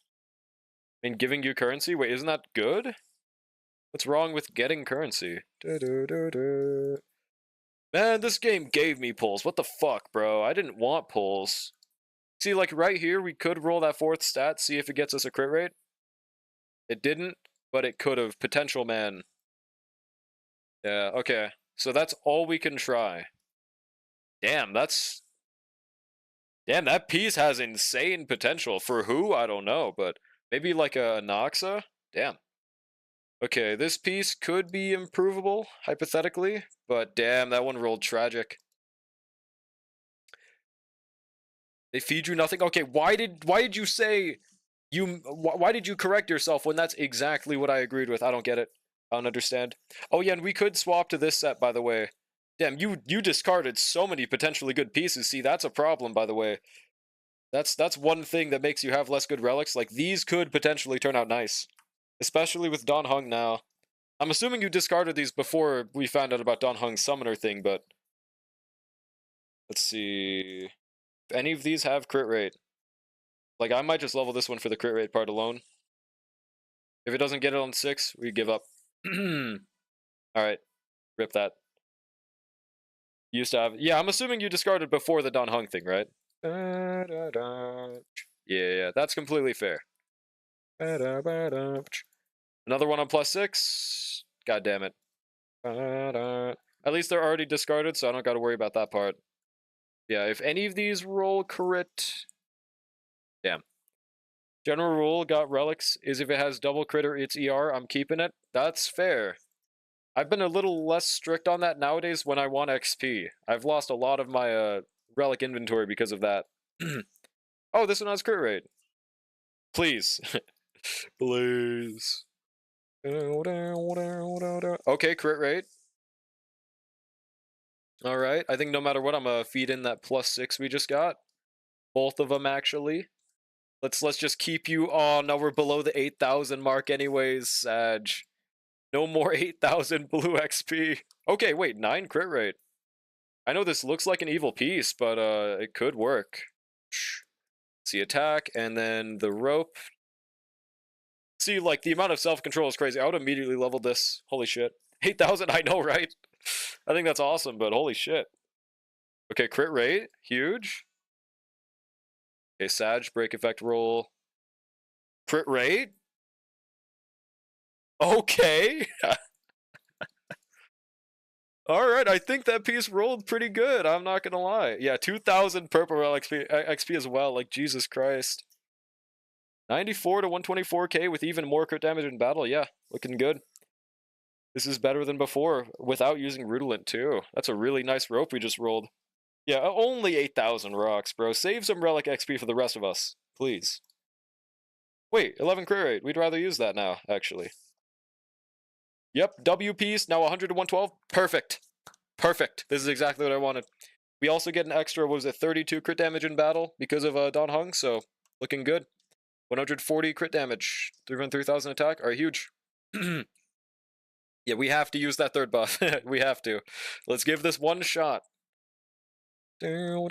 I mean, giving you currency? Wait, isn't that good? What's wrong with getting currency? Man, this game gave me pulls. What the fuck, bro? I didn't want pulls. See, like right here, we could roll that 4th stat, see if it gets us a crit rate. It didn't, but it could have. Potential, man. Yeah, okay. So that's all we can try. Damn, Damn, that piece has insane potential. For who? I don't know, but maybe like a Noxa? Damn. Okay, this piece could be improvable, hypothetically, but damn, that one rolled tragic. They feed you nothing? Okay, why did you say why did you correct yourself when that's exactly what I agreed with? I don't get it. I don't understand. Oh yeah, and we could swap to this set, by the way. Damn, you discarded so many potentially good pieces. See, that's a problem, by the way. That's one thing that makes you have less good relics. Like, these could potentially turn out nice. Especially with Don Hung now. I'm assuming you discarded these before we found out about Don Hung's summoner thing, but... Let's see... If any of these have crit rate. Like, I might just level this one for the crit rate part alone. If it doesn't get it on 6, we give up. Alright. Rip that. Used to have... Yeah, I'm assuming you discarded before the Don Hung thing, right? Yeah, that's completely fair. Another one on +6. God damn it. At least they're already discarded, so I don't gotta worry about that part. Yeah, if any of these roll crit... Damn. General rule, got relics, is if it has double crit or its ER, I'm keeping it. That's fair. I've been a little less strict on that nowadays when I want XP. I've lost a lot of my relic inventory because of that. Oh, this one has crit rate. Please. Please. Okay, crit rate. Alright, I think no matter what, I'm gonna feed in that +6 we just got. Both of them, actually. Let's just keep you... Oh, no, we're below the 8,000 mark anyways, Sag. No more 8,000 blue XP. Okay, wait, 9 crit rate. I know this looks like an evil piece, but it could work. See, attack, and then the rope. See, like, the amount of self-control is crazy. I would immediately level this. Holy shit. 8,000, I know, right? I think that's awesome, but holy shit. Okay, crit rate, huge. Okay, Sag, break effect roll. Crit rate? Okay. Alright, I think that piece rolled pretty good, I'm not gonna lie. Yeah, 2,000 purple XP as well, like, Jesus Christ. 94 to 124k with even more crit damage in battle, yeah, looking good. This is better than before, without using Rutilant too. That's a really nice rope we just rolled. Yeah, only 8,000 rocks, bro. Save some relic XP for the rest of us, please. Wait, 11 crit rate. We'd rather use that now, actually. Yep, W piece, now 100 to 112. Perfect. Perfect. This is exactly what I wanted. We also get an extra, what was it, 32 crit damage in battle because of Don Hung, so looking good. 140 crit damage, 3,000 attack. Alright, huge. Yeah, we have to use that third buff. We have to. Let's give this one shot. Oh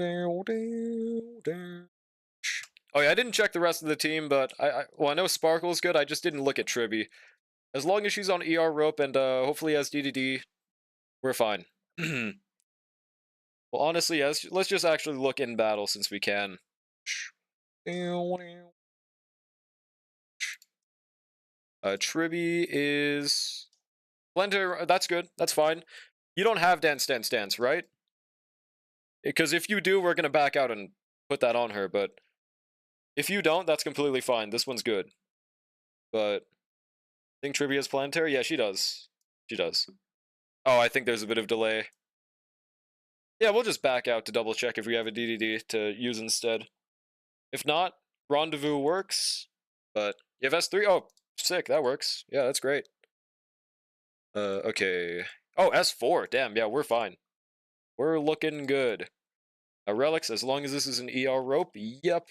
yeah, I didn't check the rest of the team, but I know Sparkle's good, I just didn't look at Tribby. As long as she's on ER rope and hopefully has DDD, we're fine. Well, honestly, yeah, let's just actually look in battle since we can. Tribby is Blender. That's good. That's fine. You don't have Dance, right? Because if you do, we're gonna back out and put that on her. But if you don't, that's completely fine. This one's good. But I think Trivia is planetary. Yeah, she does. She does. Oh, I think there's a bit of delay. Yeah, we'll just back out to double check if we have a DDD to use instead. If not, Rendezvous works. But you have S3. Oh, sick. That works. Yeah, that's great. Okay. Oh, S4. Damn. Yeah, we're fine. We're looking good. Relics, as long as this is an ER rope. Yep.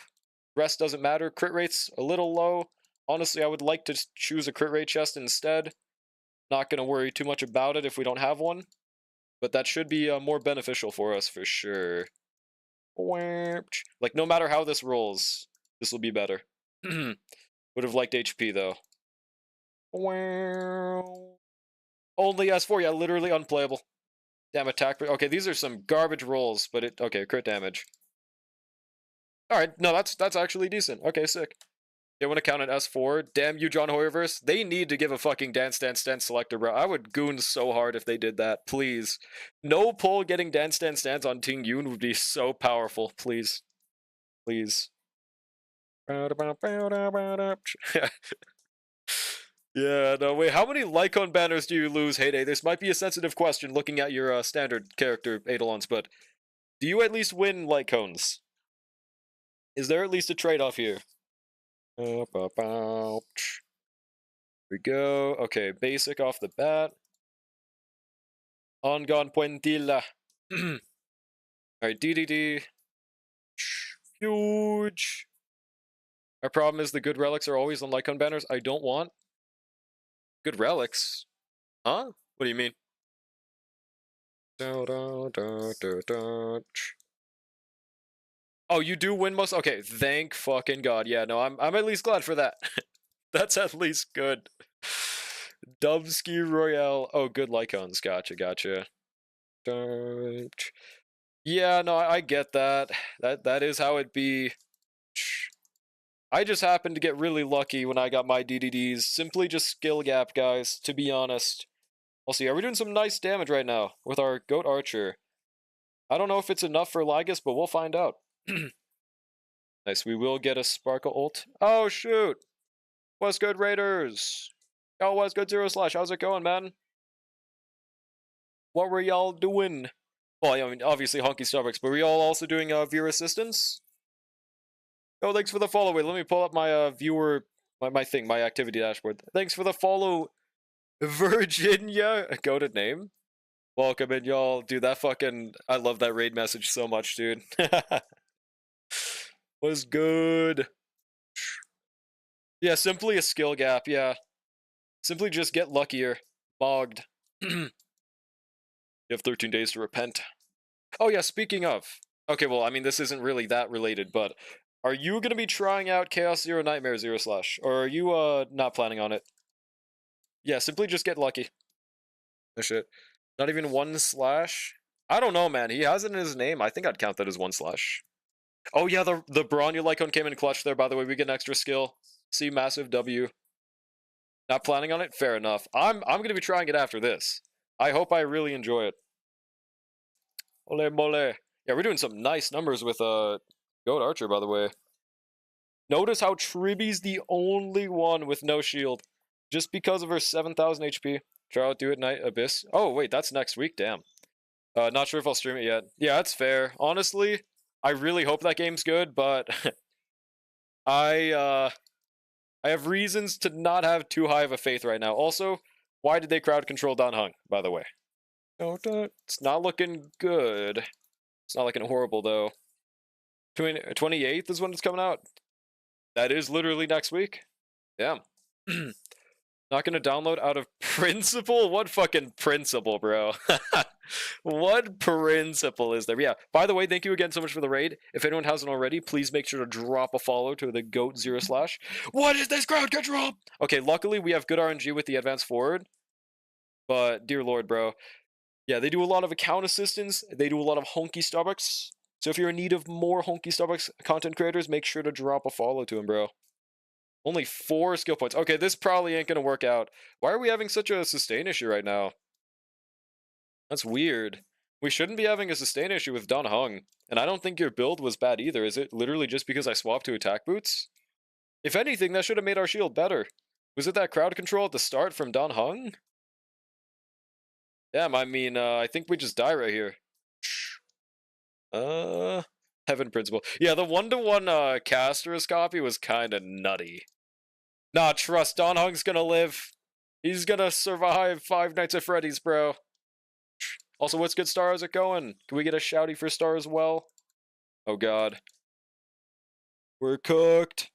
Rest doesn't matter. Crit rate's a little low. Honestly, I would like to choose a crit rate chest instead. Not gonna worry too much about it if we don't have one. But that should be more beneficial for us for sure. Like, no matter how this rolls, this will be better. Would have liked HP, though. Only S4, yeah, literally unplayable. Damn, attack. Okay, these are some garbage rolls, but it... Okay, crit damage. Alright, no, that's actually decent. Okay, sick. They want to count an S4. Damn you, John Hoyerverse. They need to give a fucking Dance selector, bro. I would goon so hard if they did that. Please. No pull getting Dance on Ting Yun would be so powerful. Please. Please. Yeah, no, wait. How many Lycon banners do you lose, Heyday? This might be a sensitive question looking at your standard character, Eidolons, but do you at least win Lycons? Is there at least a trade-off here? Here we go. Okay, basic off the bat. Ongon Puentilla. Alright, DDD. Huge. Our problem is the good relics are always on Lycon banners. I don't want good relics. Huh? What do you mean? Oh, you do win most? Okay, thank fucking god. Yeah, no, I'm at least glad for that. That's at least good. Dubsky Royale. Oh, good Lycons. Gotcha. Yeah, no, I get that. That is how it be. I just happened to get really lucky when I got my DDDs. Simply just skill gap, guys, to be honest. I'll see. Are we doing some nice damage right now with our Goat Archer? I don't know if it's enough for Lygus, but we'll find out. Nice, we will get a Sparkle ult. Oh, shoot! What's good, Raiders? Yo, what's good, Zero Slash? How's it going, man? What were y'all doing? Well, I mean, obviously Honky Starbucks, but were y'all also doing viewer assistance? Oh, thanks for the follow. Wait, let me pull up my viewer, my activity dashboard. Thanks for the follow, Virginia. Goated name. Welcome in, y'all. Dude, that fucking... I love that raid message so much, dude. Was good. Yeah, simply a skill gap, yeah. Simply just get luckier. Bogged. You have 13 days to repent. Oh yeah, speaking of... Okay, well, I mean, this isn't really that related, but... Are you going to be trying out Chaos Zero Nightmare Zero Slash? Or are you, not planning on it? Yeah, simply just get lucky. Oh shit. Not even 1/? I don't know, man. He has it in his name. I think I'd count that as 1/. Oh yeah, the Bronyu Lycon came in clutch there, by the way. We get an extra skill. See, massive W. Not planning on it? Fair enough. I'm gonna be trying it after this. I hope I really enjoy it. Ole mole. Yeah, we're doing some nice numbers with Goat Archer, by the way. Notice how Tribby's the only one with no shield. Just because of her 7,000 HP. Try out Do It Night Abyss. Oh, wait, that's next week? Damn. Not sure if I'll stream it yet. Yeah, that's fair. Honestly, I really hope that game's good, but... I have reasons to not have too high of a faith right now. Also, why did they crowd control Dan Hung, by the way? It's not looking good. It's not looking horrible, though. 28th is when it's coming out. That is literally next week. Damn. Not gonna download out of principle? What fucking principle, bro? What principle is there? Yeah, by the way, thank you again so much for the raid. If anyone hasn't already, please make sure to drop a follow to the Goat Zero Slash. What is this crowd control? Okay, luckily we have good RNG with the advance forward. But, dear lord, bro. Yeah, they do a lot of account assistance. They do a lot of Honky Starbucks. So if you're in need of more Honky Starbucks content creators, make sure to drop a follow to him, bro. Only 4 skill points. Okay, this probably ain't gonna work out. Why are we having such a sustain issue right now? That's weird. We shouldn't be having a sustain issue with Don Hung. And I don't think your build was bad either. Is it literally just because I swapped to attack boots? If anything, that should have made our shield better. Was it that crowd control at the start from Don Hung? Damn, I mean, I think we just die right here. Heaven Principle. Yeah, the 1-to-1 Caster's copy was kind of nutty. Nah, trust, Don Hung's gonna live. He's gonna survive 5 Nights at Freddy's, bro. Also, what's good, Star? How's it going? Can we get a shouty for Star as well? Oh, God. We're cooked.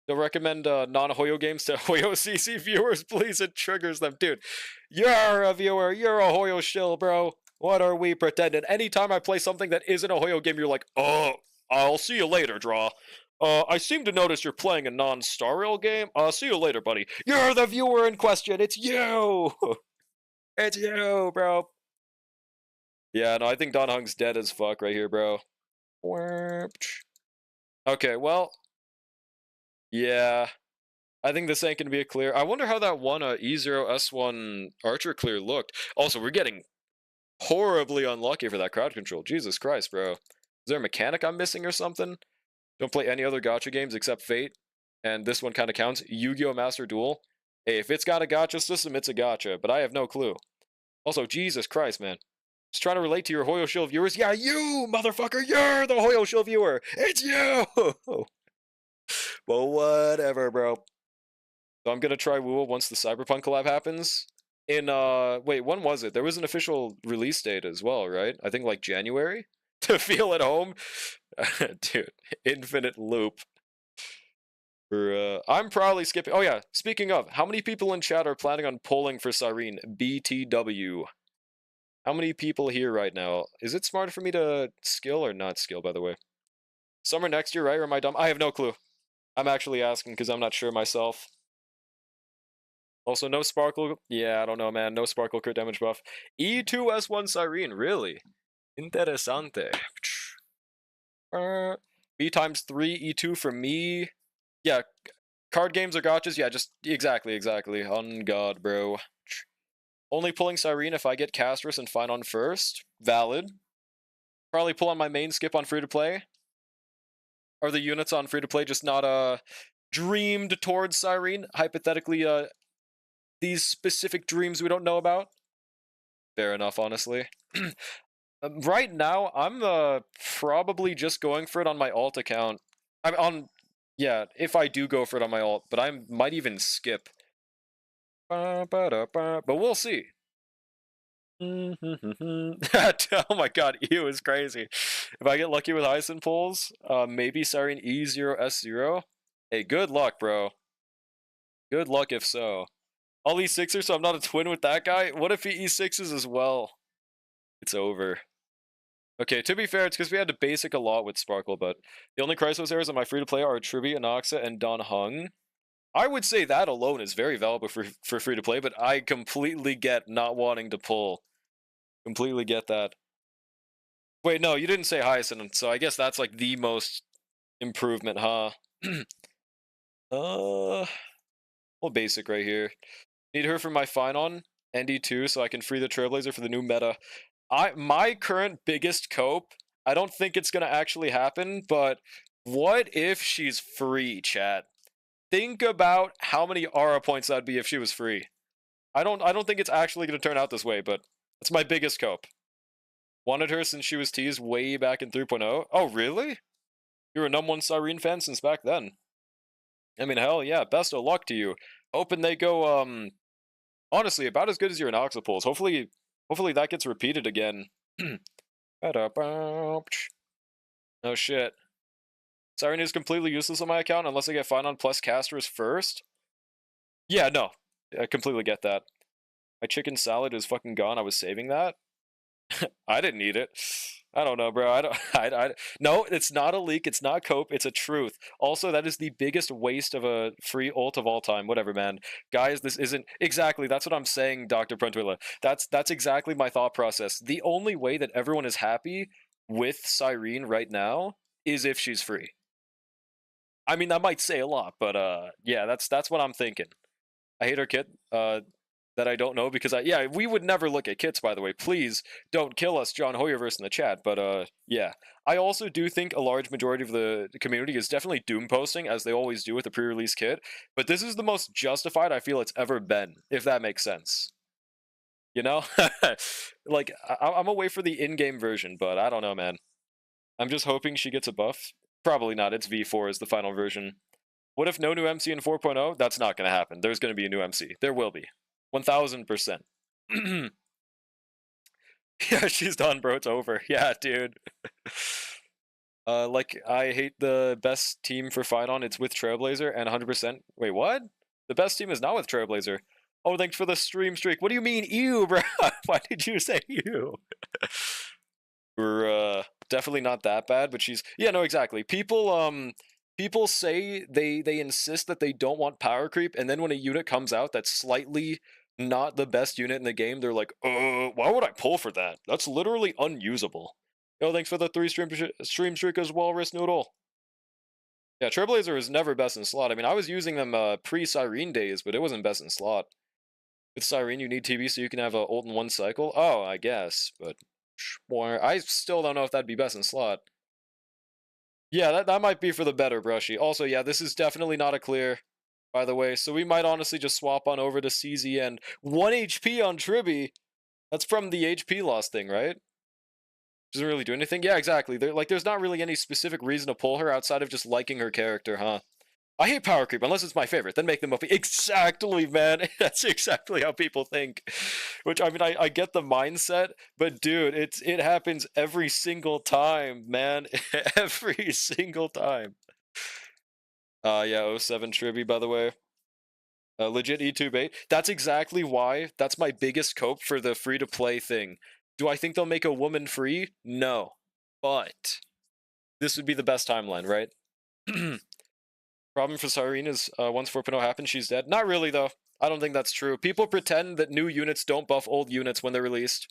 Don't recommend non-Hoyo games to Hoyo CC viewers, please. It triggers them. Dude, you're a viewer. You're a Hoyo shill, bro. What are we pretending? Anytime I play something that isn't a Hoyo game, you're like, oh, I'll see you later, Draw. I seem to notice you're playing a non-Star Rail game. See you later, buddy. You're the viewer in question. It's you. It's you, bro. Yeah, no, I think Don Hung's dead as fuck right here, bro. Okay, well, yeah. I think this ain't gonna be a clear. I wonder how that one E0S1 Archer clear looked. Also, we're getting horribly unlucky for that crowd control. Jesus Christ, bro. Is there a mechanic I'm missing or something? Don't play any other gacha games except Fate. And this one kind of counts. Yu-Gi-Oh! Master Duel. Hey, if it's got a gacha system, it's a gacha. But I have no clue. Also, Jesus Christ, man. Just trying to relate to your Hoyo Shill viewers. Yeah, you, motherfucker. You're the Hoyo Shill viewer. It's you. Well, whatever, bro. So I'm gonna try Woo once the Cyberpunk collab happens. Wait, when was it? There was an official release date as well, right? I think like January? To feel at home? Dude, infinite loop. I'm probably skipping. Oh yeah, speaking of, how many people in chat are planning on polling for Cyrene BTW? How many people here right now? Is it smarter for me to skill or not skill, by the way? Summer next year, right? Or am I dumb? I have no clue. I'm actually asking because I'm not sure myself. Also, no Sparkle. Yeah, I don't know, man. No Sparkle crit damage buff. E2S1 Cyrene, really? Interesante. B times 3, E2 for me. Yeah, card games or gotchas? Yeah, just exactly. On God, bro. Only pulling Cyrene if I get Castress and Fine on first. Valid. Probably pull on my main skip on free-to-play. Are the units on free-to-play just not dreamed towards Cyrene? Hypothetically, these specific dreams we don't know about? Fair enough, honestly. Right now, I'm probably just going for it on my alt account. Yeah, if I do go for it on my alt, but I might even skip. But we'll see. Oh my god, ew is crazy. If I get lucky with Hyacin pulls, maybe Cyrene E0S0. Hey, good luck, bro. Good luck if so. I'll E6er, so I'm not a twin with that guy? What if he E6s as well? It's over. Okay, to be fair, it's because we had to basic a lot with Sparkle, but the only Chrysos errors on my free-to-play are Tribi, Anoxa, and Don Hung. I would say that alone is very valuable for free-to-play, but I completely get not wanting to pull. Completely get that. Wait, no, you didn't say Hyacin, so I guess that's like the most improvement, huh? Well, basic right here. Need her for my Finon, ND2, so I can free the Trailblazer for the new meta. My current biggest cope, I don't think it's gonna actually happen, but what if she's free, chat? Think about how many aura points that'd be if she was free. I don't think it's actually gonna turn out this way, but that's my biggest cope. Wanted her since she was teased way back in 3.0. Oh, really? You're a #1 Cyrene fan since back then. I mean, hell yeah, best of luck to you. Hoping they go, honestly, about as good as your Anoxa pulls. Hopefully that gets repeated again. Oh shit. Cyrene is completely useless on my account unless I get Finon plus Casters first. Yeah, no. I completely get that. My chicken salad is fucking gone. I was saving that. I didn't eat it. I don't know, bro. No, it's not a leak. It's not cope. It's a truth. Also, that is the biggest waste of a free ult of all time. Whatever, man. Guys, this isn't exactly. That's what I'm saying, Dr. Prentuila. That's exactly my thought process. The only way that everyone is happy with Cyrene right now is if she's free. I mean, that might say a lot, but yeah, that's what I'm thinking. I hate her kit that I don't know because yeah, we would never look at kits, by the way. Please don't kill us, John Hoyerverse in the chat. But yeah, I also do think a large majority of the community is definitely doom posting, as they always do with the pre-release kit. But this is the most justified I feel it's ever been, if that makes sense. You know, like I'm away for the in-game version, but I don't know, man. I'm just hoping she gets a buff. Probably not. It's V4 is the final version. What if no new MC in 4.0? That's not going to happen. There's going to be a new MC. There will be. 1000%. Yeah, she's done, bro. It's over. Yeah, dude. Like, I hate the best team for Fight-On. It's with Trailblazer and 100%. Wait, what? The best team is not with Trailblazer. Oh, thanks for the stream streak. What do you mean, ew, bro? Why did you say ew? We're definitely not that bad, but she's yeah, no, exactly. People say they insist that they don't want power creep, and then when a unit comes out that's slightly not the best unit in the game, they're like, why would I pull for that? That's literally unusable. Yo, thanks for the 3 stream streak as well, Wrist Noodle. Yeah, Trailblazer is never best in slot. I mean, I was using them pre-Cyrene days, but it wasn't best in slot. With Cyrene, you need TB so you can have a ult in 1 cycle. Oh, I guess, but I still don't know if that'd be best in slot. Yeah, that might be for the better, Brushy. Also, yeah, this is definitely not a clear, by the way, so we might honestly just swap on over to CZN. 1 HP on Tribby. That's from the HP loss thing, right? Doesn't really do anything. Yeah, exactly. There's not really any specific reason to pull her outside of just liking her character, huh? I hate power creep unless it's my favorite. Then make them OP. Exactly, man. That's exactly how people think. Which I mean, I get the mindset, but dude, it happens every single time, man. Every single time. Yeah, 07 Tribby, by the way. Legit E2 bait. That's exactly why. That's my biggest cope for the free-to-play thing. Do I think they'll make a woman free? No. But this would be the best timeline, right? Problem for Cyrene is once 4.0 happens, she's dead. Not really, though. I don't think that's true. People pretend that new units don't buff old units when they're released.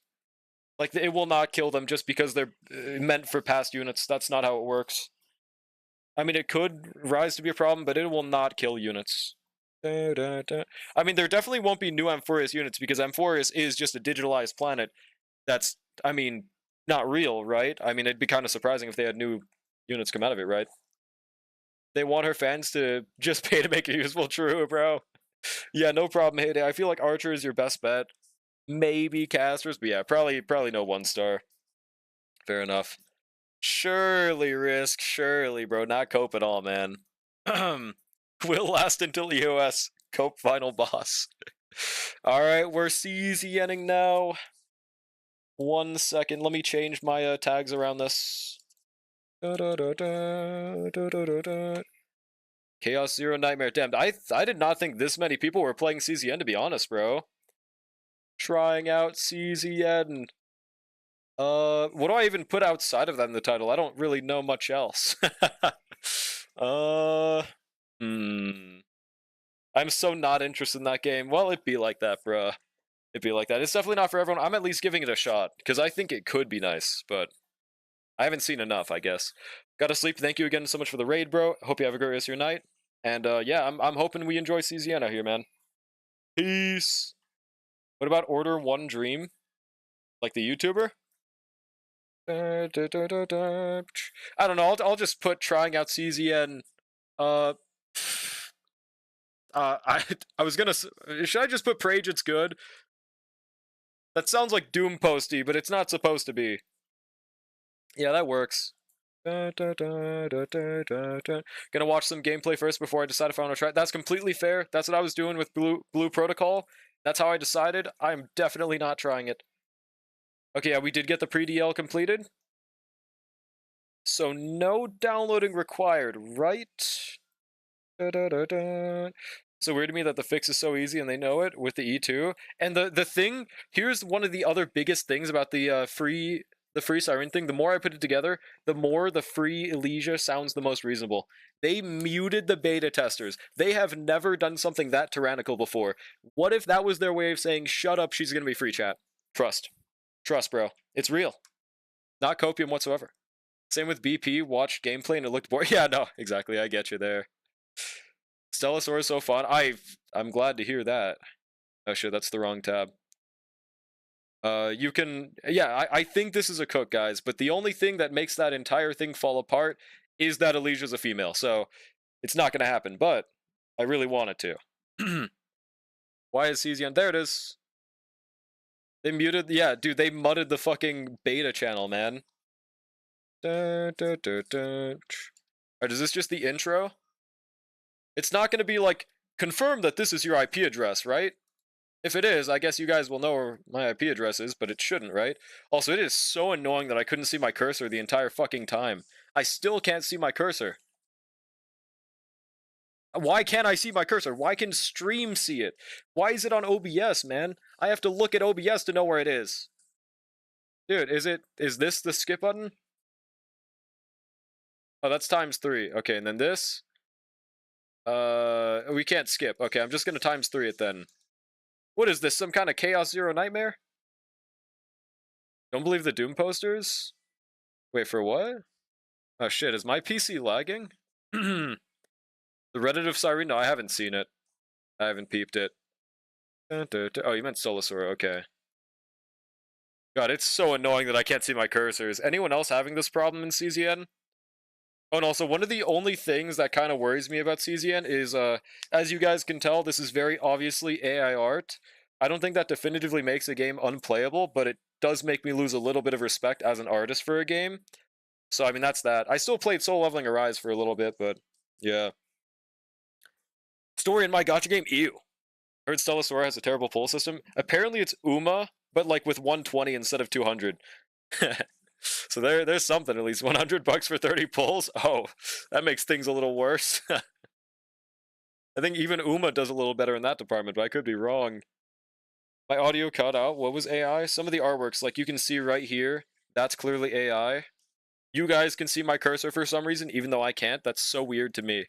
Like, it will not kill them just because they're meant for past units. That's not how it works. I mean, it could rise to be a problem, but it will not kill units. I mean, there definitely won't be new Amphorius units because Amphorius is just a digitalized planet that's, I mean, not real, right? I mean, it'd be kind of surprising if they had new units come out of it, right? They want her fans to just pay to make it useful. True, bro. Yeah, no problem, Heyday. I feel like Archer is your best bet. Maybe Casters, but yeah, probably no 1-star. Fair enough. Surely, Risk. Surely, bro. Not Cope at all, man. Will last until EOS. Cope final boss. Alright, we're CZNing now. 1 second. Let me change my tags around this. Chaos Zero Nightmare. Damn, I did not think this many people were playing CZN, to be honest, bro. Trying out CZN. What do I even put outside of that in the title? I don't really know much else. I'm so not interested in that game. Well, it'd be like that, bruh. It'd be like that. It's definitely not for everyone. I'm at least giving it a shot, because I think it could be nice, but I haven't seen enough, I guess. Gotta sleep. Thank you again so much for the raid, bro. Hope you have a great rest of your night. And yeah, I'm hoping we enjoy CZN out here, man. Peace. What about Order One Dream? Like the YouTuber? I don't know. I'll just put trying out CZN. I was gonna. Should I just put Prage? It's good. That sounds like Doom Posty, but it's not supposed to be. Yeah, that works. Gonna watch some gameplay first before I decide if I want to try it. That's completely fair. That's what I was doing with Blue Protocol. That's how I decided. I'm definitely not trying it. Okay, yeah, we did get the pre-DL completed. So no downloading required, right? So weird to me that the fix is so easy and they know it with the E2. And the thing, here's one of the other biggest things about the free Siren thing. The more I put it together, the more the free Elysia sounds the most reasonable. They muted the beta testers. They have never done something that tyrannical before. What if that was their way of saying, shut up, she's gonna be free, chat? Trust. Trust, bro. It's real. Not copium whatsoever. Same with BP, watched gameplay and it looked boring. Yeah, no, exactly, I get you there. Stellasaur is so fun. I'm glad to hear that. Oh shit, that's the wrong tab. You can, yeah, I think this is a cook, guys, but the only thing that makes that entire thing fall apart is that Alicia's a female, so it's not gonna happen, but I really want it to. Why is Cesian? There it is. They muted, yeah, dude, they mudded the fucking beta channel, man. Alright, is this just the intro? It's not gonna be like, confirm that this is your IP address, right? If it is, I guess you guys will know where my IP address is, but it shouldn't, right? Also, it is so annoying that I couldn't see my cursor the entire fucking time. I still can't see my cursor. Why can't I see my cursor? Why can stream see it? Why is it on OBS, man? I have to look at OBS to know where it is. Dude, is this the skip button? Oh, that's ×3. Okay, and then this? We can't skip. Okay, I'm just gonna ×3 it then. What is this, some kind of Chaos Zero nightmare? Don't believe the Doom posters? Wait, for what? Oh shit, is my PC lagging? The Reddit of Siren? No, I haven't seen it. I haven't peeped it. Oh, you meant Solasaur, okay. God, it's so annoying that I can't see my cursors. Anyone else having this problem in CZN? Oh, and also, one of the only things that kind of worries me about CZN is, as you guys can tell, this is very obviously AI art. I don't think that definitively makes a game unplayable, but it does make me lose a little bit of respect as an artist for a game. So, I mean, that's that. I still played Soul Leveling Arise for a little bit, but yeah. Story in my gacha game? Ew. Heard Stellasaur has a terrible pull system. Apparently it's Uma, but like with 120 instead of 200. So there's something, at least. $100 for 30 pulls? Oh, that makes things a little worse. I think even Uma does a little better in that department, but I could be wrong. My audio cut out. What was AI? Some of the artworks, like you can see right here, that's clearly AI. You guys can see my cursor for some reason, even though I can't. That's so weird to me.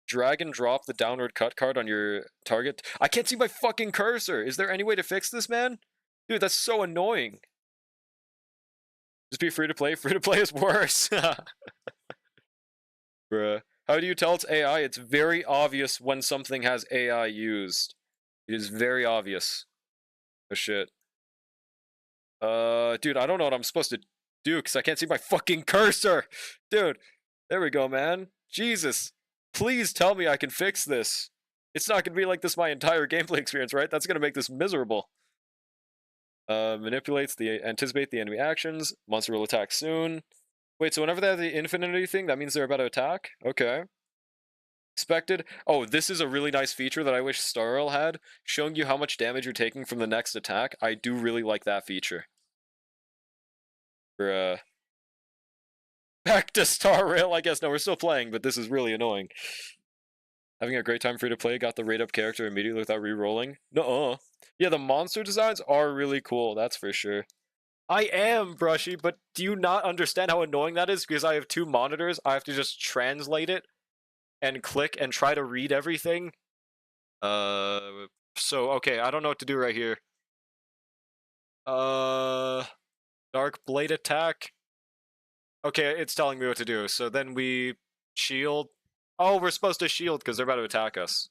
Drag and drop the downward cut card on your target. I can't see my fucking cursor. Is there any way to fix this, man? Dude, that's so annoying. Just be free to play. Free to play is worse. Bruh. How do you tell it's AI? It's very obvious when something has AI used. It is very obvious. Oh shit. Dude, I don't know what I'm supposed to do because I can't see my fucking cursor. Dude, there we go, man. Jesus. Please tell me I can fix this. It's not gonna be like this my entire gameplay experience, right? That's gonna make this miserable. Anticipate the enemy actions. Monster will attack soon. Wait, so whenever they have the infinity thing, that means they're about to attack? Okay. Expected. Oh, this is a really nice feature that I wish Star Rail had, showing you how much damage you're taking from the next attack. I do really like that feature. Bruh. Back to Star Rail, I guess. No, we're still playing, but this is really annoying. Having a great time free to play, got the rate up character immediately without re-rolling. Nuh-uh. Yeah, the monster designs are really cool, that's for sure. I am, Brushy, but do you not understand how annoying that is? Because I have two monitors, I have to just translate it and click and try to read everything. So, okay, I don't know what to do right here. Dark Blade attack. Okay, it's telling me what to do. So then we shield. Oh, we're supposed to shield because they're about to attack us.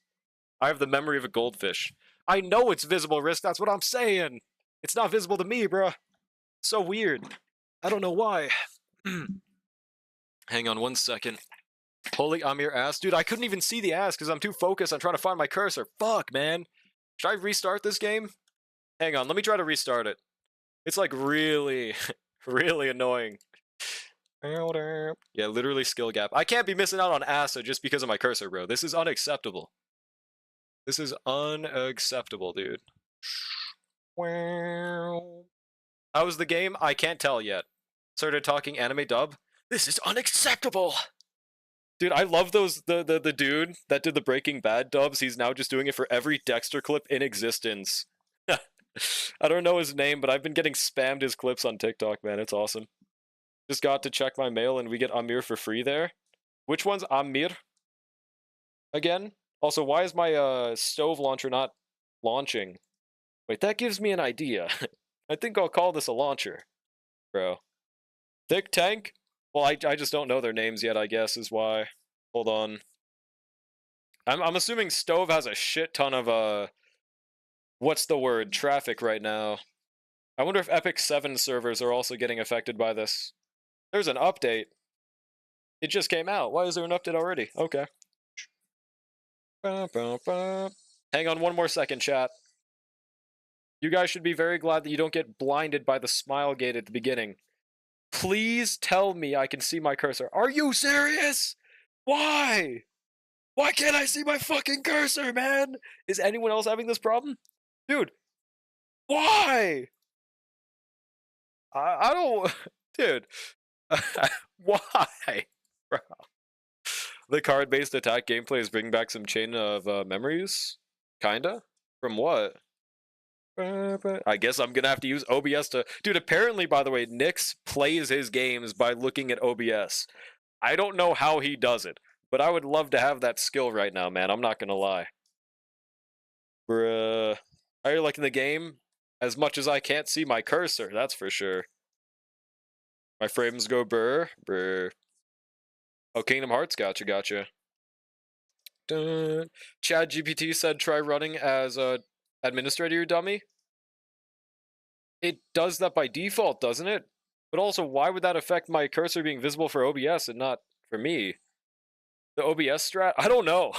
I have the memory of a goldfish. I know it's visible risk, that's what I'm saying! It's not visible to me, bruh. So weird. I don't know why. Hang on 1 second. Holy, I'm your ass. Dude, I couldn't even see the ass because I'm too focused on trying to find my cursor. Fuck, man. Should I restart this game? Hang on, let me try to restart it. It's like really, really annoying. Yeah, literally skill gap. I can't be missing out on Asa just because of my cursor, bro. This is unacceptable. This is unacceptable, dude. How was the game? I can't tell yet. Started talking anime dub. This is unacceptable! Dude, I love those, the dude that did the Breaking Bad dubs. He's now just doing it for every Dexter clip in existence. I don't know his name, but I've been getting spammed his clips on TikTok, man. It's awesome. Just got to check my mail and we get Amir for free there. Which one's Amir? Again? Also, why is my stove launcher not launching? Wait, that gives me an idea. I think I'll call this a launcher. Bro. Thick Tank? Well, I just don't know their names yet, I guess, is why. Hold on. I'm assuming Stove has a shit ton of, what's the word? Traffic right now. I wonder if Epic 7 servers are also getting affected by this. There's an update. It just came out. Why is there an update already? Okay. Hang on one more second, chat. You guys should be very glad that you don't get blinded by the smile gate at the beginning. Please tell me I can see my cursor. Are you serious? Why? Why can't I see my fucking cursor, man? Is anyone else having this problem? Dude, why? I don't... Dude. Why? Bro. The card-based attack gameplay is bringing back some chain of memories? Kinda? From what? I guess I'm gonna have to use OBS to... Dude, apparently, by the way, Nyx plays his games by looking at OBS. I don't know how he does it, but I would love to have that skill right now, man. I'm not gonna lie. Bruh. Are you liking the game? As much as I can't see my cursor, that's for sure. My frames go brr. Oh, Kingdom Hearts, gotcha. Dun. Chad GPT said try running as a administrator, you dummy. It does that by default, doesn't it? But also, why would that affect my cursor being visible for OBS and not for me? The OBS strat? I don't know.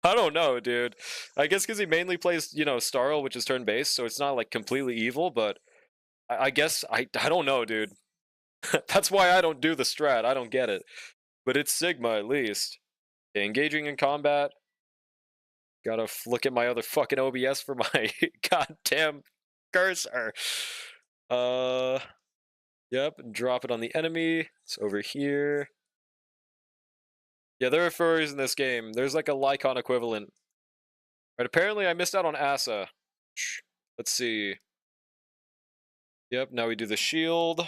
I don't know, dude. I guess because he mainly plays, you know, Starl, which is turn-based, so it's not, like, completely evil, but I guess, I don't know, dude. That's why I don't do the strat. I don't get it. But it's Sigma, at least. Okay, engaging in combat. Gotta look at my other fucking OBS for my goddamn cursor. Yep, drop it on the enemy. It's over here. Yeah, there are furries in this game. There's like a Lycon equivalent. Right, apparently I missed out on Asa. Let's see. Yep, now we do the shield.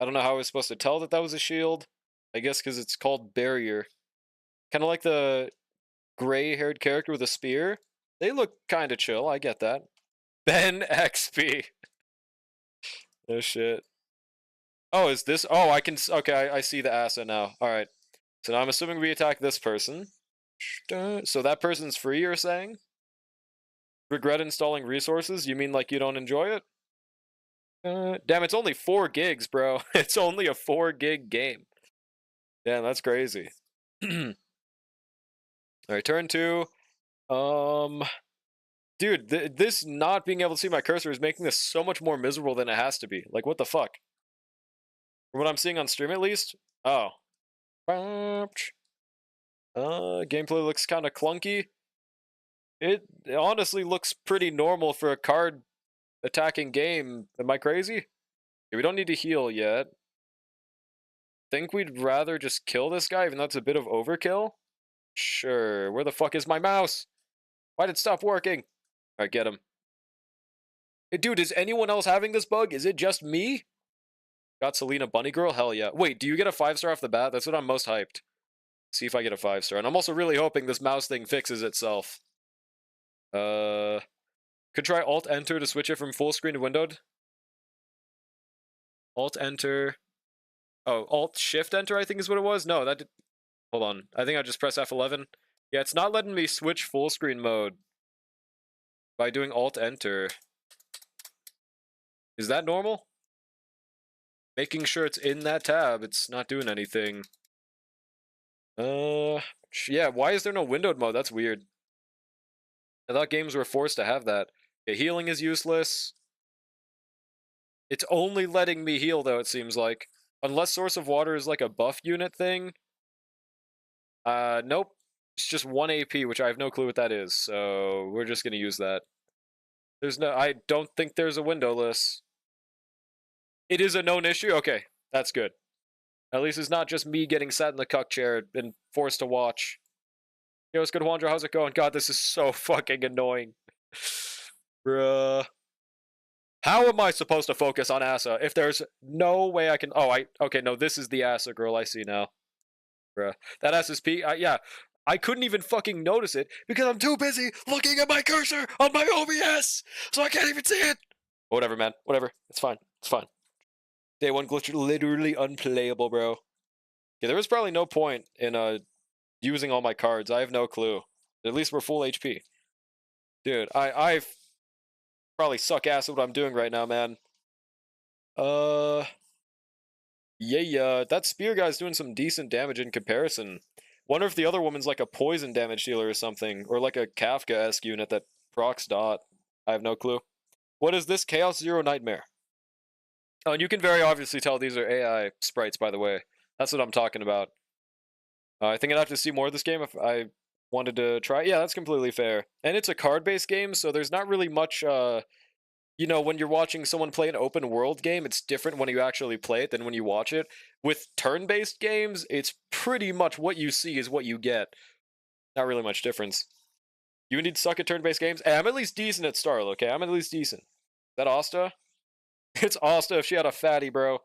I don't know how I was supposed to tell that that was a shield. I guess because it's called Barrier. Kind of like the gray-haired character with a spear. They look kind of chill, I get that. Ben XP. Oh, shit. Oh, is this? Oh, I can... Okay, I see the Asa now. Alright. So now I'm assuming we attack this person. So that person's free, you're saying? Regret installing resources? You mean like you don't enjoy it? Damn, it's only 4 gigs, bro. It's only a 4 gig game. Damn, that's crazy. Alright, turn 2. Dude, this not being able to see my cursor is making this so much more miserable than it has to be. Like, what the fuck? From what I'm seeing on stream, at least? Oh. Gameplay looks kind of clunky. It honestly looks pretty normal for a card attacking game. Am I crazy? Okay, we don't need to heal yet. Think we'd rather just kill this guy, even though it's a bit of overkill? Sure. Where the fuck is my mouse? Why did it stop working? Alright, get him. Hey, dude, is anyone else having this bug? Is it just me? Got Selena Bunny Girl? Hell yeah. Wait, do you get a 5-star off the bat? That's what I'm most hyped. See if I get a 5-star. And I'm also really hoping this mouse thing fixes itself. Could try Alt-Enter to switch it from full screen to windowed. Alt-Enter. Oh, Alt-Shift-Enter I think is what it was? No, that did... Hold on. I think I just press F11. Yeah, it's not letting me switch full screen mode by doing Alt-Enter. Is that normal? Making sure it's in that tab, it's not doing anything. Yeah, why is there no windowed mode? That's weird. I thought games were forced to have that. Okay, healing is useless. It's only letting me heal, though, it seems like. Unless Source of Water is like a buff unit thing. Nope. It's just 1 AP, which I have no clue what that is, so we're just gonna use that. There's no... I don't think there's a windowless. It is a known issue? Okay, that's good. At least it's not just me getting sat in the cuck chair and forced to watch. Yo, what's good, Wandra? How's it going? God, this is so fucking annoying. Bruh. How am I supposed to focus on Asa if there's no way I can... Oh, okay, no, this is the Asa girl I see now. Bruh. That SSP, yeah. I couldn't even fucking notice it because I'm too busy looking at my cursor on my OBS, so I can't even see it. Whatever, man. Whatever. It's fine. It's fine. Day 1 glitch literally unplayable, bro. Yeah, there was probably no point in using all my cards. I have no clue. At least we're full HP. Dude, I probably suck ass at what I'm doing right now, man. Yeah, that spear guy's doing some decent damage in comparison. Wonder if the other woman's like a poison damage dealer or something, or like a Kafka-esque unit that procs dot. I have no clue. What is this? Chaos Zero Nightmare. Oh, and you can very obviously tell these are AI sprites, by the way. That's what I'm talking about. I think I'd have to see more of this game if I wanted to try. Yeah, that's completely fair. And it's a card-based game, so there's not really much, you know, when you're watching someone play an open world game, it's different when you actually play it than when you watch it. With turn-based games, it's pretty much what you see is what you get. Not really much difference. You need to suck at turn-based games? Hey, I'm at least decent at Starl, okay? I'm at least decent. Is that Asta? It's Asta if she had a fatty, bro.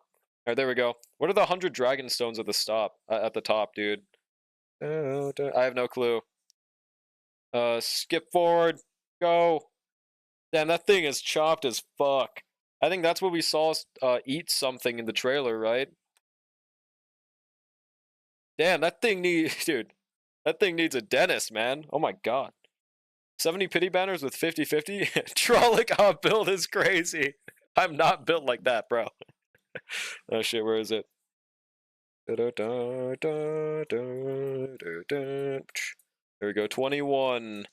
Alright, there we go. What are the 100 dragon stones at the top, dude? I have no clue. Skip forward. Go. Damn, that thing is chopped as fuck. I think that's what we saw eat something in the trailer, right? Damn, that thing needs... Dude, that thing needs a dentist, man. Oh my god. 70 pity banners with 50-50? Trollic build is crazy. I'm not built like that, bro. Oh shit, where is it? There we go, 21. And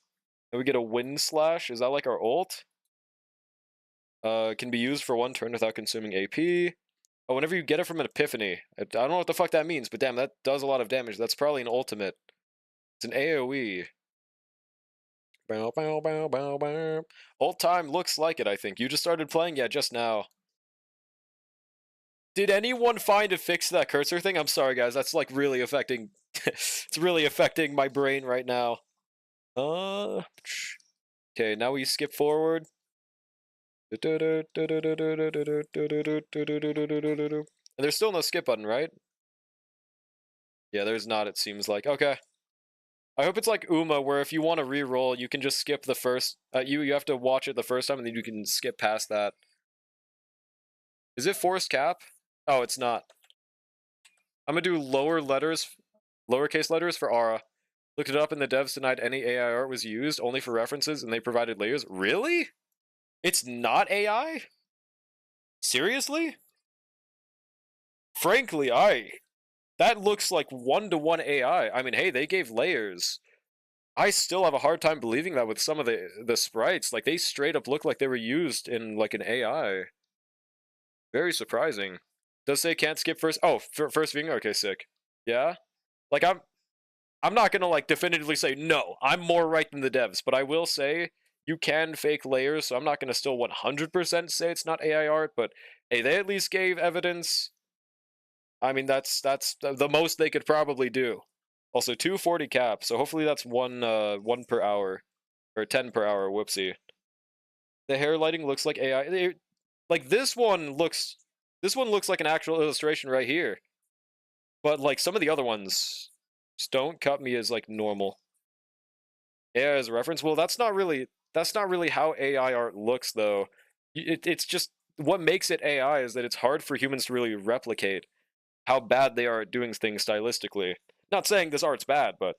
we get a wind slash. Is that like our ult? Can be used for 1 turn without consuming AP. Oh, whenever you get it from an epiphany. I don't know what the fuck that means, but damn, that does a lot of damage. That's probably an ultimate. It's an AoE. Bow, bow, bow, bow, bow. Ult time looks like it, I think. You just started playing? Yeah, just now. Did anyone find a fix to that cursor thing? I'm sorry, guys. That's like really affecting... it's really affecting my brain right now. Okay, now we skip forward. And there's still no skip button, right? Yeah, there's not, it seems like. Okay. I hope it's like Uma, where if you want to re-roll, you can just skip the first... you have to watch it the first time, and then you can skip past that. Is it forced cap? Oh, it's not. I'm gonna do lowercase letters for Aura. Looked it up, and the devs denied any AI art was used, only for references, and they provided layers. Really? It's not AI? Seriously? Frankly, that looks like one-to-one AI. I mean, hey, they gave layers. I still have a hard time believing that with some of the sprites. Like, they straight up look like they were used in, like, an AI. Very surprising. Does say can't skip first... Oh, first viewing? Okay, sick. Yeah? Like, I'm not gonna, like, definitively say, no, I'm more right than the devs, but I will say you can fake layers, so I'm not gonna still 100% say it's not AI art, but, hey, they at least gave evidence. I mean, that's the most they could probably do. Also, 240 cap, so hopefully that's 1 per hour. Or 10 per hour, whoopsie. The hair lighting looks like AI. Like, this one looks like an actual illustration right here. But, like, some of the other ones just don't cut me as, like, normal. AI as a reference? Well, that's not really how AI art looks, though. It's just... What makes it AI is that it's hard for humans to really replicate how bad they are at doing things stylistically. Not saying this art's bad, but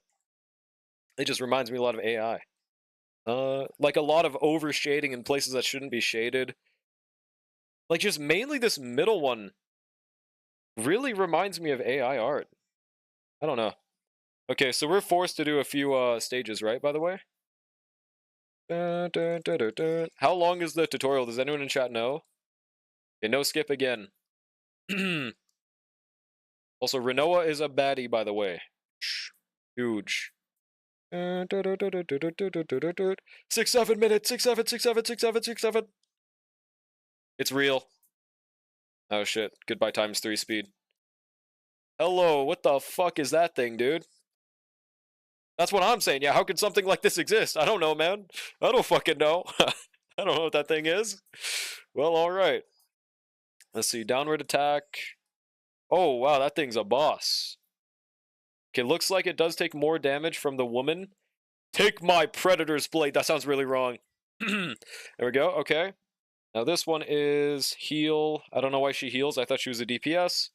it just reminds me a lot of AI. Like a lot of overshading in places that shouldn't be shaded. Like, just mainly this middle one really reminds me of AI art. I don't know. Okay, so we're forced to do a few stages, right, by the way? How long is the tutorial? Does anyone in chat know? Okay, no skip again. Also, Renoa is a baddie, by the way. Huge. 6-7 minutes. 6-7, 6-7, 6-7, 6-7. It's real. Oh shit. Goodbye ×3 speed. Hello, what the fuck is that thing, dude? That's what I'm saying. Yeah, how could something like this exist? I don't know, man. I don't fucking know. I don't know what that thing is. Well, alright. Let's see. Downward attack. Oh, wow, that thing's a boss. Okay, looks like it does take more damage from the woman. Take my Predator's blade. That sounds really wrong. There we go. Okay. Now this one is heal. I don't know why she heals. I thought she was a DPS.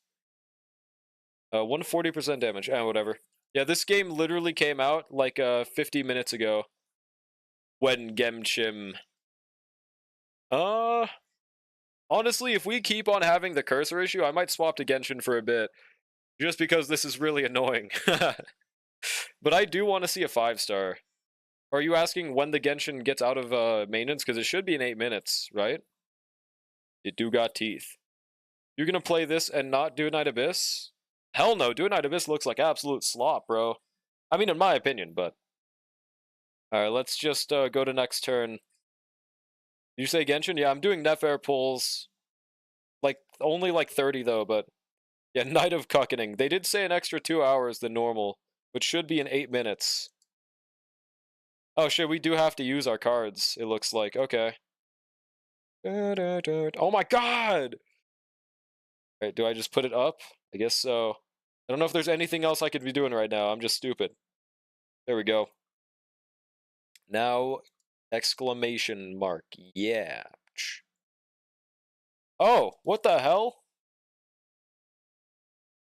140% damage. Whatever. Yeah, this game literally came out like 50 minutes ago. When Gemchim. Honestly, if we keep on having the cursor issue, I might swap to Genshin for a bit. Just because this is really annoying. But I do want to see a 5-star. Are you asking when the Genshin gets out of maintenance? Because it should be in 8 minutes, right? It do got teeth. You're gonna play this and not Do Night Abyss? Hell no, Do Night Abyss looks like absolute slop, bro. I mean, in my opinion, but... Alright, let's just go to next turn. Did you say Genshin? Yeah, I'm doing Nefair pulls. Like, only like 30 though, but... Yeah, Night of Cuckening. They did say an extra 2 hours than normal, which should be in 8 minutes. Oh shit, we do have to use our cards, it looks like. Okay. Oh my god! Alright, do I just put it up? I guess so. I don't know if there's anything else I could be doing right now. I'm just stupid. There we go. Now, exclamation mark. Yeah. Oh, what the hell?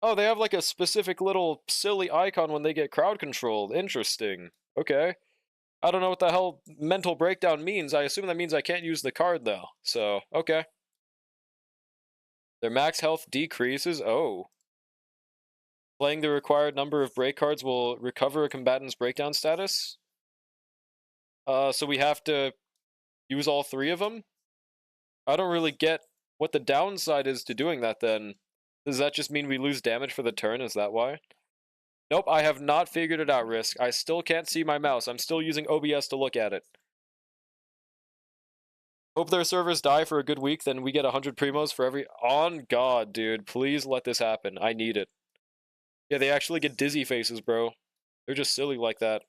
Oh, they have like a specific little silly icon when they get crowd controlled. Interesting. Okay. I don't know what the hell mental breakdown means. I assume that means I can't use the card though. So, okay. Their max health decreases. Oh. Playing the required number of break cards will recover a combatant's breakdown status. So we have to use all 3 of them? I don't really get what the downside is to doing that then. Does that just mean we lose damage for the turn? Is that why? Nope, I have not figured it out, Risk. I still can't see my mouse. I'm still using OBS to look at it. Hope their servers die for a good week, then we get 100 primos for every... On God, dude. Please let this happen. I need it. Yeah, they actually get dizzy faces, bro. They're just silly like that.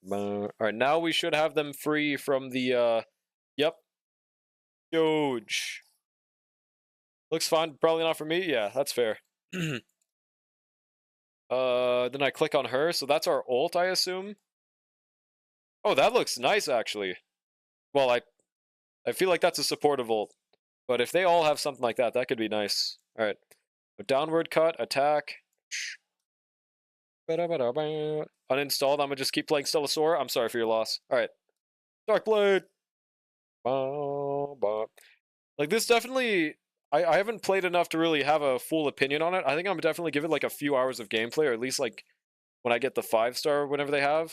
Alright, now we should have them free from the, Yep. Huge. Looks fine. Probably not for me. Yeah, that's fair. Then I click on her, so that's our ult, I assume. Oh, that looks nice, actually. Well, I feel like that's a supportive ult. But if they all have something like that, that could be nice. Alright. Downward cut, attack. Uninstalled, I'm gonna just keep playing Stellasaur. I'm sorry for your loss. Alright. Darkblade! Like, this definitely... I haven't played enough to really have a full opinion on it. I think I'm definitely give it like a few hours of gameplay, or at least like when I get the 5-star whenever they have.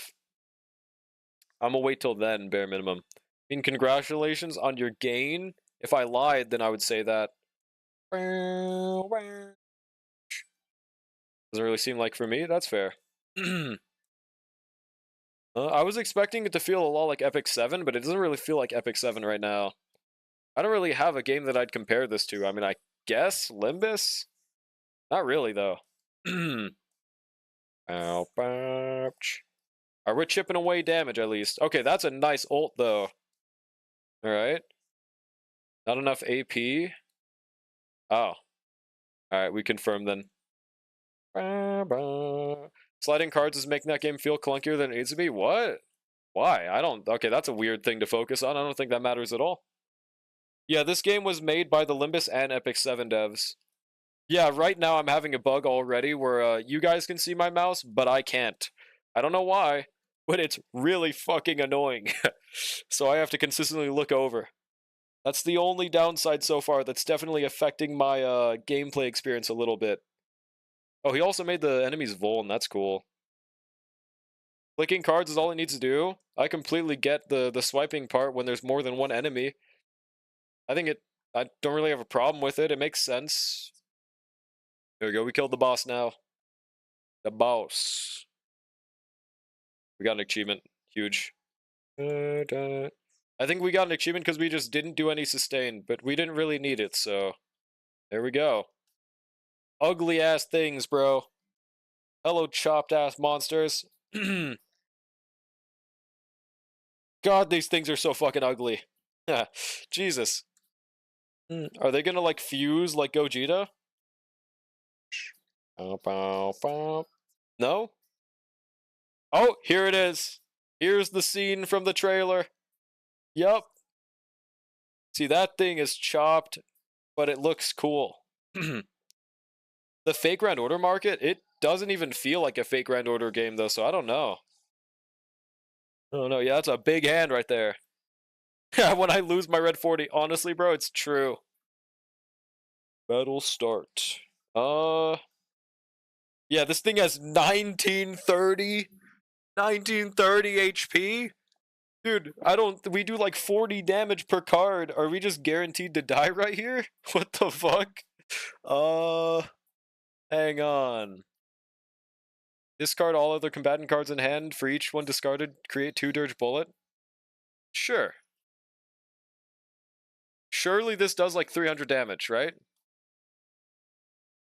I'm gonna wait till then, bare minimum. I mean, congratulations on your gain. If I lied, then I would say that. Doesn't really seem like for me. That's fair. I was expecting it to feel a lot like Epic 7, but it doesn't really feel like Epic 7 right now. I don't really have a game that I'd compare this to. I mean, I guess Limbus? Not really, though. Alright, we're chipping away damage, at least. Okay, that's a nice ult, though. Alright. Not enough AP. Oh. Alright, we confirm then. Sliding cards is making that game feel clunkier than it needs to be? What? Why? I don't... Okay, that's a weird thing to focus on. I don't think that matters at all. Yeah, this game was made by the Limbus and Epic 7 devs. Yeah, right now I'm having a bug already where you guys can see my mouse, but I can't. I don't know why, but it's really fucking annoying. So I have to consistently look over. That's the only downside so far that's definitely affecting my gameplay experience a little bit. Oh, he also made the enemies Vuln, that's cool. Clicking cards is all it needs to do. I completely get the swiping part when there's more than one enemy. I don't really have a problem with it. It makes sense. There we go. We killed the boss now. The boss. We got an achievement. Huge. I think we got an achievement because we just didn't do any sustain, but we didn't really need it, so... There we go. Ugly ass things, bro. Hello, chopped ass monsters. God, these things are so fucking ugly. Jesus. Are they gonna, like, fuse like Gogeta? No? Oh, here it is. Here's the scene from the trailer. Yup. See, that thing is chopped, but it looks cool. The fake Grand Order market, it doesn't even feel like a fake Grand Order game, though, so I don't know. I don't know. Yeah, that's a big hand right there. When I lose my red 40, honestly, bro, it's true. Battle start. Yeah, this thing has 1930 HP. Dude, we do like 40 damage per card. Are we just guaranteed to die right here? What the fuck? Hang on. Discard all other combatant cards in hand. For each one discarded, create 2 Dirge Bullet. Sure. Surely this does like 300 damage, right?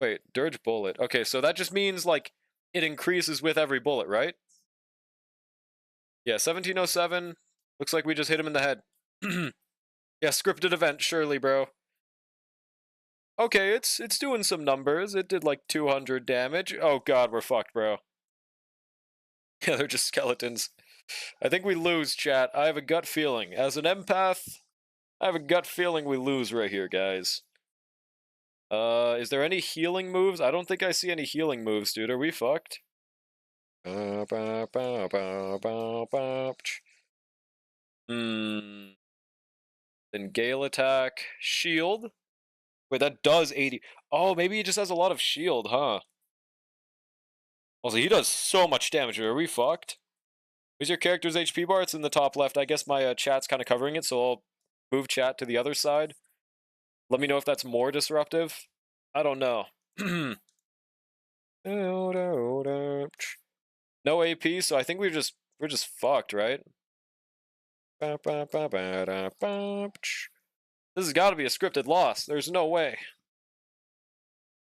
Wait, Dirge Bullet. Okay, so that just means like it increases with every bullet, right? Yeah, 1707. Looks like we just hit him in the head. Yeah, scripted event, surely, bro. Okay, it's doing some numbers. It did like 200 damage. Oh god, we're fucked, bro. Yeah, they're just skeletons. I think we lose, chat. I have a gut feeling. As an empath, I have a gut feeling we lose right here, guys. Is there any healing moves? I don't think I see any healing moves, dude. Are we fucked? Hmm. Then Gale attack. Shield. Wait, that does 80. Oh, maybe he just has a lot of shield, huh? Also, he does so much damage. Are we fucked? Where's your character's HP bar? It's in the top left. I guess my chat's kind of covering it, so I'll move chat to the other side. Let me know if that's more disruptive. I don't know. No AP, so I think we're just fucked, right? This has got to be a scripted loss. There's no way.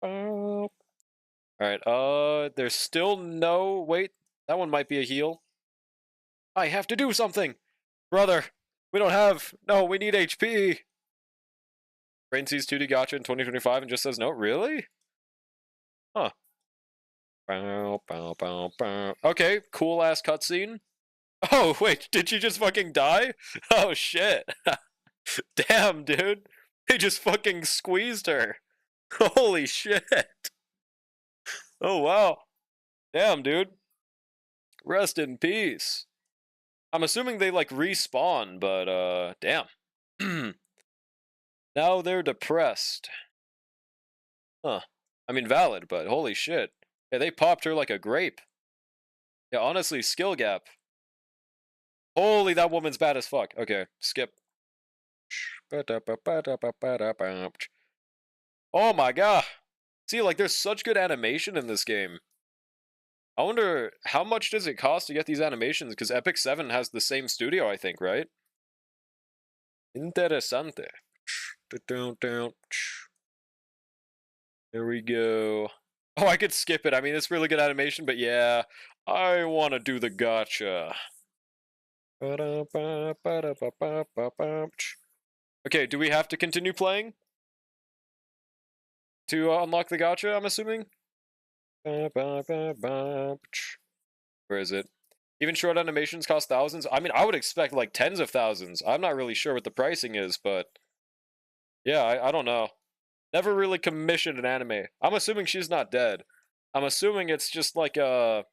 All right. There's still no. Wait, that one might be a heal. I have to do something, brother. We don't have. No, we need HP. Brain sees 2D Gacha in 2025 and just says no. Really? Huh. Okay, cool ass cutscene. Oh wait, did she just fucking die? Oh shit. Damn, dude. He just fucking squeezed her. Holy shit. Oh wow. Damn, dude. Rest in peace. I'm assuming they like respawn, but damn. Now they're depressed. Huh. I mean, valid, but holy shit. Yeah, they popped her like a grape. Yeah, honestly, skill gap. Holy, that woman's bad as fuck. Okay, skip. Oh my god. See, like, there's such good animation in this game. I wonder, how much does it cost to get these animations? Because Epic 7 has the same studio, I think, right? Interesante. There we go. Oh, I could skip it. I mean, it's really good animation, but yeah, I want to do the gacha. Okay, do we have to continue playing to unlock the gacha, I'm assuming? Where is it? Even short animations cost thousands? I mean, I would expect like tens of thousands. I'm not really sure what the pricing is, but yeah, I don't know. Never really commissioned an anime. I'm assuming she's not dead. I'm assuming it's just like a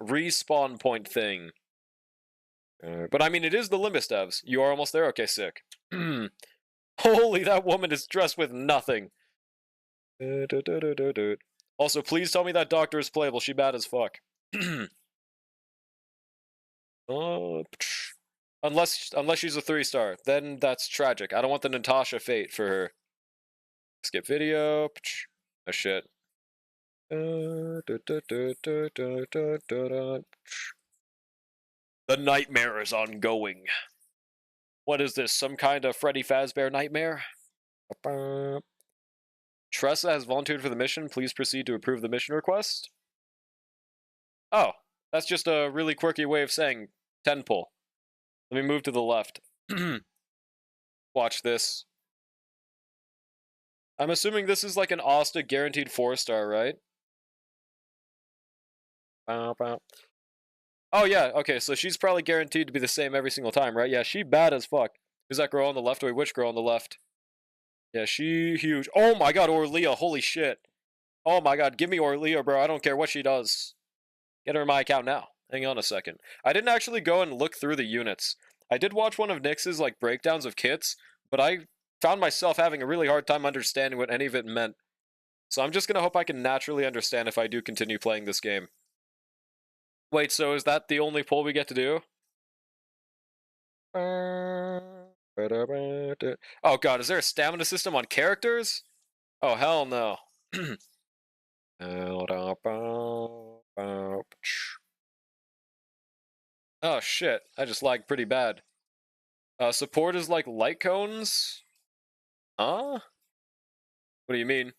respawn point thing. But I mean, it is the Limbus devs. You are almost there? Okay, sick. Holy, that woman is dressed with nothing. Also, please tell me that doctor is playable. She bad as fuck. Unless she's a 3-star, then that's tragic. I don't want the Natasha fate for her. Skip video. Oh shit. The nightmare is ongoing. What is this? Some kind of Freddy Fazbear nightmare? Tressa has volunteered for the mission. Please proceed to approve the mission request. Oh, that's just a really quirky way of saying 10 pull. Let me move to the left. Watch this. I'm assuming this is like an Asta guaranteed 4-star, right? Oh yeah, okay, so she's probably guaranteed to be the same every single time, right? Yeah, she bad as fuck. Who's that girl on the left? Wait, which girl on the left? Yeah, she huge. Oh my god, Orlia, holy shit. Oh my god, give me Orlia, bro. I don't care what she does. Get her in my account now. Hang on a second. I didn't actually go and look through the units. I did watch one of Nyx's like breakdowns of kits, but I found myself having a really hard time understanding what any of it meant. So I'm just gonna hope I can naturally understand if I do continue playing this game. Wait, so is that the only pull we get to do? Oh god, is there a stamina system on characters? Oh hell no. Oh shit, I just lagged pretty bad. Support is like light cones? Huh? What do you mean?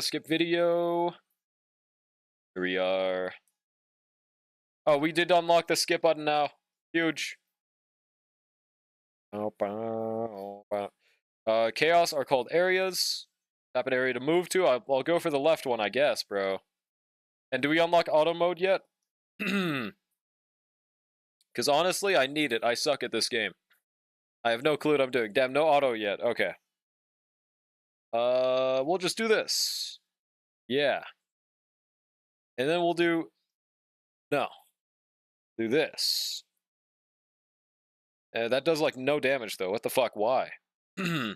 Skip video. Here we are. Oh, we did unlock the skip button now. Huge. Chaos are called areas. Tap an area to move to. I'll go for the left one, I guess, bro. And do we unlock auto mode yet? Because honestly, I need it. I suck at this game. I have no clue what I'm doing. Damn, no auto yet. Okay. We'll just do this. Yeah. And then we'll do... No. Do this. That does, like, no damage, though. What the fuck? Why? Do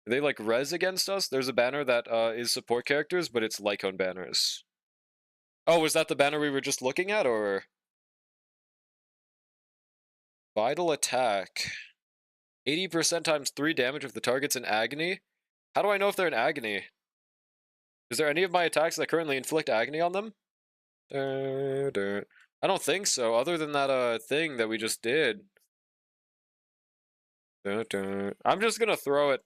they, like, res against us? There's a banner that is support characters, but it's Lycone banners. Oh, was that the banner we were just looking at, or...? Vital attack. 80% times 3 damage if the target's in agony? How do I know if they're in agony? Is there any of my attacks that currently inflict agony on them? I don't think so, other than that thing that we just did. I'm just gonna throw it.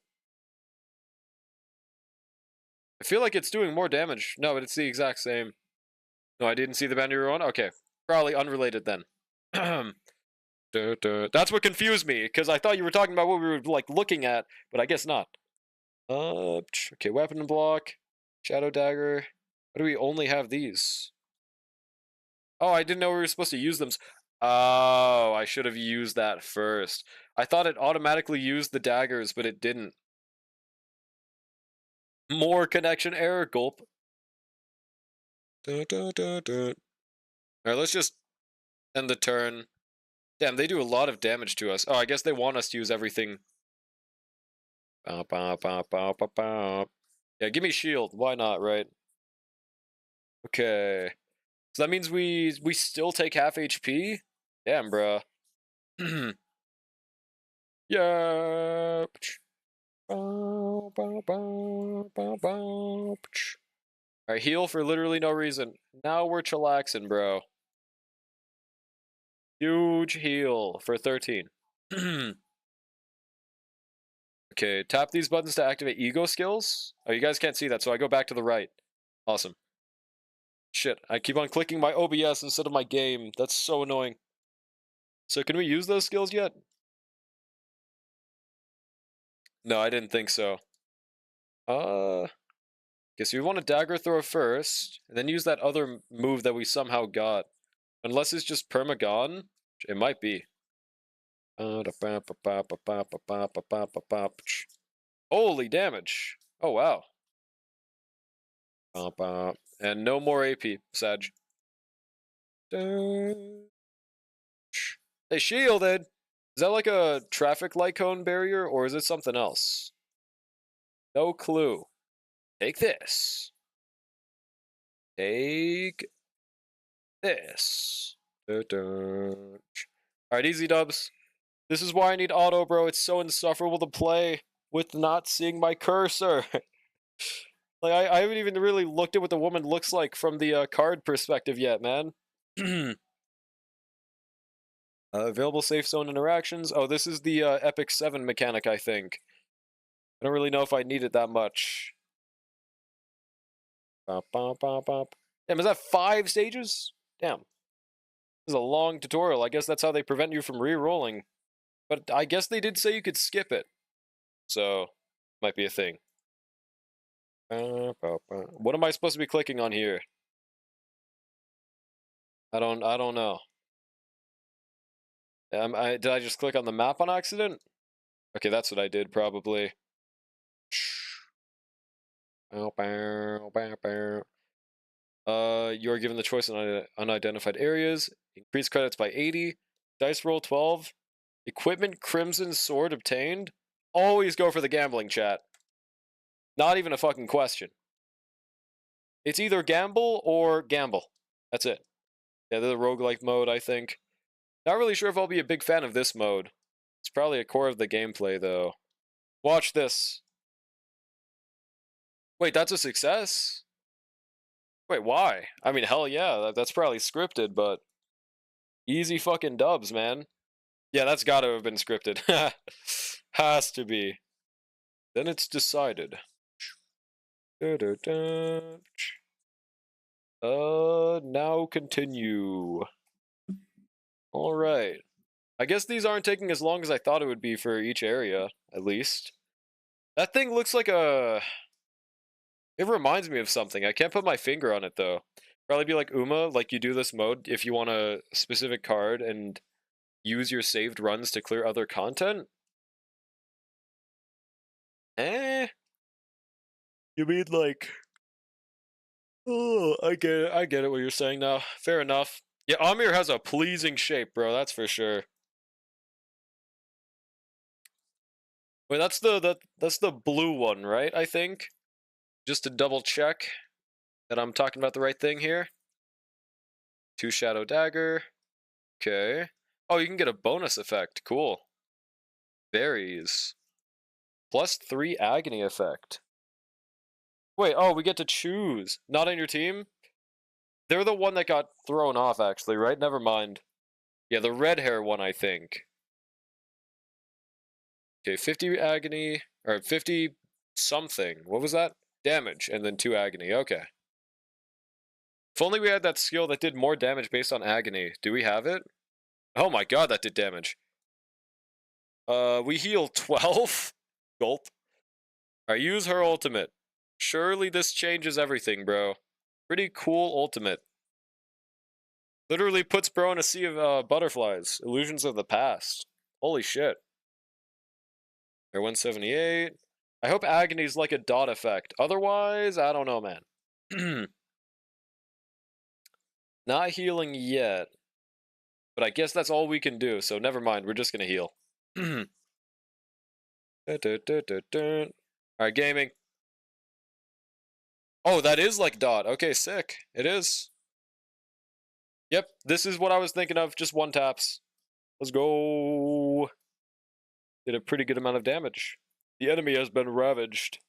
I feel like it's doing more damage. No, but it's the exact same. No, I didn't see the banner you were on? Okay. Probably unrelated then. That's what confused me, because I thought you were talking about what we were like looking at, but I guess not. Okay, weapon block, shadow dagger. Why do we only have these? Oh, I didn't know we were supposed to use them. Oh, I should have used that first. I thought it automatically used the daggers, but it didn't. More connection error, gulp. Alright, let's just end the turn. Damn, they do a lot of damage to us. Oh, I guess they want us to use everything. Yeah, give me shield. Why not, right? Okay. So that means we still take half HP? Damn, bruh. Yeah. Alright, heal for literally no reason. Now we're chillaxing, bro. Huge heal for 13. Okay, tap these buttons to activate ego skills. Oh, you guys can't see that, so I go back to the right. Awesome. Shit, I keep on clicking my OBS instead of my game. That's so annoying. So can we use those skills yet? No, I didn't think so. Guess we want a dagger throw first, and then use that other move that we somehow got. Unless it's just perma-gone? It might be. Holy damage! Oh, wow. And no more AP, Sag. They shielded! Is that like a traffic light cone barrier, or is it something else? No clue. Take this. Take this. Alright, easy dubs. This is why I need auto, bro. It's so insufferable to play with not seeing my cursor. Like, I haven't even really looked at what the woman looks like from the card perspective yet, man. Available safe zone interactions. Oh, this is the Epic 7 mechanic, I think. I don't really know if I need it that much. Damn, is that 5 stages? Damn. This is a long tutorial. I guess that's how they prevent you from re-rolling. But I guess they did say you could skip it. So, might be a thing. What am I supposed to be clicking on here? I don't know. Did I just click on the map on accident? Okay, that's what I did probably. You're given the choice on unidentified areas. Increase credits by 80. Dice roll 12. Equipment Crimson Sword obtained. Always go for the gambling, chat. Not even a fucking question. It's either gamble or gamble. That's it. Yeah, they're the roguelike mode, I think. Not really sure if I'll be a big fan of this mode. It's probably a core of the gameplay, though. Watch this. Wait, that's a success? Wait, why? I mean, hell yeah, that's probably scripted, but easy fucking dubs, man. Yeah, that's gotta have been scripted. Has to be. Then it's decided. Now continue. Alright. I guess these aren't taking as long as I thought it would be for each area, at least. That thing looks like a... It reminds me of something. I can't put my finger on it, though. Probably be like Uma, like you do this mode if you want a specific card and use your saved runs to clear other content? Eh? You mean like... Oh, I get it what you're saying now. Fair enough. Yeah, Amir has a pleasing shape, bro, that's for sure. Wait, that's the blue one, right? I think. Just to double check that I'm talking about the right thing here. 2 Shadow Dagger. Okay. Oh, you can get a bonus effect. Cool. Berries. +3 Agony effect. Wait, oh, we get to choose. Not on your team? They're the one that got thrown off, actually, right? Never mind. Yeah, the red hair one, I think. Okay, 50 agony, or 50 something. What was that? Damage, and then 2 agony. Okay. If only we had that skill that did more damage based on agony. Do we have it? Oh my god, that did damage. We heal 12? Gulp. Alright, use her ultimate. Surely this changes everything, bro. Pretty cool ultimate. Literally puts bro in a sea of butterflies. Illusions of the past. Holy shit. They're 178. I hope agony's like a dot effect. Otherwise, I don't know, man. Not healing yet. But I guess that's all we can do, so never mind. We're just gonna heal. Alright, gaming. Oh, that is like dot. Okay, sick. It is. Yep, this is what I was thinking of. Just 1 taps. Let's go. Did a pretty good amount of damage. The enemy has been ravaged.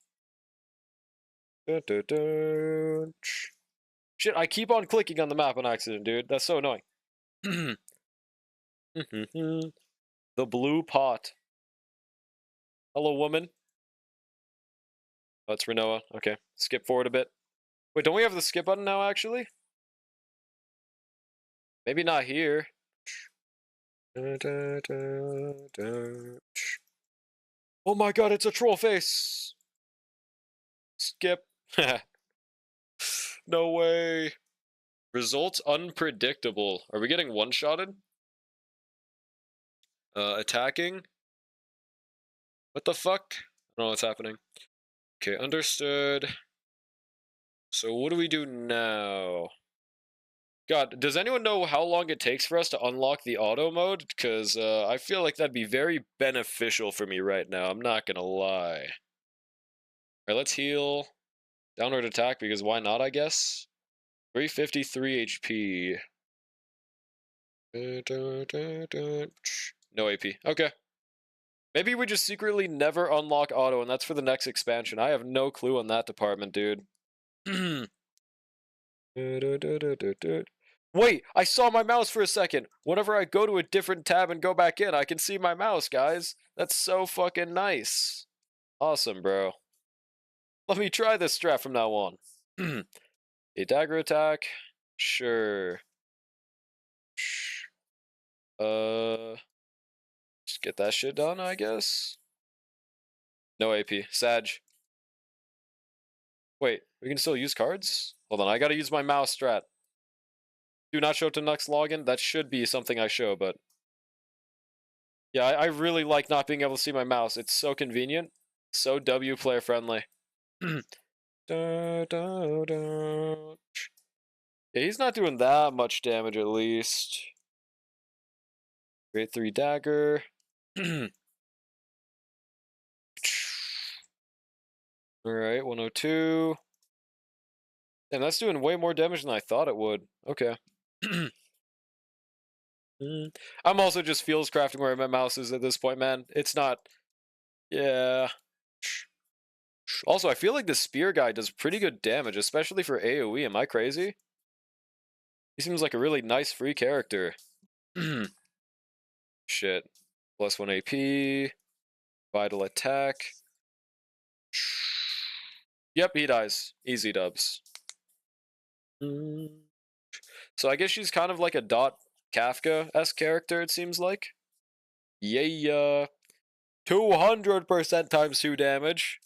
Shit, I keep on clicking on the map on accident, dude. That's so annoying. The blue pot. Hello, woman. Oh, it's Renoa. Okay, skip forward a bit. Wait, don't we have the skip button now, actually? Maybe not here. Oh my god, it's a troll face! Skip. No way. Results unpredictable. Are we getting one-shotted? Attacking? What the fuck? I don't know what's happening. Okay, understood. So what do we do now? God, does anyone know how long it takes for us to unlock the auto mode? Because I feel like that'd be very beneficial for me right now. I'm not gonna lie. Alright, let's heal. Downward attack, because why not, I guess? 353 HP. No AP. Okay. Maybe we just secretly never unlock auto, and that's for the next expansion. I have no clue on that department, dude. Wait, I saw my mouse for a second. Whenever I go to a different tab and go back in, I can see my mouse, guys. That's so fucking nice. Awesome, bro. Let me try this strat from now on. A dagger attack? Sure. Just get that shit done, I guess. No AP. Sag. Wait, we can still use cards? Hold on, I gotta use my mouse strat. Do not show to next login? That should be something I show, but... Yeah, I really like not being able to see my mouse. It's so convenient. So W player friendly. Da, da, da. Yeah, he's not doing that much damage at least. Grade 3 dagger. Alright, 102. And that's doing way more damage than I thought it would. Okay. I'm also just feels crafting where my mouse is at this point, man. It's not. Yeah. Also, I feel like the spear guy does pretty good damage, especially for AoE. Am I crazy? He seems like a really nice free character. Shit. Plus 1 AP. Vital attack. Yep, he dies. Easy dubs. So I guess she's kind of like a Dot Kafka-esque character, it seems like. Yeah. 200% times 2 damage.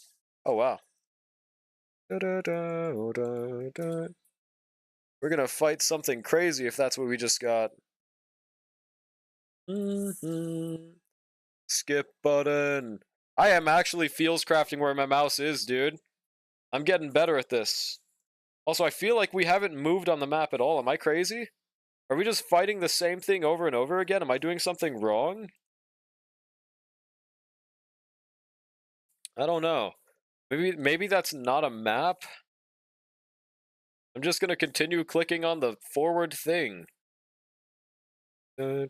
Oh, wow. We're gonna fight something crazy if that's what we just got. Skip button. I am actually feels crafting where my mouse is, dude. I'm getting better at this. Also, I feel like we haven't moved on the map at all. Am I crazy? Are we just fighting the same thing over and over again? Am I doing something wrong? I don't know. Maybe that's not a map. I'm just gonna continue clicking on the forward thing. Huh,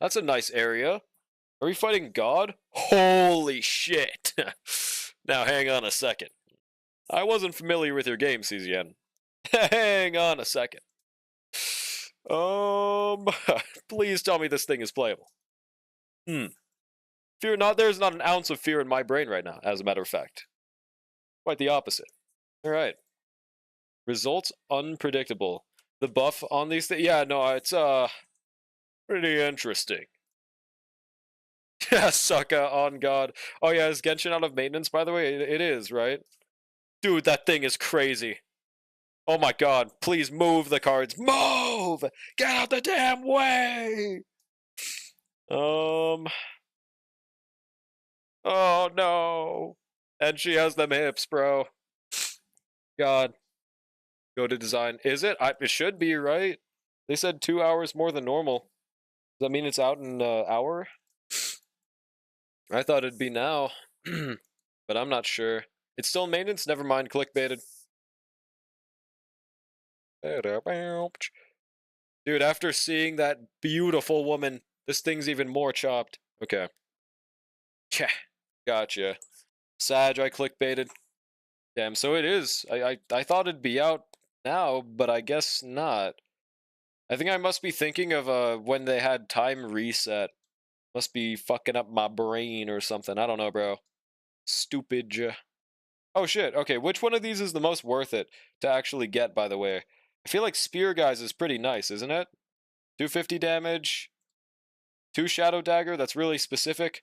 that's a nice area. Are we fighting God? Holy shit! Now hang on a second. I wasn't familiar with your game, CZN. Hang on a second. Please tell me this thing is playable. Fear not, there's not an ounce of fear in my brain right now, as a matter of fact. Quite the opposite. Alright. Results unpredictable. The buff on these things, yeah, no, it's, pretty interesting. Sucka on God. Oh yeah, is Genshin out of maintenance, by the way? It is, right? Dude, that thing is crazy. Oh my god, please move the cards. Move! Get out the damn way! Oh no. And she has them hips, bro. God. Go to design. Is it? It should be, right? They said 2 hours more than normal. Does that mean it's out in an hour? I thought it'd be now. But I'm not sure. It's still in maintenance? Never mind, clickbaited. Dude, after seeing that beautiful woman, this thing's even more chopped. Okay. Gotcha. Sag, I clickbaited. Damn, so it is. I thought it'd be out now, but I guess not. I think I must be thinking of when they had time reset. Must be fucking up my brain or something. I don't know, bro. Stupid. Oh shit, okay, which one of these is the most worth it to actually get, by the way? I feel like Spear Guys is pretty nice, isn't it? 250 damage, 2 Shadow Dagger, that's really specific.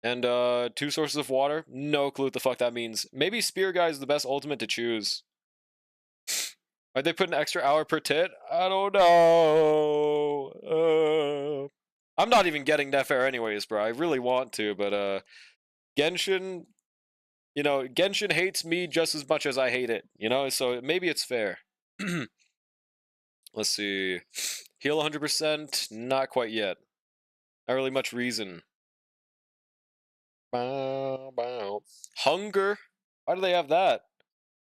And 2 sources of water. No clue what the fuck that means. Maybe Spear Guy is the best ultimate to choose. Why'd they put an extra hour per tit? I don't know. I'm not even getting Nefair anyways, bro. I really want to, but Genshin, you know, Genshin hates me just as much as I hate it, you know? So maybe it's fair. Let's see. Heal 100%? Not quite yet. Not really much reason. Hunger? Why do they have that?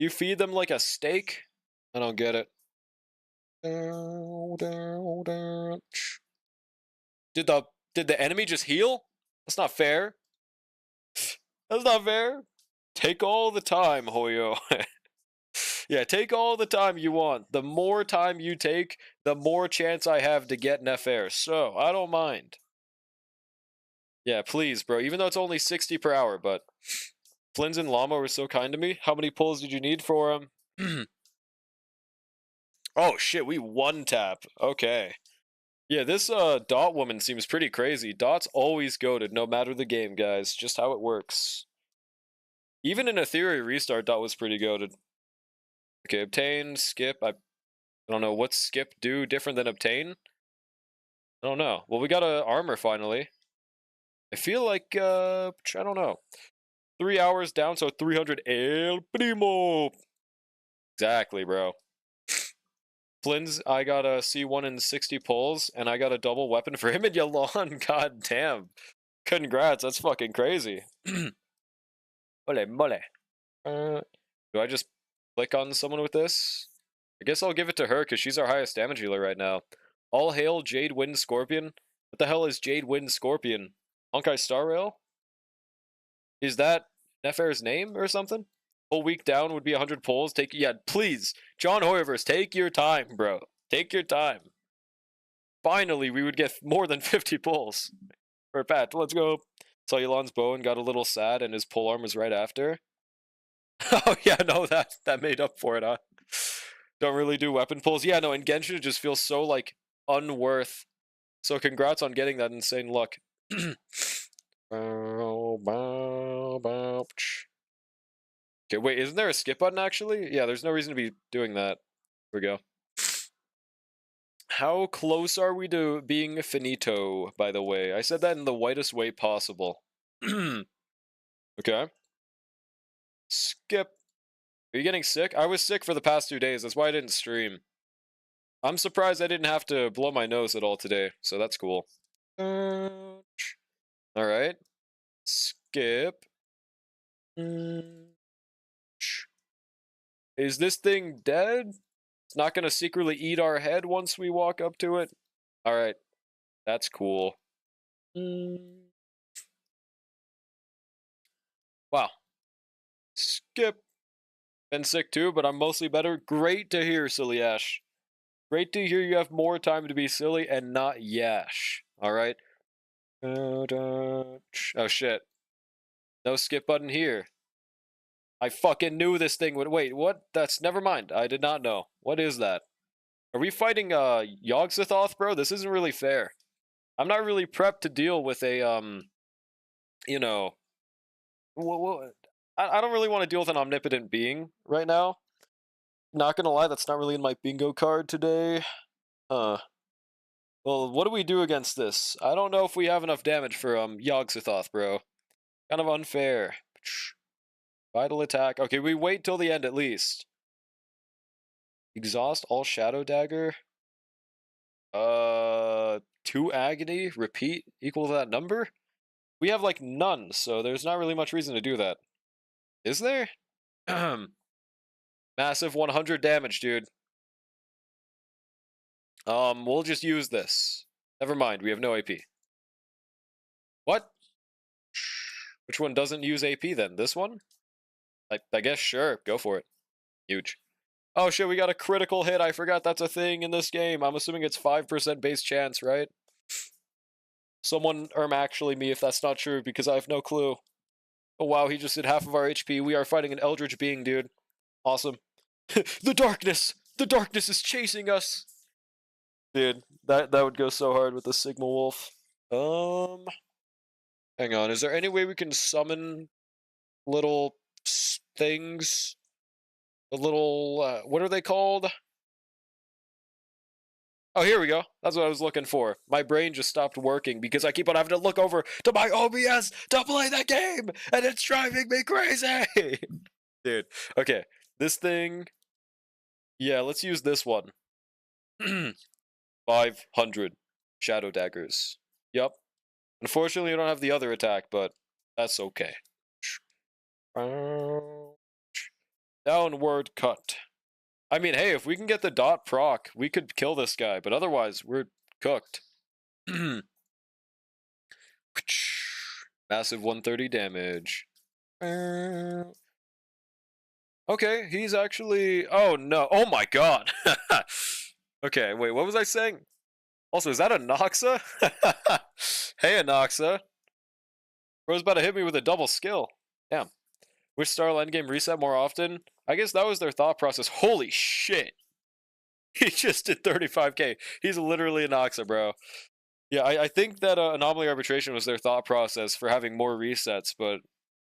You feed them like a steak? I don't get it. Did the enemy just heal? That's not fair. That's not fair. Take all the time, Hoyo. Yeah, take all the time you want. The more time you take, the more chance I have to get Nefair. So, I don't mind. Yeah, please, bro. Even though it's only 60 per hour, but Flynn's and Llama were so kind to me. How many pulls did you need for him? Oh shit, we one tap. Okay. Yeah, this Dot woman seems pretty crazy. Dot's always goated, no matter the game, guys. Just how it works. Even in a theory restart, Dot was pretty goated. Okay, obtain, skip. I don't know. What's skip do different than obtain? I don't know. Well, we got a armor finally. I feel like, I don't know. 3 hours down, so 300 El Primo. Exactly, bro. Flynn's, I got a C1 in 60 pulls, and I got a double weapon for him and Yalon. God damn. Congrats, that's fucking crazy. Mole, mole. Do I just click on someone with this? I guess I'll give it to her, because she's our highest damage healer right now. All hail Jade Wind Scorpion. What the hell is Jade Wind Scorpion? Honkai Star Rail? Is that Nefair's name or something? Whole week down would be 100 pulls. Yeah, please. John Hoyverse, take your time, bro. Take your time. Finally, we would get more than 50 pulls. For Pat, let's go. Saw Yalon's bow and got a little sad, and his pole arm was right after. Oh, yeah, no, that made up for it, huh? Don't really do weapon pulls. Yeah, no, in Genshin it just feels so, like, unworth. So congrats on getting that insane luck. Okay, wait, isn't there a skip button, actually? Yeah, there's no reason to be doing that. Here we go. How close are we to being finito, by the way? I said that in the whitest way possible. Okay. Skip. Are you getting sick? I was sick for the past 2 days. That's why I didn't stream. I'm surprised I didn't have to blow my nose at all today, so that's cool. Alright. Skip. Is this thing dead? It's not gonna secretly eat our head once we walk up to it? Alright. That's cool. Wow. Skip. Been sick too, but I'm mostly better. Great to hear, Silly Ash. Great to hear you have more time to be silly and not Yash. Alright? Oh shit. No skip button here. I fucking knew this thing would. Wait, what? That's. Never mind. I did not know. What is that? Are we fighting, Yogg-Sothoth, bro? This isn't really fair. I'm not really prepped to deal with a, you know. I don't really want to deal with an omnipotent being right now. Not gonna lie, that's not really in my bingo card today. Well, what do we do against this? I don't know if we have enough damage for, Yogg-Sothoth, bro. Kind of unfair. Vital attack. Okay, we wait till the end at least. Exhaust all Shadow Dagger. 2 Agony. Repeat. Equal to that number? We have, like, none, so there's not really much reason to do that. Is there? Massive 100 damage, dude. We'll just use this. Never mind, we have no AP. What? Which one doesn't use AP then? This one? I guess sure, go for it. Huge. Oh shit, we got a critical hit. I forgot that's a thing in this game. I'm assuming it's 5% base chance, right? Someone actually me if that's not true, because I have no clue. Oh wow, he just did half of our HP. We are fighting an eldritch being, dude. Awesome. The darkness! The darkness is chasing us! Dude, that would go so hard with the Sigma Wolf. Hang on, is there any way we can summon little things? The little, what are they called? Oh, here we go. That's what I was looking for. My brain just stopped working because I keep on having to look over to my OBS to play the game, and it's driving me crazy! Dude, okay. This thing... Yeah, let's use this one. 500 Shadow Daggers. Yup. Unfortunately, I don't have the other attack, but that's okay. Downward cut. I mean, hey, if we can get the dot proc, we could kill this guy, but otherwise, we're cooked. Massive 130 damage. Okay, he's actually... Oh, no. Oh, my God. Okay, wait, what was I saying? Also, is that a Noxa? Hey, Noxa. Bro's about to hit me with a double skill. Damn. Which Star endgame reset more often? I guess that was their thought process. Holy shit! He just did 35k. He's literally a Noxa, bro. Yeah, I think that Anomaly Arbitration was their thought process for having more resets, but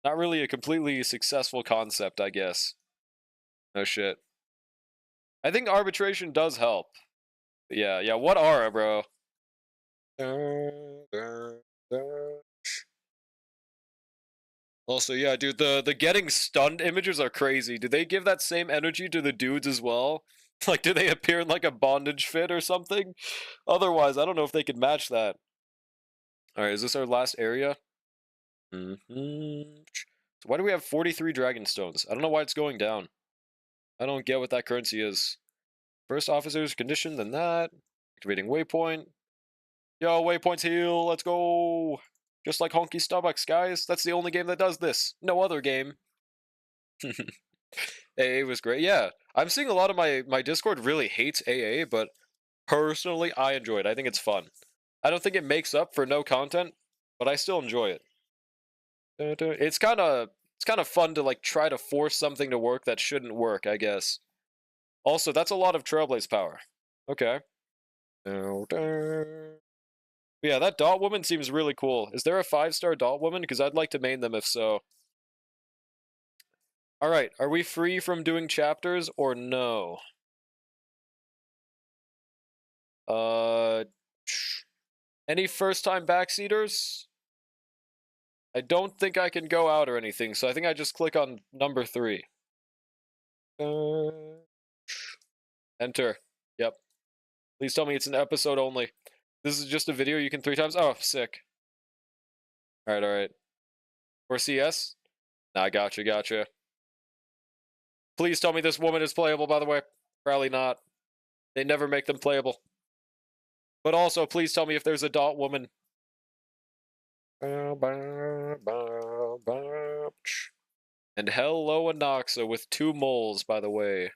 not really a completely successful concept, I guess. No shit. I think arbitration does help. Yeah, what aura, bro? Also, yeah, dude, the getting stunned images are crazy. Do they give that same energy to the dudes as well? Like, do they appear in like a bondage fit or something? Otherwise, I don't know if they could match that. All right, is this our last area? So why do we have 43 dragon stones? I don't know why it's going down. I don't get what that currency is. First officer's condition, then that. Activating waypoint. Yo, waypoints heal. Let's go. Just like Honky Starbucks, guys. That's the only game that does this. No other game. AA was great. Yeah, I'm seeing a lot of my Discord really hates AA, but personally, I enjoy it. I think it's fun. I don't think it makes up for no content, but I still enjoy it. It's kind of fun to like try to force something to work that shouldn't work, I guess. Also, that's a lot of Trailblaze power. Okay. Yeah, that dot woman seems really cool. Is there a 5-star dot woman? Because I'd like to main them if so. Alright, are we free from doing chapters or no? Any first-time backseaters? I don't think I can go out or anything, so I think I just click on number 3. Enter. Yep. Please tell me it's an episode only. This is just a video you can 3 times? Oh, sick. Alright. Or CS? Nah, gotcha. Please tell me this woman is playable, by the way. Probably not. They never make them playable. But also, please tell me if there's a dot woman. And hello, Anoxa with 2 moles, by the way.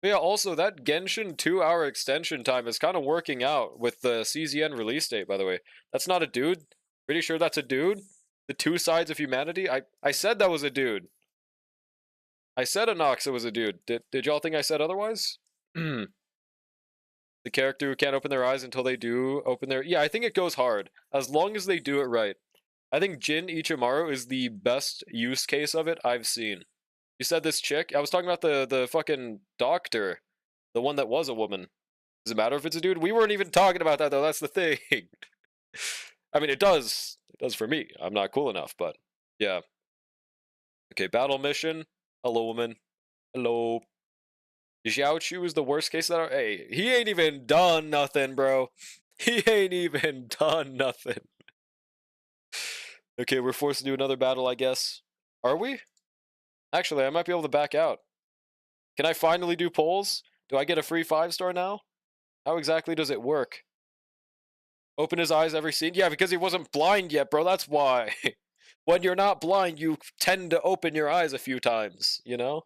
But yeah, also, that Genshin 2-hour extension time is kind of working out with the CZN release date, by the way. That's not a dude? Pretty sure that's a dude? The 2 sides of humanity? I said that was a dude. I said Anoxa was a dude. Did y'all think I said otherwise? The character who can't open their eyes until they do open their... Yeah, I think it goes hard. As long as they do it right. I think Jin Ichimaru is the best use case of it I've seen. You said this chick? I was talking about the fucking doctor. The one that was a woman. Does it matter if it's a dude? We weren't even talking about that, though. That's the thing. I mean, it does. It does for me. I'm not cool enough, but... Yeah. Okay, battle mission. Hello, woman. Hello. Xiaochu is the worst case that... Hey, he ain't even done nothing, bro. He ain't even done nothing. Okay, we're forced to do another battle, I guess. Are we? Actually, I might be able to back out. Can I finally do polls? Do I get a free 5-star now? How exactly does it work? Open his eyes every scene? Yeah, because he wasn't blind yet, bro. That's why. When you're not blind, you tend to open your eyes a few times, you know?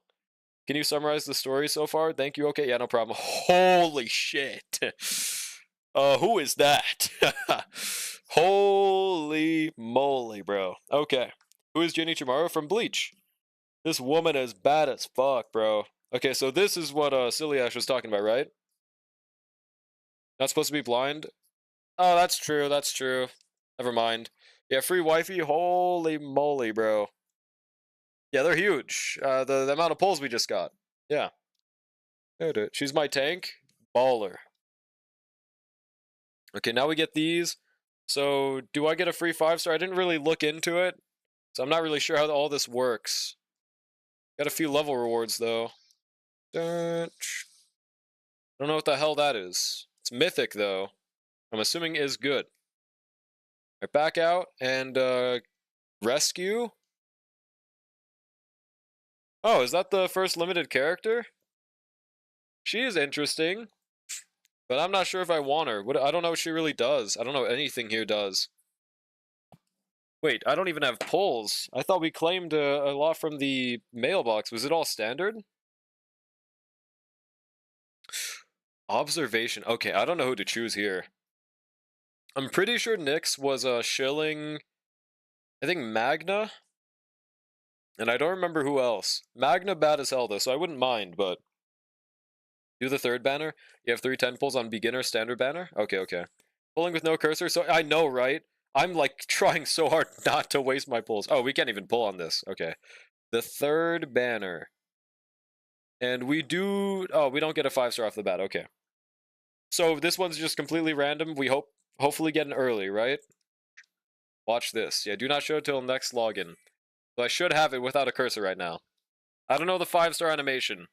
Can you summarize the story so far? Thank you. Okay, yeah, no problem. Holy shit. Who is that? Holy moly, bro. Okay. Who is Jin Ichimaru from Bleach? This woman is bad as fuck, bro. Okay, so this is what Silly Ash was talking about, right? Not supposed to be blind? Oh, that's true, that's true. Never mind. Yeah, free wifey, holy moly, bro. Yeah, they're huge. The amount of pulls we just got. Yeah. She's my tank. Baller. Okay, now we get these. So, do I get a free 5-star? I didn't really look into it, so I'm not really sure how all this works. Got a few level rewards, though. I don't know what the hell that is. It's mythic, though. I'm assuming is good. Alright, back out, and, rescue? Oh, is that the first limited character? She is interesting. But I'm not sure if I want her. I don't know what she really does. I don't know what anything here does. Wait, I don't even have pulls. I thought we claimed a lot from the mailbox. Was it all standard? Observation. Okay, I don't know who to choose here. I'm pretty sure Nyx was shilling... I think Magna? And I don't remember who else. Magna bad as hell though, so I wouldn't mind, but... Do the 3rd banner? You have 3 10 pulls on beginner standard banner? Okay. Pulling with no cursor, so I know, right? I'm like trying so hard not to waste my pulls. Oh, we can't even pull on this. Okay. The 3rd banner. And we do... Oh, we don't get a 5-star off the bat. Okay. So this one's just completely random. We hopefully get an early, right? Watch this. Yeah, do not show till next login. So I should have it without a cursor right now. I don't know the 5-star animation.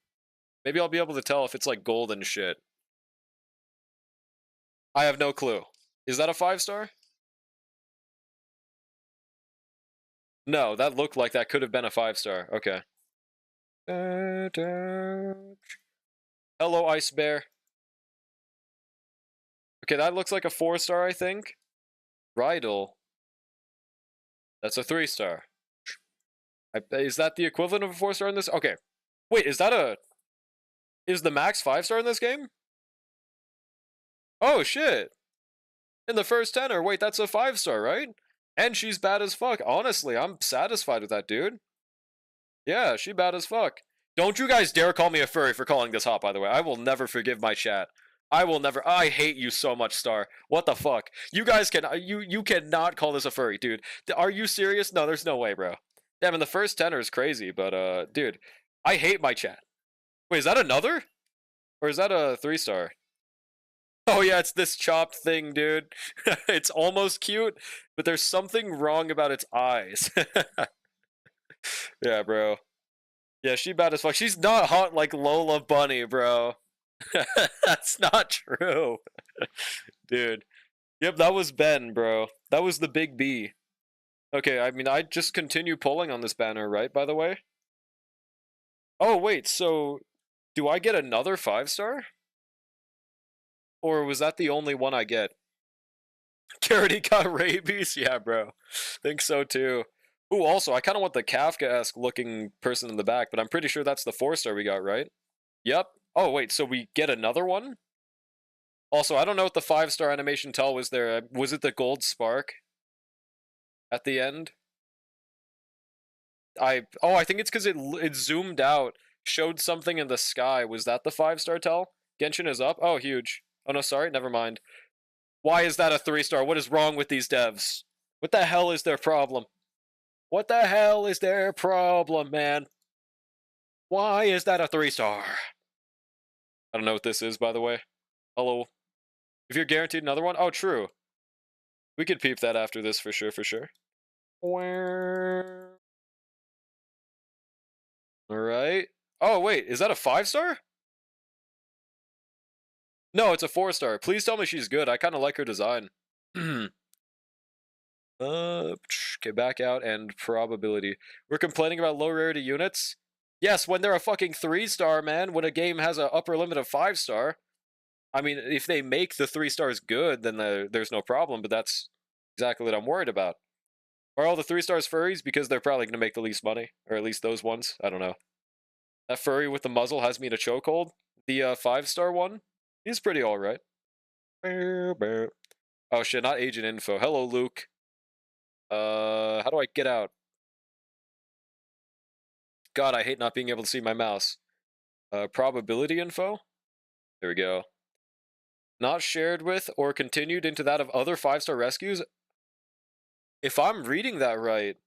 Maybe I'll be able to tell if it's like gold and shit. I have no clue. Is that a 5-star? No, that looked like that could have been a 5-star. Okay. Hello, Ice Bear. Okay, that looks like a 4-star, I think. Rydell. That's a 3-star. Is that the equivalent of a 4-star in this? Okay. Wait, is that a... Is the max 5-star in this game? Oh, shit. In the first tenor, wait, that's a 5-star, right? And she's bad as fuck. Honestly, I'm satisfied with that, dude. Yeah, she bad as fuck. Don't you guys dare call me a furry for calling this hot, by the way. I will never forgive my chat. I will never... I hate you so much, Star. What the fuck? You guys can... You cannot call this a furry, dude. Are you serious? No, there's no way, bro. Damn, and the first tenor is crazy, but, dude. I hate my chat. Wait, is that another? Or is that a 3-star? Oh yeah, it's this chopped thing, dude. It's almost cute, but there's something wrong about its eyes. Yeah, bro. Yeah, she bad as fuck. She's not hot like Lola Bunny, bro. That's not true. Dude. Yep, that was Ben, bro. That was the big B. Okay, I mean, I just continue pulling on this banner, right, by the way? Oh, wait, so... Do I get another 5-star? Or was that the only one I get? Carrot got rabies? Yeah, bro. Think so, too. Ooh, also, I kind of want the Kafka-esque looking person in the back, but I'm pretty sure that's the 4-star we got, right? Yep. Oh, wait, so we get another one? Also, I don't know what the 5-star animation tell was there. Was it the gold spark? At the end? I think it's because it zoomed out, showed something in the sky. Was that the 5-star tell? Genshin is up? Oh, huge. Oh, no, sorry, never mind. Why is that a 3-star? What is wrong with these devs? What the hell is their problem? What the hell is their problem, man? Why is that a 3-star? I don't know what this is, by the way. Hello. If you're guaranteed another one? Oh, true. We could peep that after this for sure, for sure. Alright. Oh, wait, is that a 5-star? No, it's a 4-star. Please tell me she's good. I kind of like her design. Okay, back out and probability. We're complaining about low rarity units? Yes, when they're a fucking 3-star, man. When a game has an upper limit of 5-star. I mean, if they make the 3 stars good, then there's no problem, but that's exactly what I'm worried about. Are all the 3 stars furries? Because they're probably going to make the least money. Or at least those ones. I don't know. That furry with the muzzle has me in a chokehold. The 5-star one, he's pretty alright. Oh shit, not agent info. Hello, Luke. How do I get out? God, I hate not being able to see my mouse. Probability info? There we go. Not shared with or continued into that of other 5-star rescues? If I'm reading that right,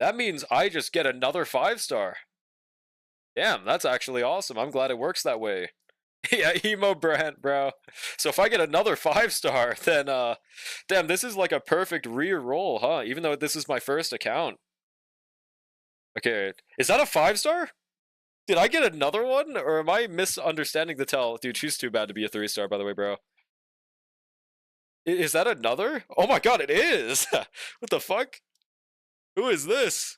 that means I just get another 5-star. Damn, that's actually awesome. I'm glad it works that way. Yeah, emo Brent, bro. So if I get another 5-star, then, damn, this is like a perfect re-roll, huh? Even though this is my first account. Okay, is that a 5-star? Did I get another one? Or am I misunderstanding the tell? Dude, she's too bad to be a 3-star, by the way, bro. Is that another? Oh my god, it is! What the fuck? Who is this?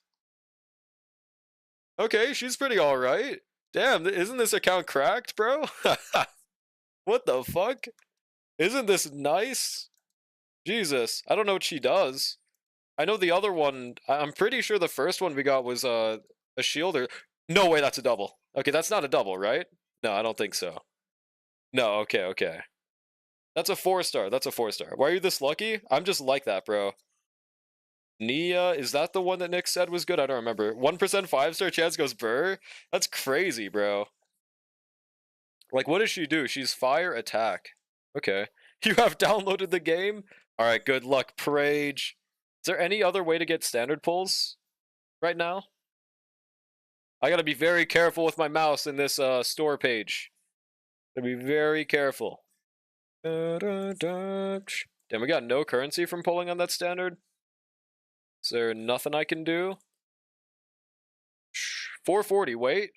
Okay, she's pretty alright. Damn, isn't this account cracked, bro? What the fuck? Isn't this nice? Jesus, I don't know what she does. I know the other one, I'm pretty sure the first one we got was a shielder. No way, that's a double. Okay, that's not a double, right? No, I don't think so. No, okay, okay. That's a 4-star, that's a 4-star. Why are you this lucky? I'm just like that, bro. Nia, is that the one that Nick said was good? I don't remember. 1% 5-star chance goes burr? That's crazy, bro. Like, what does she do? She's fire attack. Okay. You have downloaded the game? Alright, good luck, Prage. Is there any other way to get standard pulls right now? I gotta be very careful with my mouse in this store page. Gotta be very careful. Damn, we got no currency from pulling on that standard. Is there nothing I can do? 440, wait.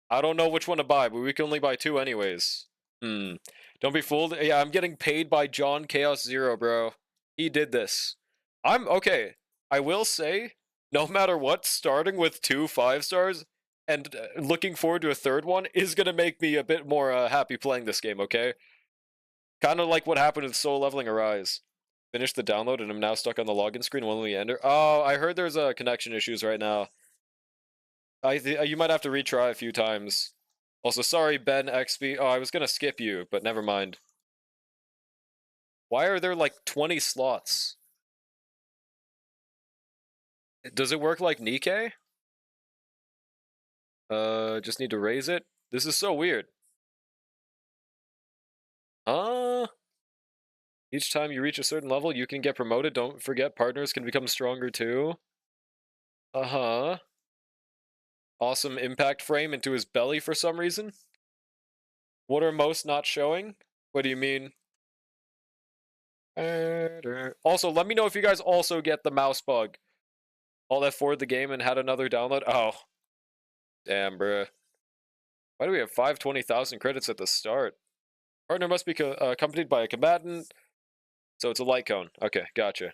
I don't know which one to buy, but we can only buy 2 anyways. Don't be fooled. Yeah, I'm getting paid by John Chaos Zero, bro. He did this. I'm okay. I will say, no matter what, starting with 2 5-stars and looking forward to a 3rd one is gonna make me a bit more happy playing this game, okay? Kind of like what happened with Soul Leveling Arise. Finished the download and I'm now stuck on the login screen when we enter. Oh, I heard there's connection issues right now. You might have to retry a few times. Also, sorry, Ben XP. Oh, I was gonna skip you, but never mind. Why are there like 20 slots? Does it work like Nikkei? Just need to raise it? This is so weird. Each time you reach a certain level, you can get promoted. Don't forget, partners can become stronger too. Uh-huh. Awesome impact frame into his belly for some reason. What are most not showing? What do you mean? Also, let me know if you guys also get the mouse bug. All F4 the game and had another download. Oh. Damn, bruh. Why do we have 520,000 credits at the start? Partner must be accompanied by a combatant. So it's a light cone. Okay, gotcha.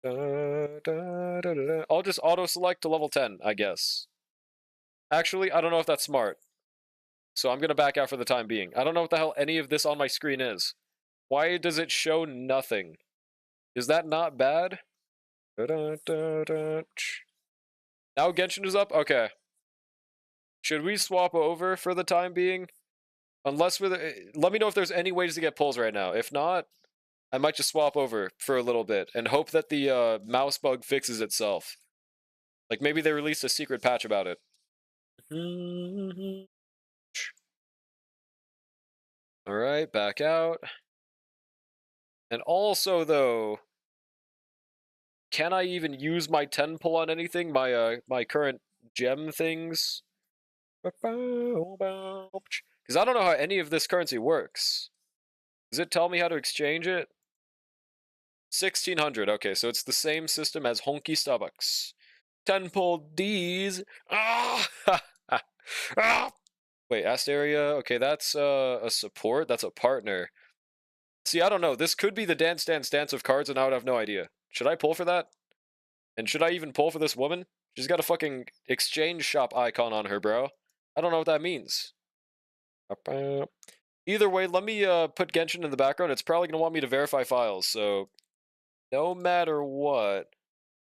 I'll just auto-select to level 10, I guess. Actually, I don't know if that's smart. So I'm gonna back out for the time being. I don't know what the hell any of this on my screen is. Why does it show nothing? Is that not bad? Now Genshin is up? Okay. Should we swap over for the time being? Unless let me know if there's any ways to get pulls right now. If not, I might just swap over for a little bit and hope that the mouse bug fixes itself. Like maybe they released a secret patch about it. Alright, back out. And also, though, can I even use my 10 pull on anything? My current gem things? Because I don't know how any of this currency works. Does it tell me how to exchange it? 1600. Okay, so it's the same system as Honky Starbucks. 10 pull D's. Ah! Ah! Wait, Asteria. Okay, that's a support. That's a partner. See, I don't know. This could be the Dance Dance Dance of cards, and I would have no idea. Should I pull for that? And should I even pull for this woman? She's got a fucking exchange shop icon on her, bro. I don't know what that means. Either way, let me put Genshin in the background. It's probably going to want me to verify files, so no matter what,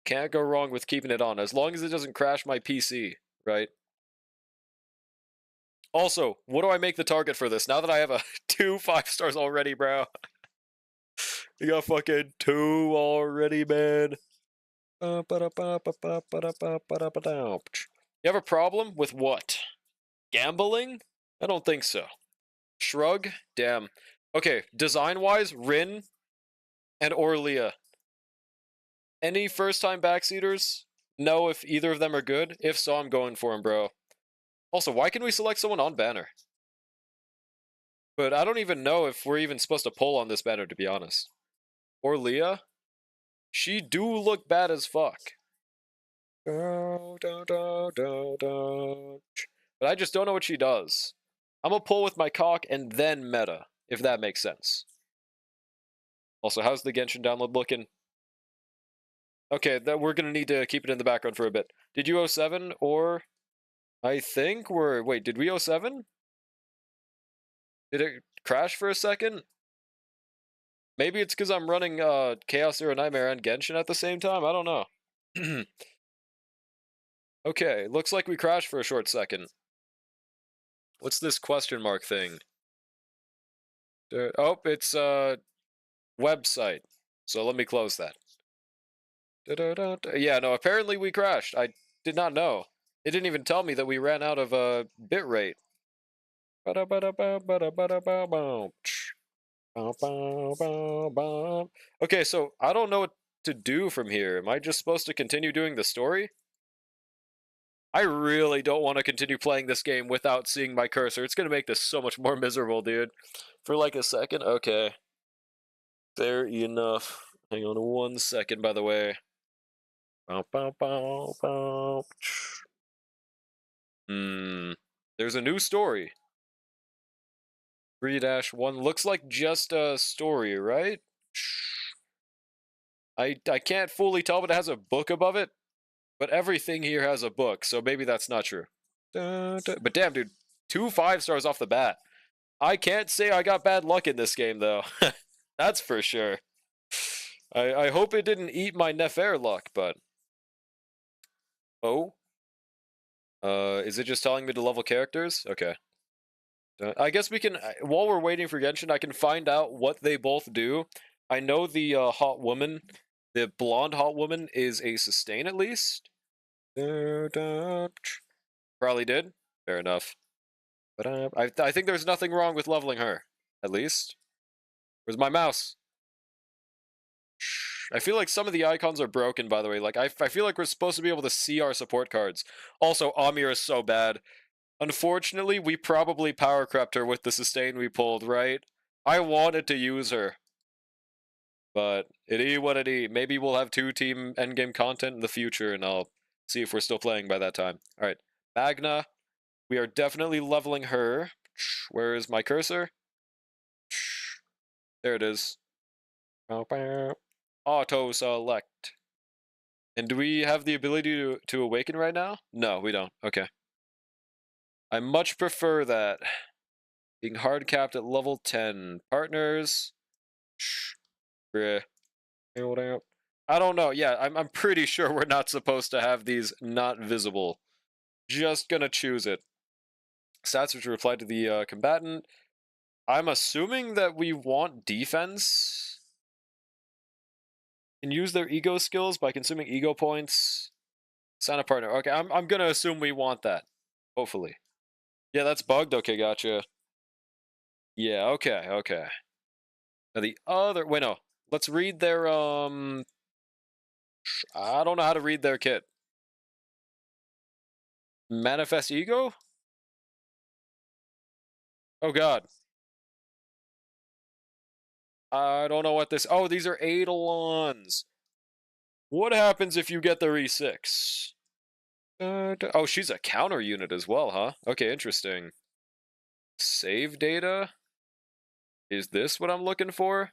can't go wrong with keeping it on, as long as it doesn't crash my PC, right? Also, what do I make the target for this? Now that I have 2 5-stars already, bro. You got fucking 2 already, man. You have a problem with what? Gambling? I don't think so. Shrug? Damn. Okay, design-wise, Rin and Orlia. Any first-time backseaters? Know if either of them are good? If so, I'm going for them, bro. Also, why can we select someone on banner? But I don't even know if we're even supposed to pull on this banner, to be honest. Orlia? She do look bad as fuck. But I just don't know what she does. I'm gonna pull with my cock and then meta, if that makes sense. Also, how's the Genshin download looking? Okay, we're gonna need to keep it in the background for a bit. Did you 07 or... I think we're... Wait, did we 07? Did it crash for a second? Maybe it's because I'm running Chaos Zero Nightmare and Genshin at the same time? I don't know. Okay, looks like we crashed for a short second. What's this question mark thing? Oh, it's website. So let me close that. Yeah, no, apparently we crashed. I did not know. It didn't even tell me that we ran out of bitrate. Okay, so I don't know what to do from here. Am I just supposed to continue doing the story? I really don't want to continue playing this game without seeing my cursor. It's going to make this so much more miserable, dude. For like a second? Okay. Fair enough. Hang on 1 second, by the way. Bow, bow, bow, bow. There's a new story. 3-1 looks like just a story, right? I can't fully tell, but it has a book above it. But everything here has a book, so maybe that's not true. But damn, dude, 2 5-stars off the bat. I can't say I got bad luck in this game, though. That's for sure. I hope it didn't eat my Nefer luck, but... Oh? Is it just telling me to level characters? Okay. I guess we can, while we're waiting for Genshin, I can find out what they both do. I know the hot woman, the blonde hot woman, is a sustain at least. Probably did. Fair enough. But I think there's nothing wrong with leveling her, at least. Where's my mouse? I feel like some of the icons are broken, by the way. Like, I feel like we're supposed to be able to see our support cards. Also, Amir is so bad. Unfortunately, we probably power crept her with the sustain we pulled, right? I wanted to use her. But it is what it is. Maybe we'll have 2-team endgame content in the future, and I'll see if we're still playing by that time. Alright, Magna. We are definitely leveling her. Where is my cursor? There it is. Auto select. And do we have the ability to awaken right now? No, we don't. Okay. I much prefer that. Being hard capped at level 10. Partners. I don't know. Yeah, I'm pretty sure we're not supposed to have these not visible. Just gonna choose it. Stats which reply to the combatant. I'm assuming that we want defense. Can use their ego skills by consuming ego points. Sign a partner. Okay, I'm gonna assume we want that. Hopefully. Yeah, that's bugged. Okay, gotcha. Yeah, okay. Now the other... Wait, no. Let's read their, I don't know how to read their kit. Manifest ego? Oh, God. I don't know what this... Oh, these are Eidolons. What happens if you get the E6? Oh, she's a counter unit as well, huh? Okay, interesting. Save data? Is this what I'm looking for?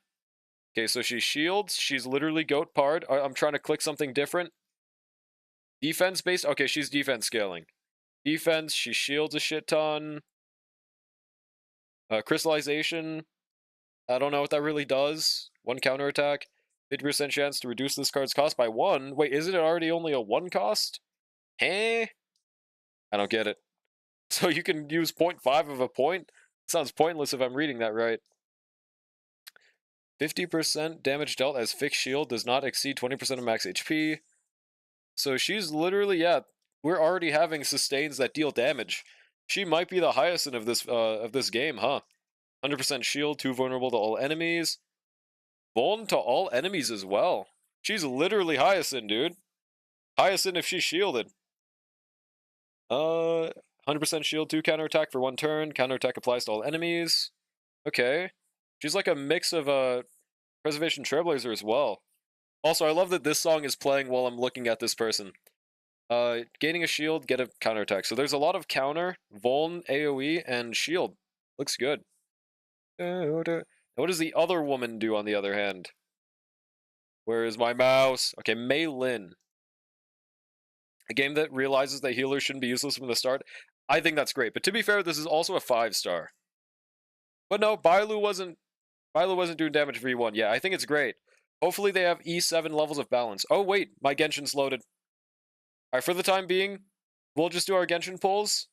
Okay, so she shields. She's literally goat pard. I'm trying to click something different. Defense based? Okay, she's defense scaling. Defense, she shields a shit ton. Crystallization. I don't know what that really does. 1 counterattack. 50% chance to reduce this card's cost by 1. Wait, isn't it already only a 1 cost? Hey? I don't get it. So you can use 0.5 of a point? Sounds pointless if I'm reading that right. 50% damage dealt as fixed shield does not exceed 20% of max HP. So she's literally, yeah, we're already having sustains that deal damage. She might be the highest of this game, huh? 100% shield, 2 vulnerable to all enemies. Vuln to all enemies as well. She's literally Hyacinth, dude. Hyacinth if she's shielded. 100% shield, 2 counterattack for 1 turn. Counterattack applies to all enemies. Okay. She's like a mix of Preservation Trailblazer as well. Also, I love that this song is playing while I'm looking at this person. Gaining a shield, get a counterattack. So there's a lot of counter, vuln, AoE, and shield. Looks good. What does the other woman do on the other hand? Where is my mouse? Okay, Mei Lin. A game that realizes that healers shouldn't be useless from the start. I think that's great. But to be fair, this is also a 5-star. But no, Bailu wasn't doing damage for E1. Yeah, I think it's great. Hopefully they have E7 levels of balance. Oh wait, my Genshin's loaded. Alright, for the time being, we'll just do our Genshin pulls.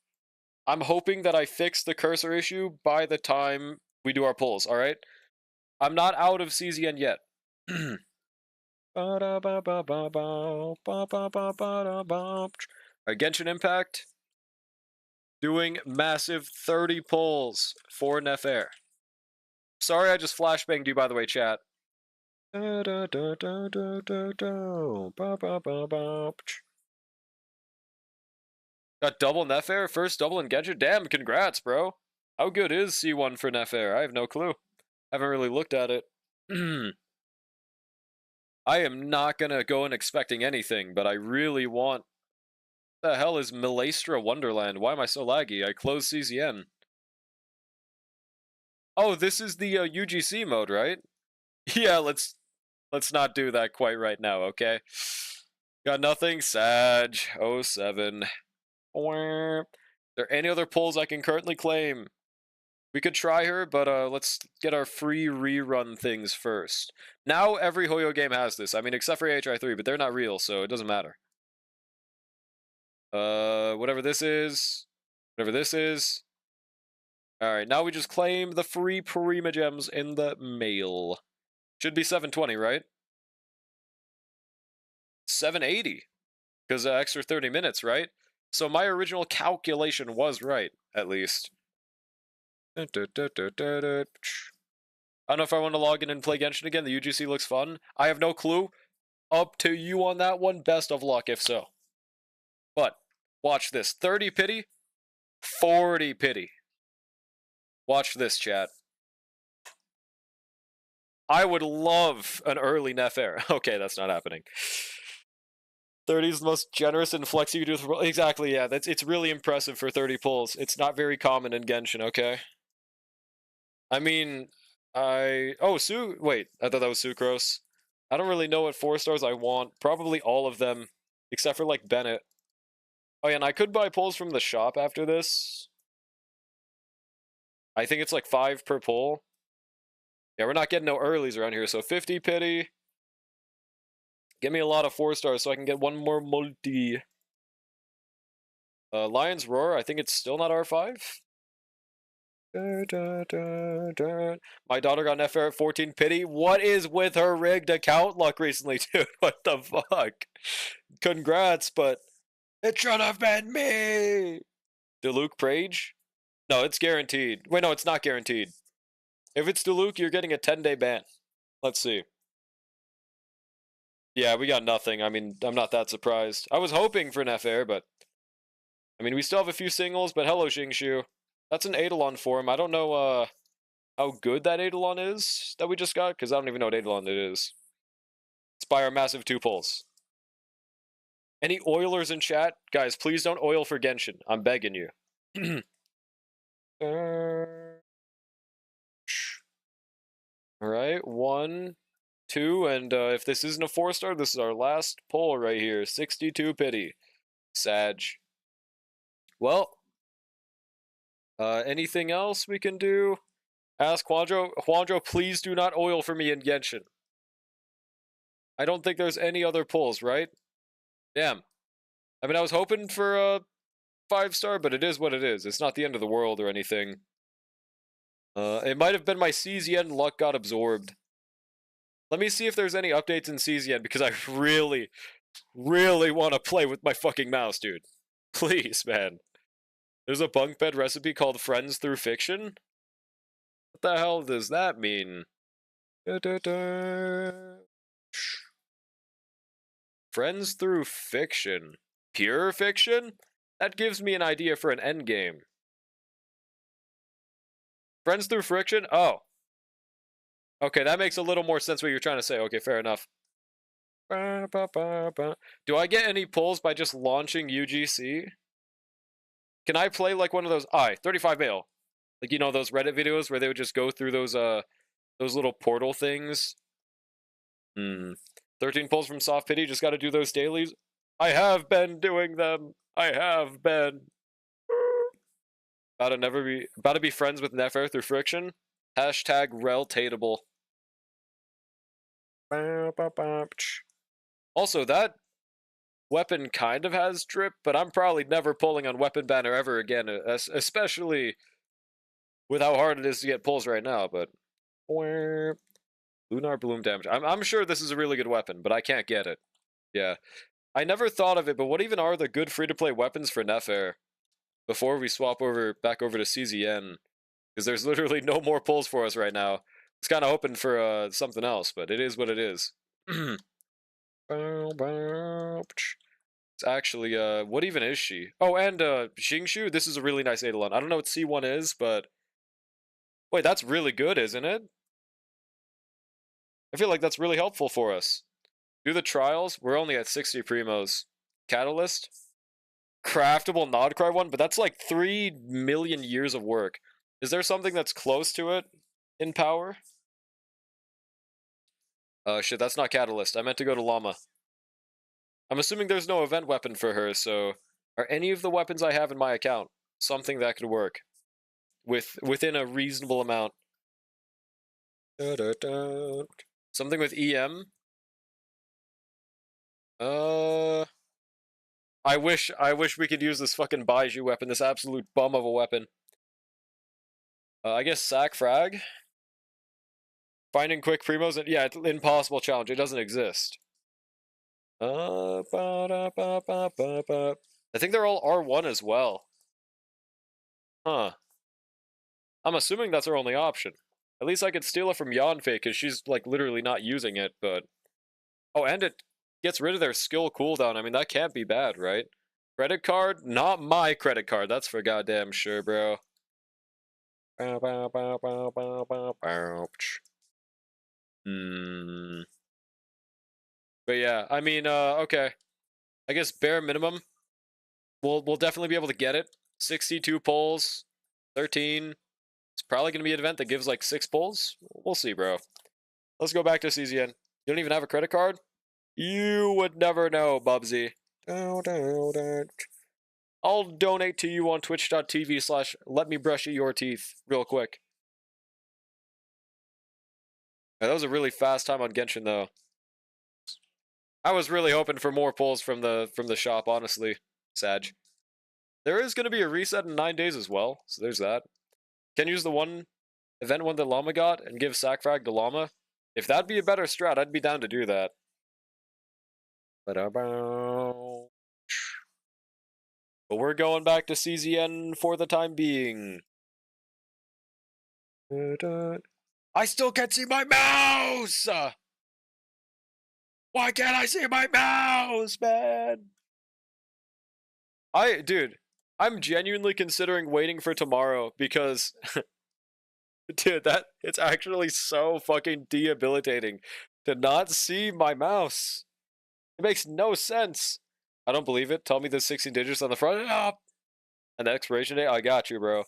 I'm hoping that I fix the cursor issue by the time we do our pulls, alright? I'm not out of CZN yet. Alright, Genshin Impact. Doing massive 30 pulls for Nefer. Sorry I just flashbanged you, by the way, chat. Got double Nefair, first double in Genshin. Damn, congrats, bro. How good is C1 for Nefair? I have no clue. Haven't really looked at it. I am not gonna go in expecting anything, but I really want... What the hell is Milastra Wonderland? Why am I so laggy? I closed CZN. Oh, this is the UGC mode, right? Yeah, let's not do that quite right now, okay? Got nothing. Sag 07. Are there any other pulls I can currently claim? We could try her, but let's get our free rerun things first. Now every Hoyo game has this. I mean, except for HI3, but they're not real, so it doesn't matter. Whatever this is. Whatever this is. Alright, now we just claim the free Prima Gems in the mail. Should be 720, right? 780. Because extra 30 minutes, right? So my original calculation was right, at least. I don't know if I want to log in and play Genshin again. The UGC looks fun. I have no clue. Up to you on that one. Best of luck if so. But, watch this. 30 pity, 40 pity. Watch this, chat. I would love an early Nefair. Okay, that's not happening. 30 is the most generous and flex you do. Exactly, yeah. It's really impressive for 30 pulls. It's not very common in Genshin, okay? I mean, wait, I thought that was Sucrose. I don't really know what 4 stars I want. Probably all of them, except for, like, Bennett. Oh, yeah, and I could buy pulls from the shop after this. I think it's, like, 5 per pull. Yeah, we're not getting no earlies around here, so 50 pity. Give me a lot of 4 stars so I can get one more multi. Lion's Roar, I think it's still not R5. My daughter got Nefair at 14 pity. What is with her rigged account luck recently, dude? What the fuck? Congrats, but it should have been me. Diluc Prage? No, it's guaranteed. Wait, no, it's not guaranteed. If it's Diluc, you're getting a 10-day ban. Let's see. Yeah, we got nothing. I mean, I'm not that surprised. I was hoping for Nefair, but... I mean, we still have a few singles, but hello, Xingshu. That's an Eidolon form. I don't know, how good that Eidolon is that we just got, because I don't even know what Eidolon it is. It's by our massive 2 pulls. Any Oilers in chat? Guys, please don't oil for Genshin. I'm begging you. Alright, 1, 2, and if this isn't a 4-star, this is our last pull right here. 62 pity. Sag. Well, anything else we can do? Ask Quandro. Quandro, please do not oil for me in Genshin. I don't think there's any other pulls, right? Damn. I mean, I was hoping for a 5-star, but it is what it is. It's not the end of the world or anything. It might have been my CZN luck got absorbed. Let me see if there's any updates in CZN, because I really, really want to play with my fucking mouse, dude. Please, man. There's a bunk bed recipe called Friends Through Fiction? What the hell does that mean? Friends Through Fiction. Pure fiction? That gives me an idea for an endgame. Friends Through Friction? Oh. Okay, that makes a little more sense what you're trying to say. Okay, fair enough. Do I get any pulls by just launching UGC? Can I play like one of those 35 male? Like, you know, those Reddit videos where they would just go through those little portal things? 13 pulls from Soft Pity, just gotta do those dailies. I have been doing them. I have been. About to be friends with Nefair through friction. Hashtag reltatable. Also, that weapon kind of has drip, but I'm probably never pulling on weapon banner ever again, especially with how hard it is to get pulls right now, but... Lunar Bloom damage. I'm sure this is a really good weapon, but I can't get it. Yeah. I never thought of it, but what even are the good free-to-play weapons for Nefair before we swap back over to CZN? Because there's literally no more pulls for us right now. I was kind of hoping for something else, but it is what it is. It's actually, what even is she? Oh, and, Xingshu, this is a really nice Eidolon. I don't know what C1 is, but... Wait, that's really good, isn't it? I feel like that's really helpful for us. Do the trials, we're only at 60 primos. Catalyst? Craftable Nodcry one, but that's like 3 million years of work. Is there something that's close to it in power? Shit, that's not Catalyst. I meant to go to Llama. I'm assuming there's no event weapon for her, so... Are any of the weapons I have in my account something that could work? Within a reasonable amount. Something with EM? I wish we could use this fucking Baiju weapon, this absolute bum of a weapon. I guess Sack Frag? Finding quick primos? Yeah, it's an impossible challenge. It doesn't exist. I think they're all R1 as well. Huh. I'm assuming that's our only option. At least I could steal it from Yanfei, because she's, like, literally not using it, but... Oh, and it gets rid of their skill cooldown. I mean, that can't be bad, right? Credit card? Not my credit card. That's for goddamn sure, bro. But yeah, I mean, okay. I guess bare minimum, we'll definitely be able to get it. 62 pulls, 13. It's probably going to be an event that gives like 6 pulls. We'll see, bro. Let's go back to CZN. You don't even have a credit card? You would never know, Bubsy. I'll donate to you on twitch.tv/letmebrush your teeth real quick. Yeah, that was a really fast time on Genshin, though. I was really hoping for more pulls from the shop, honestly, Sag. There is going to be a reset in 9 days as well, so there's that. Can use the one event one that Llama got and give Sackfrag to Llama. If that'd be a better strat, I'd be down to do that. But we're going back to CZN for the time being. I still can't see my mouse! Why can't I see my mouse, man? Dude, I'm genuinely considering waiting for tomorrow because, dude, it's actually so fucking debilitating to not see my mouse. It makes no sense. I don't believe it. Tell me the 16 digits on the front. And the expiration date? I got you, bro.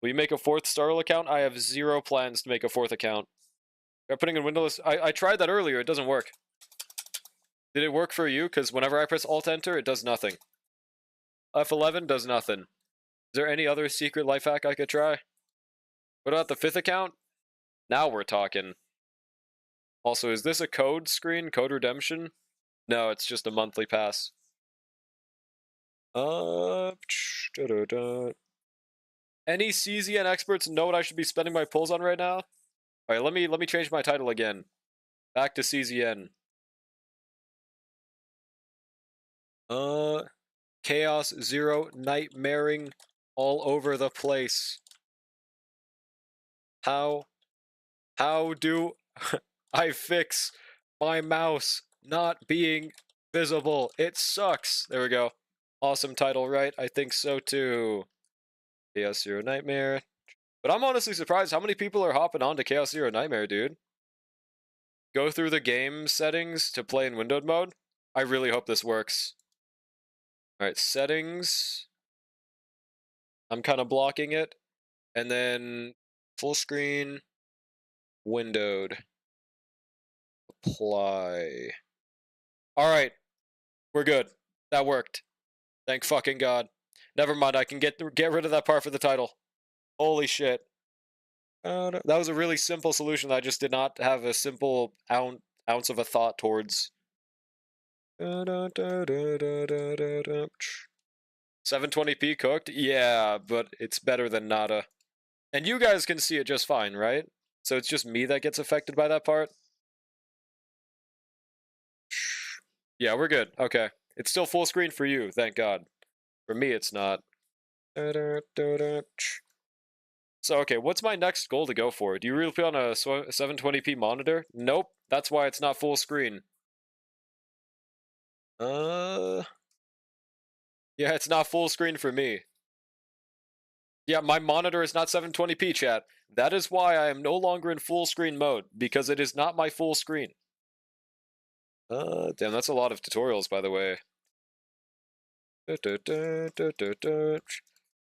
Will you make a 4th Starl account? I have 0 plans to make a 4th account. They're putting in windowless. I tried that earlier. It doesn't work. Did it work for you? Because whenever I press Alt-Enter, it does nothing. F11 does nothing. Is there any other secret life hack I could try? What about the 5th account? Now we're talking. Also, is this a code screen? Code redemption? No, it's just a monthly pass. Any CZN experts know what I should be spending my pulls on right now? Alright, let me change my title again. Back to CZN. Chaos Zero nightmaring all over the place. How do I fix my mouse not being visible? It sucks. There we go. Awesome title, right? I think so too. Chaos Zero Nightmare. But I'm honestly surprised how many people are hopping on to Chaos Zero Nightmare, dude. Go through the game settings to play in windowed mode. I really hope this works. Alright, settings. I'm kind of blocking it. And then full screen, windowed. Apply. Alright, we're good. That worked. Thank fucking God. Never mind, I can get rid of that part for the title. Holy shit. That was a really simple solution that I just did not have a simple ounce of a thought towards. 720p cooked? Yeah, but it's better than nada. And you guys can see it just fine, right? So it's just me that gets affected by that part? Yeah, we're good. Okay. It's still full screen for you, thank God. For me, it's not. So, okay, what's my next goal to go for? Do you really play on a 720p monitor? Nope, that's why it's not full screen. Yeah, it's not full screen for me. Yeah, my monitor is not 720p, chat. That is why I am no longer in full screen mode, because it is not my full screen. Damn, that's a lot of tutorials, by the way. But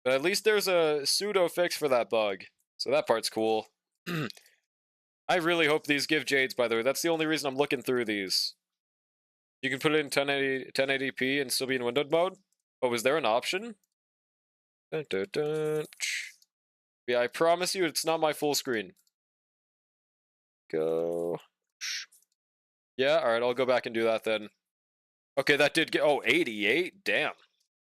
at least there's a pseudo fix for that bug, so that part's cool. I really hope these give Jades, by the way. That's the only reason I'm looking through these. You can put it in 1080p and still be in windowed mode? Oh, is there an option? Yeah, I promise you it's not my full screen. Go. Yeah, alright, I'll go back and do that then. Okay, that did get. Oh, 88? Damn.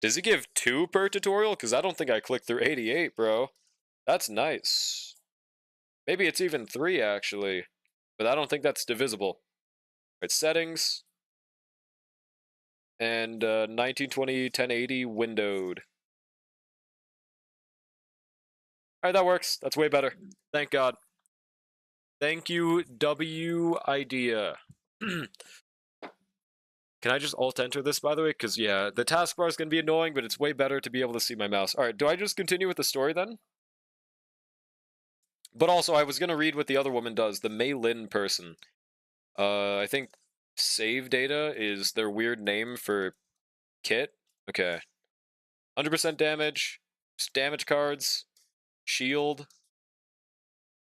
Does it give 2 per tutorial? Because I don't think I clicked through 88, bro. That's nice. Maybe it's even 3, actually. But I don't think that's divisible. Right, settings. And 1920, 1080, windowed. Alright, that works. That's way better. Thank God. Thank you, W idea. Can I just alt-enter this, by the way? Because, yeah, the taskbar is going to be annoying, but it's way better to be able to see my mouse. Alright, do I just continue with the story, then? But also, I was going to read what the other woman does, the Mei Lin person. I think save data is their weird name for kit. Okay. 100% damage, damage cards, shield,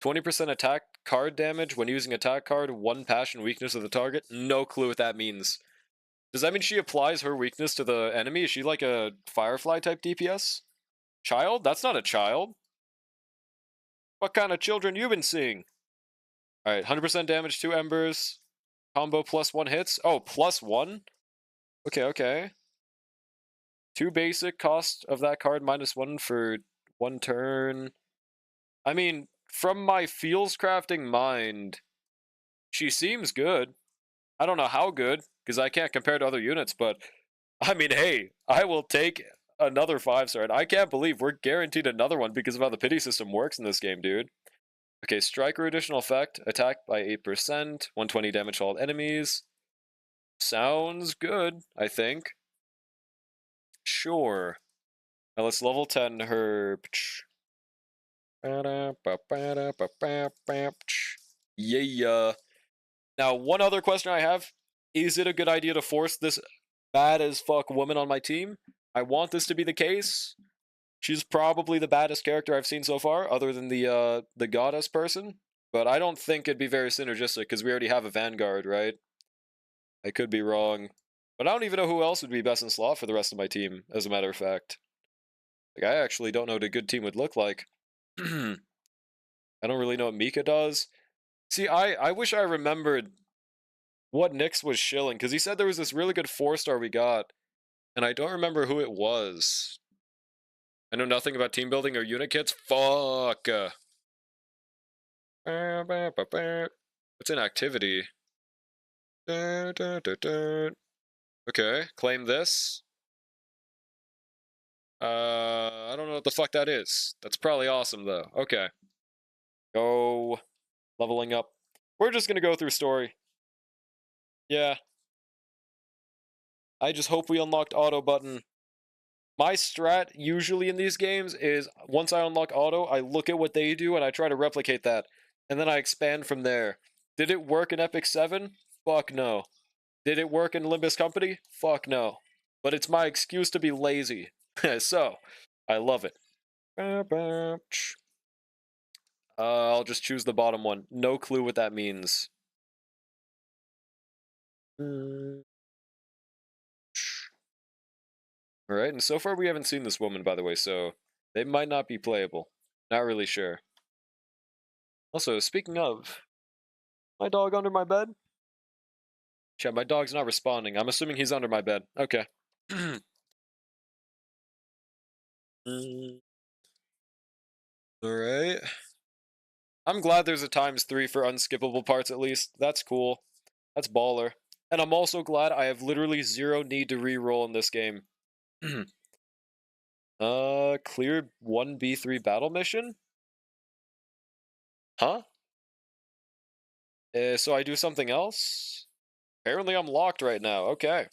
20% attack card damage when using attack card, 1 passion weakness of the target. No clue what that means. Does that mean she applies her weakness to the enemy? Is she like a Firefly type DPS? Child? That's not a child. What kind of children you been seeing? Alright, 100% damage, 2 embers. Combo +1 hits. Oh, +1? Okay, okay. 2 basic, cost of that card -1 for 1 turn. I mean, from my feels crafting mind, she seems good. I don't know how good, because I can't compare to other units, but I mean, hey, I will take another 5-star, and I can't believe we're guaranteed another one because of how the pity system works in this game, dude. Okay, striker additional effect, attack by 8%, 120 damage to all enemies. Sounds good, I think. Sure. Now let's level 10 her. Yeah. Now, one other question I have. Is it a good idea to force this bad as fuck woman on my team? I want this to be the case. She's probably the baddest character I've seen so far, other than the goddess person. But I don't think it'd be very synergistic, because we already have a Vanguard, right? I could be wrong. But I don't even know who else would be best in slot for the rest of my team, as a matter of fact. Like, I actually don't know what a good team would look like. I don't really know what Mika does. See, I wish I remembered what Nyx was shilling, because he said there was this really good 4-star we got, and I don't remember who it was. I know nothing about team building or unit kits. Fuck. What's in activity? Okay, claim this. I don't know what the fuck that is. That's probably awesome, though. Okay. Go. Leveling up. We're just gonna go through story. Yeah. I just hope we unlocked auto button. My strat usually in these games is once I unlock auto, I look at what they do and I try to replicate that. And then I expand from there. Did it work in Epic 7? Fuck no. Did it work in Limbus Company? Fuck no. But it's my excuse to be lazy. So, I love it. I'll just choose the bottom one. No clue what that means. Alright, and so far we haven't seen this woman, by the way, so they might not be playable. Not really sure. Also, speaking of, my dog under my bed? Chat, my dog's not responding. I'm assuming he's under my bed. Okay. Alright. I'm glad there's a ×3 for unskippable parts at least. That's cool. That's baller. And I'm also glad I have literally 0 need to re-roll in this game. Clear 1B3 battle mission? Huh? So I do something else? Apparently I'm locked right now. Okay.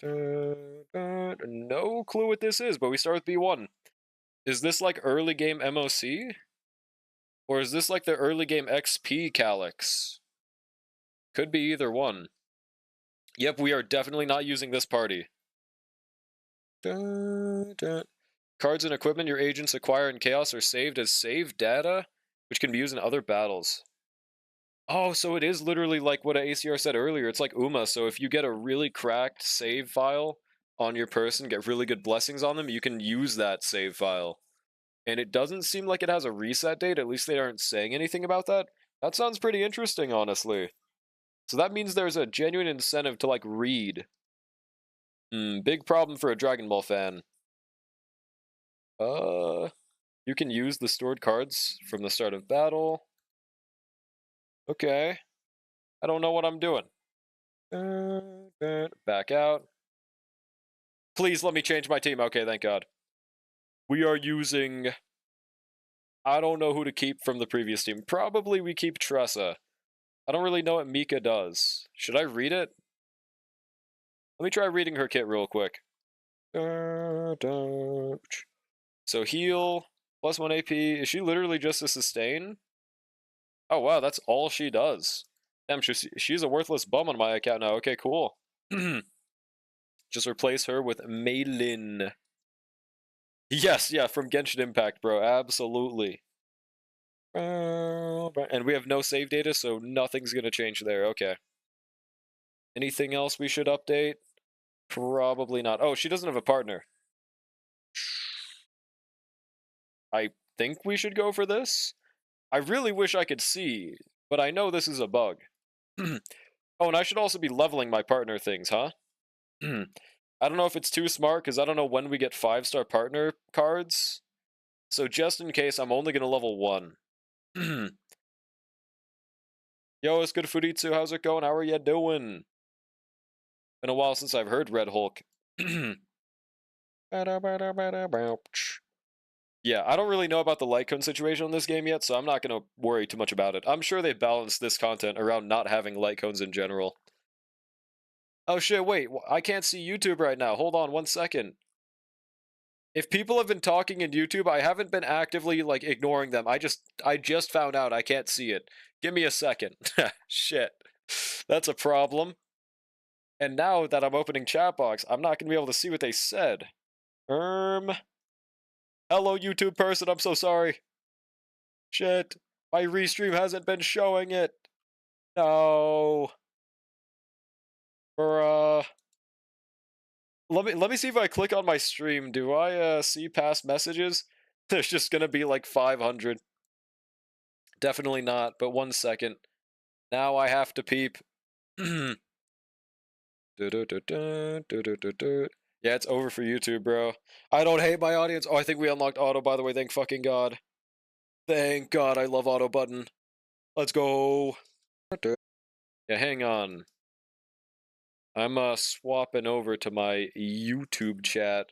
No clue what this is, but we start with B1. Is this like early game MOC? Or is this like the early game XP Calyx? Could be either one. Yep, we are definitely not using this party. Cards and equipment your agents acquire in Chaos are saved as save data, which can be used in other battles. Oh, so it is literally like what ACR said earlier. It's like UMA, so if you get a really cracked save file on your person, get really good blessings on them, you can use that save file. And it doesn't seem like it has a reset date, at least they aren't saying anything about that. That sounds pretty interesting, honestly. So that means there's a genuine incentive to, like, read. Big problem for a Dragon Ball fan. You can use the stored cards from the start of battle. Okay. I don't know what I'm doing. Back out. Please let me change my team. Okay, thank God. We are using... I don't know who to keep from the previous team. Probably we keep Tressa. I don't really know what Mika does. Should I read it? Let me try reading her kit real quick. So heal, +1 AP. Is she literally just a sustain? Oh wow, that's all she does. Damn, she's a worthless bum on my account now. Okay, cool. Just replace her with Meilin. Yes, yeah, from Genshin Impact, bro. Absolutely. And we have no save data, so nothing's gonna change there. Okay. Anything else we should update? Probably not. Oh, she doesn't have a partner. I think we should go for this. I really wish I could see, but I know this is a bug. Oh, and I should also be leveling my partner things, huh? I don't know if it's too smart, because I don't know when we get 5-star partner cards. So just in case, I'm only going to level 1. Yo, it's good, Fuditsu. How's it going? How are ya doing? Been a while since I've heard Red Hulk. Yeah, I don't really know about the light cone situation in this game yet, so I'm not going to worry too much about it. I'm sure they balanced this content around not having light cones in general. Oh shit, wait, I can't see YouTube right now. Hold on 1 second. If people have been talking in YouTube, I haven't been actively, like, ignoring them. I just found out I can't see it. Give me a second. Shit. That's a problem. And now that I'm opening chat box, I'm not going to be able to see what they said. Hello, YouTube person, I'm so sorry. Shit. My restream hasn't been showing it. No. Bruh. Let me see if I click on my stream. Do I see past messages? There's just gonna be like 500. Definitely not, but 1 second. Now I have to peep. Yeah, it's over for YouTube, bro. I don't hate my audience. Oh, I think we unlocked auto, by the way. Thank fucking God. Thank God, I love auto button. Let's go. Yeah, hang on. I'm swapping over to my YouTube chat.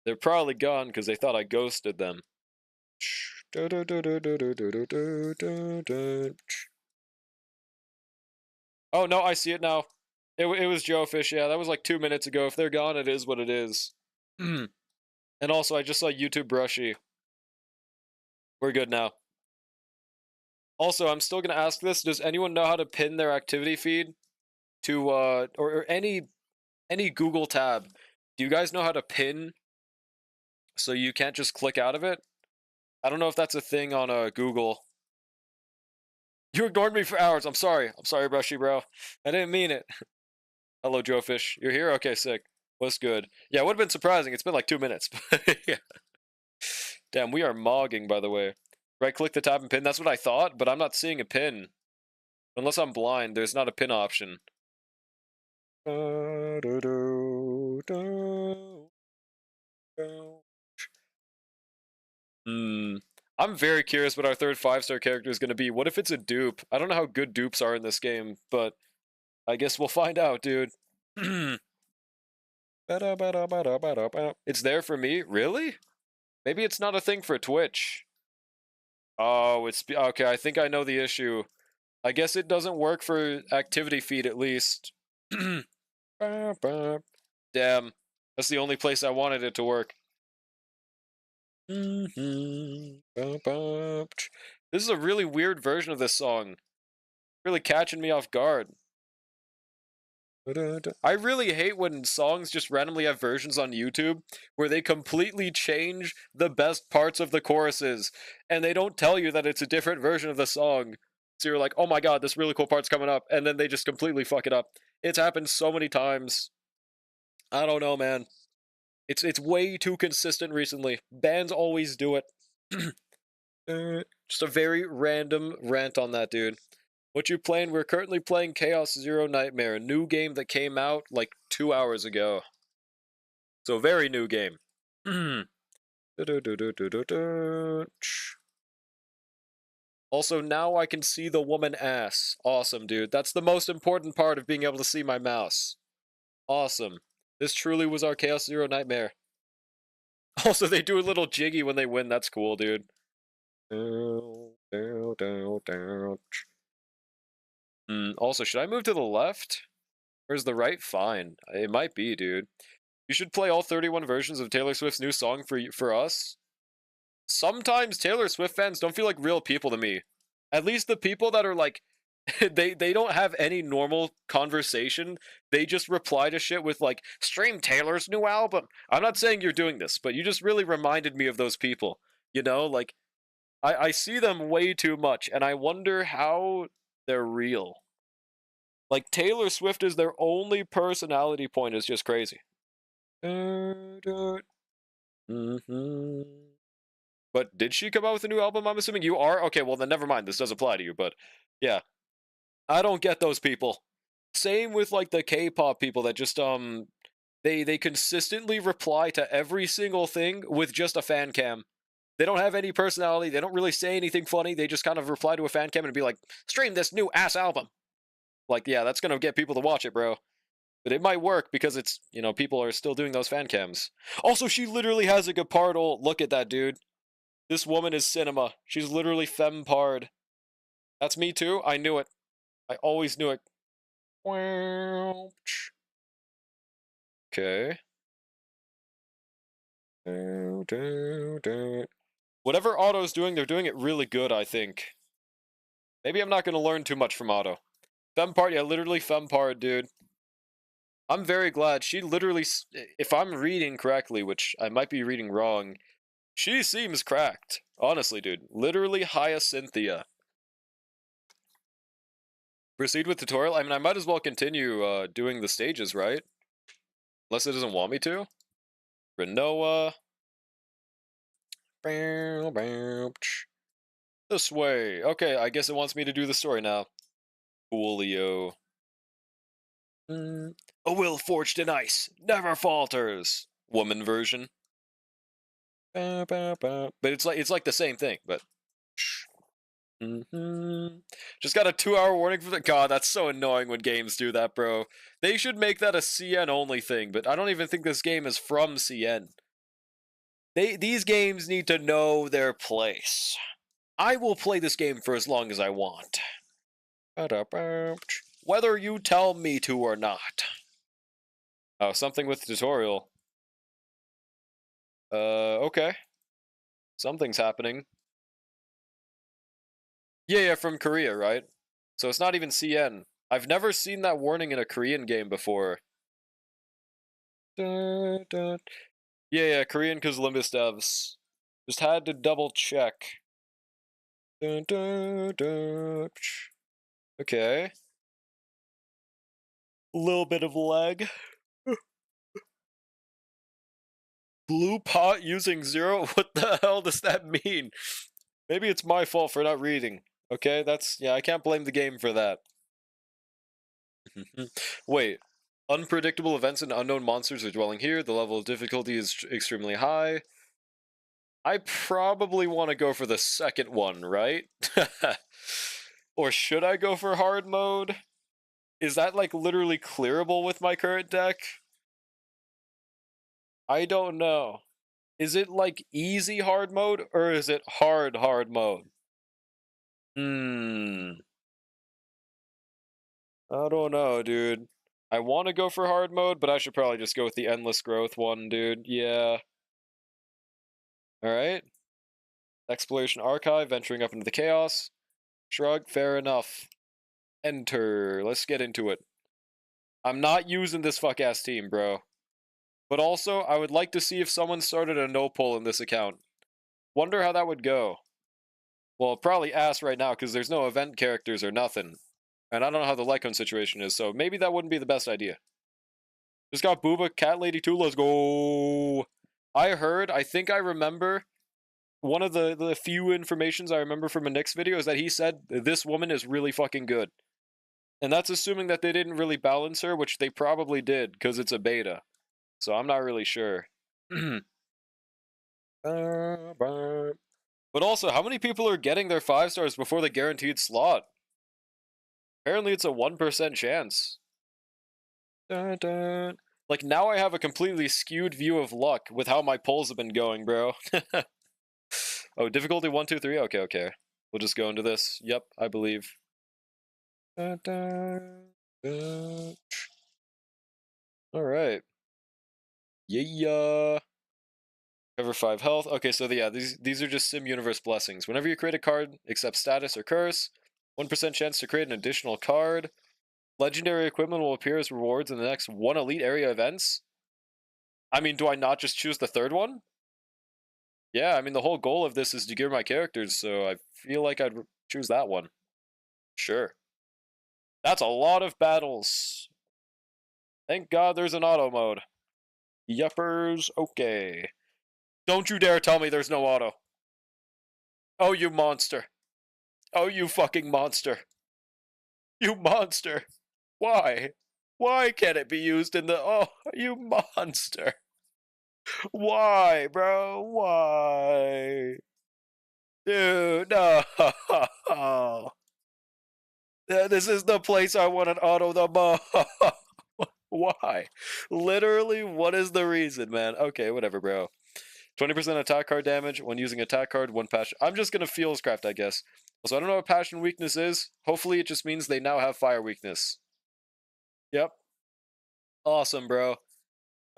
They're probably gone because they thought I ghosted them. Oh no, I see it now. It was Joe Fish. Yeah, that was like 2 minutes ago. If they're gone, it is what it is. And also, I just saw YouTube Brushy. We're good now. Also, I'm still gonna ask this. Does anyone know how to pin their activity feed to or any Google tab? Do you guys know how to pin so you can't just click out of it? I don't know if that's a thing on Google. You ignored me for hours. I'm sorry. I'm sorry, Brushy bro. I didn't mean it. Hello, Joe Fish. You're here? Okay, sick. What's good? Yeah, it would have been surprising. It's been like 2 minutes. Yeah. Damn, we are mogging, by the way. Right-click the tab and pin. That's what I thought, but I'm not seeing a pin. Unless I'm blind, there's not a pin option. I'm very curious what our third 5-star character is going to be. What if it's a dupe? I don't know how good dupes are in this game, but I guess we'll find out, dude. It's there for me? Really? Maybe it's not a thing for Twitch. Oh, it's... Okay, I think I know the issue. I guess it doesn't work for activity feed, at least. Damn. That's the only place I wanted it to work. This is a really weird version of this song. Really catching me off guard. I really hate when songs just randomly have versions on YouTube where they completely change the best parts of the choruses and they don't tell you that it's a different version of the song. So you're like, oh my god, this really cool part's coming up, and then they just completely fuck it up. It's happened so many times. I don't know, man. It's way too consistent recently. Bands always do it. Just a very random rant on that, dude. What you playing? We're currently playing Chaos Zero Nightmare, a new game that came out like 2 hours ago. So very new game. Also, now I can see the woman ass. Awesome, dude. That's the most important part of being able to see my mouse. Awesome. This truly was our Chaos Zero Nightmare. Also, they do a little jiggy when they win. That's cool, dude. Also, should I move to the left? Or is the right fine? It might be, dude. You should play all 31 versions of Taylor Swift's new song for us. Sometimes Taylor Swift fans don't feel like real people to me. At least the people that are like, they don't have any normal conversation. They just reply to shit with like, stream Taylor's new album. I'm not saying you're doing this, but you just really reminded me of those people. You know, like, I see them way too much, and I wonder how they're real. Like, Taylor Swift is their only personality point is just crazy. But did she come out with a new album, I'm assuming? You are? Okay, well then never mind, this does apply to you, but yeah. I don't get those people. Same with like the K-pop people that just they consistently reply to every single thing with just a fan cam. They don't have any personality, they don't really say anything funny, they just kind of reply to a fan cam and be like, stream this new ass album. Like, yeah, that's gonna get people to watch it, bro. But it might work because it's, you know, people are still doing those fan cams. Also, she literally has a Gepardal. Look at that, dude. This woman is cinema. She's literally fempard. That's me too? I knew it. I always knew it. Okay. Whatever Otto's doing, they're doing it really good, I think. Maybe I'm not going to learn too much from Otto. Fempard, yeah, literally fempard, dude. I'm very glad. She literally, if I'm reading correctly, which I might be reading wrong, she seems cracked. Honestly, dude. Literally Hyacinthia. Proceed with tutorial? I mean, I might as well continue doing the stages, right? Unless it doesn't want me to. Renoa. This way. Okay, I guess it wants me to do the story now. Coolio. A will forged in ice never falters. Woman version. But it's like the same thing, but just got a 2-hour warning for the god. That's so annoying when games do that, bro. They should make that a CN only thing, but I don't even think this game is from CN. These games need to know their place. I will play this game for as long as I want. Whether you tell me to or not. Oh, something with the tutorial. Okay. Something's happening. Yeah, from Korea, right? So it's not even CN. I've never seen that warning in a Korean game before. Yeah, Korean cause Limbus devs. Just had to double check. Okay. Little bit of lag. Blue pot using 0? What the hell does that mean? Maybe it's my fault for not reading. Okay, yeah, I can't blame the game for that. Wait. Unpredictable events and unknown monsters are dwelling here. The level of difficulty is extremely high. I probably want to go for the second one, right? Or should I go for hard mode? Is that like literally clearable with my current deck? I don't know. Is it like easy hard mode or is it hard mode? I don't know, dude. I want to go for hard mode, but I should probably just go with the endless growth one, dude. Yeah. Alright. Exploration archive, venturing up into the chaos. Shrug, fair enough. Enter. Let's get into it. I'm not using this fuck-ass team, bro. But also, I would like to see if someone started a no-pull in this account. Wonder how that would go. Well, probably ass right now, because there's no event characters or nothing. And I don't know how the Lycone situation is, so maybe that wouldn't be the best idea. Just got Booba, Cat Lady 2, let's go! I think I remember, one of the few informations I remember from a Nyx video is that he said, this woman is really fucking good. And that's assuming that they didn't really balance her, which they probably did, because it's a beta. So I'm not really sure. But also, how many people are getting their 5 stars before the guaranteed slot? Apparently it's a 1% chance. Dun, dun. Like, now I have a completely skewed view of luck with how my polls have been going, bro. Oh, difficulty 1, 2, 3? Okay, okay. We'll just go into this. Yep, I believe. Dun, dun, dun. Alright. Yeah. Cover 5 health. Okay, so yeah, these are just Sim Universe blessings. Whenever you create a card, except status or curse, 1% chance to create an additional card. Legendary equipment will appear as rewards in the next 1 Elite Area events. I mean, do I not just choose the third one? Yeah, I mean, the whole goal of this is to gear my characters, so I feel like I'd choose that one. Sure. That's a lot of battles. Thank God there's an auto mode. Yuppers, okay. Don't you dare tell me there's no auto. Oh, you monster. Oh, you fucking monster. You monster. Why? Why can't it be used in the... Oh, you monster. Why, bro? Why? Dude, no. This is the place I want an auto the most. Why? Literally, what is the reason, man? Okay, whatever, bro. 20% attack card damage when using attack card, 1 passion. I'm just gonna Feels Craft, I guess. So I don't know what passion weakness is. Hopefully it just means they now have fire weakness. Yep. Awesome, bro.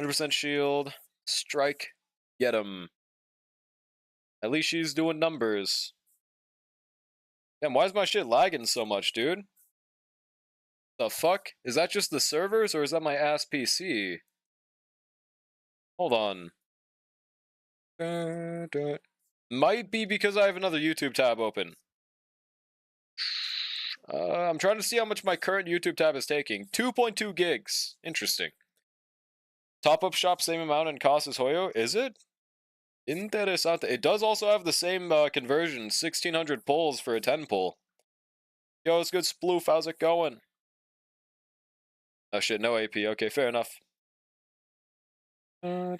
100% shield. Strike. Get him. At least she's doing numbers. Damn, why is my shit lagging so much, dude? The fuck? Is that just the servers, or is that my ass PC? Hold on. Might be because I have another YouTube tab open. I'm trying to see how much my current YouTube tab is taking. 2.2 gigs. Interesting. Top-up shop, same amount in cost as Hoyo? Is it? Interesante. It does also have the same conversion. 1600 pulls for a 10 pull. Yo, it's good, Sploof. How's it going? Oh shit, no AP. Okay, fair enough. Damn,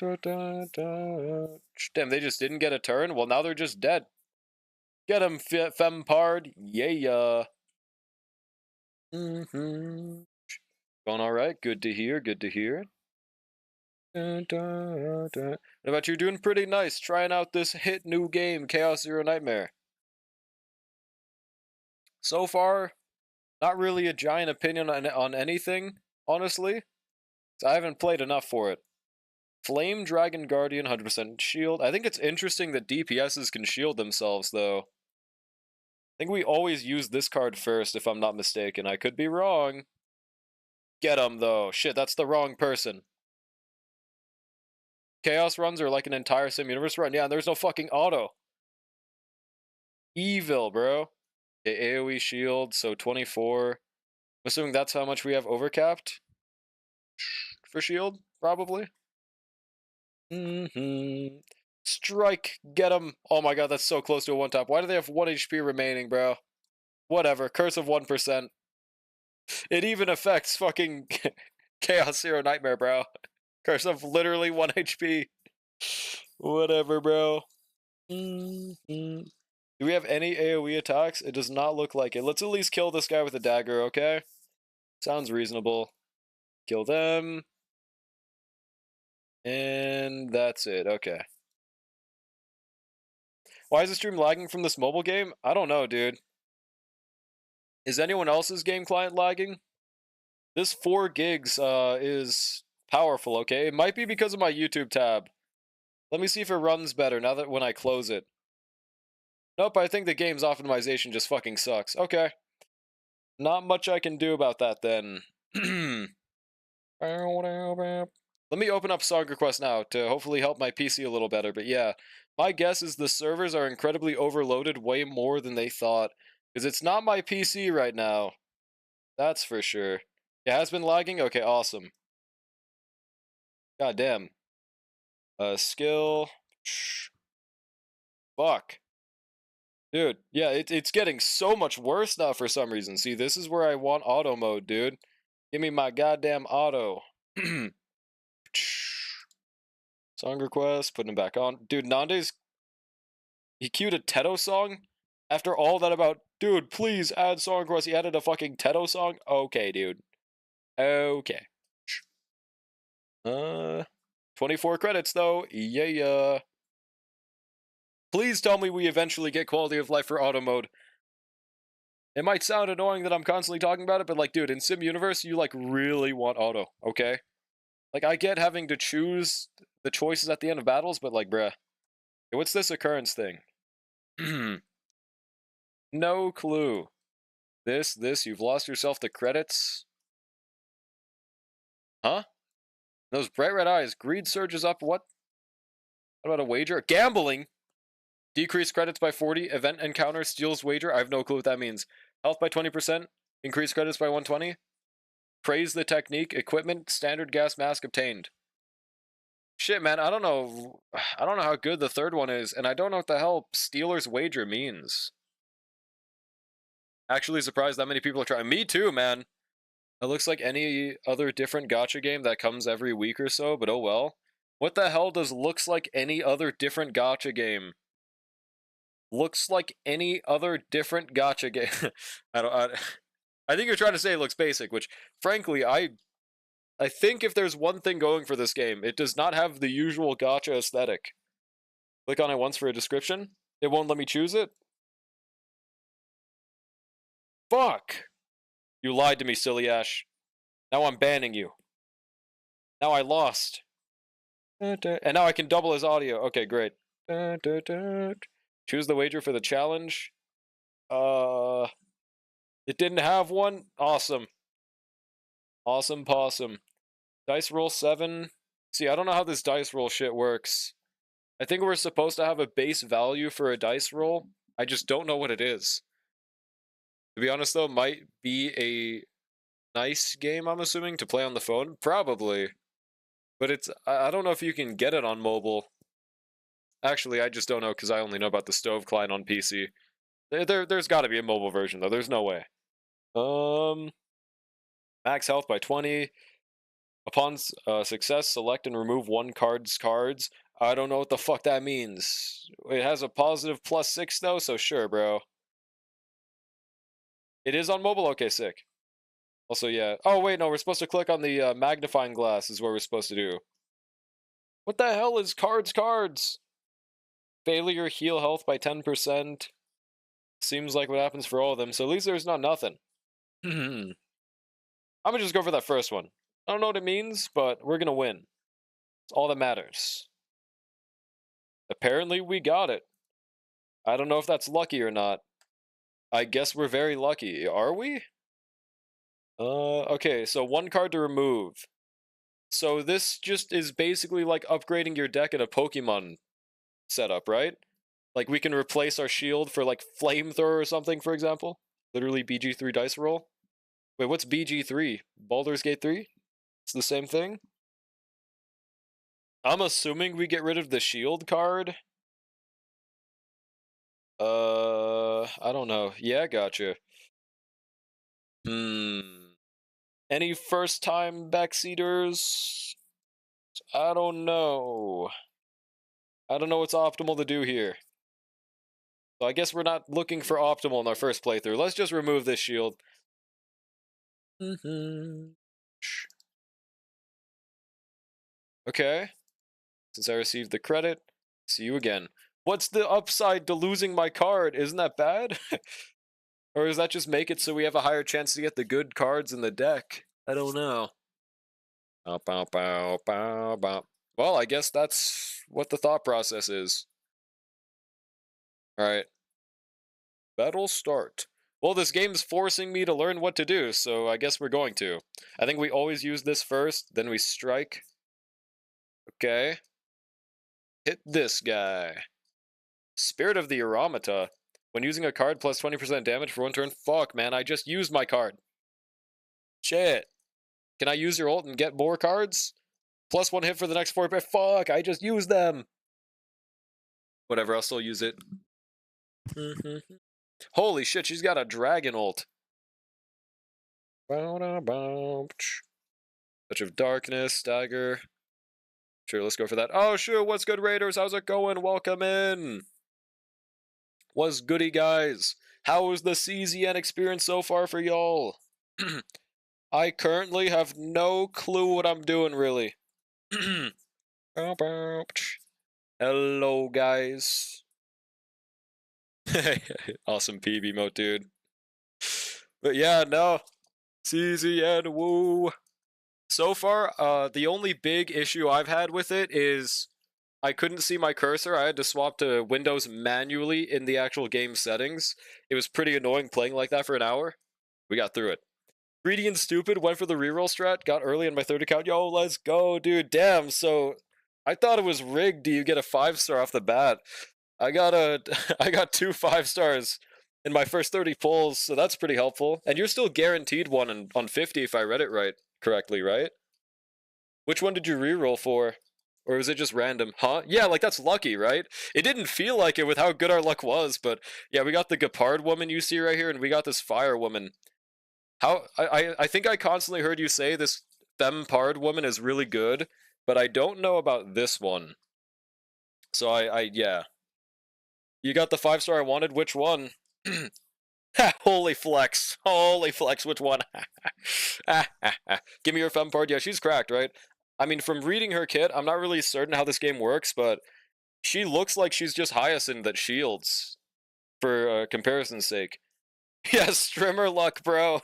they just didn't get a turn? Well, now they're just dead. Get him, Fempard. Yeah. Going alright. Good to hear, good to hear. What about you? Doing pretty nice. Trying out this hit new game, Chaos Zero Nightmare. So far, not really a giant opinion on anything, honestly. I haven't played enough for it. Flame Dragon Guardian, 100% shield. I think it's interesting that DPSs can shield themselves, though. I think we always use this card first, if I'm not mistaken. I could be wrong. Get him, though. Shit, that's the wrong person. Chaos runs are like an entire Sim Universe run. Yeah, and there's no fucking auto. Evil, bro. Okay, AoE shield, so 24. I'm assuming that's how much we have overcapped for shield, probably. Strike, get him. Oh my god, that's so close to a 1-tap. Why do they have 1 HP remaining, bro? Whatever, curse of 1%. It even affects fucking Chaos Zero Nightmare, bro. Curse of literally 1 HP. Whatever, bro. Do we have any AoE attacks? It does not look like it. Let's at least kill this guy with a dagger, okay? Sounds reasonable. Kill them. And that's it, okay. Why is the stream lagging from this mobile game? I don't know, dude. Is anyone else's game client lagging? This 4 gigs is powerful, okay? It might be because of my YouTube tab. Let me see if it runs better now that when I close it. Nope, I think the game's optimization just fucking sucks. Okay. Not much I can do about that then. Let me open up Song Request now to hopefully help my PC a little better. But yeah, my guess is the servers are incredibly overloaded way more than they thought. Because it's not my PC right now. That's for sure. It has been lagging? Okay, awesome. God damn. Skill. Fuck. Dude, yeah, it's getting so much worse now for some reason. See, this is where I want auto mode, dude. Give me my goddamn auto. Song request, putting it back on. Dude, Nande's... He queued a Teto song? After all that about, dude, please add song request, he added a fucking Teto song? Okay, dude. Okay. 24 credits, though. Yeah. Please tell me we eventually get quality of life for auto mode. It might sound annoying that I'm constantly talking about it, but like, dude, in Sim Universe, you like really want auto, okay? Like, I get having to choose the choices at the end of battles, but like, bruh. Hey, what's this occurrence thing? No clue. This, you've lost yourself the credits. Huh? Those bright red eyes. Greed surges up. What? What about a wager? Gambling! Decrease credits by 40. Event encounter steals wager. I have no clue what that means. Health by 20%. Increase credits by 120. Praise the technique. Equipment. Standard gas mask obtained. Shit, man. I don't know. I don't know how good the third one is, and I don't know what the hell Stealer's wager means. Actually surprised that many people are trying. Me too, man. It looks like any other different gacha game that comes every week or so, but oh well. What the hell does looks like any other different gacha game? Looks like any other different gacha game. I think you're trying to say it looks basic, which frankly I think if there's one thing going for this game, it does not have the usual gacha aesthetic. Click on it once for a description. It won't let me choose it. Fuck! You lied to me, silly Ash. Now I'm banning you. Now I lost. And now I can double his audio. Okay, great. Choose the wager for the challenge. It didn't have one? Awesome. Awesome possum. Dice roll 7. See, I don't know how this dice roll shit works. I think we're supposed to have a base value for a dice roll. I just don't know what it is. To be honest, though, might be a nice game, I'm assuming, to play on the phone. Probably. But it's... I don't know if you can get it on mobile. Actually, I just don't know because I only know about the Stove client on PC. There's got to be a mobile version, though. There's no way. Max health by 20. Upon success, select and remove one card's cards. I don't know what the fuck that means. It has a positive +6 though, so sure, bro. It is on mobile? Okay, sick. Also, yeah. Oh, wait, no, we're supposed to click on the magnifying glass is what we're supposed to do. What the hell is cards? Failure, heal health by 10%. Seems like what happens for all of them, so at least there's not nothing. I'm gonna just go for that first one. I don't know what it means, but we're gonna win. It's all that matters. Apparently, we got it. I don't know if that's lucky or not. I guess we're very lucky. Are we? Okay, so one card to remove. So this just is basically like upgrading your deck in a Pokemon setup, right? Like we can replace our shield for like Flamethrower or something, for example. Literally BG3 dice roll. Wait, what's BG3? Baldur's Gate 3? It's the same thing? I'm assuming we get rid of the shield card. I don't know. Yeah, gotcha. Any first-time backseaters? I don't know. I don't know what's optimal to do here. So I guess we're not looking for optimal in our first playthrough. Let's just remove this shield. Okay. Since I received the credit, see you again. What's the upside to losing my card? Isn't that bad? Or does that just make it so we have a higher chance to get the good cards in the deck? I don't know. Bow, bow, bow, bow, bow. Well, I guess that's what the thought process is. Alright. Battle start. Well, this game's forcing me to learn what to do, so I guess we're going to. I think we always use this first, then we strike. Okay. Hit this guy. Spirit of the Automata. When using a card plus 20% damage for one turn. Fuck, man, I just used my card. Shit. Can I use your ult and get more cards? Plus one hit for the next 4. Fuck, I just used them. Whatever, I'll still use it. Holy shit, she's got a dragon ult. Touch of darkness, dagger. Sure, let's go for that. Oh, sure, what's good, Raiders? How's it going? Welcome in. What's goody, guys? How was the CZN experience so far for y'all? I currently have no clue what I'm doing, really. Hello, guys. Awesome PB mode, dude. But yeah, no. CZN, woo. So far, the only big issue I've had with it is I couldn't see my cursor. I had to swap to Windows manually in the actual game settings. It was pretty annoying playing like that for an hour. We got through it. Greedy and Stupid went for the reroll strat, got early in my third account. Yo, let's go, dude. Damn, so I thought it was rigged. Do you get a 5-star off the bat? I got 2 5-stars in my first 30 pulls, so that's pretty helpful. And you're still guaranteed one on 50 if I read it correctly, right? Which one did you reroll for? Or was it just random? Huh? Yeah, like that's lucky, right? It didn't feel like it with how good our luck was, but yeah, we got the Gepard woman you see right here, and we got this fire woman. I think I constantly heard you say this Fempard woman is really good, but I don't know about this one. So yeah. You got the 5-star I wanted, which one? Holy flex. Holy flex, which one? Give me your Fempard. Yeah, she's cracked, right? I mean, from reading her kit, I'm not really certain how this game works, but she looks like she's just Hyacinth that shields, for comparison's sake. Yeah, strimmer luck, bro.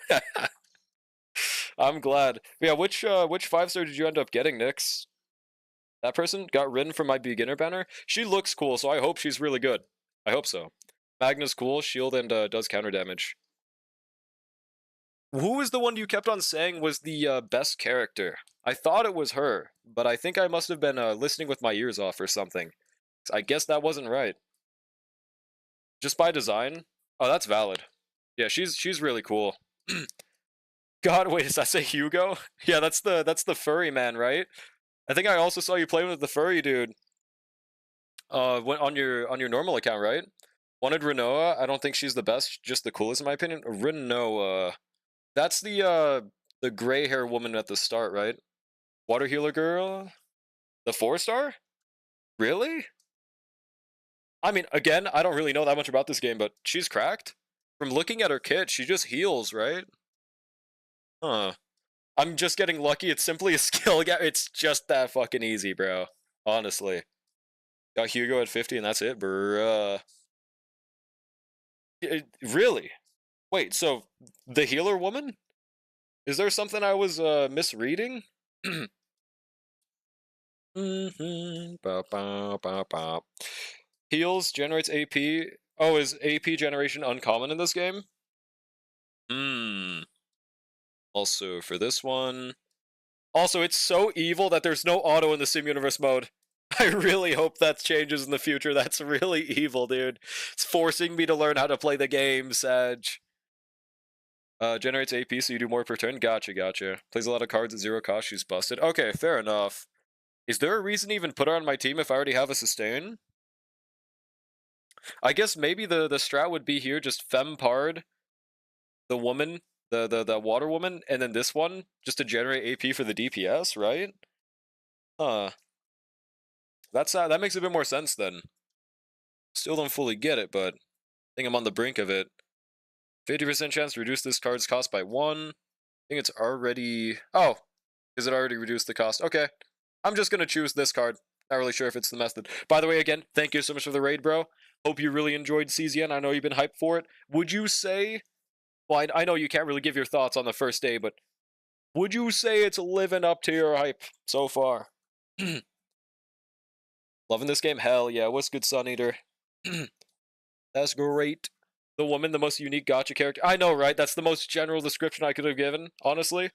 I'm glad. Yeah, which 5-star did you end up getting, Nix? That person got ridden from my beginner banner? She looks cool, so I hope she's really good. I hope so. Magna's cool, shield, and does counter damage. Who was the one you kept on saying was the best character? I thought it was her, but I think I must have been listening with my ears off or something. I guess that wasn't right. Just by design? Oh, that's valid. Yeah, she's really cool. God, wait, does that say Hugo? Yeah, that's the furry man, right? I think I also saw you playing with the furry dude. On your normal account, right? Wanted Renoa. I don't think she's the best, just the coolest in my opinion. Renoa. That's the gray hair woman at the start, right? Water healer girl? The 4-star? Really? I mean, again, I don't really know that much about this game, but she's cracked. From looking at her kit, she just heals, right? Huh. I'm just getting lucky. It's simply a skill gap. It's just that fucking easy, bro. Honestly. Got Hugo at 50 and that's it, bruh. Really? Wait, so the healer woman? Is there something I was misreading? Bow, bow, bow, bow. Heals, generates AP. Oh, is AP generation uncommon in this game? Also, for this one... Also, it's so evil that there's no auto in the Sim Universe mode. I really hope that changes in the future. That's really evil, dude. It's forcing me to learn how to play the game, Sag. Generates AP so you do more per turn. Gotcha. Plays a lot of cards at 0 cost. She's busted. Okay, fair enough. Is there a reason to even put her on my team if I already have a sustain? I guess maybe the strat would be here, just Fempard, the woman, the water woman, and then this one, just to generate AP for the DPS, right? Huh. That makes a bit more sense then. Still don't fully get it, but I think I'm on the brink of it. 50% chance to reduce this card's cost by 1. I think it's already... Oh! Is it already reduced the cost? Okay. I'm just gonna choose this card. Not really sure if it's the method. By the way, again, thank you so much for the raid, bro. Hope you really enjoyed CZN. I know you've been hyped for it. Would you say... Well, I know you can't really give your thoughts on the first day, but Would you say it's living up to your hype so far? Loving this game? Hell yeah. What's good, Sun Eater? That's great. The woman, the most unique gotcha character. I know, right? That's the most general description I could have given, honestly.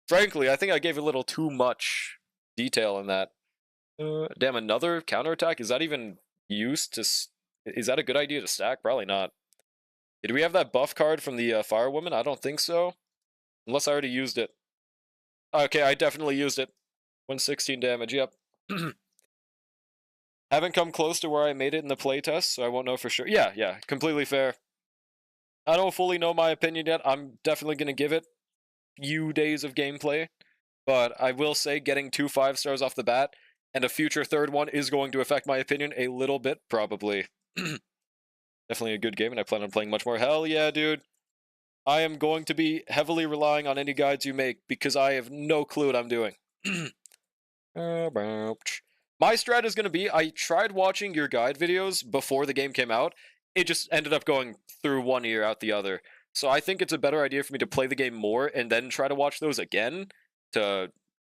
Frankly, I think I gave a little too much detail in that. Damn, another counterattack? Is that even used to... Is that a good idea to stack? Probably not. Did we have that buff card from the Firewoman? I don't think so. Unless I already used it. Okay, I definitely used it. 116 damage, yep. Haven't come close to where I made it in the playtest, so I won't know for sure. Yeah, completely fair. I don't fully know my opinion yet. I'm definitely going to give it few days of gameplay. But I will say getting 2 5-stars off the bat and a future third one is going to affect my opinion a little bit, probably. Definitely a good game, and I plan on playing much more. Hell yeah, dude. I am going to be heavily relying on any guides you make because I have no clue what I'm doing. My strat is going to be, I tried watching your guide videos before the game came out. It just ended up going through one ear out the other. So I think it's a better idea for me to play the game more and then try to watch those again to,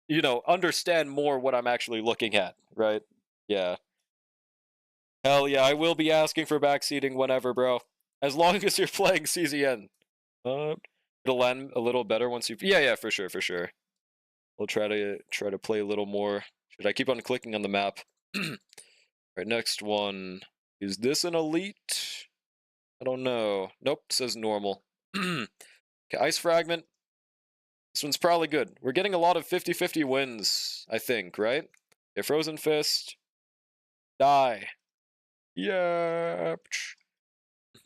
you know, understand more what I'm actually looking at, right? Yeah. Hell yeah, I will be asking for backseating whenever, bro. As long as you're playing CZN. It'll end a little better once you... Yeah, for sure. We'll try to play a little more. Should I keep on clicking on the map? Alright, next one. Is this an elite? I don't know. Nope, says normal. Okay, Ice Fragment. This one's probably good. We're getting a lot of 50-50 wins, I think, right? Okay, Frozen Fist. Die. Yeah.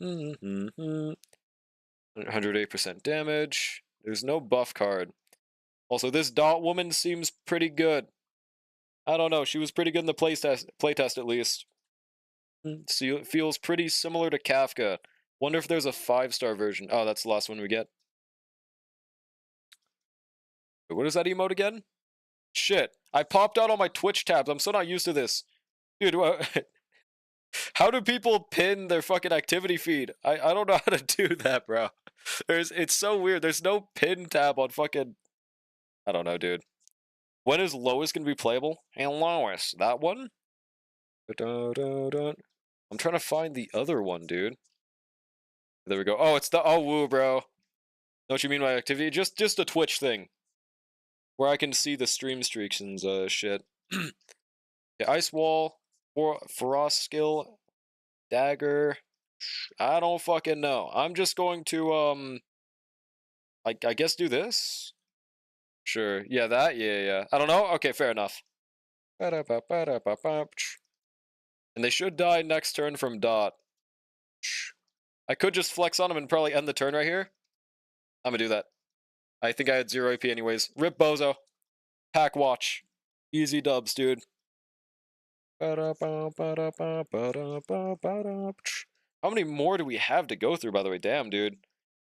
108% damage. There's no buff card. Also, this Dot Woman seems pretty good. I don't know. She was pretty good in the playtest at least. See, it feels pretty similar to Kafka. Wonder if there's a 5-star version. Oh, that's the last one we get. Wait, what is that emote again? Shit. I popped out all my Twitch tabs. I'm so not used to this. Dude, how do people pin their fucking activity feed? I don't know how to do that, bro. It's so weird. There's no pin tab on fucking... I don't know, dude. When is Lois gonna be playable? Hey, Lois, that one? I'm trying to find the other one, dude. There we go. Oh, it's the... Oh, woo, bro. Know what you mean by activity? Just a Twitch thing. Where I can see the stream streaks and shit. Yeah, Ice Wall, Frost Skill, Dagger. I don't fucking know. I'm just going to, I guess do this? Sure. Yeah, that? Yeah. I don't know? Okay, fair enough. And they should die next turn from Dot. I could just flex on him and probably end the turn right here. I'm gonna do that. I think I had 0 AP anyways. Rip Bozo. Pack watch. Easy dubs, dude. How many more do we have to go through, by the way? Damn, dude.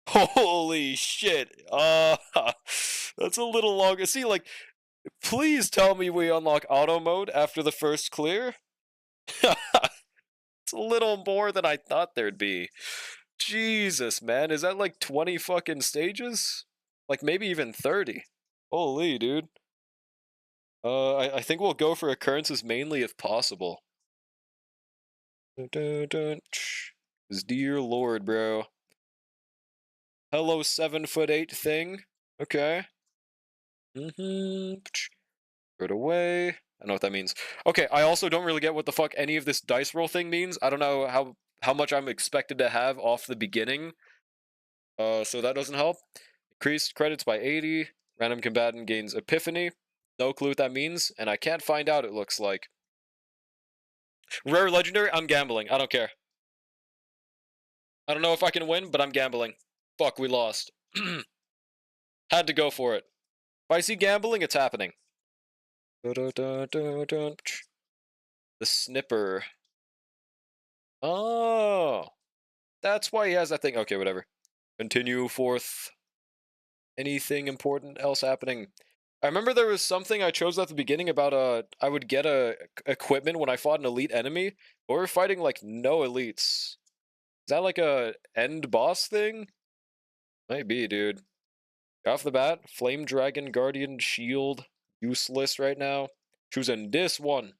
Holy shit. That's a little longer. See, like, please tell me we unlock auto mode after the first clear. It's a little more than I thought there'd be. Jesus, man. Is that like 20 fucking stages? Like, maybe even 30. Holy, dude. I think we'll go for occurrences mainly if possible. Dear Lord, bro. Hello, 7'8" thing. Okay. Put away. I know what that means. Okay, I also don't really get what the fuck any of this dice roll thing means. I don't know how much I'm expected to have off the beginning. So that doesn't help. Increased credits by 80. Random combatant gains epiphany. No clue what that means, and I can't find out, it looks like. Rare legendary, I'm gambling. I don't care. I don't know if I can win, but I'm gambling. Fuck, we lost. Had to go for it. If I see gambling, it's happening. The snipper. Oh. That's why he has that thing. Okay, whatever. Continue forth. Anything important else happening? I remember there was something I chose at the beginning about I would get equipment when I fought an elite enemy, but we're fighting like no elites. Is that like a end boss thing? Might be, dude. Off the bat, Flame Dragon, Guardian, Shield, useless right now. Choosing this one.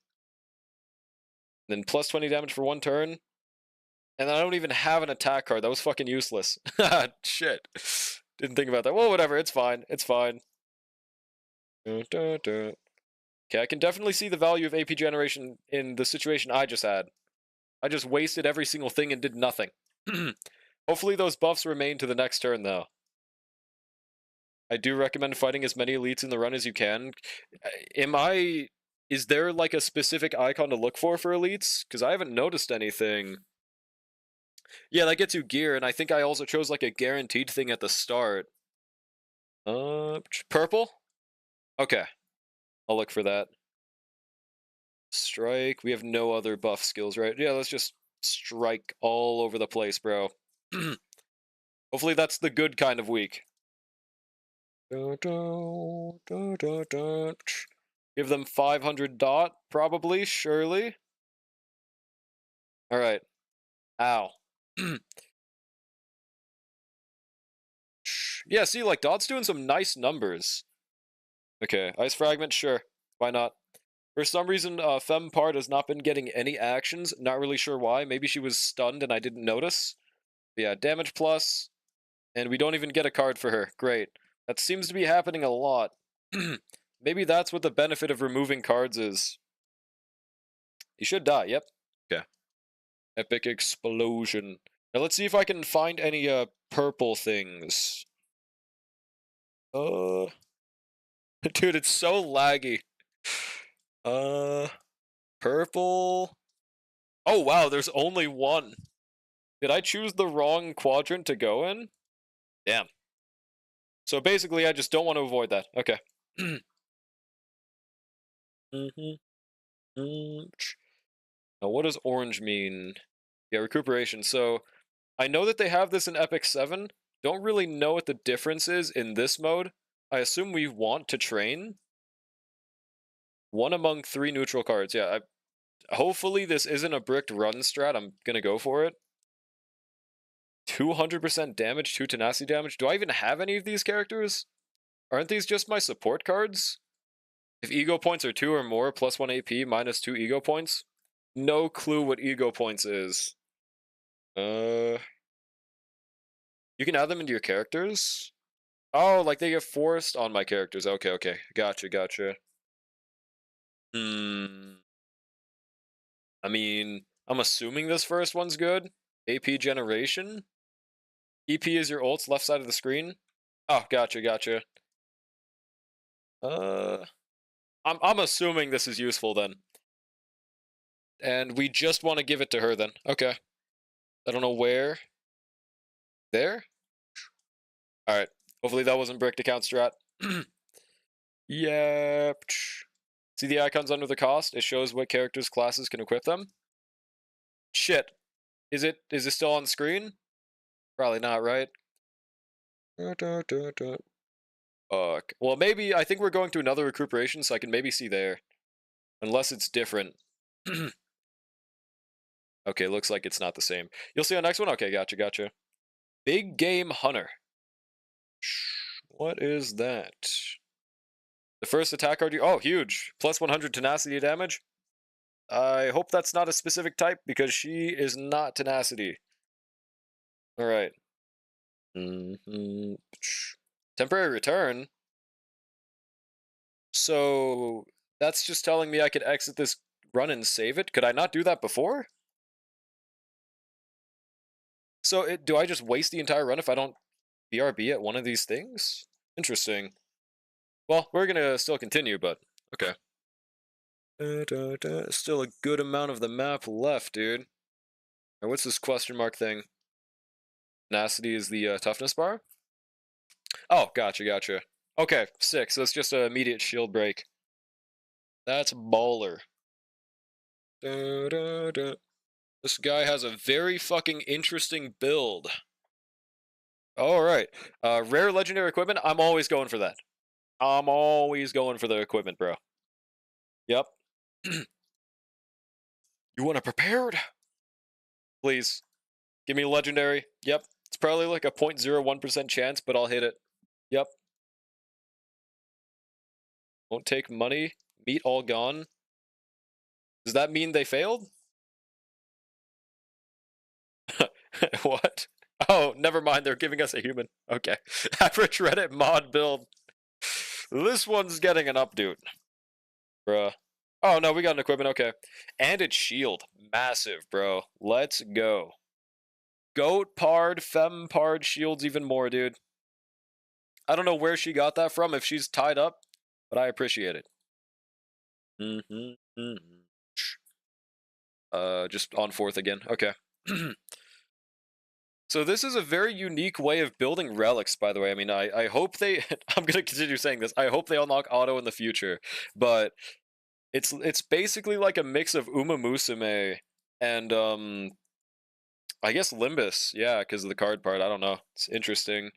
Then plus 20 damage for 1 turn. And I don't even have an attack card. That was fucking useless. Shit. Didn't think about that. Well, whatever. It's fine. It's fine. Okay, I can definitely see the value of AP generation in the situation I just had. I just wasted every single thing and did nothing. Hopefully those buffs remain to the next turn, though. I do recommend fighting as many elites in the run as you can. Is there like a specific icon to look for elites? Because I haven't noticed anything. Yeah, that gets you gear, and I think I also chose like a guaranteed thing at the start. Purple? Okay. I'll look for that. Strike. We have no other buff skills, right? Yeah, let's just strike all over the place, bro. Hopefully that's the good kind of week. Give them 500 dot, probably, surely. Alright. Ow. Yeah, see, like, Dot's doing some nice numbers. Okay, Ice Fragment, sure. Why not? For some reason, Fempart has not been getting any actions. Not really sure why. Maybe she was stunned and I didn't notice. But yeah, damage plus. And we don't even get a card for her. Great. That seems to be happening a lot. Maybe that's what the benefit of removing cards is. You should die, yep. Okay. Epic explosion. Now let's see if I can find any purple things. Dude, it's so laggy. Purple. Oh wow, there's only one. Did I choose the wrong quadrant to go in? Damn. So basically, I just don't want to avoid that. Okay. Now, what does orange mean? Yeah, recuperation. So, I know that they have this in Epic 7. Don't really know what the difference is in this mode. I assume we want to train. 1 among 3 neutral cards. Yeah, hopefully this isn't a bricked run strat. I'm gonna go for it. 200% damage, 2 tenacity damage. Do I even have any of these characters? Aren't these just my support cards? If ego points are 2 or more, plus 1 AP, minus 2 ego points. No clue what ego points is. You can add them into your characters? Oh, like they get forced on my characters. Okay, okay. Gotcha. I mean, I'm assuming this first one's good. AP generation? EP is your ults, left side of the screen. Oh, gotcha. I'm assuming this is useful then. And we just want to give it to her then. Okay. I don't know where. There? Alright. Hopefully that wasn't bricked account strat. Yep. See the icons under the cost? It shows what characters classes can equip them. Shit. Is it still on screen? Probably not, right? Fuck. Well, maybe, I think we're going to another recuperation, so I can maybe see there. Unless it's different. Okay, looks like it's not the same. You'll see on next one? Okay, gotcha. Big Game Hunter. What is that? The first attack card oh, huge. Plus 100 tenacity damage. I hope that's not a specific type, because she is not tenacity. Alright. Temporary return? So, that's just telling me I could exit this run and save it? Could I not do that before? So, do I just waste the entire run if I don't BRB at one of these things? Interesting. Well, we're gonna still continue, but okay. Still a good amount of the map left, dude. Now, what's this question mark thing? Tenacity is the toughness bar? Oh, gotcha. Okay, 6. So it's just an immediate shield break. That's baller. This guy has a very fucking interesting build. Alright. Rare legendary equipment, I'm always going for that. I'm always going for the equipment, bro. Yep. You want to prepared? Please. Give me legendary. Yep. It's probably like a 0.01% chance, but I'll hit it. Yep. Won't take money. Meat all gone. Does that mean they failed? What? Oh, never mind. They're giving us a human. Okay. Average Reddit mod build. This one's getting an update. Bruh. Oh, no, we got an equipment. Okay. And its shield. Massive, bro. Let's go. Goat pard, fem pard shields even more, dude. I don't know where she got that from if she's tied up, but I appreciate it. Just on fourth again. Okay. So this is a very unique way of building relics, by the way. I mean, I hope they... I'm going to continue saying this. I hope they unlock auto in the future. But it's basically like a mix of Uma Musume and, I guess Limbus. Yeah, because of the card part. I don't know. It's interesting.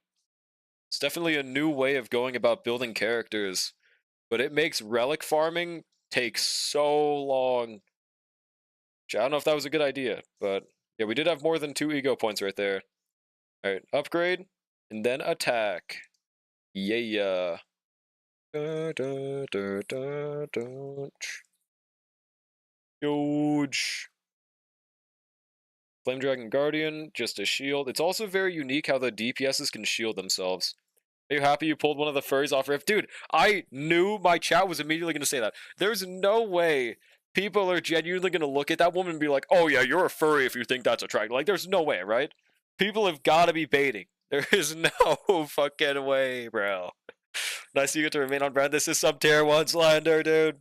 It's definitely a new way of going about building characters. But it makes relic farming take so long. I don't know if that was a good idea, but yeah, we did have more than 2 ego points right there. Alright, upgrade, and then attack. Yeah. Huge. Flame Dragon Guardian, just a shield. It's also very unique how the DPSs can shield themselves. Are you happy you pulled one of the furries off Rift? Dude, I knew my chat was immediately going to say that. There's no way people are genuinely going to look at that woman and be like, oh yeah, you're a furry if you think that's attractive. Like, there's no way, right? People have got to be baiting. There is no fucking way, bro. Nice you get to remain on brand. This is some tier 1 slander, dude.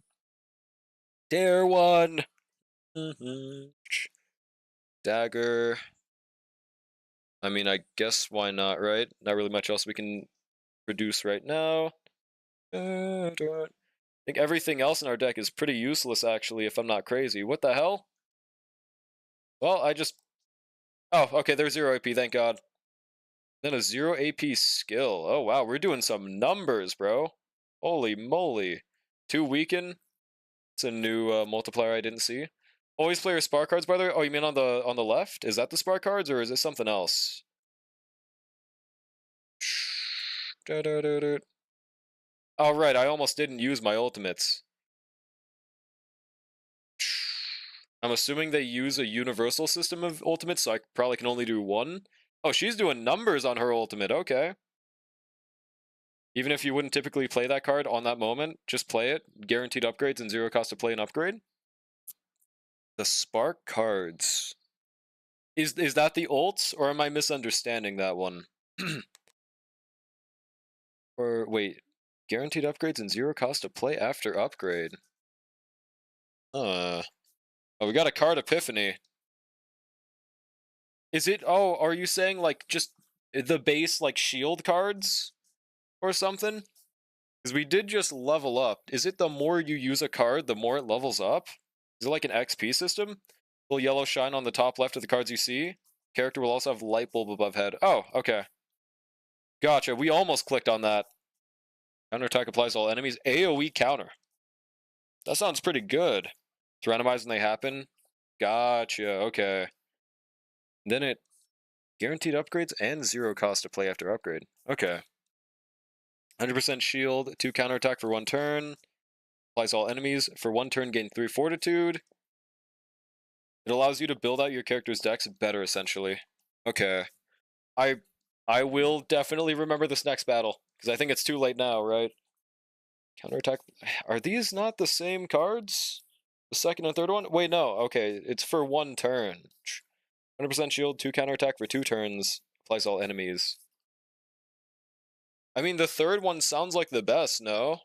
Tier 1. Dagger. I mean, I guess why not, right? Not really much else we can produce right now. I think everything else in our deck is pretty useless, actually, if I'm not crazy. What the hell? Well, I just... Oh, okay, there's 0 AP, thank God. Then a 0 AP skill. Oh, wow, we're doing some numbers, bro. Holy moly. 2 weaken. It's a new multiplier I didn't see. Always play your spark cards, by the way. Oh, you mean on the left? Is that the spark cards, or is it something else? Oh, right, I almost didn't use my ultimates. I'm assuming they use a universal system of ultimates, so I probably can only do one. Oh, she's doing numbers on her ultimate, okay. Even if you wouldn't typically play that card on that moment, just play it. Guaranteed upgrades and 0 cost to play an upgrade. The spark cards. Is that the ults, or am I misunderstanding that one? Or, wait. Guaranteed upgrades and 0 cost to play after upgrade. Oh, we got a card epiphany. Is it... Oh, are you saying, like, just the base, like, shield cards? Or something? Because we did just level up. Is it the more you use a card, the more it levels up? Is it like an XP system? Will yellow shine on the top left of the cards you see? Character will also have light bulb above head. Oh, okay. Gotcha. We almost clicked on that. Counterattack applies to all enemies. AoE counter. That sounds pretty good. It's randomized when they happen. Gotcha. Okay. Then it guaranteed upgrades and 0 cost to play after upgrade. Okay. 100% shield, 2 counterattack for 1 turn. Applies to all enemies. For 1 turn, gain 3 fortitude. It allows you to build out your character's decks better, essentially. Okay. I will definitely remember this next battle, because I think it's too late now, right? Counterattack. Are these not the same cards? The second and third one? Wait, no. Okay, it's for 1 turn. 100% shield, 2 counterattack for 2 turns. Applies to all enemies. I mean, the third one sounds like the best, no?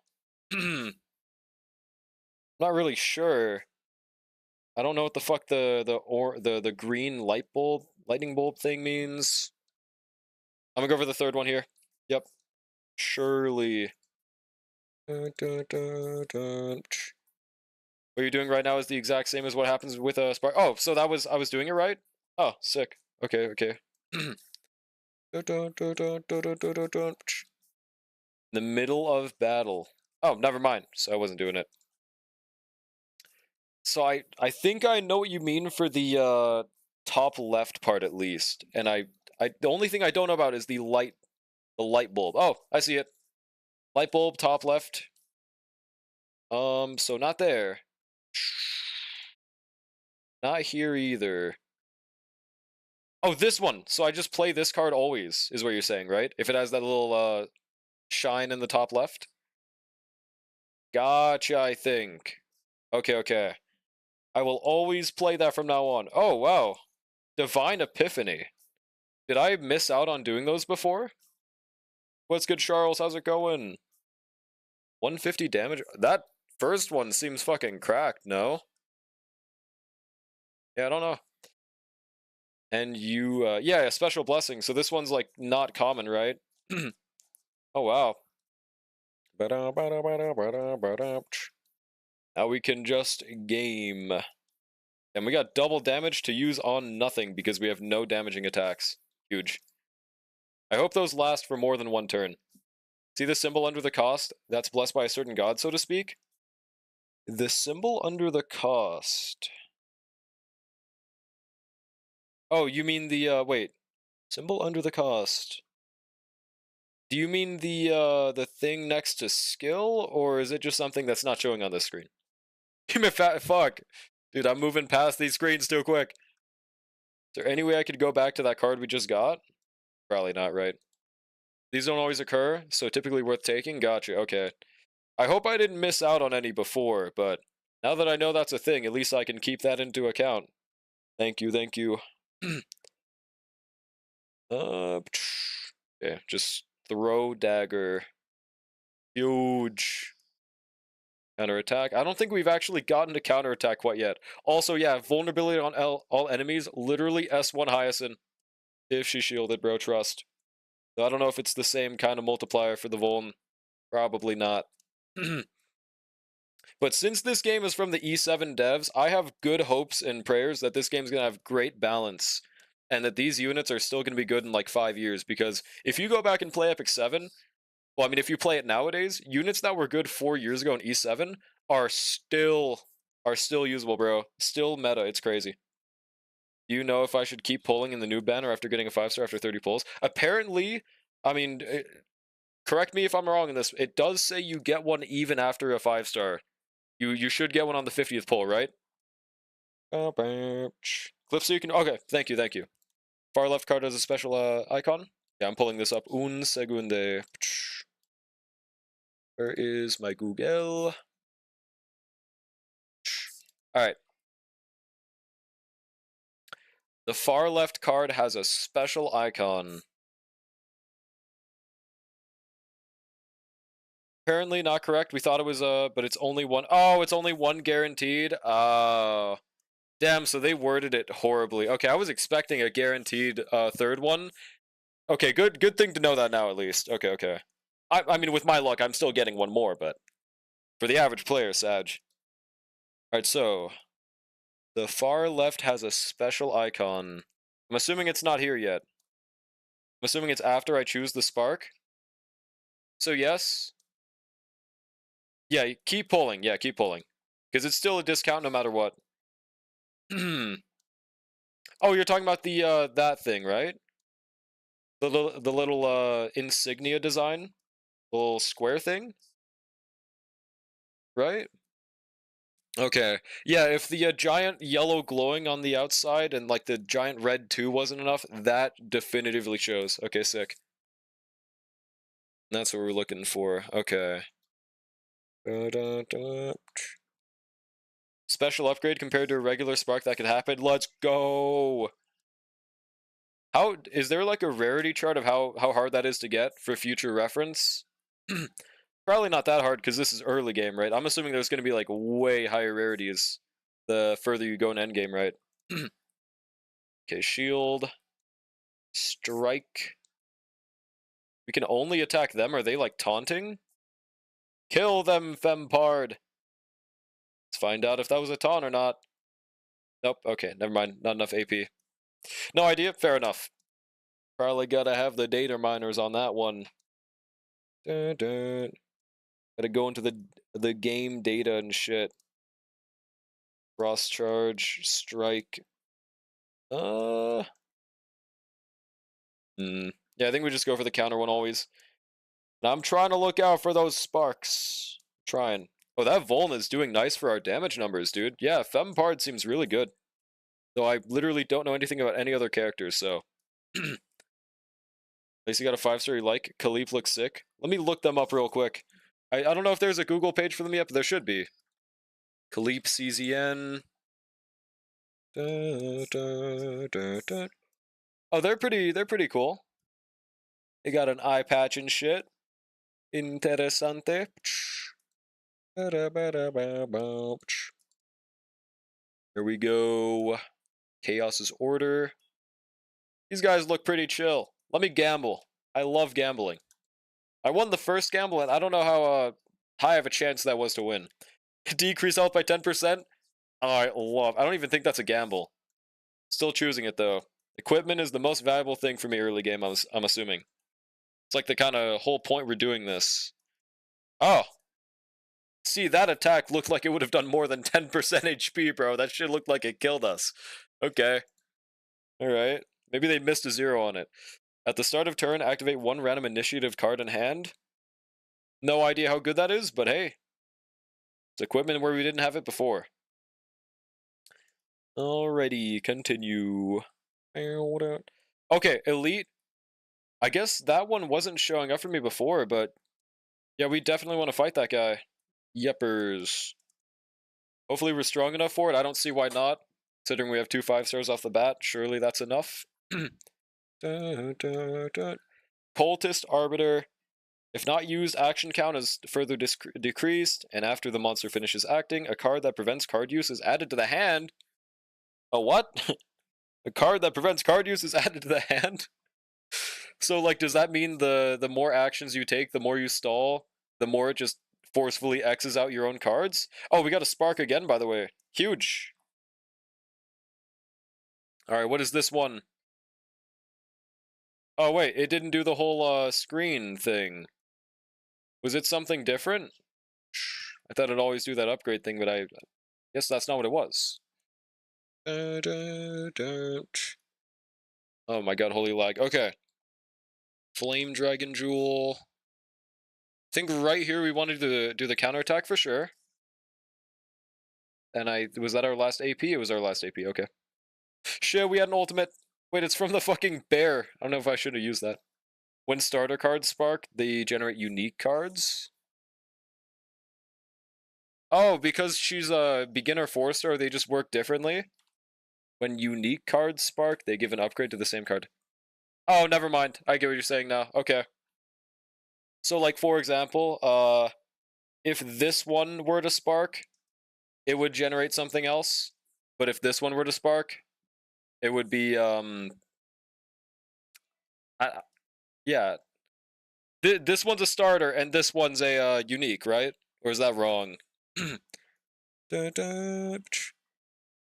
Not really sure. I don't know what the fuck the green lightning bulb thing means. I'm gonna go for the third one here. Yep. Surely. What you're doing right now is the exact same as what happens with a spark. Oh, so I was doing it right? Oh, sick. Okay, okay. The middle of battle. Oh, never mind. So I wasn't doing it. So I think I know what you mean for the top left part at least. And the only thing I don't know about is the light bulb. Oh, I see it. Light bulb, top left. So not there. Not here either. Oh, this one. So I just play this card always, is what you're saying, right? If it has that little shine in the top left. Gotcha, I think. Okay, okay. I will always play that from now on. Oh, wow. Divine Epiphany. Did I miss out on doing those before? What's good, Charles? How's it going? 150 damage? That first one seems fucking cracked, no? Yeah, I don't know. And you, yeah, a special blessing. So this one's like not common, right? Oh, wow. Now we can just game. And we got double damage to use on nothing because we have no damaging attacks. Huge. I hope those last for more than one turn. See the symbol under the cost? That's blessed by a certain god, so to speak? The symbol under the cost. Oh, you mean the, wait. Symbol under the cost. Do you mean the thing next to skill, or is it just something that's not showing on this screen? Give me fuck. Dude, I'm moving past these screens too quick. Is there any way I could go back to that card we just got? Probably not, right? These don't always occur, so typically worth taking? Gotcha, okay. I hope I didn't miss out on any before, but now that I know that's a thing, at least I can keep that into account. Thank you, thank you. Yeah, just throw dagger. Huge. Counterattack. I don't think we've actually gotten to counterattack quite yet. Also, yeah, vulnerability on all enemies. Literally S1 Hyacinth. If she shielded, bro, trust. So I don't know if it's the same kind of multiplier for the Vuln. Probably not. But since this game is from the E7 devs, I have good hopes and prayers that this game's going to have great balance. And that these units are still going to be good in like 5 years. Because if you go back and play Epic 7, well, I mean, if you play it nowadays, units that were good 4 years ago in E7 are still usable, bro. Still meta. It's crazy. Do you know if I should keep pulling in the new banner after getting a 5-star after 30 pulls? Apparently, I mean, correct me if I'm wrong in this. It does say you get one even after a 5-star. You should get one on the 50th pull, right? Clip so you can. Okay, thank you, thank you. Far left card has a special icon. Yeah, I'm pulling this up. Un segunde. Where is my Google? Alright. The far left card has a special icon. Apparently not correct. We thought it was but it's only one. Oh, it's only one guaranteed. Oh. Damn, so they worded it horribly. Okay, I was expecting a guaranteed third one. Okay, good thing to know that now at least. Okay, okay. I mean, with my luck, I'm still getting one more, but for the average player, Sag. Alright, so the far left has a special icon. I'm assuming it's not here yet. I'm assuming it's after I choose the spark. So yes. Yeah, keep pulling. Yeah, keep pulling. Because it's still a discount no matter what. Oh, you're talking about the that thing, right? The little insignia design? The little square thing? Right? Okay. Yeah, if the giant yellow glowing on the outside and like the giant red 2 wasn't enough, that definitively shows. Okay, sick. That's what we're looking for. Okay. Special upgrade compared to a regular spark that could happen. Let's go. How is there like a rarity chart of how hard that is to get for future reference? Probably not that hard because this is early game, right? I'm assuming there's going to be like way higher rarities the further you go in endgame, right? Okay, shield. Strike. We can only attack them. Are they like taunting? Kill them, Fempard. Let's find out if that was a taunt or not. Nope. Okay, never mind. Not enough AP. No idea. Fair enough. Probably gotta have the data miners on that one. Dun, dun. Gotta go into the game data and shit. Cross charge, strike. Yeah, I think we just go for the counter one always. And I'm trying to look out for those sparks. Trying. Oh, that Voln is doing nice for our damage numbers, dude. Yeah, Fempard seems really good. Though I literally don't know anything about any other characters, so. At least you got a 5-star you like. Khalif looks sick. Let me look them up real quick. I don't know if there's a Google page for them yet, but there should be. Khalif CZN. Oh, they're pretty cool. They got an eye patch and shit. Interessante. Here we go. Chaos's Order. These guys look pretty chill. Let me gamble. I love gambling. I won the first gamble, and I don't know how high of a chance that was to win. Decrease health by 10%? I don't even think that's a gamble. Still choosing it, though. Equipment is the most valuable thing for me early game, I'm assuming. It's like the kind of whole point we're doing this. Oh. See, that attack looked like it would have done more than 10% HP, bro. That shit looked like it killed us. Okay. Alright. Maybe they missed a 0 on it. At the start of turn, activate one random initiative card in hand. No idea how good that is, but hey. It's equipment where we didn't have it before. Alrighty, continue. Okay, Elite. I guess that one wasn't showing up for me before, but yeah, we definitely want to fight that guy. Yeppers. Hopefully we're strong enough for it. I don't see why not. Considering we have 2 5-stars off the bat, surely that's enough. Cultist Arbiter. If not used, action count is further decreased, and after the monster finishes acting, a card that prevents card use is added to the hand. A what? A card that prevents card use is added to the hand? So, like, does that mean the more actions you take, the more you stall, the more it just forcefully X's out your own cards? Oh, we got a Spark again, by the way. Huge. Alright, what is this one? Oh, wait, it didn't do the whole screen thing. Was it something different? I thought it'd always do that upgrade thing, but I guess that's not what it was. Oh my god, holy lag. Okay. Flame Dragon Jewel. I think right here we wanted to do the counterattack for sure. And was that our last AP? It was our last AP, okay. Shit, we had an ultimate. Wait, it's from the fucking bear. I don't know if I should have used that. When starter cards spark, they generate unique cards. Oh, because she's a beginner 4-star, they just work differently. When unique cards spark, they give an upgrade to the same card. Oh, never mind. I get what you're saying now. Okay. So, like, for example, if this one were to spark, it would generate something else. But if this one were to spark, it would be, yeah. This one's a starter, and this one's a unique, right? Or is that wrong?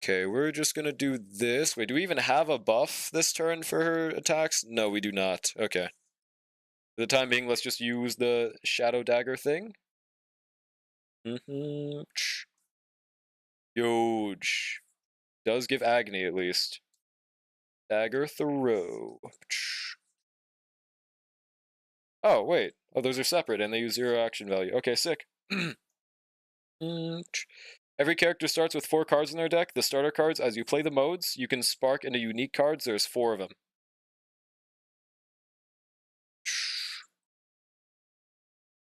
Okay, we're just gonna do this. Wait, do we even have a buff this turn for her attacks? No, we do not. Okay. For the time being, let's just use the Shadow Dagger thing. Huge. Does give agony, at least. Dagger throw. Oh, wait. Oh, those are separate, and they use 0 action value. Okay, sick. Every character starts with 4 cards in their deck. The starter cards, as you play the modes, you can spark into unique cards. There's 4 of them.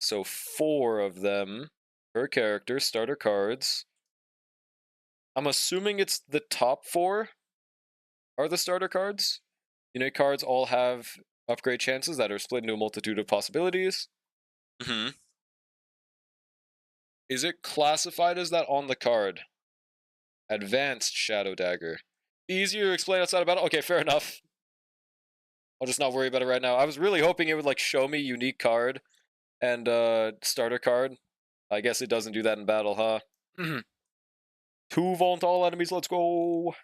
So 4 of them per character, starter cards. I'm assuming it's the top 4 are the starter cards. Unique cards all have upgrade chances that are split into a multitude of possibilities. Is it classified as that on the card? Advanced Shadow Dagger. Easier to explain outside of battle? Okay, fair enough. I'll just not worry about it right now. I was really hoping it would, like, show me unique card and starter card. I guess it doesn't do that in battle, huh? 2 Vault all enemies, let's go!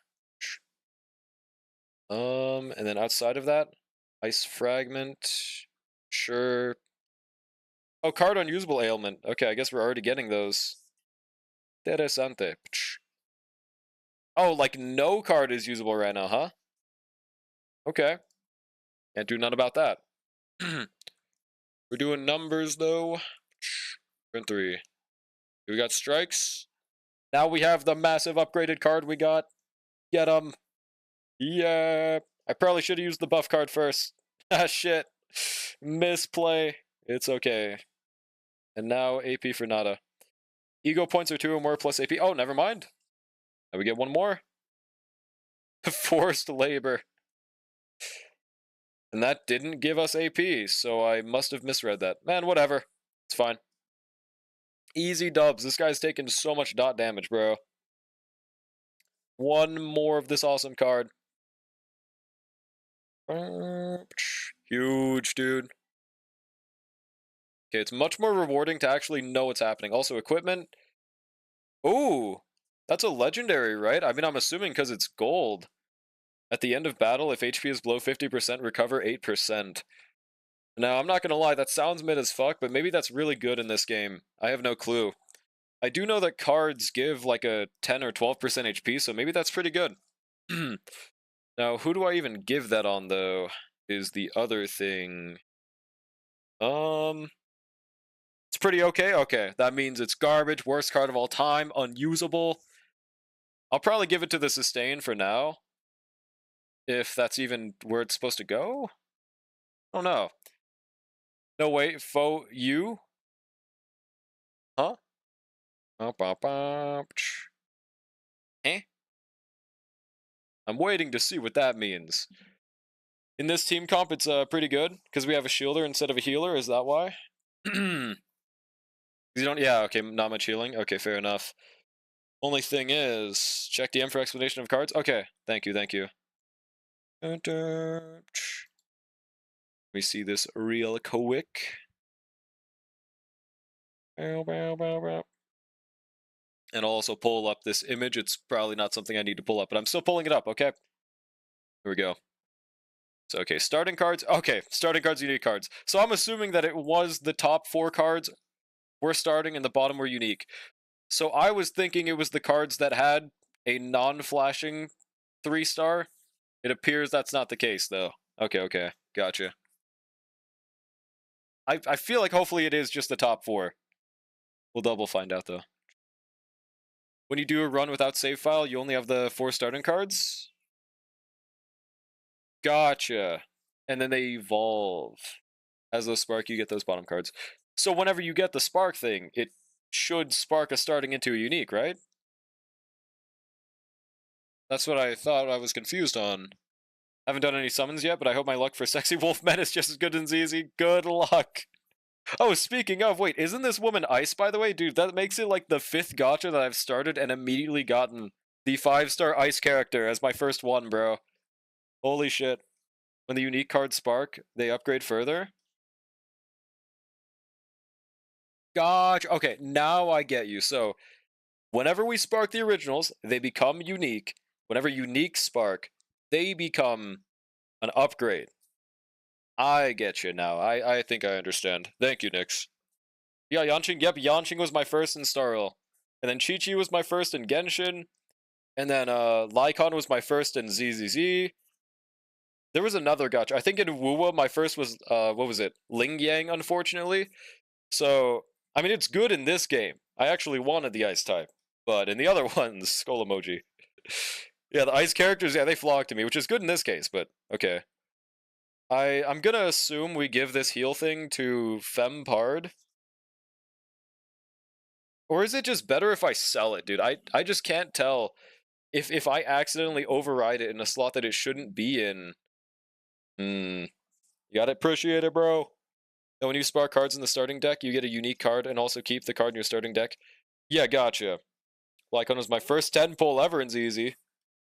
And then outside of that, Ice Fragment. Sure. Oh, card unusable ailment. Okay, I guess we're already getting those. Interessante. Oh, like no card is usable right now, huh? Okay. Can't do none about that. We're doing numbers, though. Turn 3. We got strikes. Now we have the massive upgraded card we got. Get him. Yeah. I probably should have used the buff card first. Ah, shit. Misplay. It's okay. And now AP for nada. Ego points are 2 or more plus AP. Oh, never mind. Now we get one more. Forced labor. And that didn't give us AP, so I must have misread that. Man, whatever. It's fine. Easy dubs. This guy's taking so much dot damage, bro. One more of this awesome card. Huge, dude. Okay, it's much more rewarding to actually know what's happening. Also, equipment. Ooh, that's a legendary, right? I mean, I'm assuming because it's gold. At the end of battle, if HP is below 50%, recover 8%. Now, I'm not gonna lie, that sounds mid as fuck, but maybe that's really good in this game. I have no clue. I do know that cards give like a 10 or 12% HP, so maybe that's pretty good. Now, who do I even give that on, though, is the other thing. It's pretty okay? Okay, that means it's garbage, worst card of all time, unusable. I'll probably give it to the sustain for now. If that's even where it's supposed to go? I don't know. No, wait, foe you? Huh? Eh? I'm waiting to see what that means. In this team comp, it's pretty good, because we have a shielder instead of a healer, is that why? You don't, yeah, okay, not much healing. Okay, fair enough. Only thing is, check DM for explanation of cards. Okay, thank you, thank you. Let me see this real quick. And I'll also pull up this image. It's probably not something I need to pull up, but I'm still pulling it up, okay? Here we go. So, okay, starting cards. Okay, starting cards, unique cards. So I'm assuming that it was the top 4 cards were starting and the bottom were unique. So I was thinking it was the cards that had a non-flashing 3-star. It appears that's not the case, though. Okay, gotcha. I feel like hopefully it is just the top 4. We'll double find out, though. When you do a run without save file, you only have the 4 starting cards? Gotcha. And then they evolve. As those spark, you get those bottom cards. So whenever you get the spark thing, it should spark a starting into a unique, right? That's what I thought I was confused on. Haven't done any summons yet, but I hope my luck for Sexy Wolfman is just as good as easy. Good luck. Oh, speaking of, wait, isn't this woman Ice, by the way? Dude, that makes it like the 5th gacha that I've started and immediately gotten the 5-star Ice character as my first one, bro. Holy shit. When the unique cards spark, they upgrade further? Gotcha. Okay, now I get you. So, whenever we spark the originals, they become unique. Whenever unique spark, they become an upgrade. I get you now. I think I understand. Thank you, Nyx. Yeah, Yanqing. Yep, Yanqing was my first in Starl. And then Chi-Chi was my first in Genshin. And then Lycon was my first in ZZZ. There was another gacha. I think in Wuwa, my first was, what was it? Ling Yang, unfortunately. So, I mean, it's good in this game. I actually wanted the ice type. But in the other ones, skull emoji. Yeah, the ice characters, yeah, they flock to me, which is good in this case, but okay. I'm gonna assume we give this heal thing to Fempard. Or is it just better if I sell it, dude? I just can't tell if I accidentally override it in a slot that it shouldn't be in. You gotta appreciate it, bro. And when you spark cards in the starting deck, you get a unique card and also keep the card in your starting deck. Yeah, gotcha. Lycon was my first 10 pull ever in ZZ.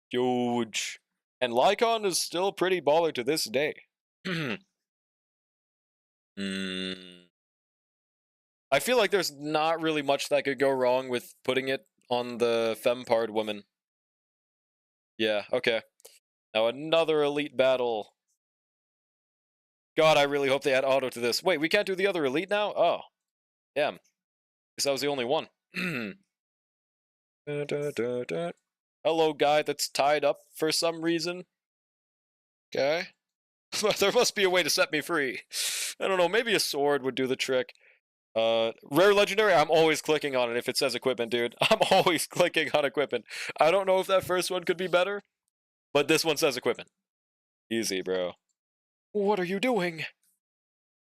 Huge. And Lycon is still pretty baller to this day. I feel like there's not really much that could go wrong with putting it on the Fempard woman. Yeah, okay. Now another elite battle. God, I really hope they add auto to this. Wait, we can't do the other elite now? Oh. Damn. Guess I was the only one. Hello, guy that's tied up for some reason. Okay. There must be a way to set me free. I don't know, maybe a sword would do the trick. Rare legendary, I'm always clicking on it if it says equipment, dude. I'm always clicking on equipment. I don't know if that first one could be better, but this one says equipment. Easy, bro. What are you doing?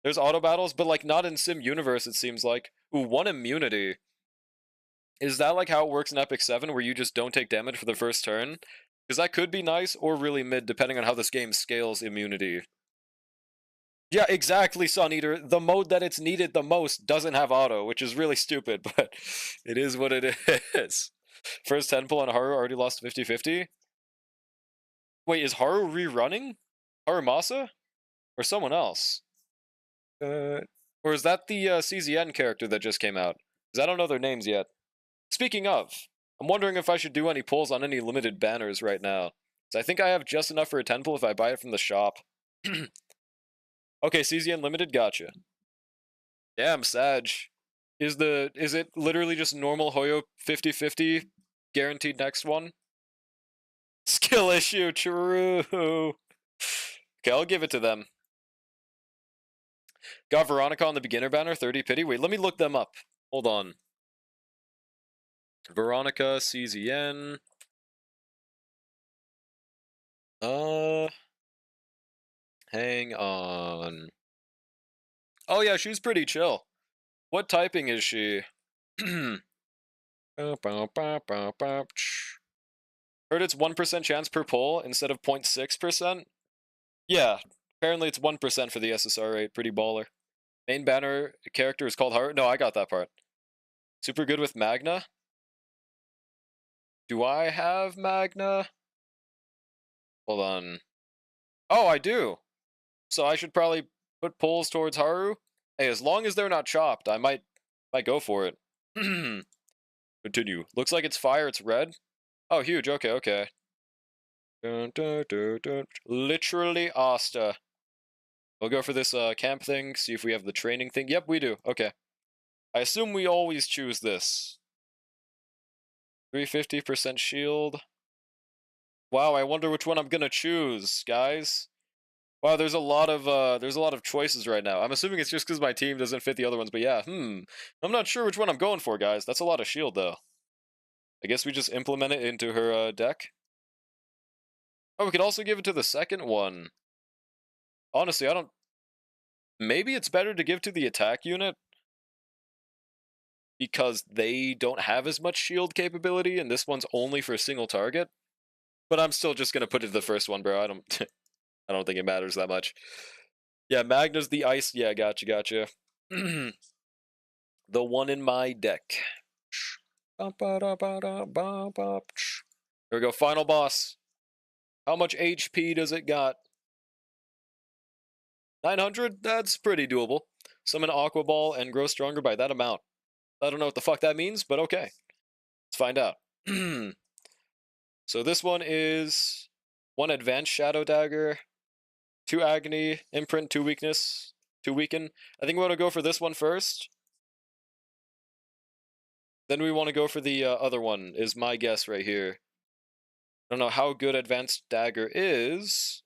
There's auto battles, but like not in Sim Universe, it seems like. Ooh, 1 immunity. Is that like how it works in Epic 7, where you just don't take damage for the first turn? Because that could be nice or really mid, depending on how this game scales immunity. Yeah, exactly, Sun Eater. The mode that it's needed the most doesn't have auto, which is really stupid, but it is what it is. First 10 pull on Haru already lost 50-50. Wait, is Haru rerunning? Harumasa? Or someone else? Or is that the CZN character that just came out? Because I don't know their names yet. Speaking of, I'm wondering if I should do any pulls on any limited banners right now. So I think I have just enough for a 10 pull if I buy it from the shop. Okay, CZN limited, gotcha. Damn, Sag. Is it literally just normal Hoyo 50-50 guaranteed next one? Skill issue, true. Okay, I'll give it to them. Got Veronica on the beginner banner, 30 pity. Wait, let me look them up. Hold on. Veronica, CZN. Hang on. Oh yeah, she's pretty chill. What typing is she? Heard it's 1% chance per pull instead of 0.6%? Yeah, apparently it's 1% for the SSR rate. Pretty baller. Main banner character is called Heart. No, I got that part. Super good with Magna. Do I have Magna? Hold on. Oh, I do. So I should probably put pulls towards Haru. Hey, as long as they're not chopped, I might go for it. Continue. Looks like it's fire, it's red. Oh, huge. Okay, okay. Dun, dun, dun, dun. Literally Asta. We'll go for this camp thing, see if we have the training thing. Yep, we do. Okay. I assume we always choose this. 350% shield. Wow, I wonder which one I'm gonna choose, guys. Wow, there's a lot of choices right now. I'm assuming it's just because my team doesn't fit the other ones, but yeah, I'm not sure which one I'm going for, guys. That's a lot of shield, though. I guess we just implement it into her deck. Oh, we could also give it to the second one. Honestly, I don't... Maybe it's better to give to the attack unit because they don't have as much shield capability, and this one's only for a single target. But I'm still just gonna put it to the first one, bro. I don't think it matters that much. Yeah, Magna's the ice. Yeah, gotcha. The one in my deck. Here we go, final boss. How much HP does it got? 900? That's pretty doable. Summon Aqua Ball and grow stronger by that amount. I don't know what the fuck that means, but okay. Let's find out. So this one is 1 advanced Shadow Dagger, 2 Agony, Imprint, 2 Weakness, 2 Weaken. I think we want to go for this one first. Then we want to go for the other one, is my guess right here. I don't know how good Advanced Dagger is.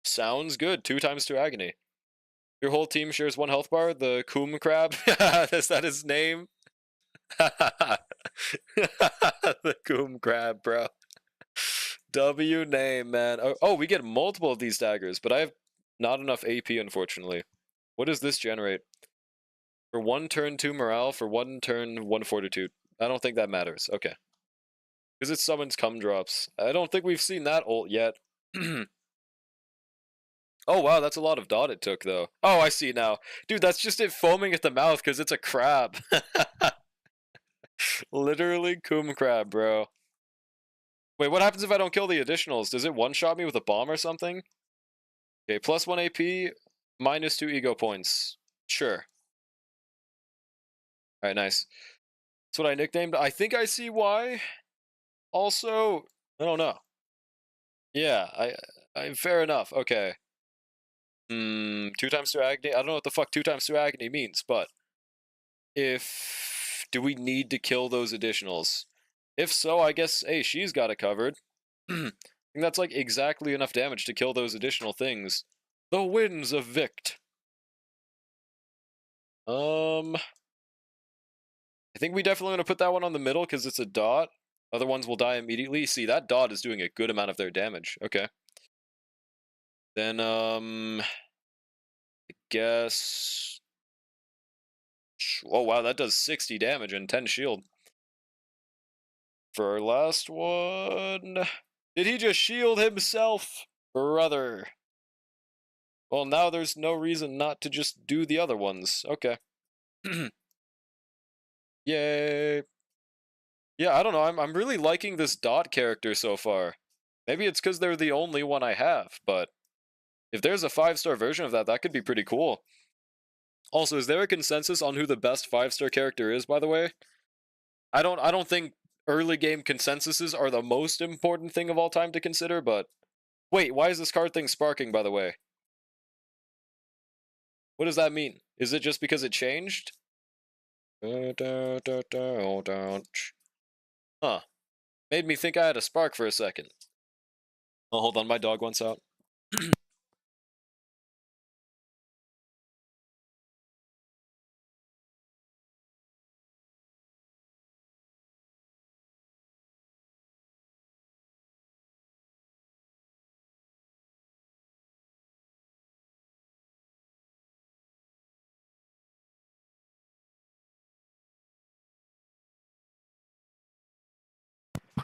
Sounds good. 2 times 2 Agony. Your whole team shares 1 health bar. The Coom Crab. Is that his name? The Coom Crab, bro. W name, man. Oh, we get multiple of these daggers, but I have not enough AP, unfortunately. What does this generate? For 1 turn 2 morale, for 1 turn 1 fortitude. I don't think that matters. Okay. Because it summons cum drops. I don't think we've seen that ult yet. Oh wow, that's a lot of dot it took, though. Oh, I see now. Dude, that's just it foaming at the mouth because it's a crab. Literally Coom Crab, bro. Wait, what happens if I don't kill the additionals? Does it one-shot me with a bomb or something? Okay, plus 1 AP, minus 2 ego points. Sure. Alright, nice. That's what I nicknamed. I think I see why. Also, I don't know. Yeah, I fair enough. Okay. 2 times 2 agony. I don't know what the fuck 2 times 2 agony means, but do we need to kill those additionals? If so, I guess, hey, she's got it covered. I think that's like exactly enough damage to kill those additional things. The winds of Vict. think we definitely want to put that one on the middle because it's a dot. Other ones will die immediately. See, that dot is doing a good amount of their damage. Okay. Then, I guess... Oh, wow, that does 60 damage and 10 shield. For our last one... Did he just shield himself? Brother. Well, now there's no reason not to just do the other ones. Okay. Yay. Yeah, I don't know. I'm really liking this Dot character so far. Maybe it's because they're the only one I have, but if there's a 5-star version of that, that could be pretty cool. Also, is there a consensus on who the best 5-star character is, by the way? I don't think early game consensuses are the most important thing of all time to consider, but wait, why is this card thing sparking, by the way? What does that mean? Is it just because it changed? Huh. Made me think I had a spark for a second. Oh, hold on, my dog wants out.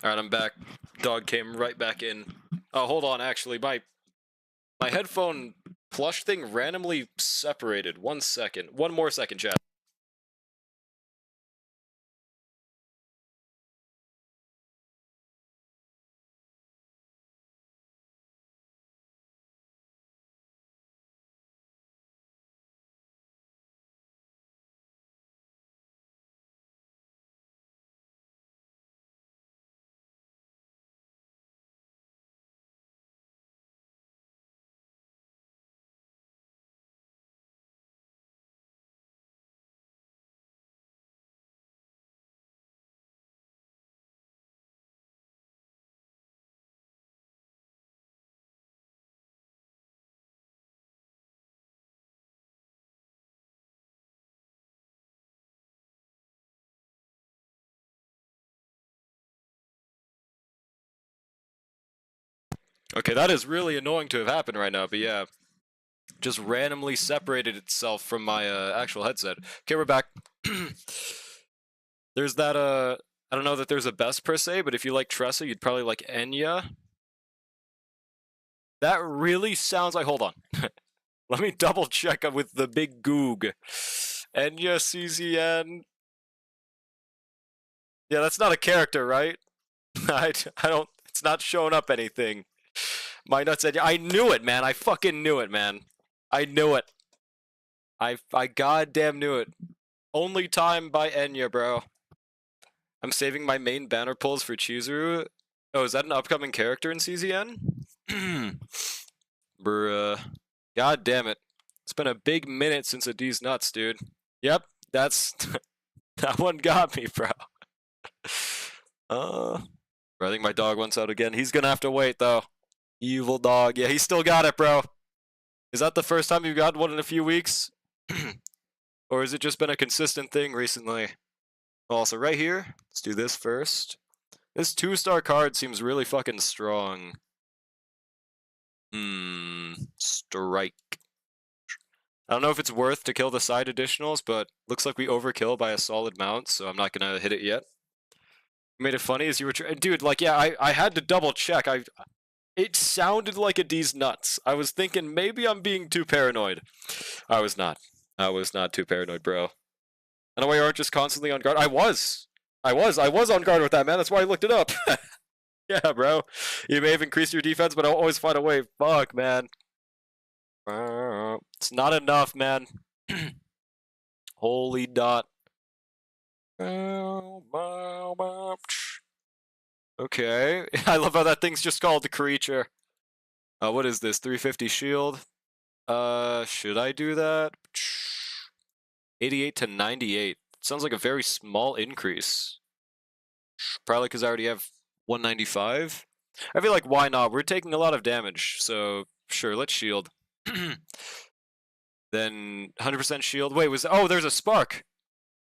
Alright, I'm back. Dog came right back in. Oh, hold on, actually, my headphone plush thing randomly separated. 1 second. One more second, chat. Okay, that is really annoying to have happened right now, but yeah. Just randomly separated itself from my actual headset. Okay, we're back. There's that, I don't know that there's a best per se, but if you like Tressa, you'd probably like Enya. That really sounds like, hold on. Let me double check with the big goog. Enya CZN. Yeah, that's not a character, right? I don't, it's not showing up anything. My nuts, I knew it, man. I fucking knew it, man. I knew it. I goddamn knew it. Only time by Enya, bro. I'm saving my main banner pulls for Chizuru. Oh, is that an upcoming character in CZN? Bruh. God damn it. It's been a big minute since a D's nuts, dude. Yep, that's... that one got me, bro. I think my dog wants out again. He's gonna have to wait, though. Evil dog. Yeah, he still got it, bro. Is that the first time you've gotten one in a few weeks? Or has it just been a consistent thing recently? Also, right here, let's do this first. This 2-star card seems really fucking strong. Strike. I don't know if it's worth to kill the side additionals, but looks like we overkill by a solid amount, so I'm not gonna hit it yet. Made it funny as you were dude, like, yeah, I had to double check. It sounded like a D's nuts. I was thinking maybe I'm being too paranoid. I was not. I was not too paranoid, bro. I know why you aren't just constantly on guard. I was on guard with that, man. That's why I looked it up. Yeah, bro. You may have increased your defense, but I'll always find a way. Fuck, man. It's not enough, man. Holy dot. Okay. I love how that thing's just called the creature. What is this? 350 shield? Should I do that? 88 to 98. Sounds like a very small increase. Probably because I already have 195. I feel like why not? We're taking a lot of damage, so sure, let's shield. Then 100% shield. Wait, oh, there's a spark.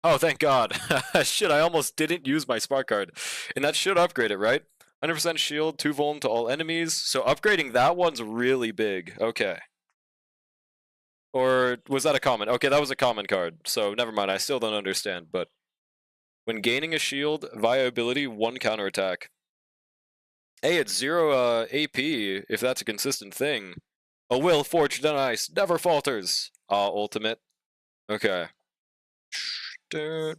Oh, thank God. Shit, I almost didn't use my spark card. And that should upgrade it, right? 100% shield, 2 vuln to all enemies. So upgrading that one's really big. Okay. Or was that a common? Okay, that was a common card. So never mind, I still don't understand. But when gaining a shield, via ability, 1 counterattack. Hey, it's 0 AP, if that's a consistent thing. A will forged in ice never falters. Ultimate. Okay. Wonder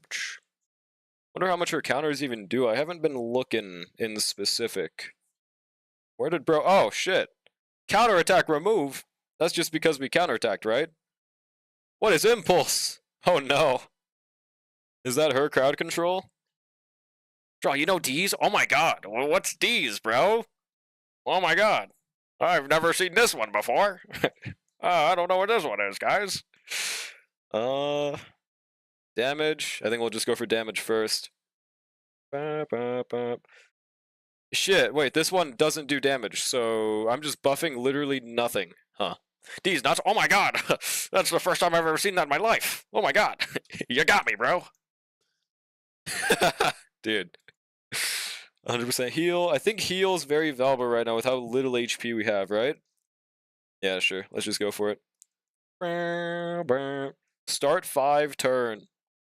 how much her counters even do. I haven't been looking in specific. Where did bro? Oh, shit. Counterattack remove. That's just because we counterattacked, right? What is impulse? Oh, no. Is that her crowd control? Bro, you know D's? Oh my god. What's D's, bro? Oh my god. I've never seen this one before. I don't know what this one is, guys. Damage. I think we'll just go for damage first. Shit, wait, this one doesn't do damage, so I'm just buffing literally nothing. Huh. These nuts. Oh my god! That's the first time I've ever seen that in my life. Oh my god. You got me, bro. Dude. 100% heal. I think heal is very valuable right now with how little HP we have, right? Yeah, sure. Let's just go for it. Start 5 turn.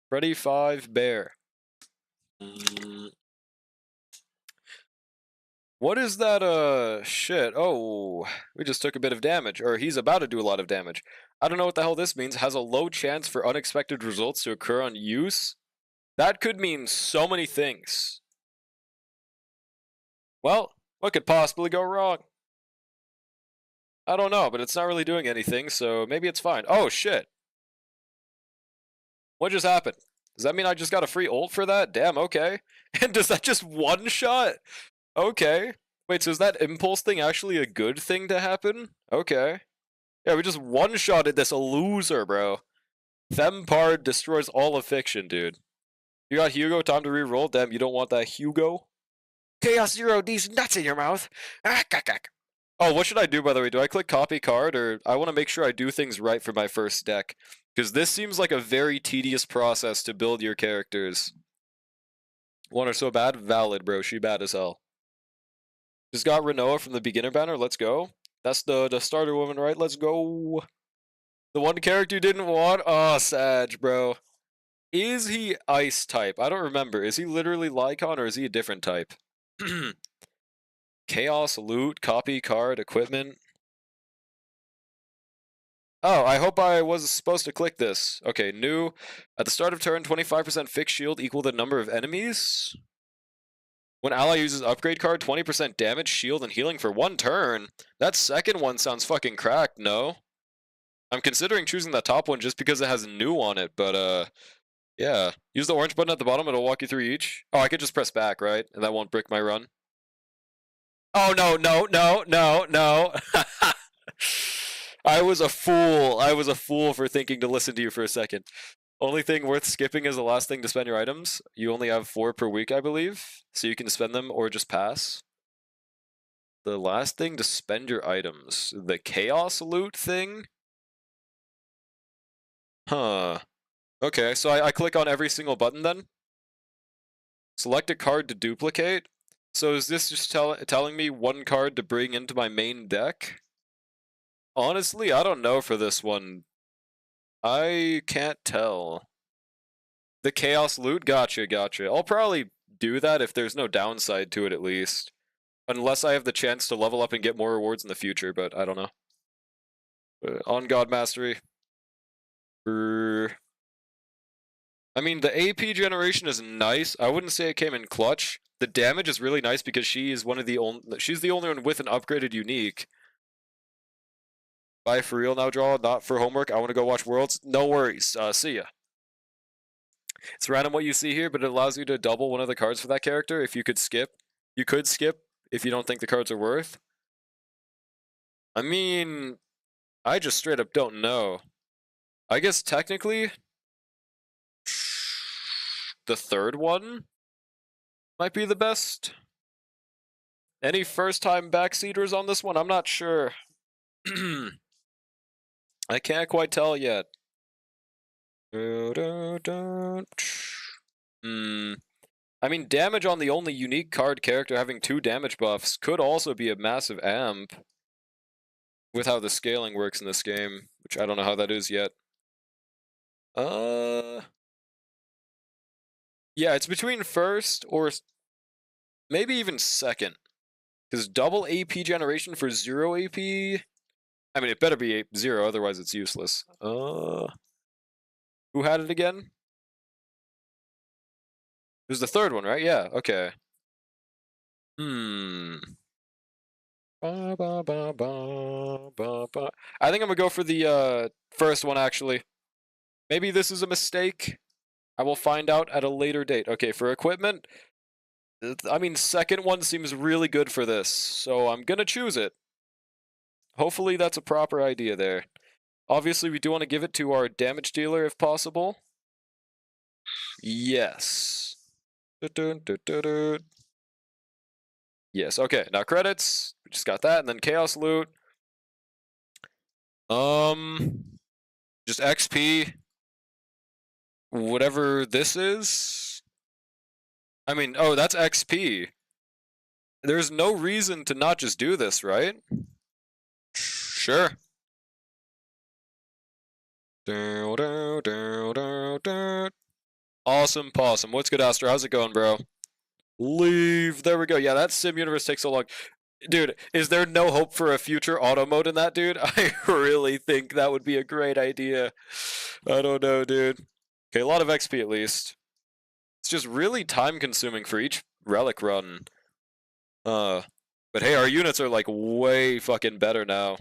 Ready 5 bear. What is that, shit? Oh, we just took a bit of damage, or he's about to do a lot of damage. I don't know what the hell this means. Has a low chance for unexpected results to occur on use. That could mean so many things. Well, what could possibly go wrong? I don't know, but it's not really doing anything, so maybe it's fine. Oh, shit. What just happened? Does that mean I just got a free ult for that? Damn, okay. And does that just one-shot? Okay. Wait, so is that impulse thing actually a good thing to happen? Okay. Yeah, we just one-shotted this loser, bro. Fempard destroys all of fiction, dude. You got Hugo, time to reroll. Damn, you don't want that Hugo? Chaos Zero, these nuts in your mouth. Oh, what should I do, by the way? Do I click copy card, or I want to make sure I do things right for my first deck? Because this seems like a very tedious process to build your characters. Want her so bad? Valid, bro. She bad as hell. Just got Renoa from the beginner banner. Let's go. That's the starter woman, right? Let's go. The one character you didn't want? Oh, Sag, bro. Is he ice type? I don't remember. Is he literally Lycon, or is he a different type? Chaos, loot, copy, card, equipment. Oh, I hope I was supposed to click this. Okay, new. At the start of turn, 25% fixed shield equal the number of enemies. When ally uses upgrade card, 20% damage, shield, and healing for 1 turn. That second one sounds fucking cracked, no? I'm considering choosing that top one just because it has new on it, but yeah. Use the orange button at the bottom, it'll walk you through each. Oh, I could just press back, right? And that won't brick my run. Oh, no, no, no, no, no. I was a fool. I was a fool for thinking to listen to you for a second. Only thing worth skipping is the last thing to spend your items. You only have 4 per week, I believe. So you can spend them or just pass. The last thing to spend your items. The chaos loot thing? Huh. Okay, so I click on every single button then. Select a card to duplicate. So is this just telling me 1 card to bring into my main deck? Honestly, I don't know for this one. I can't tell. The chaos loot? Gotcha, gotcha. I'll probably do that if there's no downside to it at least. Unless I have the chance to level up and get more rewards in the future, but I don't know. On God Mastery. I mean, the AP generation is nice. I wouldn't say it came in clutch. The damage is really nice because she's the only one with an upgraded unique. Bye for real now, draw. Not for homework. I want to go watch Worlds. No worries. See ya. It's random what you see here, but it allows you to double one of the cards for that character if you could skip. You could skip if you don't think the cards are worth. I mean, I just straight up don't know. I guess technically, the third one might be the best. Any first-time backseaters on this one? I'm not sure. I can't quite tell yet. Hmm. I mean, damage on the only unique card character having 2 damage buffs could also be a massive amp. With how the scaling works in this game, which I don't know how that is yet. Yeah, it's between first or maybe even second. Because double AP generation for 0 AP... I mean, it better be 0, otherwise it's useless. Who had it again? It was the third one, right? Yeah, okay. I think I'm gonna go for the first one, actually. Maybe this is a mistake. I will find out at a later date. Okay, for equipment, I mean, second one seems really good for this, so I'm gonna choose it. Hopefully that's a proper idea there. Obviously, we do want to give it to our damage dealer if possible. Yes. Yes, okay, now credits. We just got that, and then chaos loot. Just XP. Whatever this is. I mean, oh, that's XP. There's no reason to not just do this, right? Sure. Awesome possum. What's good, Astro? How's it going, bro? Leave. There we go. Yeah, that sim universe takes so long. Dude, is there no hope for a future auto mode in that, dude? I really think that would be a great idea. I don't know, dude. Okay, a lot of XP at least. It's just really time consuming for each relic run. But hey, our units are like way fucking better now.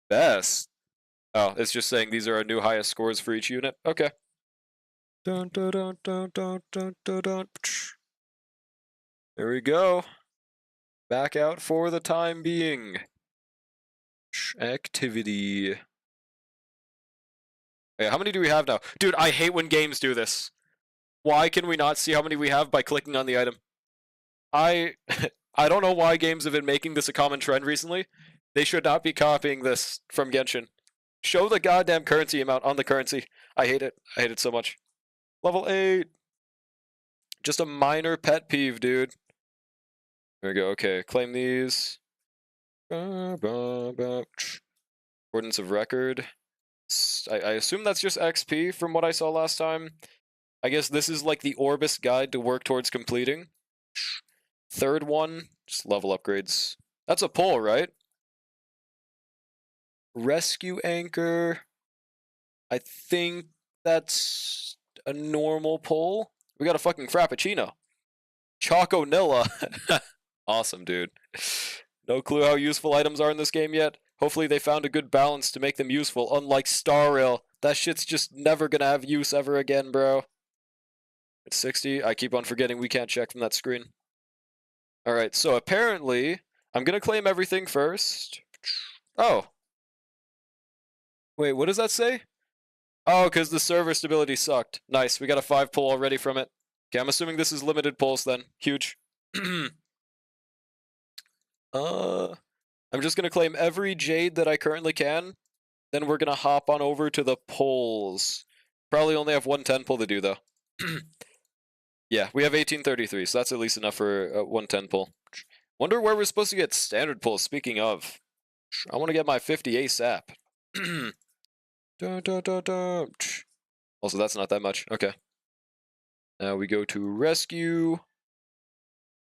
Best. Oh, it's just saying these are our new highest scores for each unit. Okay. Dun, dun, dun, dun, dun, dun, dun, dun. There we go. Back out for the time being. Activity. Okay, how many do we have now? Dude, I hate when games do this. Why can we not see how many we have by clicking on the item? I don't know why games have been making this a common trend recently. They should not be copying this from Genshin. Show the goddamn currency amount on the currency. I hate it. I hate it so much. Level 8. Just a minor pet peeve, dude. There we go. Okay, claim these. Ordnance of record. I assume that's just XP from what I saw last time. I guess this is like the Orbis guide to work towards completing. Third one, just level upgrades. That's a pull, right? Rescue anchor. I think that's a normal pull. We got a fucking Frappuccino. Choconilla. Awesome, dude. No clue how useful items are in this game yet. Hopefully they found a good balance to make them useful, unlike Star Rail. That shit's just never gonna have use ever again, bro. It's 60. I keep on forgetting we can't check from that screen. Alright, so apparently, I'm gonna claim everything first. Oh. Wait, what does that say? Oh, because the server stability sucked. Nice, we got a 5 pull already from it. Okay, I'm assuming this is limited pulls then. Huge. I'm just gonna claim every jade that I currently can. Then we're gonna hop on over to the pulls. Probably only have 110 pull to do though. Yeah, we have 1833, so that's at least enough for a 110 pull. Wonder where we're supposed to get standard pulls. Speaking of, I want to get my 50 ASAP. Also, that's not that much. Okay. Now we go to rescue.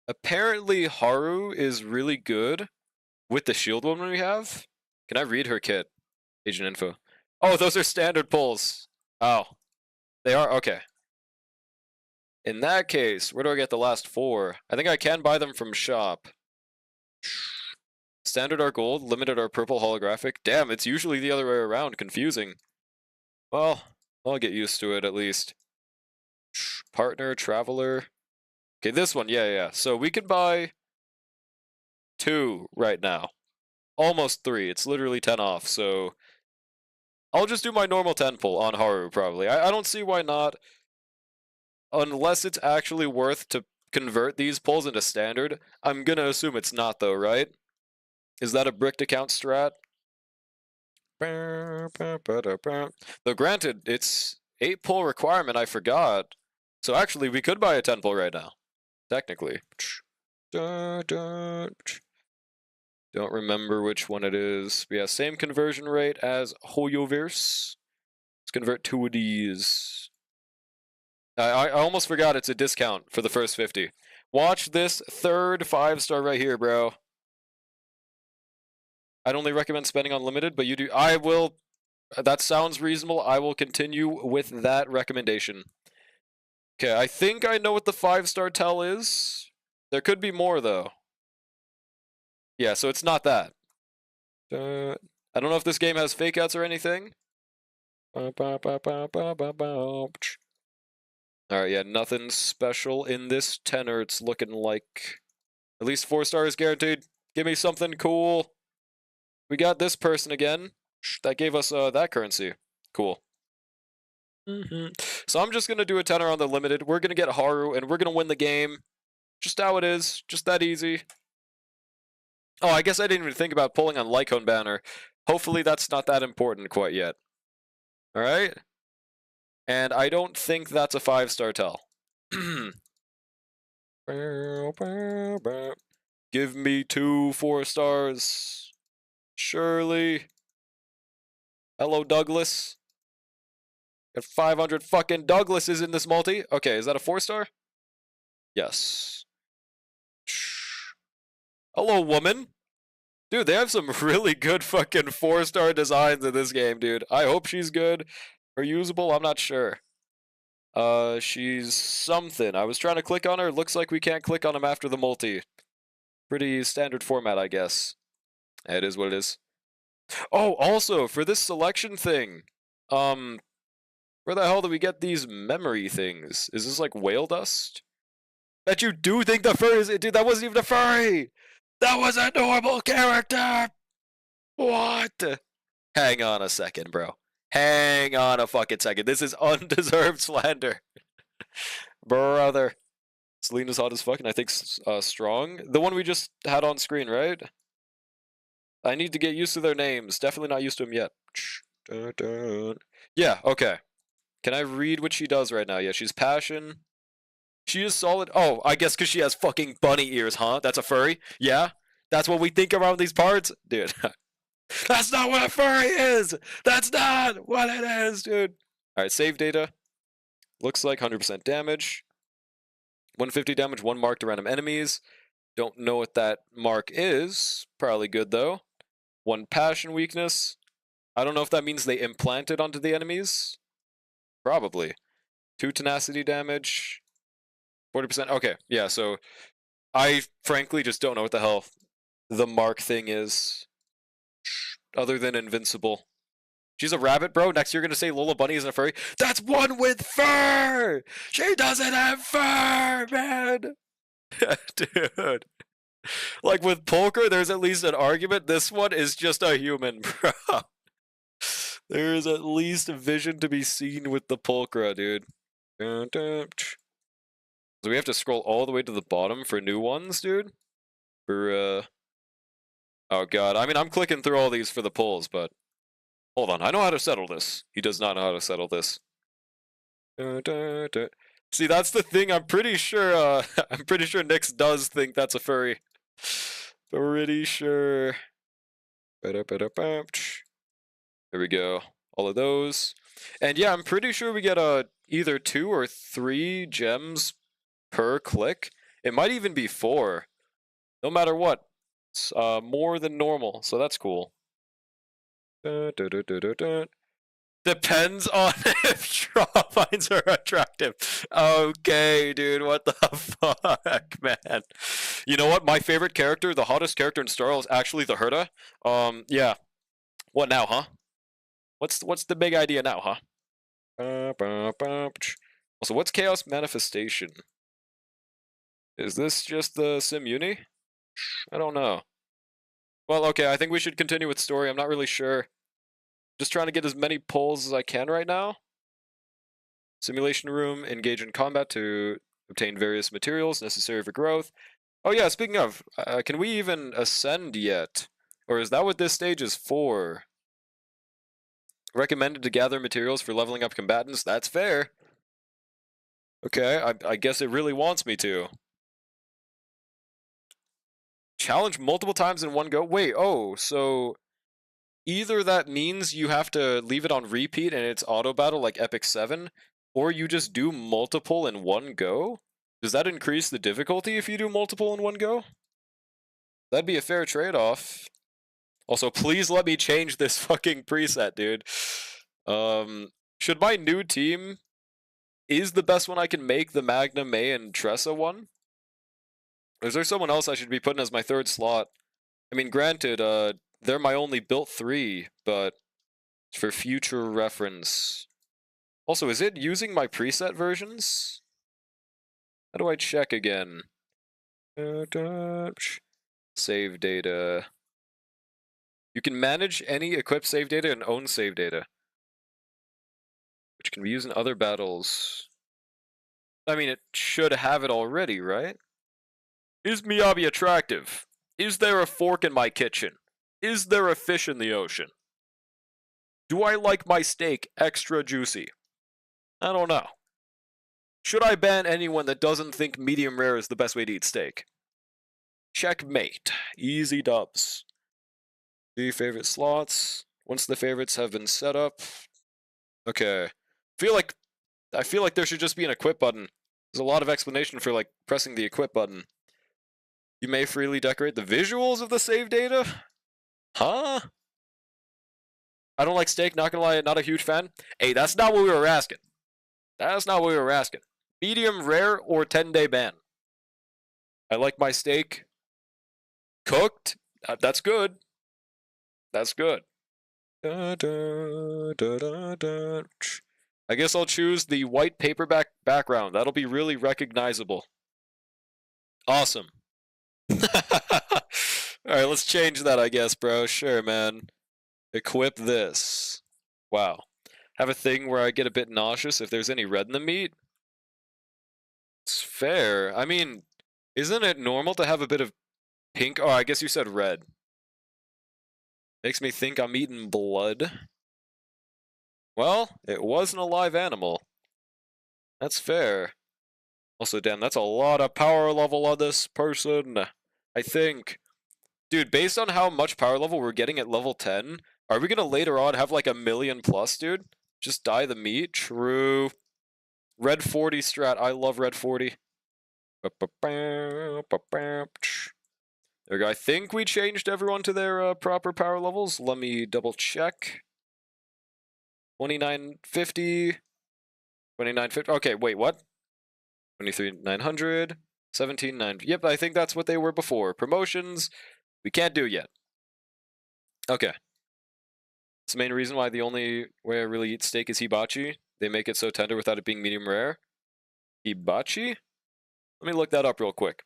Apparently, Haru is really good with the shield woman we have. Can I read her kit? Agent info. Oh, those are standard pulls. Oh. They are? Okay. In that case, where do I get the last 4? I think I can buy them from shop. Standard are gold, limited are purple holographic. Damn, it's usually the other way around. Confusing. Well, I'll get used to it at least. Partner, traveler. Okay, this one, yeah. So we can buy 2 right now. Almost 3. It's literally 10 off, so I'll just do my normal 10 pull on Haru, probably. I don't see why not. Unless it's actually worth to convert these pulls into standard. I'm gonna assume it's not, though, right? Is that a bricked account strat? Though granted, it's 8 pull requirement, I forgot. So actually, we could buy a 10 pull right now. Technically. Don't remember which one it is. But yeah, same conversion rate as Hoyoverse. Let's convert 2 of these. I almost forgot it's a discount for the first 50. Watch this third 5-star right here, bro. I'd only recommend spending on limited, but you do. I will. That sounds reasonable. I will continue with that recommendation. Okay, I think I know what the 5-star tell is. There could be more, though. Yeah, so it's not that. I don't know if this game has fake outs or anything. Alright, yeah, nothing special in this tenor, it's looking like. At least 4 stars guaranteed. Give me something cool. We got this person again. That gave us that currency. Cool. So I'm just going to do a tenor on the limited. We're going to get Haru, and we're going to win the game. Just how it is. Just that easy. Oh, I guess I didn't even think about pulling on Lycone Banner. Hopefully that's not that important quite yet. Alright? And I don't think that's a 5-star tell. Give me 2 4 stars. Surely. Hello, Douglas. Got 500 fucking Douglases in this multi. Okay, is that a 4-star? Yes. Hello, woman. Dude, they have some really good fucking 4-star designs in this game, dude. I hope she's good or usable. I'm not sure. She's something. I was trying to click on her. Looks like we can't click on them after the multi. Pretty standard format, I guess. It is what it is. Oh, also, for this selection thing, where the hell do we get these memory things? Is this like whale dust? Bet you do think the furry is... Dude, that wasn't even a furry! That was a normal character! What? Hang on a second, bro. Hang on a fucking second. This is undeserved slander. Brother. Selena's hot as fuck, and I think Strong. The one we just had on screen, right? I need to get used to their names. Definitely not used to them yet. Yeah, okay. Can I read what she does right now? Yeah, she's passion. She is solid. Oh, I guess because she has fucking bunny ears, huh? That's a furry? Yeah? That's what we think around these parts? Dude. That's not what a furry is! That's not what it is, dude! Alright, save data. Looks like 100% damage. 150 damage, 1 mark to random enemies. Don't know what that mark is. Probably good, though. 1 passion weakness. I don't know if that means they implant it onto the enemies. Probably. 2 tenacity damage. 40%. Okay, yeah, so I frankly just don't know what the hell the mark thing is. Other than invincible. She's a rabbit, bro. Next you're gonna say Lola Bunny isn't a furry. That's one with fur! She doesn't have fur, man! Dude. Like with Polker, there's at least an argument. This one is just a human, bro. There is at least a vision to be seen with the Pulchra, dude. So we have to scroll all the way to the bottom for new ones, dude? For, oh god, I mean, I'm clicking through all these for the pulls, but... Hold on, I know how to settle this. He does not know how to settle this. See, that's the thing, I'm pretty sure, I'm pretty sure Nyx does think that's a furry. Pretty sure. There we go. All of those. And yeah, I'm pretty sure we get either 2 or 3 gems per click. It might even be 4. No matter what. It's more than normal, so that's cool. Depends on if Straw finds her attractive. Okay, dude, what the fuck, man? You know what? My favorite character, the hottest character in Star Wars, is actually the Herda. Yeah. What now, huh? What's the big idea now, huh? Also, what's Chaos Manifestation? Is this just the Sim Uni? I don't know. Well, okay, I think we should continue with story. I'm not really sure. Just trying to get as many pulls as I can right now. Simulation room, engage in combat to obtain various materials necessary for growth. Oh yeah, speaking of, can we even ascend yet? Or is that what this stage is for? Recommended to gather materials for leveling up combatants. That's fair. Okay, I guess it really wants me to. Challenge multiple times in one go? Wait, oh, so either that means you have to leave it on repeat and it's auto battle like Epic 7, or you just do multiple in one go? Does that increase the difficulty if you do multiple in one go? That'd be a fair trade-off. Also, please let me change this fucking preset, dude. Should my new team is the best one I can make the Magna, May, and Tressa one? Or is there someone else I should be putting as my third slot? I mean, granted, they're my only built 3, but for future reference. Also, is it using my preset versions? How do I check again? Save data. You can manage any equipped save data and own save data, which can be used in other battles. I mean, it should have it already, right? Is Miyabi attractive? Is there a fork in my kitchen? Is there a fish in the ocean? Do I like my steak extra juicy? I don't know. Should I ban anyone that doesn't think medium rare is the best way to eat steak? Checkmate. Easy dubs. The favorite slots. Once the favorites have been set up. Okay. I feel like there should just be an equip button. There's a lot of explanation for like pressing the equip button. You may freely decorate the visuals of the save data? Huh? I don't like steak, not gonna lie, not a huge fan. Hey, that's not what we were asking. That's not what we were asking. Medium rare or 10-day ban? I like my steak cooked. That's good. That's good. I guess I'll choose the white paperback background. That'll be really recognizable. Awesome. Alright, let's change that, I guess, bro. Sure, man. Equip this. Wow. Have a thing where I get a bit nauseous if there's any red in the meat? It's fair. I mean, isn't it normal to have a bit of pink? Oh, I guess you said red. Makes me think I'm eating blood. Well, it wasn't a live animal. That's fair. Also, damn, that's a lot of power level on this person. I think. Dude, based on how much power level we're getting at level 10, are we gonna later on have like 1,000,000 plus, dude? Just dye the meat? True. Red 40 strat. I love red 40. There we go. I think we changed everyone to their proper power levels. Let me double check. 2950. 2950. Okay, wait, what? 23,900. 17,900. Yep, I think that's what they were before. Promotions, we can't do yet. Okay. It's the main reason why the only way I really eat steak is hibachi. They make it so tender without it being medium rare. Hibachi? Let me look that up real quick.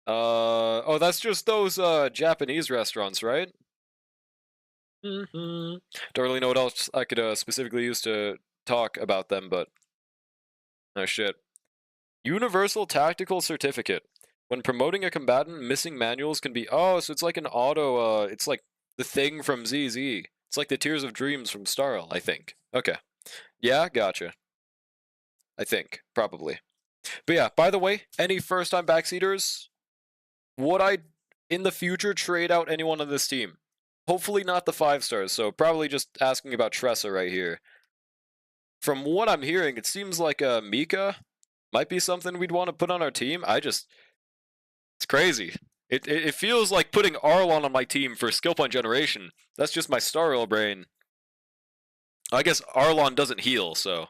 Oh, that's just those Japanese restaurants, right? Don't really know what else I could specifically use to talk about them, but oh shit. Universal Tactical Certificate. When promoting a combatant, missing manuals can be... Oh, so it's like an auto... it's like the thing from ZZ. It's like the Tears of Dreams from Starl, I think. Okay. Yeah, gotcha. I think. Probably. But yeah, by the way, any first-time backseaters, would I, in the future, trade out anyone on this team? Hopefully not the 5 stars, so probably just asking about Tressa right here. From what I'm hearing, it seems like Mika might be something we'd want to put on our team. It's crazy. It feels like putting Arlon on my team for skill point generation. That's just my Starl brain. I guess Arlon doesn't heal, so...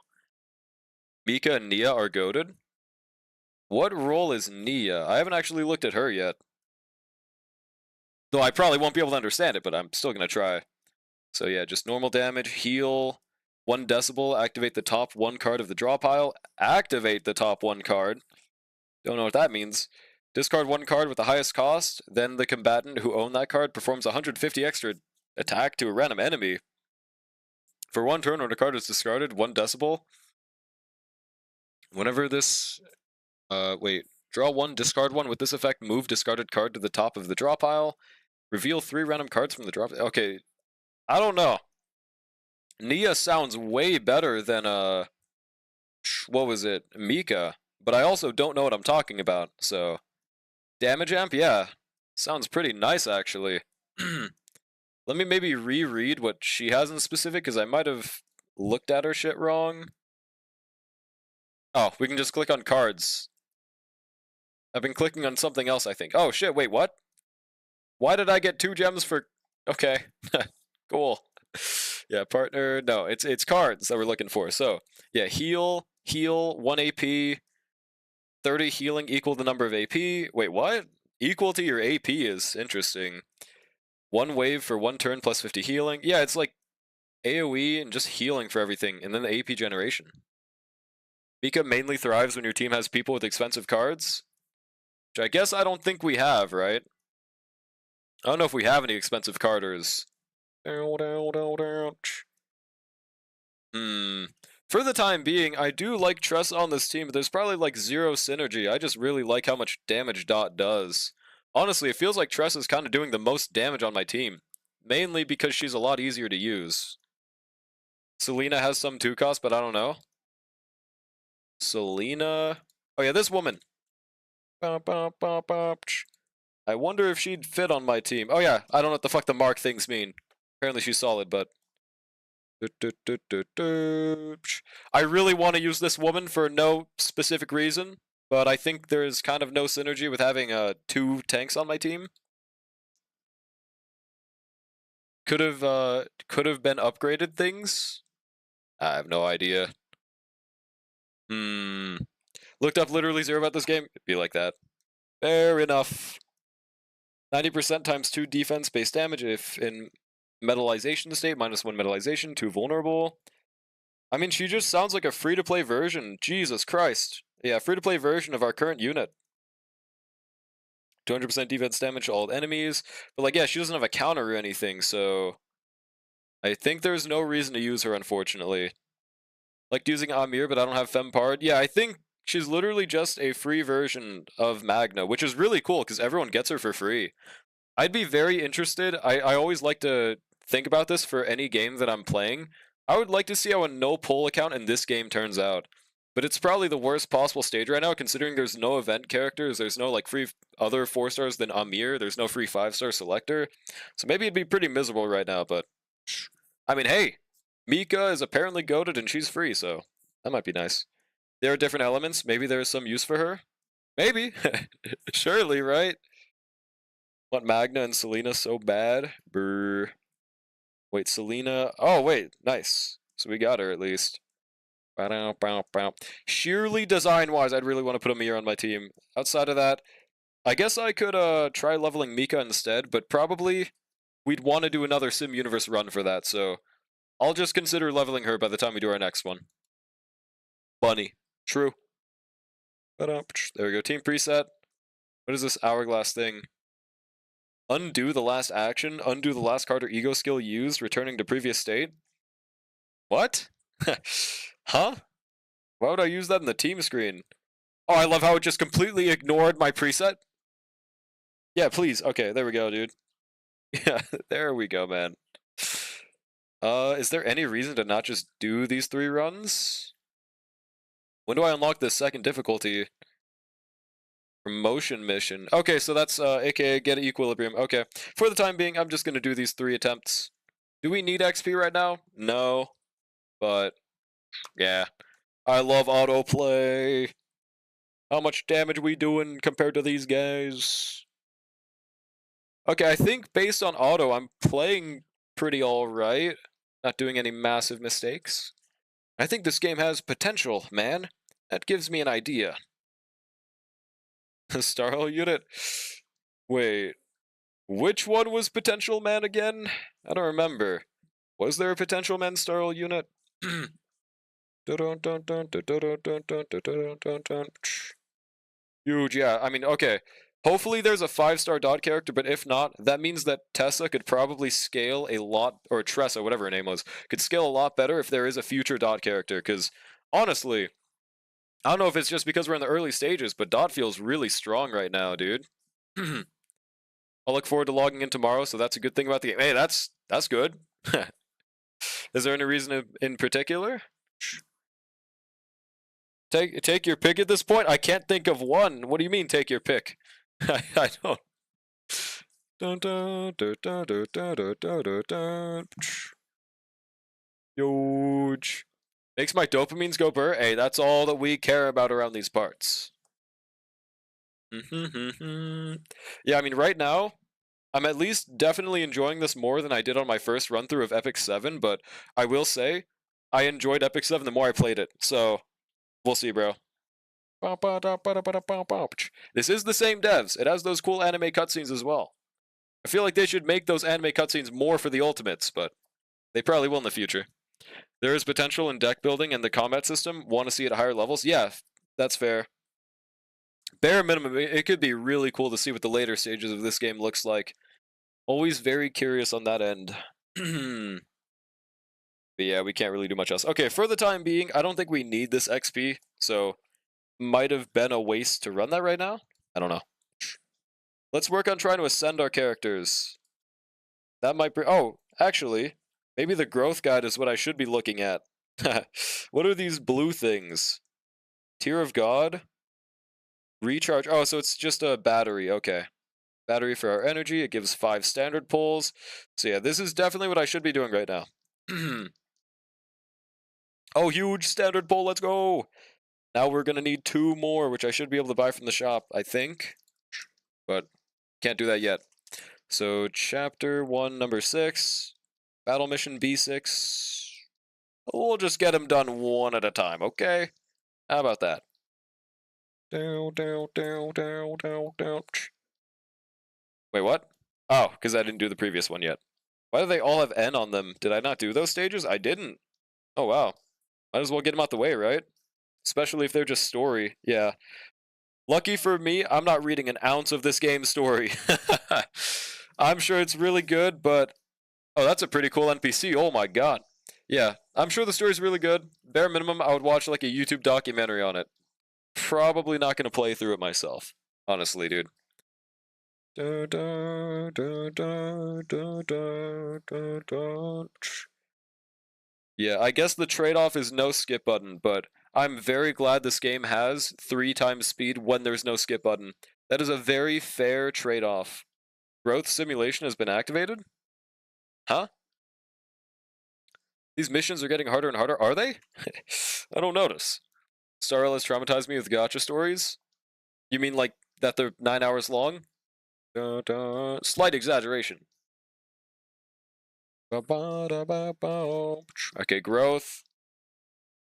Mika and Nia are goated? What role is Nia? I haven't actually looked at her yet. Though I probably won't be able to understand it, but I'm still gonna try. So yeah, just normal damage, heal, 1 decibel, activate the top 1 card of the draw pile, activate the top 1 card. Don't know what that means. Discard 1 card with the highest cost, then the combatant who owned that card performs 150 extra attack to a random enemy. For 1 turn when a card is discarded, 1 decibel. Whenever this... wait. Draw 1, discard 1. With this effect, move discarded card to the top of the draw pile. Reveal 3 random cards from the drop. Okay, I don't know. Nia sounds way better than what was it, Mika? But I also don't know what I'm talking about. So damage amp, yeah, sounds pretty nice actually. Let me maybe reread what she has in specific because I might have looked at her shit wrong. Oh, we can just click on cards. I've been clicking on something else, I think. Oh shit, wait, what? Why did I get 2 gems for... Okay, cool. Yeah, partner, no, it's cards that we're looking for. So, yeah, heal, 1 AP, 30 healing equal the number of AP. Wait, what? Equal to your AP is interesting. 1 wave for 1 turn plus 50 healing. Yeah, it's like AoE and just healing for everything, and then the AP generation. Mika mainly thrives when your team has people with expensive cards, which I guess I don't think we have, right? I don't know if we have any expensive carders. For the time being, I do like Tress on this team, but there's probably like 0 synergy. I just really like how much damage Dot does. Honestly, it feels like Tress is kind of doing the most damage on my team. Mainly because she's a lot easier to use. Selena has some 2 cost, but I don't know. Selena... Oh yeah, this woman. I wonder if she'd fit on my team. Oh yeah, I don't know what the fuck the mark things mean. Apparently she's solid, but... I really want to use this woman for no specific reason, but I think there's kind of no synergy with having 2 tanks on my team. Could have been upgraded things. I have no idea. Looked up literally 0 about this game. It'd be like that. Fair enough. 90% times 2 defense base damage if in metallization state, -1 metallization, 2 vulnerable. I mean, she just sounds like a free-to-play version. Jesus Christ. Yeah, free-to-play version of our current unit. 200% defense damage to all enemies. But like, yeah, she doesn't have a counter or anything, so... I think there's no reason to use her, unfortunately. Like using Amir, but I don't have Fempard. Yeah, I think she's literally just a free version of Magna, which is really cool, because everyone gets her for free. I'd be very interested. I always like to think about this for any game that I'm playing. I would like to see how a no-pull account in this game turns out. But it's probably the worst possible stage right now, considering there's no event characters, there's no like free other 4 stars than Amir, there's no free 5-star selector. So maybe it'd be pretty miserable right now, but... I mean, hey! Mika is apparently goated and she's free, so that might be nice. There are different elements, maybe there's some use for her? Maybe! Surely, right? Want Magna and Selena so bad? Brr. Wait, Selena... Oh, wait, nice. So we got her, at least. Sheerly design-wise, I'd really want to put Amir on my team. Outside of that, I guess I could try leveling Mika instead, but probably we'd want to do another Sim Universe run for that, so I'll just consider leveling her by the time we do our next one. Bunny. True. There we go, team preset. What is this hourglass thing? Undo the last action, undo the last card or ego skill used, returning to previous state? What? Huh? Why would I use that in the team screen? Oh, I love how it just completely ignored my preset. Yeah, please. Okay, there we go, dude. Yeah, there we go, man. Is there any reason to not just do these 3 runs? When do I unlock this second difficulty? Promotion mission. Okay, so that's aka get equilibrium. Okay. For the time being, I'm just gonna do these 3 attempts. Do we need XP right now? No. But yeah. I love autoplay. How much damage we doing compared to these guys? Okay, I think based on auto, I'm playing pretty alright. Not doing any massive mistakes. I think this game has potential, man. That gives me an idea. Starhole unit? Wait. Which one was Potential Man again? I don't remember. Was there a Potential Man Starhole unit? Huge, yeah. I mean, okay. Hopefully there's a 5-star dot character, but if not, that means that Tessa could probably scale a lot, or Tressa, whatever her name was, could scale a lot better if there is a future dot character, because honestly, I don't know if it's just because we're in the early stages, but dot feels really strong right now, dude. I'll look forward to logging in tomorrow, so that's a good thing about the game. Hey, that's good. Is there any reason in particular? Take your pick at this point? I can't think of one. What do you mean take your pick? I don't. Dun, dun, dun, dun, dun, dun, dun, dun, dun, dun. Huge. Makes my dopamines go burr. Hey, that's all that we care about around these parts. Yeah, I mean, right now, I'm at least definitely enjoying this more than I did on my first run through of Epic 7, but I will say, I enjoyed Epic 7 the more I played it, so we'll see, bro. This is the same devs. It has those cool anime cutscenes as well. I feel like they should make those anime cutscenes more for the ultimates, but they probably will in the future. There is potential in deck building and the combat system. Want to see it at higher levels? Yeah, that's fair. Bare minimum, it could be really cool to see what the later stages of this game looks like. Always very curious on that end. But yeah, we can't really do much else. Okay, for the time being, I don't think we need this XP, so might have been a waste to run that right now. I don't know. Let's work on trying to ascend our characters. That might be... Oh, actually, maybe the growth guide is what I should be looking at. What are these blue things? Tear of God? Recharge. Oh, so it's just a battery. Okay. Battery for our energy. It gives 5 standard pulls. So yeah, this is definitely what I should be doing right now. Oh, huge standard pull. Let's go. Now we're going to need 2 more, which I should be able to buy from the shop, I think. But can't do that yet. So chapter 1, number 6. Battle mission B6. We'll just get them done one at a time, okay? How about that? Down, down, down, down, down, down. Wait, what? Oh, because I didn't do the previous one yet. Why do they all have N on them? Did I not do those stages? I didn't. Oh, wow. Might as well get them out the way, right? Especially if they're just story. Yeah. Lucky for me, I'm not reading an ounce of this game's story. I'm sure it's really good, but... Oh, that's a pretty cool NPC. Oh my god. Yeah, I'm sure the story's really good. Bare minimum, I would watch like a YouTube documentary on it. Probably not going to play through it myself. Honestly, dude. Yeah, I guess the trade-off is no skip button, but I'm very glad this game has 3 times speed when there's no skip button. That is a very fair trade-off. Growth simulation has been activated? Huh? These missions are getting harder and harder, are they? I don't notice. Starl has traumatized me with gacha stories? You mean like that they're 9 hours long? Slight exaggeration. Okay, growth.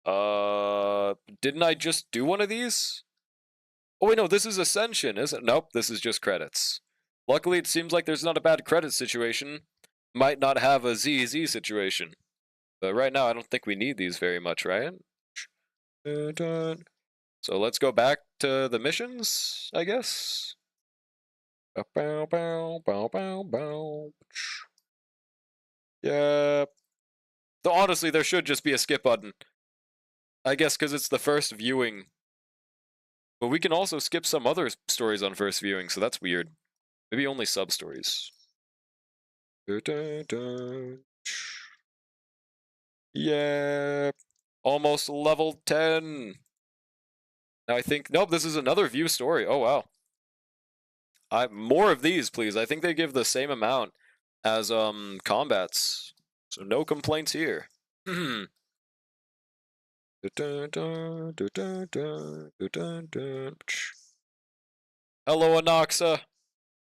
Didn't I just do one of these? Oh wait, no, this is Ascension, isn't it? Nope, this is just credits. Luckily, it seems like there's not a bad credit situation. Might not have a ZZ situation. But right now, I don't think we need these very much, right? So let's go back to the missions, I guess. Yeah. Though honestly, there should just be a skip button. I guess because it's the first viewing. But we can also skip some other stories on first viewing, so that's weird. Maybe only sub-stories. Yeah. Almost level 10. Now I think... Nope, this is another view story. Oh, wow. More of these, please. I think they give the same amount as combats. So no complaints here. Hello, Anoxa.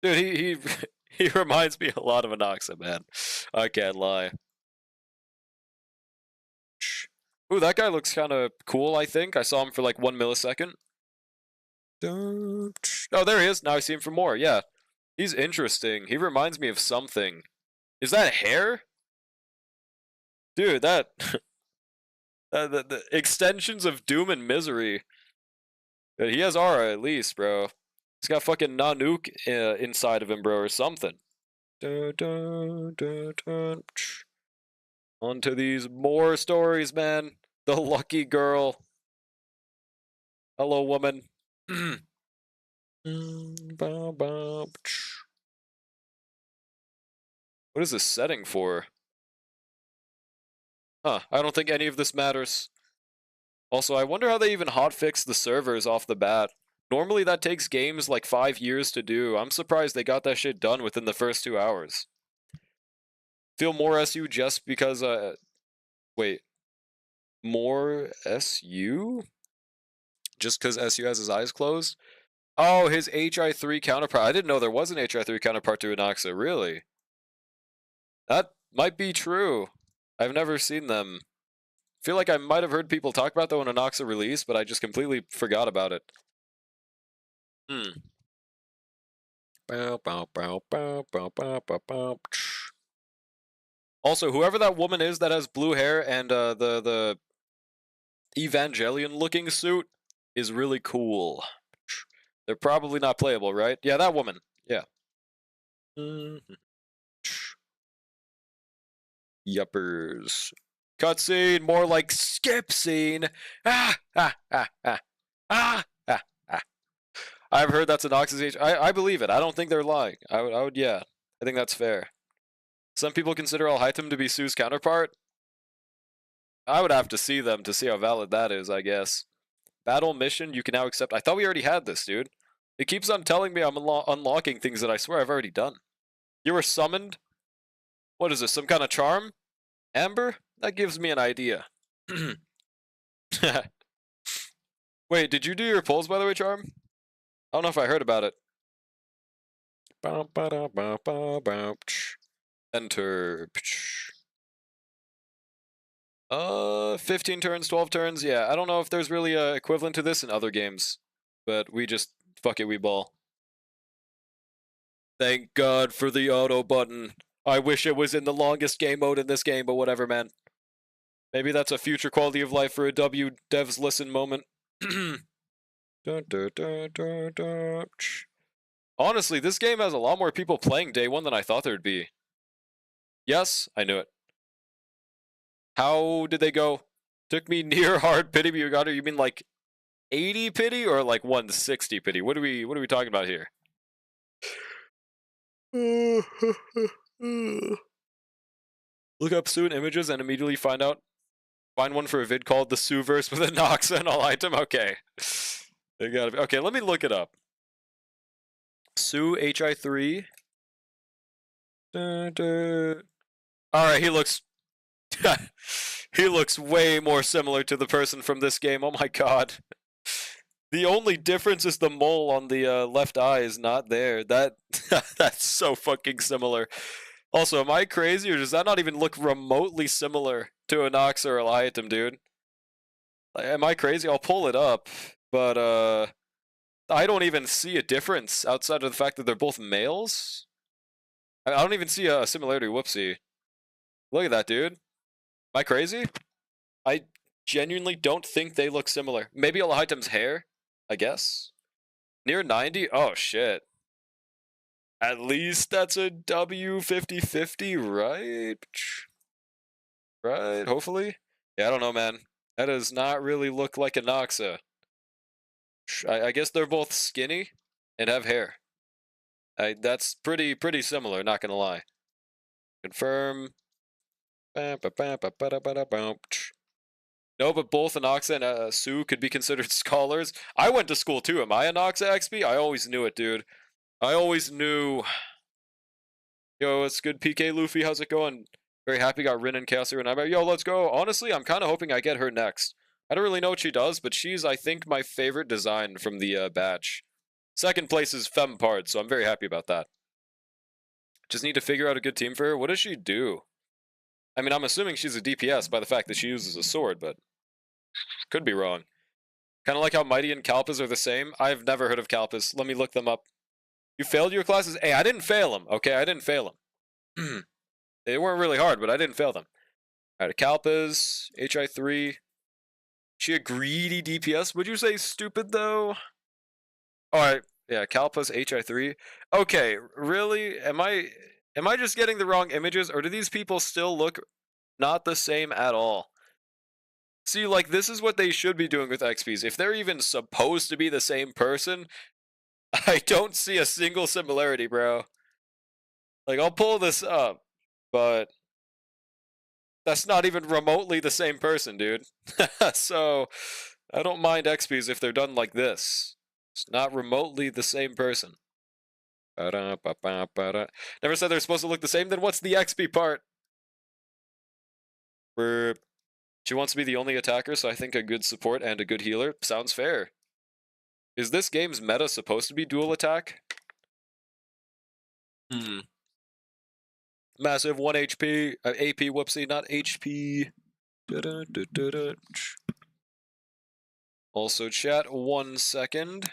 Dude, he he reminds me a lot of Anoxa, man. I can't lie. Ooh, that guy looks kind of cool, I think. I saw him for like 1 millisecond. Oh, there he is. Now I see him for more. Yeah. He's interesting. He reminds me of something. Is that hair? Dude, that... the extensions of Doom and Misery. He has aura, at least, bro. He's got fucking Nanook inside of him, bro, or something. On to these more stories, man. The lucky girl. Hello, woman. What is this setting for? Huh, I don't think any of this matters. Also, I wonder how they even hotfix the servers off the bat. Normally that takes games like 5 years to do. I'm surprised they got that shit done within the first 2 hours. Feel more SU just because, wait. More SU? Just because SU has his eyes closed? Oh, his HI3 counterpart. I didn't know there was an HI3 counterpart to Inoxa, really? That might be true. I've never seen them. Feel like I might have heard people talk about that when Inoxa released, but I just completely forgot about it. Also, whoever that woman is that has blue hair and the Evangelion-looking suit is really cool. They're probably not playable, right? Yeah, that woman. Yeah. Yuppers. Cutscene, more like skip scene. I've heard that's an Oxys. I believe it. I don't think they're lying. I would, yeah. I think that's fair. Some people consider Alhaitam to be Sue's counterpart. I would have to see them to see how valid that is, I guess. Battle mission, you can now accept. I thought we already had this, dude. It keeps on telling me I'm unlocking things that I swear I've already done. You were summoned? What is this, some kind of charm? Amber? That gives me an idea. Wait, did you do your polls, by the way, Charm? I don't know if I heard about it. Enter. 15 turns, 12 turns. Yeah, I don't know if there's really a equivalent to this in other games, but we just fuck it, we ball. Thank God for the auto button. I wish it was in the longest game mode in this game, but whatever, man. Maybe that's a future quality of life for a W devs listen moment. Honestly, this game has a lot more people playing day one than I thought there'd be. Yes, I knew it. How did they go? Took me near hard pity, but you got it. You mean like 80 pity or like 160 pity? What are we talking about here? Look up Sue in images and immediately find one for a vid called the Sueverse with a Nox and all item. Okay. They gotta be. Okay, let me look it up. Sue HI3. Alright, he looks he looks way more similar to the person from this game. Oh my god. The only difference is the mole on the left eye is not there. That's so fucking similar. Also, am I crazy or does that not even look remotely similar to a Nox or a Liatum, dude? Am I crazy? I'll pull it up, but I don't even see a difference outside of the fact that they're both males. I don't even see a similarity. Whoopsie. Look at that, dude. Am I crazy? I genuinely don't think they look similar. Maybe Alhaitam's hair, I guess. Near 90? Oh, shit. At least that's a W 50-50, right? Right, hopefully? Yeah, I don't know, man. That does not really look like a Noxa. I guess they're both skinny and have hair. That's pretty similar, not gonna lie. Confirm. No, but both Anoxa and Sue could be considered scholars. I went to school too. Am I Anoxa XP? I always knew it, dude. I always knew. Yo, it's good, PK Luffy. How's it going? Very happy got Rin and Cassie and I'm yo, let's go. Honestly, I'm kind of hoping I get her next. I don't really know what she does, but she's, I think, my favorite design from the batch. Second place is Fempard, so I'm very happy about that. Just need to figure out a good team for her. What does she do? I mean, I'm assuming she's a DPS by the fact that she uses a sword, but could be wrong. Kind of like how Mighty and Kalpas are the same. I've never heard of Kalpas. Let me look them up. You failed your classes? Hey, I didn't fail them, okay? I didn't fail them. They weren't really hard, but I didn't fail them. Alright, Kalpas, HI3. She a greedy DPS? Would you say stupid, though? Alright, yeah, Kalpas, HI3. Okay, really? Am I just getting the wrong images, or do these people still look not the same at all? See, like, this is what they should be doing with XPs. If they're even supposed to be the same person, I don't see a single similarity, bro. Like, I'll pull this up. but that's not even remotely the same person, dude. So I don't mind XPs if they're done like this. It's not remotely the same person. Ba-da-ba-ba-ba-da. Never said they're supposed to look the same, then what's the XP part? She wants to be the only attacker, so I think a good support and a good healer sounds fair. Is this game's meta supposed to be dual attack? Massive 1 HP, AP, whoopsie, not HP. Da-da-da-da-da. Also, chat, 1 second.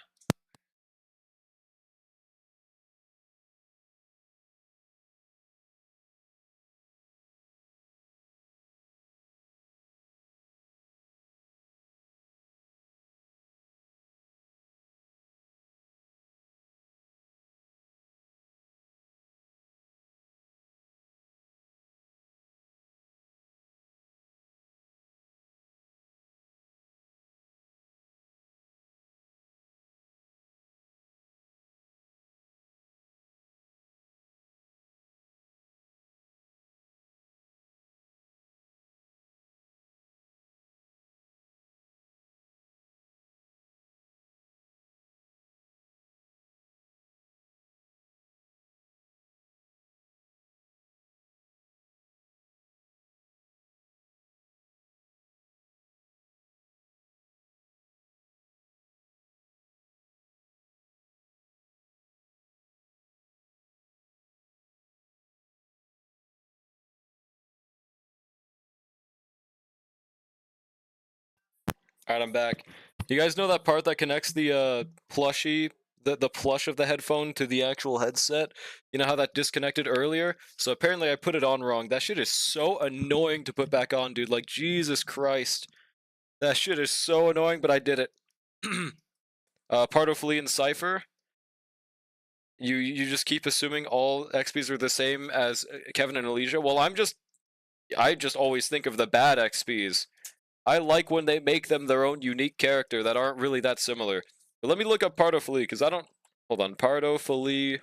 Alright, I'm back. You guys know that part that connects the plushie, the plush of the headphone to the actual headset? You know how that disconnected earlier? So apparently I put it on wrong. That shit is so annoying to put back on, dude. Like, Jesus Christ. That shit is so annoying, but I did it. Partoflee and Cypher. You just keep assuming all XPs are the same as Kevin and Elysia. Well, I just always think of the bad XPs. I like when they make them their own unique character that aren't really that similar. But let me look up Partoflee, because I don't... Hold on. Partoflee,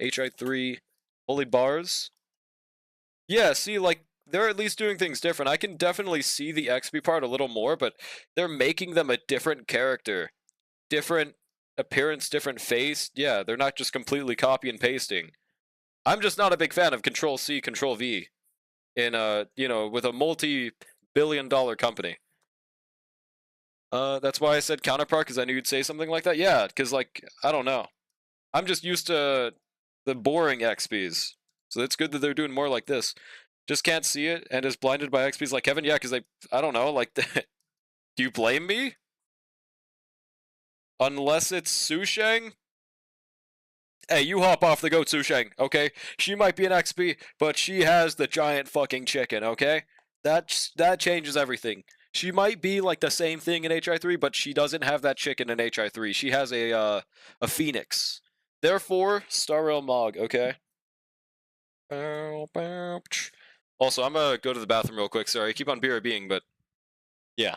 HI3, Holy Bars. Yeah, see, like, they're at least doing things different. I can definitely see the XP part a little more, but they're making them a different character. Different appearance, different face. Yeah, they're not just completely copy and pasting. I'm just not a big fan of Control C, Control V in with a multi-billion-dollar company. That's why I said counterpart, because I knew you'd say something like that. Yeah, because, like, I don't know. I'm just used to the boring XPs. So it's good that they're doing more like this. Just can't see it and is blinded by XPs like Kevin. Yeah, because I don't know, like, do you blame me? Unless it's Susheng? Hey, you hop off the goat, Susheng, okay? She might be an XP, but she has the giant fucking chicken, okay? That changes everything. She might be like the same thing in HI3, but she doesn't have that chicken in HI3. She has a phoenix. Therefore, Star Rail Mog, okay? Also, I'm gonna go to the bathroom real quick. Sorry, I keep on BRBing, but yeah.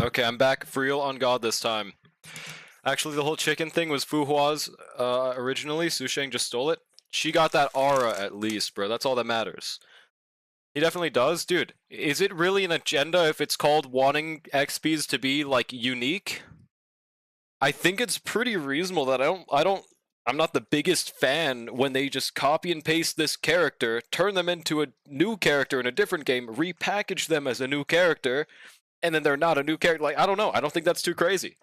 Okay, I'm back for real on God this time. Actually, the whole chicken thing was Fu Hua's originally. Su Sheng just stole it. She got that aura at least, bro. That's all that matters. He definitely does. Dude, is it really an agenda if it's called wanting XPs to be, like, unique? I think it's pretty reasonable that I'm not the biggest fan when they just copy and paste this character, turn them into a new character in a different game, repackage them as a new character, and then they're not a new character. Like, I don't know. I don't think that's too crazy.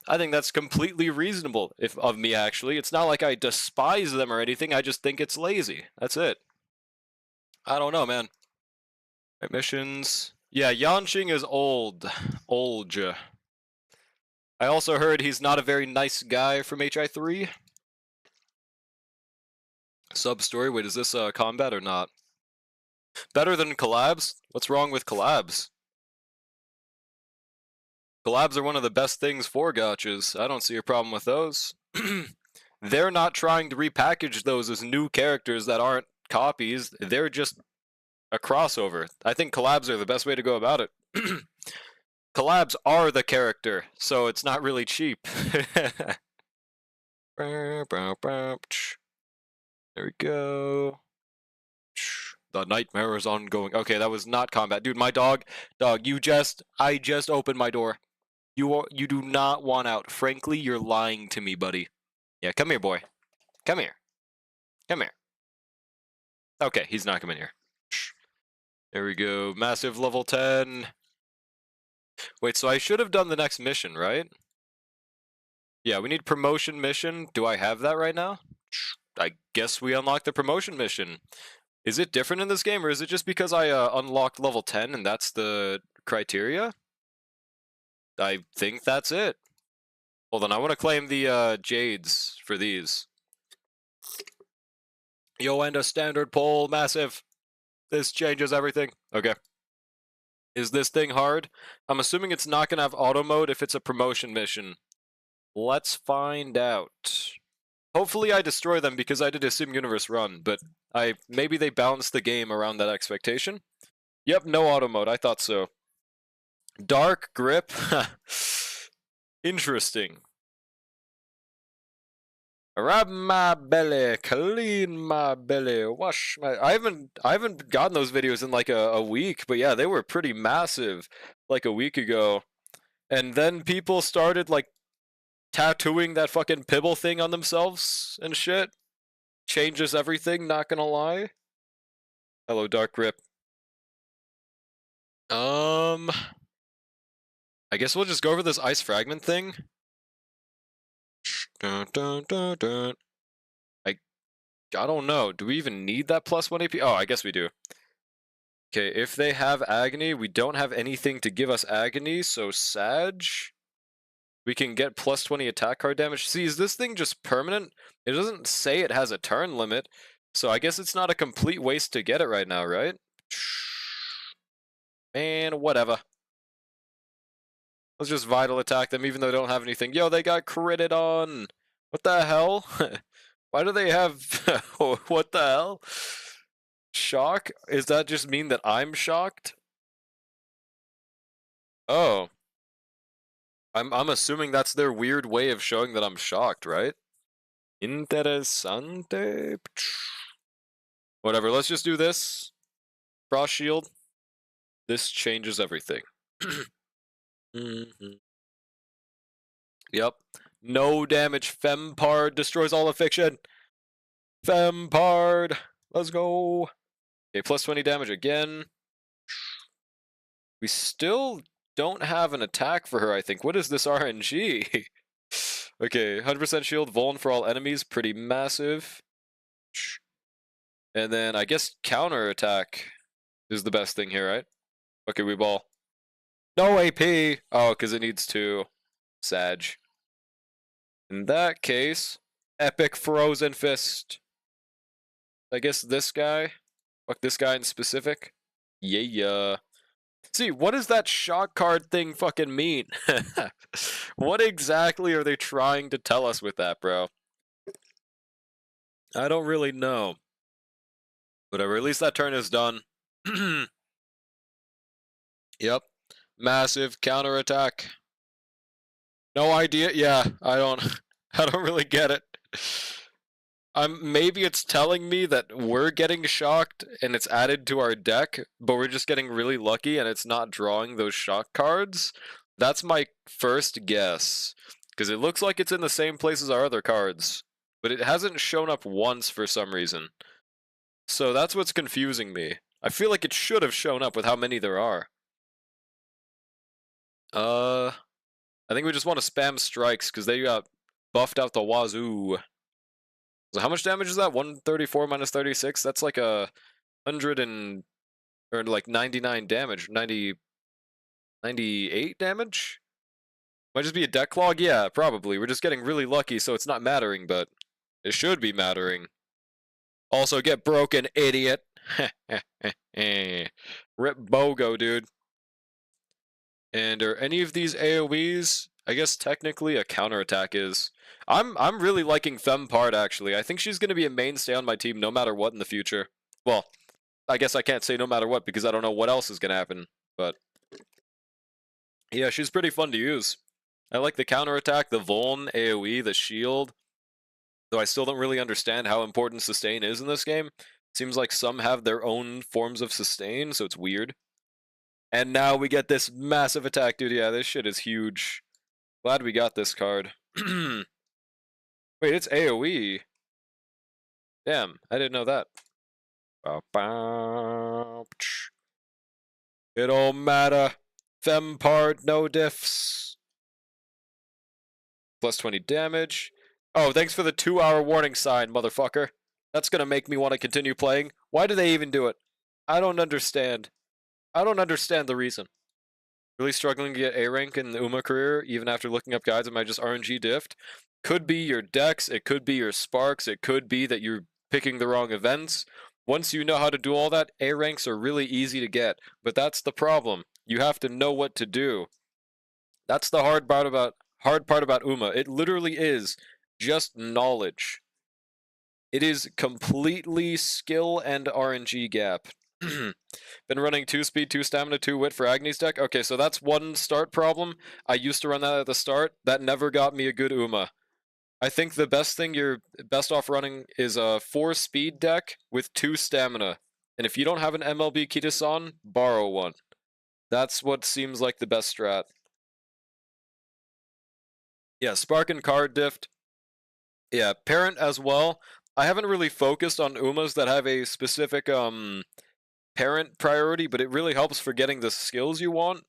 I think that's completely reasonable of me, actually. It's not like I despise them or anything. I just think it's lazy. That's it. I don't know, man. Right, missions. Yeah, Yanqing is old. Old. I also heard he's not a very nice guy from HI3. Sub-story. Wait, is this combat or not? Better than collabs? What's wrong with collabs? Collabs are one of the best things for gotchas. I don't see a problem with those. They're not trying to repackage those as new characters that aren't copies. They're just a crossover. I think collabs are the best way to go about it. Collabs are the character, so it's not really cheap. There we go. The nightmare is ongoing. Okay, that was not combat. Dude, my dog, I just opened my door. You do not want out. Frankly, you're lying to me, buddy. Yeah, come here, boy. Come here. Come here. Okay, he's not coming here. There we go. Massive level 10. Wait, so I should have done the next mission, right? Yeah, we need promotion mission. Do I have that right now? I guess we unlocked the promotion mission. Is it different in this game, or is it just because I unlocked level 10 and that's the criteria? I think that's it. Hold on, I want to claim the jades for these. Yo, and a standard pole, massive. This changes everything. Okay. Is this thing hard? I'm assuming it's not going to have auto mode if it's a promotion mission. Let's find out. Hopefully I destroy them because I did a Sim Universe run, but maybe they balanced the game around that expectation. Yep, no auto mode. I thought so. Dark grip. Interesting. Rub my belly, clean my belly, wash my. I haven't gotten those videos in like a week, but yeah, they were pretty massive like a week ago. And then people started like tattooing that fucking Pibble thing on themselves and shit. Changes everything, not gonna lie. Hello, Dark Grip. I guess we'll just go over this ice fragment thing. Dun, dun, dun, dun. I don't know. Do we even need that plus 1 AP? Oh, I guess we do. Okay, if they have Agony, we don't have anything to give us Agony, so Sag. We can get plus 20 attack card damage. See, is this thing just permanent? It doesn't say it has a turn limit, so I guess it's not a complete waste to get it right now, right? Man, whatever. Let's just Vital Attack them even though they don't have anything. Yo, they got critted on! What the hell? Why do they have... what the hell? Shock? Does that just mean that I'm shocked? Oh. I'm assuming that's their weird way of showing that I'm shocked, right? Interessante. Whatever, let's just do this. Frost Shield. This changes everything. Yep. No damage. Fempard destroys all affliction. Fempard. Let's go. Okay, plus 20 damage again. We still don't have an attack for her, I think. What is this RNG? Okay, 100% shield, vuln for all enemies. Pretty massive. And then I guess counter attack is the best thing here, right? Okay, we ball. No AP! Oh, because it needs to. Sag. In that case, epic frozen fist. I guess this guy. Fuck this guy in specific. Yeah. See, what does that shock card thing fucking mean? What exactly are they trying to tell us with that, bro? I don't really know. Whatever, at least that turn is done. Yep. Massive counterattack. No idea. Yeah, I don't I don't really get it. Maybe it's telling me that we're getting shocked and it's added to our deck, but we're just getting really lucky and it's not drawing those shock cards. That's my first guess. Because it looks like it's in the same place as our other cards, but it hasn't shown up once for some reason. So that's what's confusing me. I feel like it should have shown up with how many there are. I think we just want to spam strikes because they got buffed out the wazoo. So how much damage is that? 134 minus 36? That's like a 100 and... or like 99 damage. 98 damage? Might just be a deck clog? Yeah, probably. We're just getting really lucky, so it's not mattering, but it should be mattering. Also, get broken, idiot. Rip Bogo, dude. And are any of these AoEs? I guess technically a counterattack is. I'm really liking Fempard, actually. I think she's going to be a mainstay on my team no matter what in the future. Well, I guess I can't say no matter what because I don't know what else is going to happen. But yeah, she's pretty fun to use. I like the counterattack, the Vuln, AoE, the shield. Though I still don't really understand how important sustain is in this game. Seems like some have their own forms of sustain, so it's weird. And now we get this massive attack, dude. Yeah, this shit is huge. Glad we got this card. Wait, it's AoE. Damn, I didn't know that. It don't matter. Fempard, no diffs. Plus 20 damage. Oh, thanks for the 2-hour warning sign, motherfucker. That's gonna make me want to continue playing. Why do they even do it? I don't understand. I don't understand the reason. Really struggling to get A rank in the UMA career, even after looking up guides. Am I just RNG diffed? Could be your decks, it could be your sparks, it could be that you're picking the wrong events. Once you know how to do all that, A ranks are really easy to get, but that's the problem. You have to know what to do. That's the hard part about UMA. It literally is just knowledge. It is completely skill and RNG gap. Been running 2 speed, 2 stamina, 2 wit for Agni's deck. Okay, so that's one start problem. I used to run that at the start. That never got me a good UMA. I think the best thing you're best off running is a 4 speed deck with 2 stamina. And if you don't have an MLB Kitasan, borrow one. That's what seems like the best strat. Yeah, Spark and Card Dift. Yeah, Parent as well. I haven't really focused on UMAs that have a specific parent priority, but it really helps for getting the skills you want.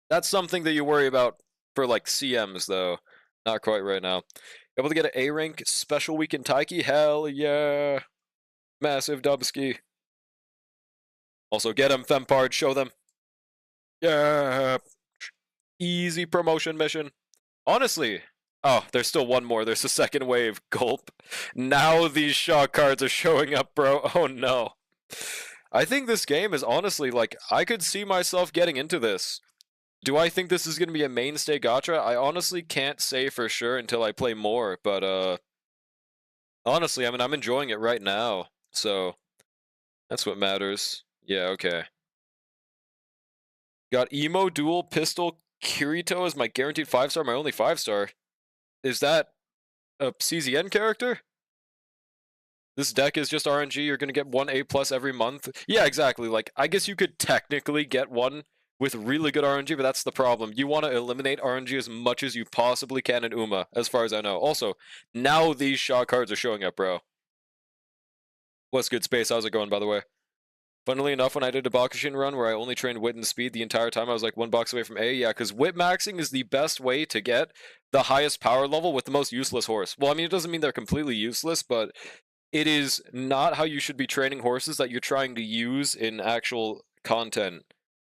That's something that you worry about for like CMs though. Not quite right now. Able to get an A rank special week in Taiki? Hell yeah. Massive Dubsky. Also get them, Fempard, show them. Yeah. Easy promotion mission. Honestly. Oh, there's still one more. There's a second wave. Gulp. Now these shock cards are showing up, bro. Oh no. I think this game is honestly, like, I could see myself getting into this. Do I think this is going to be a mainstay gacha? I honestly can't say for sure until I play more, but, honestly, I mean, I'm enjoying it right now, so that's what matters. Yeah, okay. Got Emo, Dual, Pistol, Kirito as my guaranteed 5-star, my only 5-star. Is that a CZN character? This deck is just RNG, you're gonna get 1 A+ every month. Yeah, exactly, like, I guess you could technically get one with really good RNG, but that's the problem. You want to eliminate RNG as much as you possibly can in UMA, as far as I know. Also, now these shock cards are showing up, bro. What's good, Space? How's it going, by the way? Funnily enough, when I did a Bakushin run where I only trained Wit and Speed the entire time, I was like 1 box away from A. Yeah, because Wit maxing is the best way to get the highest power level with the most useless horse. Well, I mean, it doesn't mean they're completely useless, but it is not how you should be training horses that you're trying to use in actual content.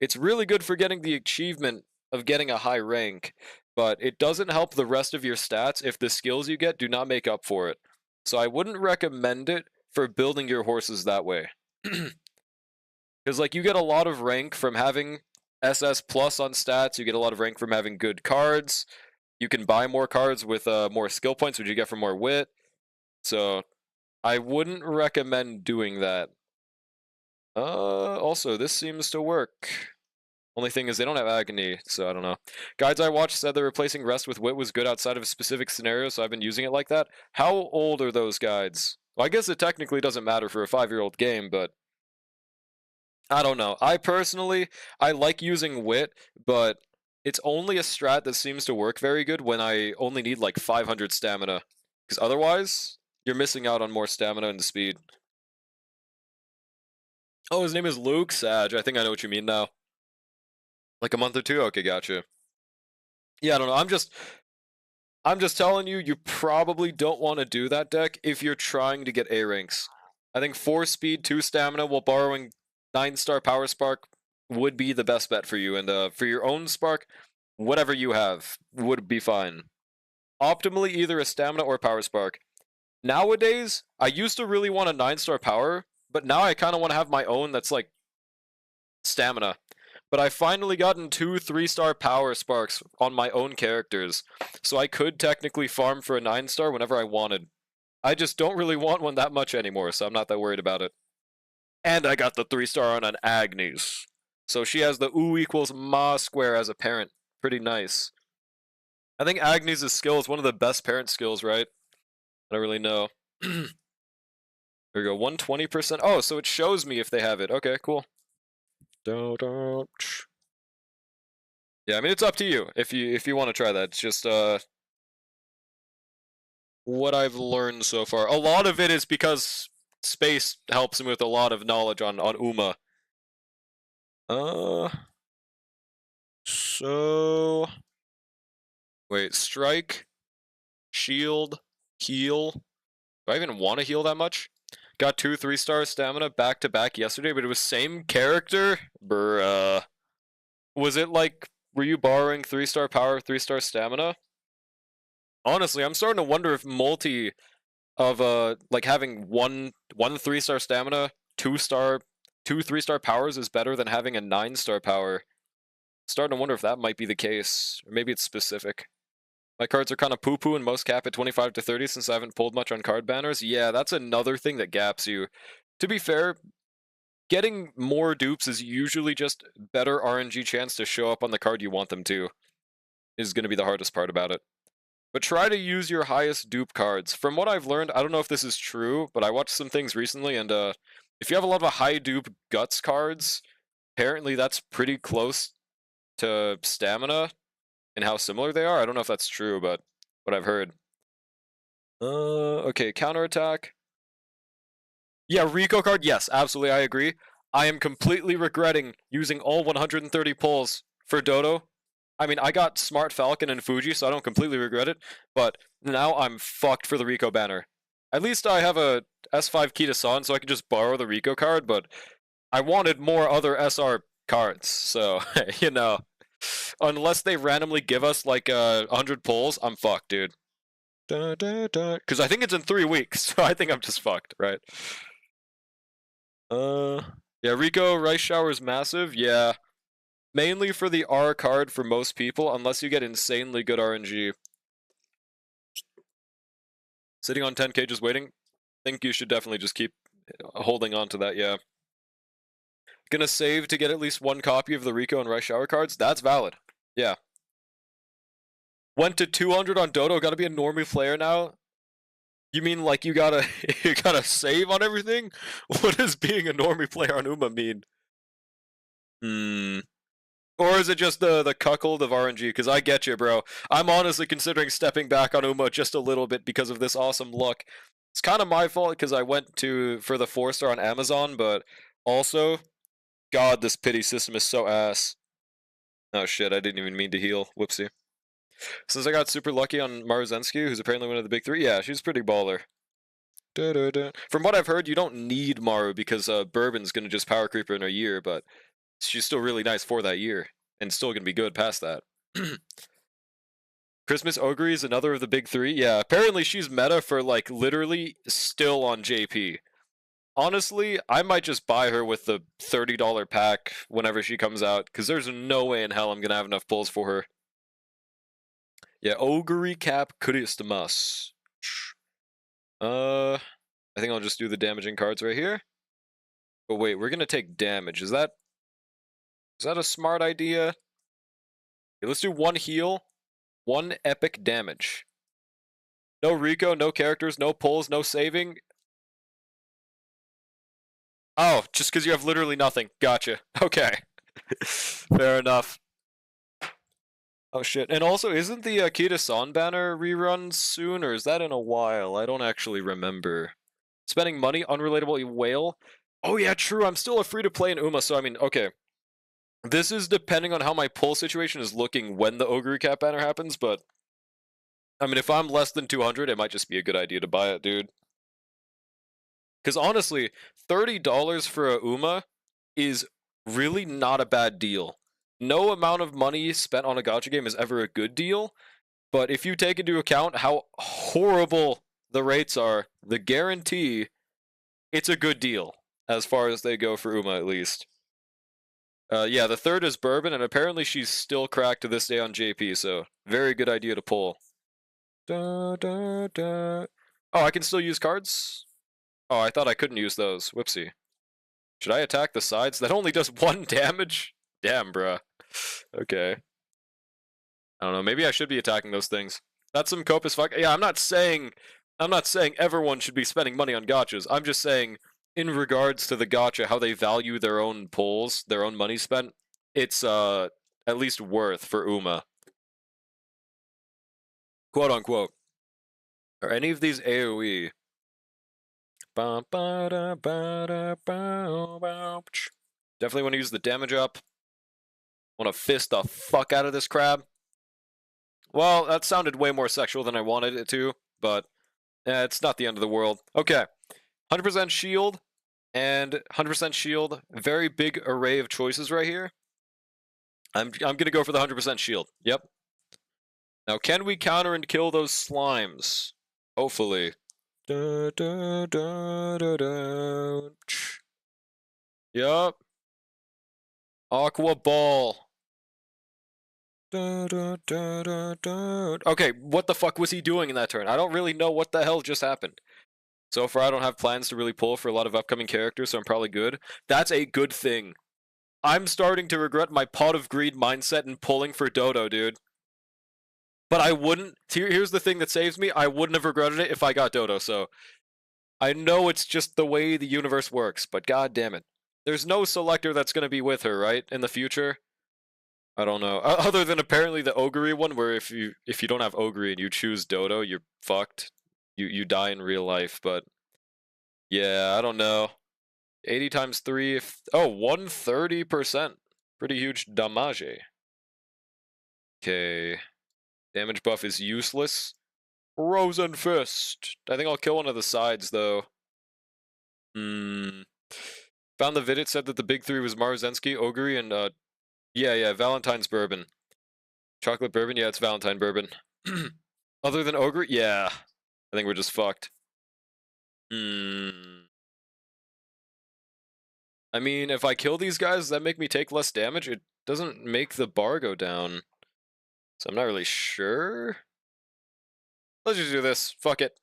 It's really good for getting the achievement of getting a high rank, but it doesn't help the rest of your stats if the skills you get do not make up for it. So I wouldn't recommend it for building your horses that way. Because, like, you get a lot of rank from having SS plus on stats, you get a lot of rank from having good cards, you can buy more cards with more skill points, which you get from more wit, so I wouldn't recommend doing that. Also, this seems to work. Only thing is they don't have agony, so I don't know. Guides I watched said that replacing rest with wit was good outside of a specific scenario, so I've been using it like that. How old are those guides? Well, I guess it technically doesn't matter for a 5-year-old game, but I don't know. I like using wit, but it's only a strat that seems to work very good when I only need like 500 stamina. Because otherwise, you're missing out on more stamina and speed. Oh, his name is Luke Sag. I think I know what you mean now. Like a month or two? Okay, gotcha. Yeah, I don't know. I'm just telling you, you probably don't want to do that deck if you're trying to get A ranks. I think 4 speed, 2 stamina while borrowing 9-star power spark would be the best bet for you. And for your own spark, whatever you have would be fine. Optimally, either a stamina or power spark. Nowadays, I used to really want a 9-star power, but now I kind of want to have my own that's like stamina. But I finally gotten 2 3-star power sparks on my own characters, so I could technically farm for a 9-star whenever I wanted. I just don't really want one that much anymore, so I'm not that worried about it. And I got the 3-star on an Agnes. So she has the oo equals ma square as a parent. Pretty nice. I think Agnes' skill is one of the best parent skills, right? I don't really know. There we go, 120%. Oh, so it shows me if they have it. Okay, cool. Yeah, I mean it's up to you if you want to try that. It's just what I've learned so far. A lot of it is because space helps me with a lot of knowledge on Uma. So wait, strike, shield, heal. Do I even want to heal that much? Got 2 3-star stamina back to back yesterday, but it was same character? Bruh. Was it like, were you borrowing 3-star power, 3-star stamina? Honestly, I'm starting to wonder if multi of like having one 3-star stamina, 2-star, 2 3-star powers is better than having a 9-star power. Starting to wonder if that might be the case, or maybe it's specific. My cards are kind of poo-poo and most cap at 25 to 30 since I haven't pulled much on card banners. Yeah, that's another thing that gaps you. To be fair, getting more dupes is usually just better RNG chance to show up on the card you want them to. Is going to be the hardest part about it. But try to use your highest dupe cards. From what I've learned, I don't know if this is true, but I watched some things recently, and if you have a lot of high dupe guts cards, apparently that's pretty close to stamina and how similar they are. I don't know if that's true, but what I've heard. Okay, counterattack. Yeah, Rico card, yes, absolutely, I agree. I am completely regretting using all 130 pulls for Doto. I mean, I got Smart Falcon and Fuji, so I don't completely regret it, but now I'm fucked for the Rico banner. At least I have a S5 key to San, so I can just borrow the Rico card, but I wanted more other SR cards, so, you know. Unless they randomly give us, like, 100 pulls, I'm fucked, dude. Because I think it's in 3 weeks, so I think I'm just fucked, right? Yeah, Rico Rice Shower is massive, yeah. Mainly for the R card for most people, unless you get insanely good RNG. Sitting on 10k just waiting? Think you should definitely just keep holding on to that, yeah. Gonna save to get at least 1 copy of the Rico and Rice Shower cards? That's valid. Yeah. Went to 200 on Doto, gotta be a normie player now? You mean like you gotta you gotta save on everything? What does being a normie player on Uma mean? Or is it just the cuckold of RNG? Because I get you, bro. I'm honestly considering stepping back on Uma just a little bit because of this awesome luck. It's kind of my fault because I went for the 4-star on Amazon, but also, God, this pity system is so ass. Oh shit, I didn't even mean to heal. Whoopsie. Since I got super lucky on Maruzensky, who's apparently one of the big 3, yeah, she's pretty baller. From what I've heard, you don't need Maru because Bourbon's gonna just power creep her in a year, but she's still really nice for that year, and still gonna be good past that. Christmas Ogre is another of the big 3. Yeah, apparently she's meta for like literally still on JP. Honestly, I might just buy her with the $30 pack whenever she comes out, because there's no way in hell I'm gonna have enough pulls for her. Yeah, Ogre Cap Kuristamas. I think I'll just do the damaging cards right here. But wait, we're gonna take damage. Is that Is that a smart idea? Okay, let's do 1 heal, 1 epic damage. No Rico, no characters, no pulls, no saving. Oh, just because you have literally nothing. Gotcha. Okay. Fair enough. Oh shit. And also, isn't the Kita-san banner rerun soon, or is that in a while? I don't actually remember. Spending money, unrelatable whale. Oh yeah, true. I'm still a free-to-play in Uma, so I mean, okay. This is depending on how my pull situation is looking when the Ogre Recap banner happens, but I mean, if I'm less than 200, it might just be a good idea to buy it, dude. Because honestly, $30 for a Uma is really not a bad deal. No amount of money spent on a gacha game is ever a good deal, but if you take into account how horrible the rates are, the guarantee, it's a good deal, as far as they go for Uma at least. Yeah, the third is Bourbon, and apparently she's still cracked to this day on JP, so very good idea to pull. Da, da, da. Oh, I can still use cards? Oh, I thought I couldn't use those. Whoopsie. Should I attack the sides? That only does 1 damage? Damn, bruh. Okay. I don't know, maybe I should be attacking those things. That's some cope as fuck. Yeah, I'm not saying everyone should be spending money on gachas. I'm just saying, in regards to the gacha, how they value their own pulls, their own money spent, it's at least worth for Uma. Quote unquote. Are any of these AoE? Definitely want to use the damage up. Want to fist the fuck out of this crab. Well, that sounded way more sexual than I wanted it to, but it's not the end of the world. Okay, 100% shield and 100% shield. Very big array of choices right here. I'm gonna go for the 100% shield. Yep. Now, can we counter and kill those slimes? Hopefully. Da, da, da, da, da. Yup. Aqua Ball. Da, da, da, da, da. Okay, what the fuck was he doing in that turn? I don't really know what the hell just happened. So far, I don't have plans to really pull for a lot of upcoming characters, so I'm probably good. That's a good thing. I'm starting to regret my pot of greed mindset and pulling for Doto, dude. But I wouldn't. Here's the thing that saves me. I wouldn't have regretted it if I got Doto, so I know it's just the way the universe works, but god damn it. There's no selector that's going to be with her, right, in the future? I don't know. Other than apparently the Ogre one, where if you don't have Ogre and you choose Doto, you're fucked. You die in real life, but yeah, I don't know. 80 times 3, if... Oh, 130%. Pretty huge damage. Okay. Damage buff is useless. Frozen Fist. I think I'll kill one of the sides, though. Found the vid, it said that the big 3 was Marzensky, Ogre, and, yeah, Valentine's Bourbon. Chocolate Bourbon? Yeah, it's Valentine Bourbon. Other than Ogre? Yeah. I think we're just fucked. I mean, if I kill these guys, does that make me take less damage? It doesn't make the bar go down. So I'm not really sure. Let's just do this. Fuck it.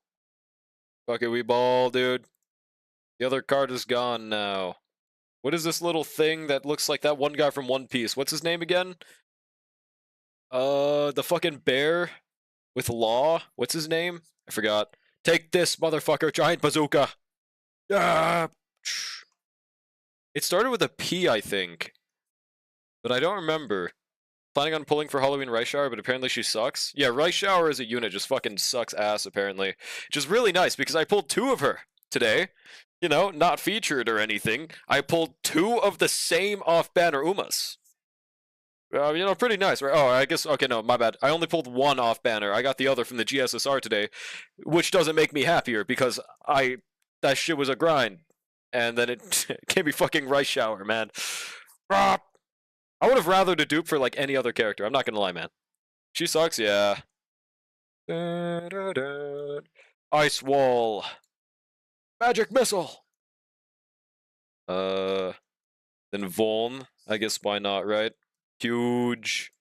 Fuck it, we ball, dude. The other card is gone now. What is this little thing that looks like that one guy from One Piece? What's his name again? The fucking bear with Law. What's his name? I forgot. Take this, motherfucker, giant bazooka. Ah! It started with a P, I think. But I don't remember. Planning on pulling for Halloween Rice Shower, but apparently she sucks. Yeah, Rice Shower as a unit just fucking sucks ass, apparently. Which is really nice, because I pulled 2 of her today. You know, not featured or anything. I pulled 2 of the same off-banner Umas. You know, pretty nice, right? Oh, I guess, okay, no, my bad. I only pulled 1 off-banner. I got the other from the GSSR today, which doesn't make me happier, because that shit was a grind. And then it gave me fucking Rice Shower, man. I would have rathered a dupe for, like, any other character. I'm not gonna lie, man. She sucks, yeah. Da, da, da. Ice Wall. Magic Missile! Then Voln. I guess why not, right? Huge.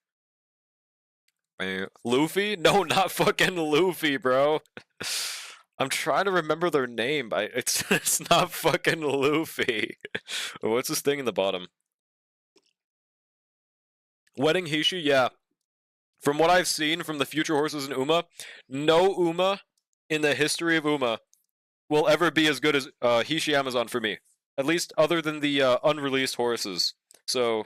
Luffy? No, not fucking Luffy, bro. I'm trying to remember their name. It's not fucking Luffy. What's this thing in the bottom? Wedding Hishi, yeah. From what I've seen from the future horses in Uma, no Uma in the history of Uma will ever be as good as Hishi Amazon for me. At least other than the unreleased horses. So,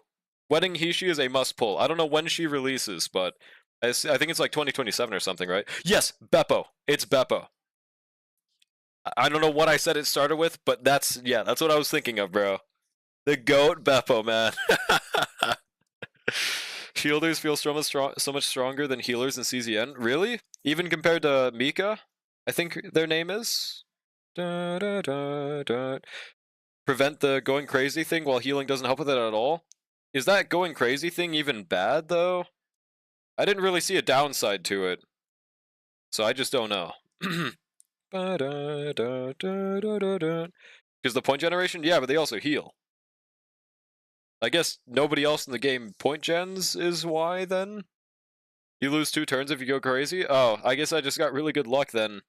Wedding Hishi is a must pull. I don't know when she releases, but I think it's like 2027 or something, right? Yes, Beppo. It's Beppo. I don't know what I said it started with, but that's what I was thinking of, bro. The GOAT Beppo, man. Shielders feel so much stronger than healers in CZN. Really? Even compared to Mika? I think their name is? Da, da, da, da. Prevent the going crazy thing while healing doesn't help with it at all? Is that going crazy thing even bad, though? I didn't really see a downside to it. So I just don't know. Because the point generation? Yeah, but they also heal. I guess nobody else in the game point gens is why, then? You lose 2 turns if you go crazy? Oh, I guess I just got really good luck then.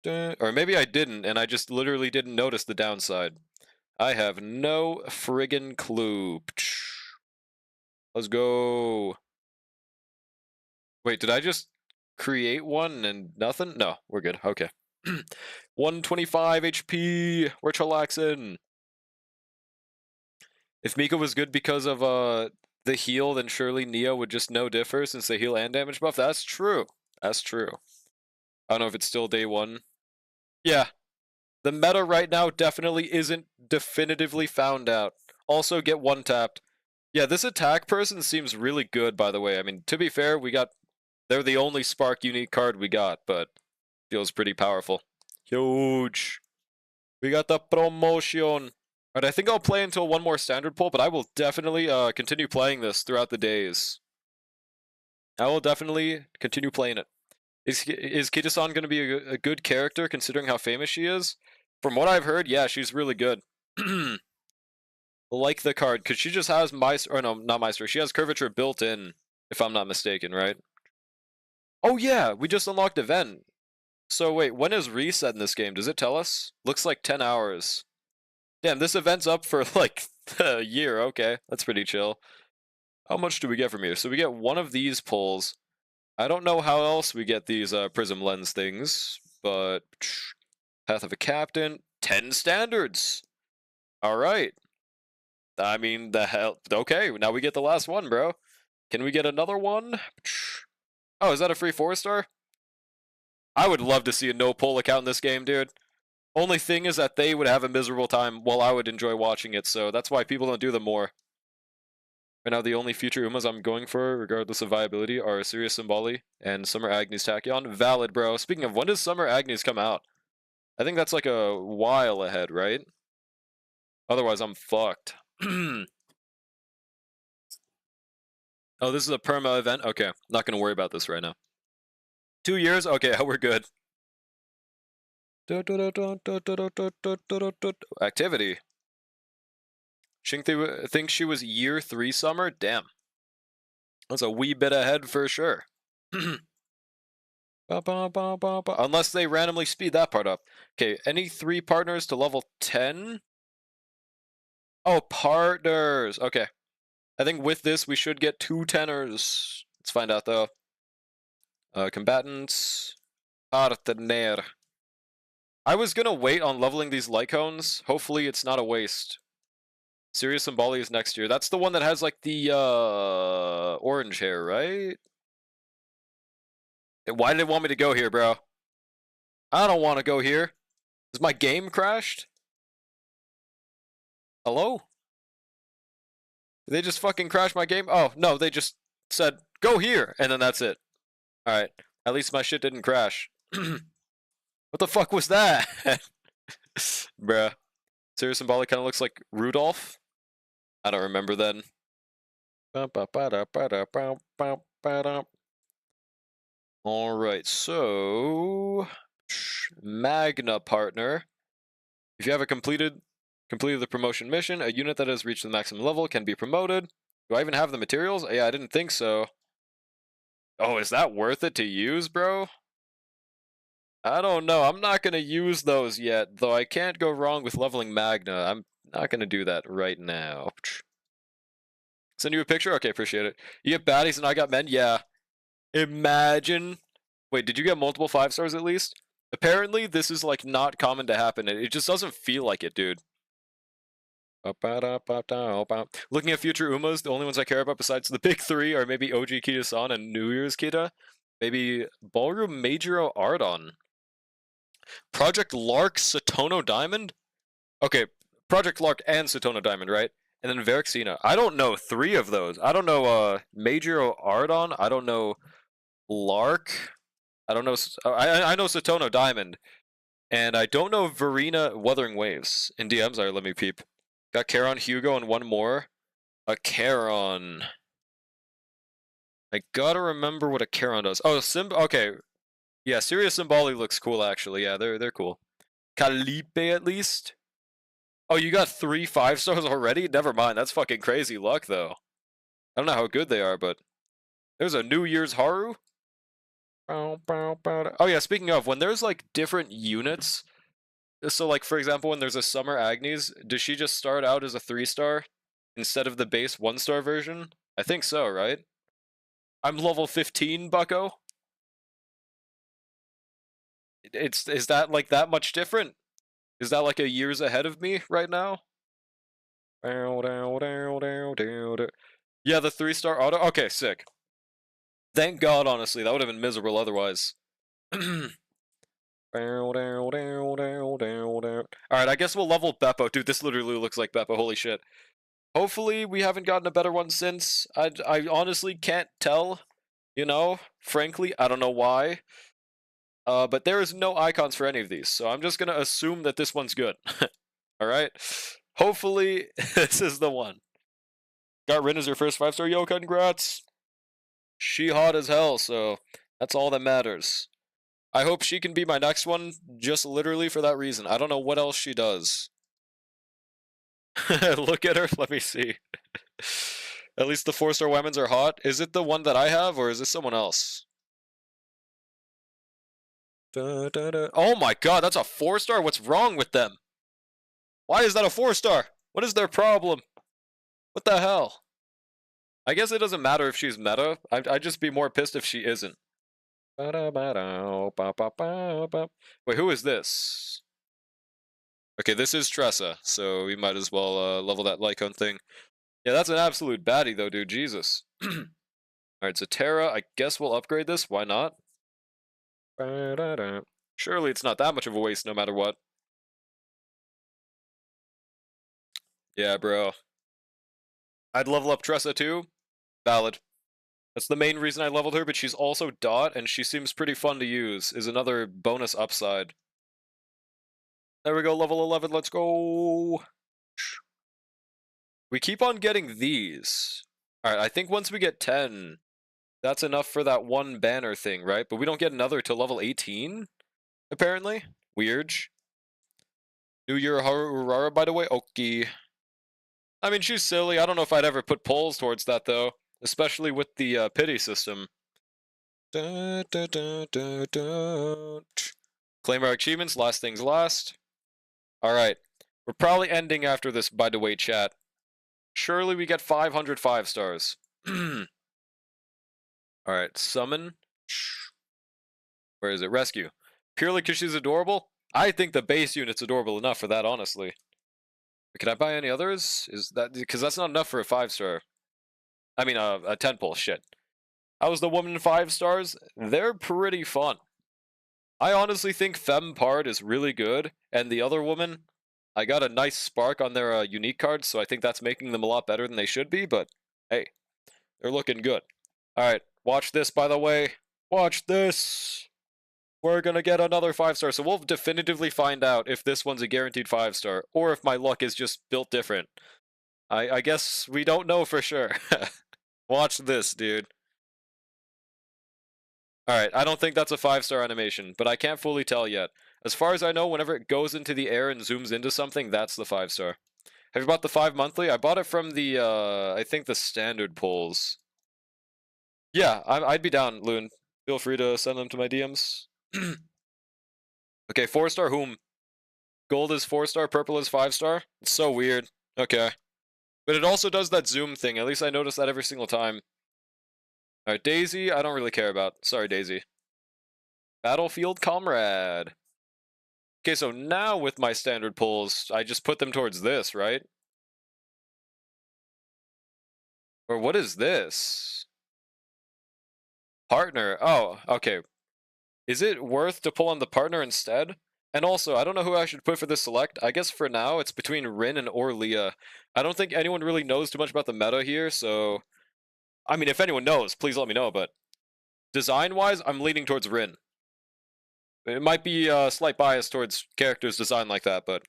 Or maybe I didn't, and I just literally didn't notice the downside. I have no friggin' clue. Let's go. Wait, did I just create one and nothing? No, we're good. Okay. 125 HP. We're chillaxing. If Mika was good because of the heal, then surely Neo would just know differ since they heal and damage buff. That's true. That's true. I don't know if it's still day 1. Yeah. The meta right now definitely isn't definitively found out. Also get 1-tapped. Yeah, this attack person seems really good, by the way. I mean, to be fair, they're the only Spark unique card we got, but feels pretty powerful. Huge. We got the promotion. Alright, I think I'll play until one more standard pull, but I will definitely continue playing this throughout the days. I will definitely continue playing it. Is Kitasan going to be a good character considering how famous she is? From what I've heard, yeah, she's really good. Like the card, because she just has Meisho, or no, not Meisho, she has Curvature built in, if I'm not mistaken, right? Oh yeah, we just unlocked event. So wait, when is reset in this game? Does it tell us? Looks like 10 hours. Damn, this event's up for like a year, okay. That's pretty chill. How much do we get from here? So we get one of these pulls. I don't know how else we get these Prism Lens things, but Path of a Captain, 10 standards. Alright. I mean, the hell. Okay, now we get the last one, bro. Can we get another one? Oh, is that a free 4-star? I would love to see a no-pull account in this game, dude. Only thing is that they would have a miserable time while I would enjoy watching it, so that's why people don't do them more. Right now, the only future Umas I'm going for, regardless of viability, are Sirius Symboli and Summer Agnes Tachyon. Valid, bro. Speaking of, when does Summer Agnes come out? I think that's like a while ahead, right? Otherwise, I'm fucked. Oh, this is a perma event? Okay, not gonna worry about this right now. 2 years? Okay, we're good. Activity. Shing thinks she was year 3 summer? Damn. That's a wee bit ahead for sure. Unless they randomly speed that part up. Okay, any 3 partners to level 10? Oh, partners. Okay. I think with this, we should get 2 tenors. Let's find out, though. Combatants. Partner. I was gonna wait on leveling these Lycones. Hopefully it's not a waste. Sirius Symboli is next year. That's the one that has, like, the, orange hair, right? Why did it want me to go here, bro? I don't want to go here. Is my game crashed? Hello? Did they just fucking crash my game? Oh, no, they just said, go here, and then that's it. Alright, at least my shit didn't crash. What the fuck was that? Bruh. Sirius Symbolic kind of looks like Rudolph. I don't remember then. Alright, so... Magna partner. If you have completed the promotion mission, a unit that has reached the maximum level can be promoted. Do I even have the materials? Yeah, I didn't think so. Oh, is that worth it to use, bro? I don't know. I'm not going to use those yet, though I can't go wrong with leveling Magna. I'm not going to do that right now. Send you a picture? Okay, appreciate it. You get baddies and I got men? Yeah. Imagine. Wait, did you get multiple 5 stars at least? Apparently, this is like not common to happen. It just doesn't feel like it, dude. Looking at future Umas, the only ones I care about besides the big 3 are maybe OG Kita-san and New Year's Kita. Maybe Ballroom Majiro Ardon. Project Lark Satono Diamond? Okay, Project Lark and Satono Diamond, right? And then Verixina. I don't know 3 of those. I don't know Majiro Ardon. I don't know Lark. I don't know. I know Satono Diamond. And I don't know Verena Wuthering Waves. In DMs, alright, let me peep. Got Charon, Hugo, and one more. A Charon. I gotta remember what a Charon does. Oh, okay. Yeah, Sirius Symboli looks cool, actually. Yeah, they're cool. Calipe, at least? Oh, you got 3 5 stars already? Never mind, that's fucking crazy luck, though. I don't know how good they are, but... There's a New Year's Haru? Oh yeah, speaking of, when there's, like, different units... So, like, for example, when there's a Summer Agnes, does she just start out as a 3-star instead of the base 1-star version? I think so, right? I'm level 15, bucko. Is that, like, that much different? Is that, like, a years ahead of me right now? Yeah, the 3-star auto? Okay, sick. Thank God, honestly, that would have been miserable otherwise. Alright, I guess we'll level Beppo. Dude, this literally looks like Beppo, holy shit. Hopefully, we haven't gotten a better one since. I honestly can't tell, you know? Frankly, I don't know why. But there is no icons for any of these, so I'm just gonna assume that this one's good. Alright? Hopefully, this is the one. Got Rin as your first 5-star. Yo, congrats! She hot as hell, so that's all that matters. I hope she can be my next one, just literally for that reason. I don't know what else she does. Look at her, let me see. At least the 4-star women's are hot. Is it the one that I have, or is this someone else? Oh my god, that's a 4-star? What's wrong with them? Why is that a 4-star? What is their problem? What the hell? I guess it doesn't matter if she's meta. I'd just be more pissed if she isn't. Wait, who is this? Okay, this is Tressa, so we might as well level that Lycon thing. Yeah, that's an absolute baddie, though, dude. Jesus. Alright, so Terra, I guess we'll upgrade this. Why not? Surely it's not that much of a waste, no matter what. Yeah, bro. I'd level up Tressa, too. Valid. That's the main reason I leveled her, but she's also Dot, and she seems pretty fun to use, is another bonus upside. There we go, level 11, let's go! We keep on getting these. Alright, I think once we get 10, that's enough for that one banner thing, right? But we don't get another till level 18, apparently? Weird. New Year Aurora, by the way? Okay. I mean, she's silly. I don't know if I'd ever put polls towards that, though. Especially with the pity system. Claim our achievements, last things last. Alright. We're probably ending after this, by the way, chat. Surely we get 500 5-stars. Alright, summon. Where is it? Rescue. Purely because she's adorable? I think the base unit's adorable enough for that, honestly. Can I buy any others? Is that because that's not enough for a 5-star? I mean, a 10 pull. Shit. How's the woman 5 stars? They're pretty fun. I honestly think Fempard is really good, and the other woman, I got a nice spark on their unique cards, so I think that's making them a lot better than they should be, but hey, they're looking good. Alright, watch this, by the way. Watch this! We're gonna get another 5-star, so we'll definitively find out if this one's a guaranteed 5-star, or if my luck is just built different. I guess we don't know for sure. Watch this, dude. Alright, I don't think that's a 5-star animation, but I can't fully tell yet. As far as I know, whenever it goes into the air and zooms into something, that's the 5-star. Have you bought the 5 monthly? I bought it from the, I think the standard pulls. Yeah, I'd be down, Loon. Feel free to send them to my DMs. Okay, 4-star whom? Gold is 4-star, purple is 5-star? It's so weird. Okay. But it also does that zoom thing. At least I notice that every single time. Alright, Daisy, I don't really care about. Sorry, Daisy. Battlefield Comrade. Okay, so now with my standard pulls, I just put them towards this, right? Or what is this? Partner. Oh, okay. Is it worth to pull on the partner instead? And also, I don't know who I should put for this select. I guess for now, it's between Rin and Orlia. I don't think anyone really knows too much about the meta here, so... I mean, if anyone knows, please let me know, but... Design-wise, I'm leaning towards Rin. It might be a slight bias towards characters designed like that, but...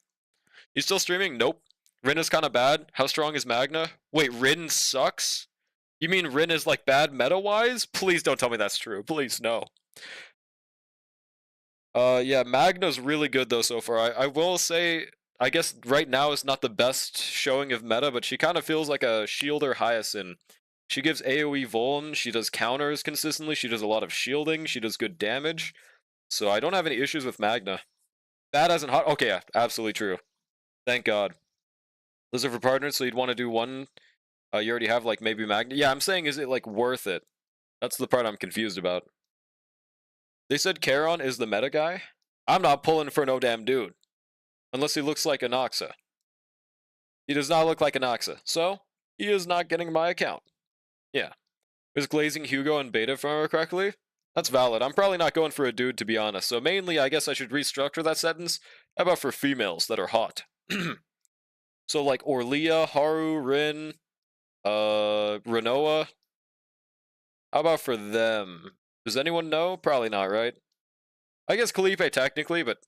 You still streaming? Nope. Rin is kind of bad. How strong is Magna? Wait, Rin sucks? You mean Rin is, like, bad meta-wise? Please don't tell me that's true. Please, no. Yeah, Magna's really good though so far. I will say, I guess right now is not the best showing of meta, but she kind of feels like a shielder Hyacinth. She gives AoE Vuln, she does counters consistently, she does a lot of shielding, she does good damage. So I don't have any issues with Magna. Bad as in hot. Okay, yeah, absolutely true. Thank God. Lizard for partners, so you'd want to do one. You already have like maybe Magna. Yeah, I'm saying, is it like worth it? That's the part I'm confused about. They said Charon is the meta guy? I'm not pulling for no damn dude. Unless he looks like Anoxa. He does not look like Anoxa, so he is not getting my account. Yeah. Is glazing Hugo in beta, if I remember correctly? That's valid. I'm probably not going for a dude, to be honest. So mainly, I guess I should restructure that sentence. How about for females that are hot? So like Orlia, Haru, Rin, Renoa. How about for them? Does anyone know? Probably not, right? I guess Kalipe technically, but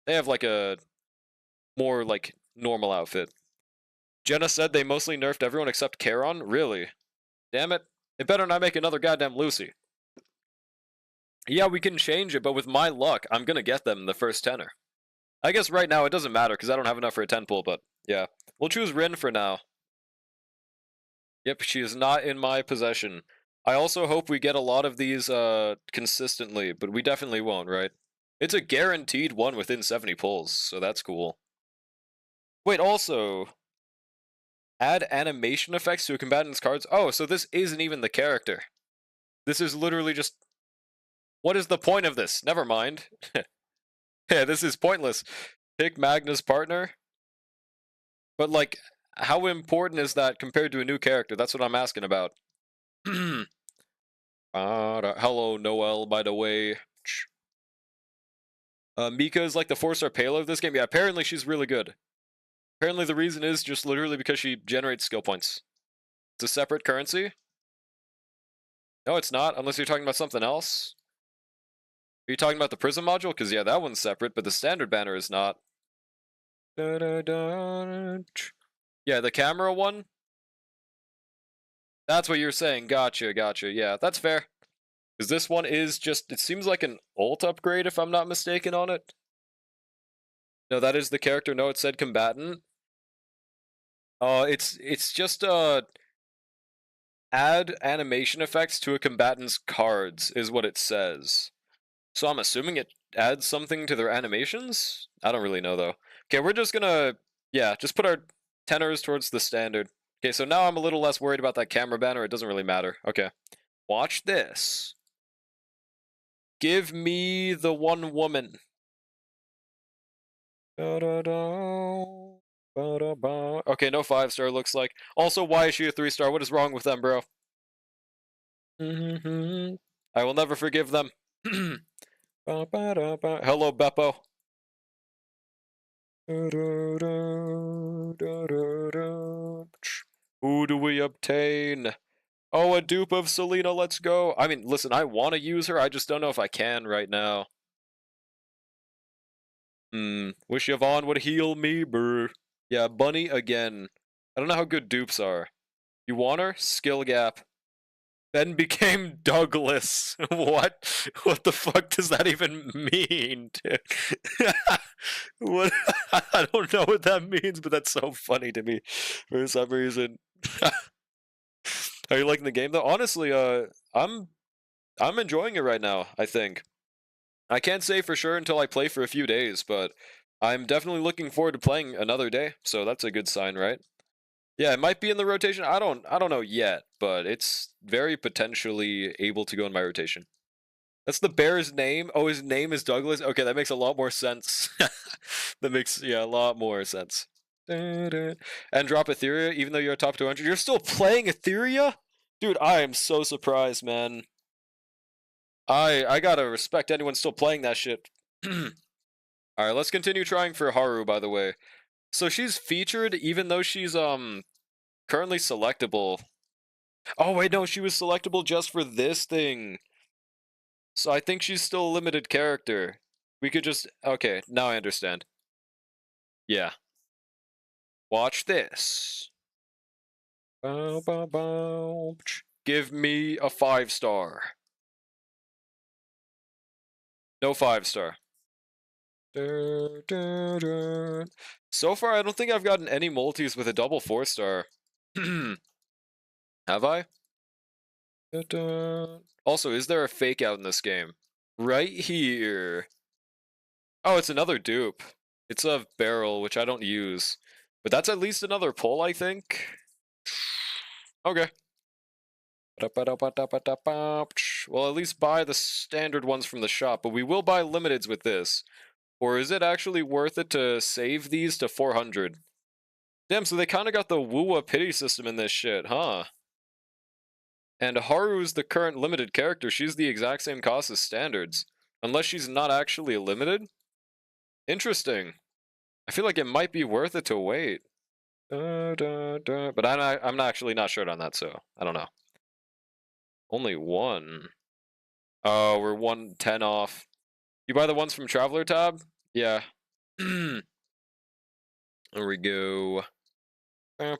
they have like a more like normal outfit. Jenna said they mostly nerfed everyone except Charon? Really? Damn it. It better not make another goddamn Lucy. Yeah, we can change it, but with my luck, I'm gonna get them in the first tenor. I guess right now it doesn't matter because I don't have enough for a 10 pull, but yeah. We'll choose Rin for now. Yep, she is not in my possession. I also hope we get a lot of these consistently, but we definitely won't, right? It's a guaranteed one within 70 pulls, so that's cool. Wait, also... Add animation effects to a combatant's cards? Oh, so this isn't even the character. This is literally just... What is the point of this? Never mind. Yeah, this is pointless. Pick Magna's partner? But, like, how important is that compared to a new character? That's what I'm asking about. Hello, Noel, by the way. Mika is like the 4-star payload of this game. Yeah, apparently she's really good. Apparently the reason is just literally because she generates skill points. It's a separate currency? No, it's not, unless you're talking about something else. Are you talking about the Prism module? Because, yeah, that one's separate, but the standard banner is not. Yeah, the camera one? That's what you're saying. Gotcha, gotcha. Yeah, that's fair. Because this one is just, it seems like an ult upgrade, if I'm not mistaken on it. No, that is the character. No, it said combatant. It's just, add animation effects to a combatant's cards, is what it says. So I'm assuming it adds something to their animations? I don't really know, though. Okay, we're just gonna, yeah, just put our tenors towards the standard. Okay, so now I'm a little less worried about that camera banner. It doesn't really matter. Okay. Watch this. Give me the one woman. Okay, no 5-star looks like. Also, why is she a 3-star? What is wrong with them, bro? I will never forgive them. Hello, Beppo. Who do we obtain? Oh, a dupe of Selena, let's go. I mean, listen, I want to use her, I just don't know if I can right now. Wish Yvonne would heal me, brr. Yeah, Bunny again. I don't know how good dupes are. You want her? Skill gap. Ben became Douglas. What? What the fuck does that even mean? What? I don't know what that means, but that's so funny to me for some reason. Are you liking the game though? Honestly, I'm enjoying it right now, I think. I can't say for sure until I play for a few days, but I'm definitely looking forward to playing another day, so that's a good sign, right? Yeah, it might be in the rotation. I don't know yet, but it's very potentially able to go in my rotation. That's the bear's name. Oh, his name is Douglas. Okay, that makes a lot more sense. That makes a lot more sense. And drop Etheria, even though you're a top 200. You're still playing Etheria? Dude, I am so surprised, man. I gotta respect anyone still playing that shit. Alright, let's continue trying for Haru, by the way. So she's featured even though she's currently selectable. Oh wait, no, she was selectable just for this thing. So I think she's still a limited character. We could just okay, now I understand. Yeah. Watch this. Bow, bow, bow. Give me a 5-star. No 5-star. So far, I don't think I've gotten any multis with a double 4-star. Have I? Also, is there a fake out in this game? Right here. Oh, it's another dupe. It's a barrel, which I don't use. But that's at least another pull, I think. Okay. Well, at least buy the standard ones from the shop, but we will buy limiteds with this. Or is it actually worth it to save these to 400? Damn, so they kind of got the Wuwa pity system in this shit, huh? And Haru's the current limited character. She's the exact same cost as standards. Unless she's not actually limited? Interesting. I feel like it might be worth it to wait. But I'm actually not sure on that, so I don't know. Only one. Oh, we're 110 off. You buy the ones from Traveler tab? Yeah. There we go. Yeah,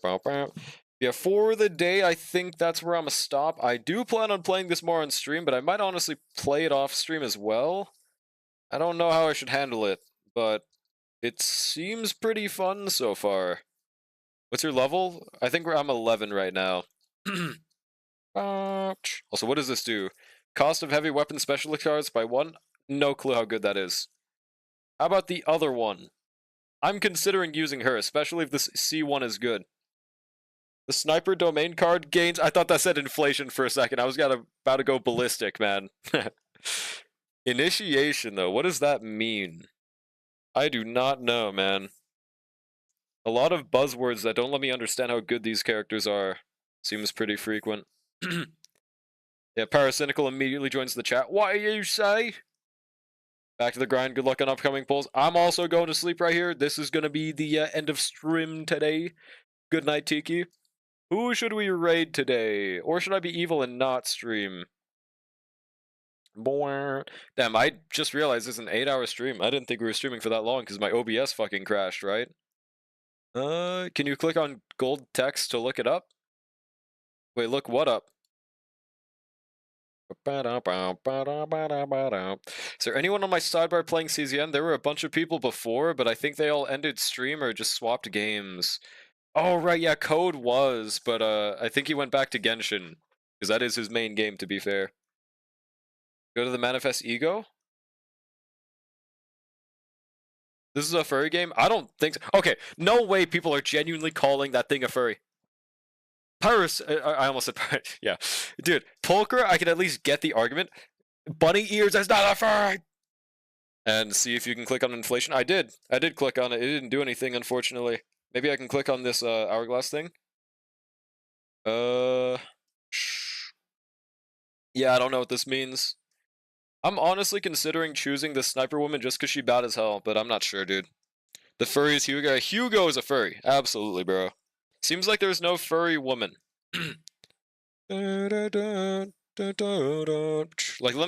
for the day, I think that's where I'm gonna stop. I do plan on playing this more on stream, but I might honestly play it off stream as well. I don't know how I should handle it, but it seems pretty fun so far. What's your level? I think I'm 11 right now. Also, what does this do? Cost of heavy weapon specialist cards by 1? No clue how good that is. How about the other one? I'm considering using her, especially if this C1 is good. The sniper domain card gains. I thought that said inflation for a second. I was about to go ballistic, man. Initiation, though. What does that mean? I do not know, man. A lot of buzzwords that don't let me understand how good these characters are. Seems pretty frequent. Yeah, Paracynical immediately joins the chat. What do you say? Back to the grind. Good luck on upcoming polls. I'm also going to sleep right here. This is going to be the end of stream today. Good night, Tiki. Who should we raid today? Or should I be evil and not stream? Damn, I just realized it's an 8-hour stream. I didn't think we were streaming for that long because my OBS fucking crashed, right? Can you click on gold text to look it up? Wait, look what up? Is there anyone on my sidebar playing CZN? There were a bunch of people before, but I think they all ended stream or just swapped games. Oh, right, yeah, Code was, but I think he went back to Genshin. Because that is his main game, to be fair. Go to the Manifest Ego? This is a furry game? I don't think so. Okay, no way people are genuinely calling that thing a furry. Pyrus, I almost said Pyrus. Yeah. Dude, Pulcher, I can at least get the argument. Bunny ears is not a furry! And see if you can click on inflation. I did click on it. It didn't do anything, unfortunately. Maybe I can click on this hourglass thing. Yeah, I don't know what this means. I'm honestly considering choosing the sniper woman just because she bad as hell, but I'm not sure, dude. The furry is Hugo. Hugo is a furry. Absolutely, bro. Seems like there's no furry woman. Like, let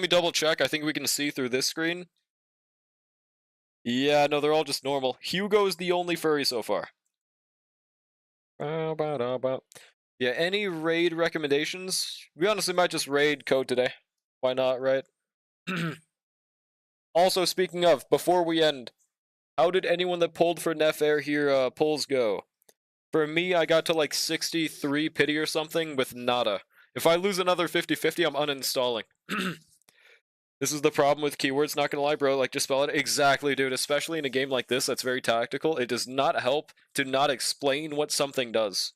me double check. I think we can see through this screen. Yeah, no, they're all just normal. Hugo's the only furry so far. Yeah, any raid recommendations? We honestly might just raid Code today. Why not, right? Also, speaking of, before we end, how did anyone that pulled for Nefair here polls go? For me, I got to like 63 pity or something with nada. If I lose another 50-50, I'm uninstalling. This is the problem with keywords, not gonna lie, bro. Like, just spell it. Exactly, dude. Especially in a game like this that's very tactical. It does not help to not explain what something does.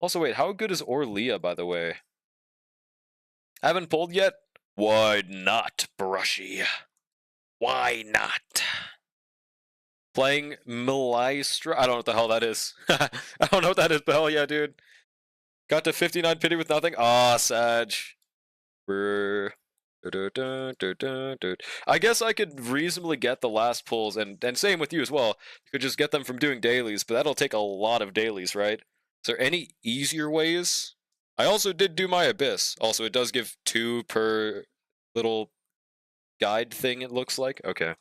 Also, wait, how good is Orlia, by the way? Haven't pulled yet? Why not, Brushy? Why not? Playing Meisho. I don't know what the hell that is. I don't know what that is, but hell yeah, dude. Got to 59 pity with nothing. Ah, Sag. Brr. I guess I could reasonably get the last pulls, and same with you as well. You could just get them from doing dailies, but that'll take a lot of dailies, right? Is there any easier ways? I also did do my Abyss. Also, it does give 2 per little guide thing, it looks like. Okay.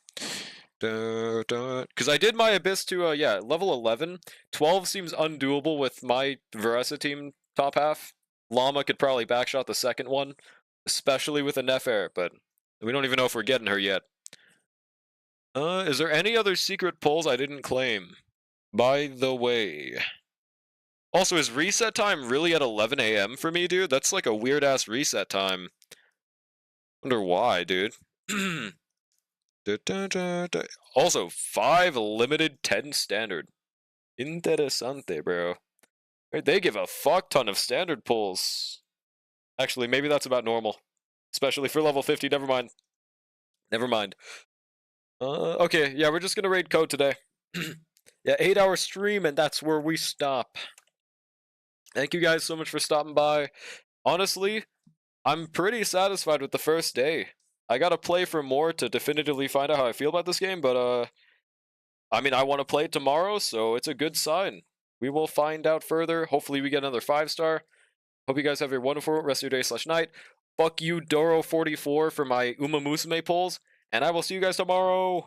Because I did my Abyss to, yeah, level 11. 12 seems undoable with my Veresa team top half. Llama could probably backshot the second one, especially with a Nefer, but we don't even know if we're getting her yet. Is there any other secret pulls I didn't claim? By the way. Also, is reset time really at 11 a.m. for me, dude? That's like a weird-ass reset time. Wonder why, dude. Also, 5 limited, 10 standard. Interesante, bro. They give a fuck ton of standard pulls. Actually, maybe that's about normal. Especially for level 50, never mind. Never mind. Okay, yeah, we're just gonna raid code today. Yeah, 8-hour stream, and that's where we stop. Thank you guys so much for stopping by. Honestly, I'm pretty satisfied with the first day. I gotta play for more to definitively find out how I feel about this game, but I mean, I want to play it tomorrow, so it's a good sign. We will find out further. Hopefully we get another 5-star. Hope you guys have a wonderful rest of your day/night. Fuck you, Doro44, for my Uma Musume polls, and I will see you guys tomorrow.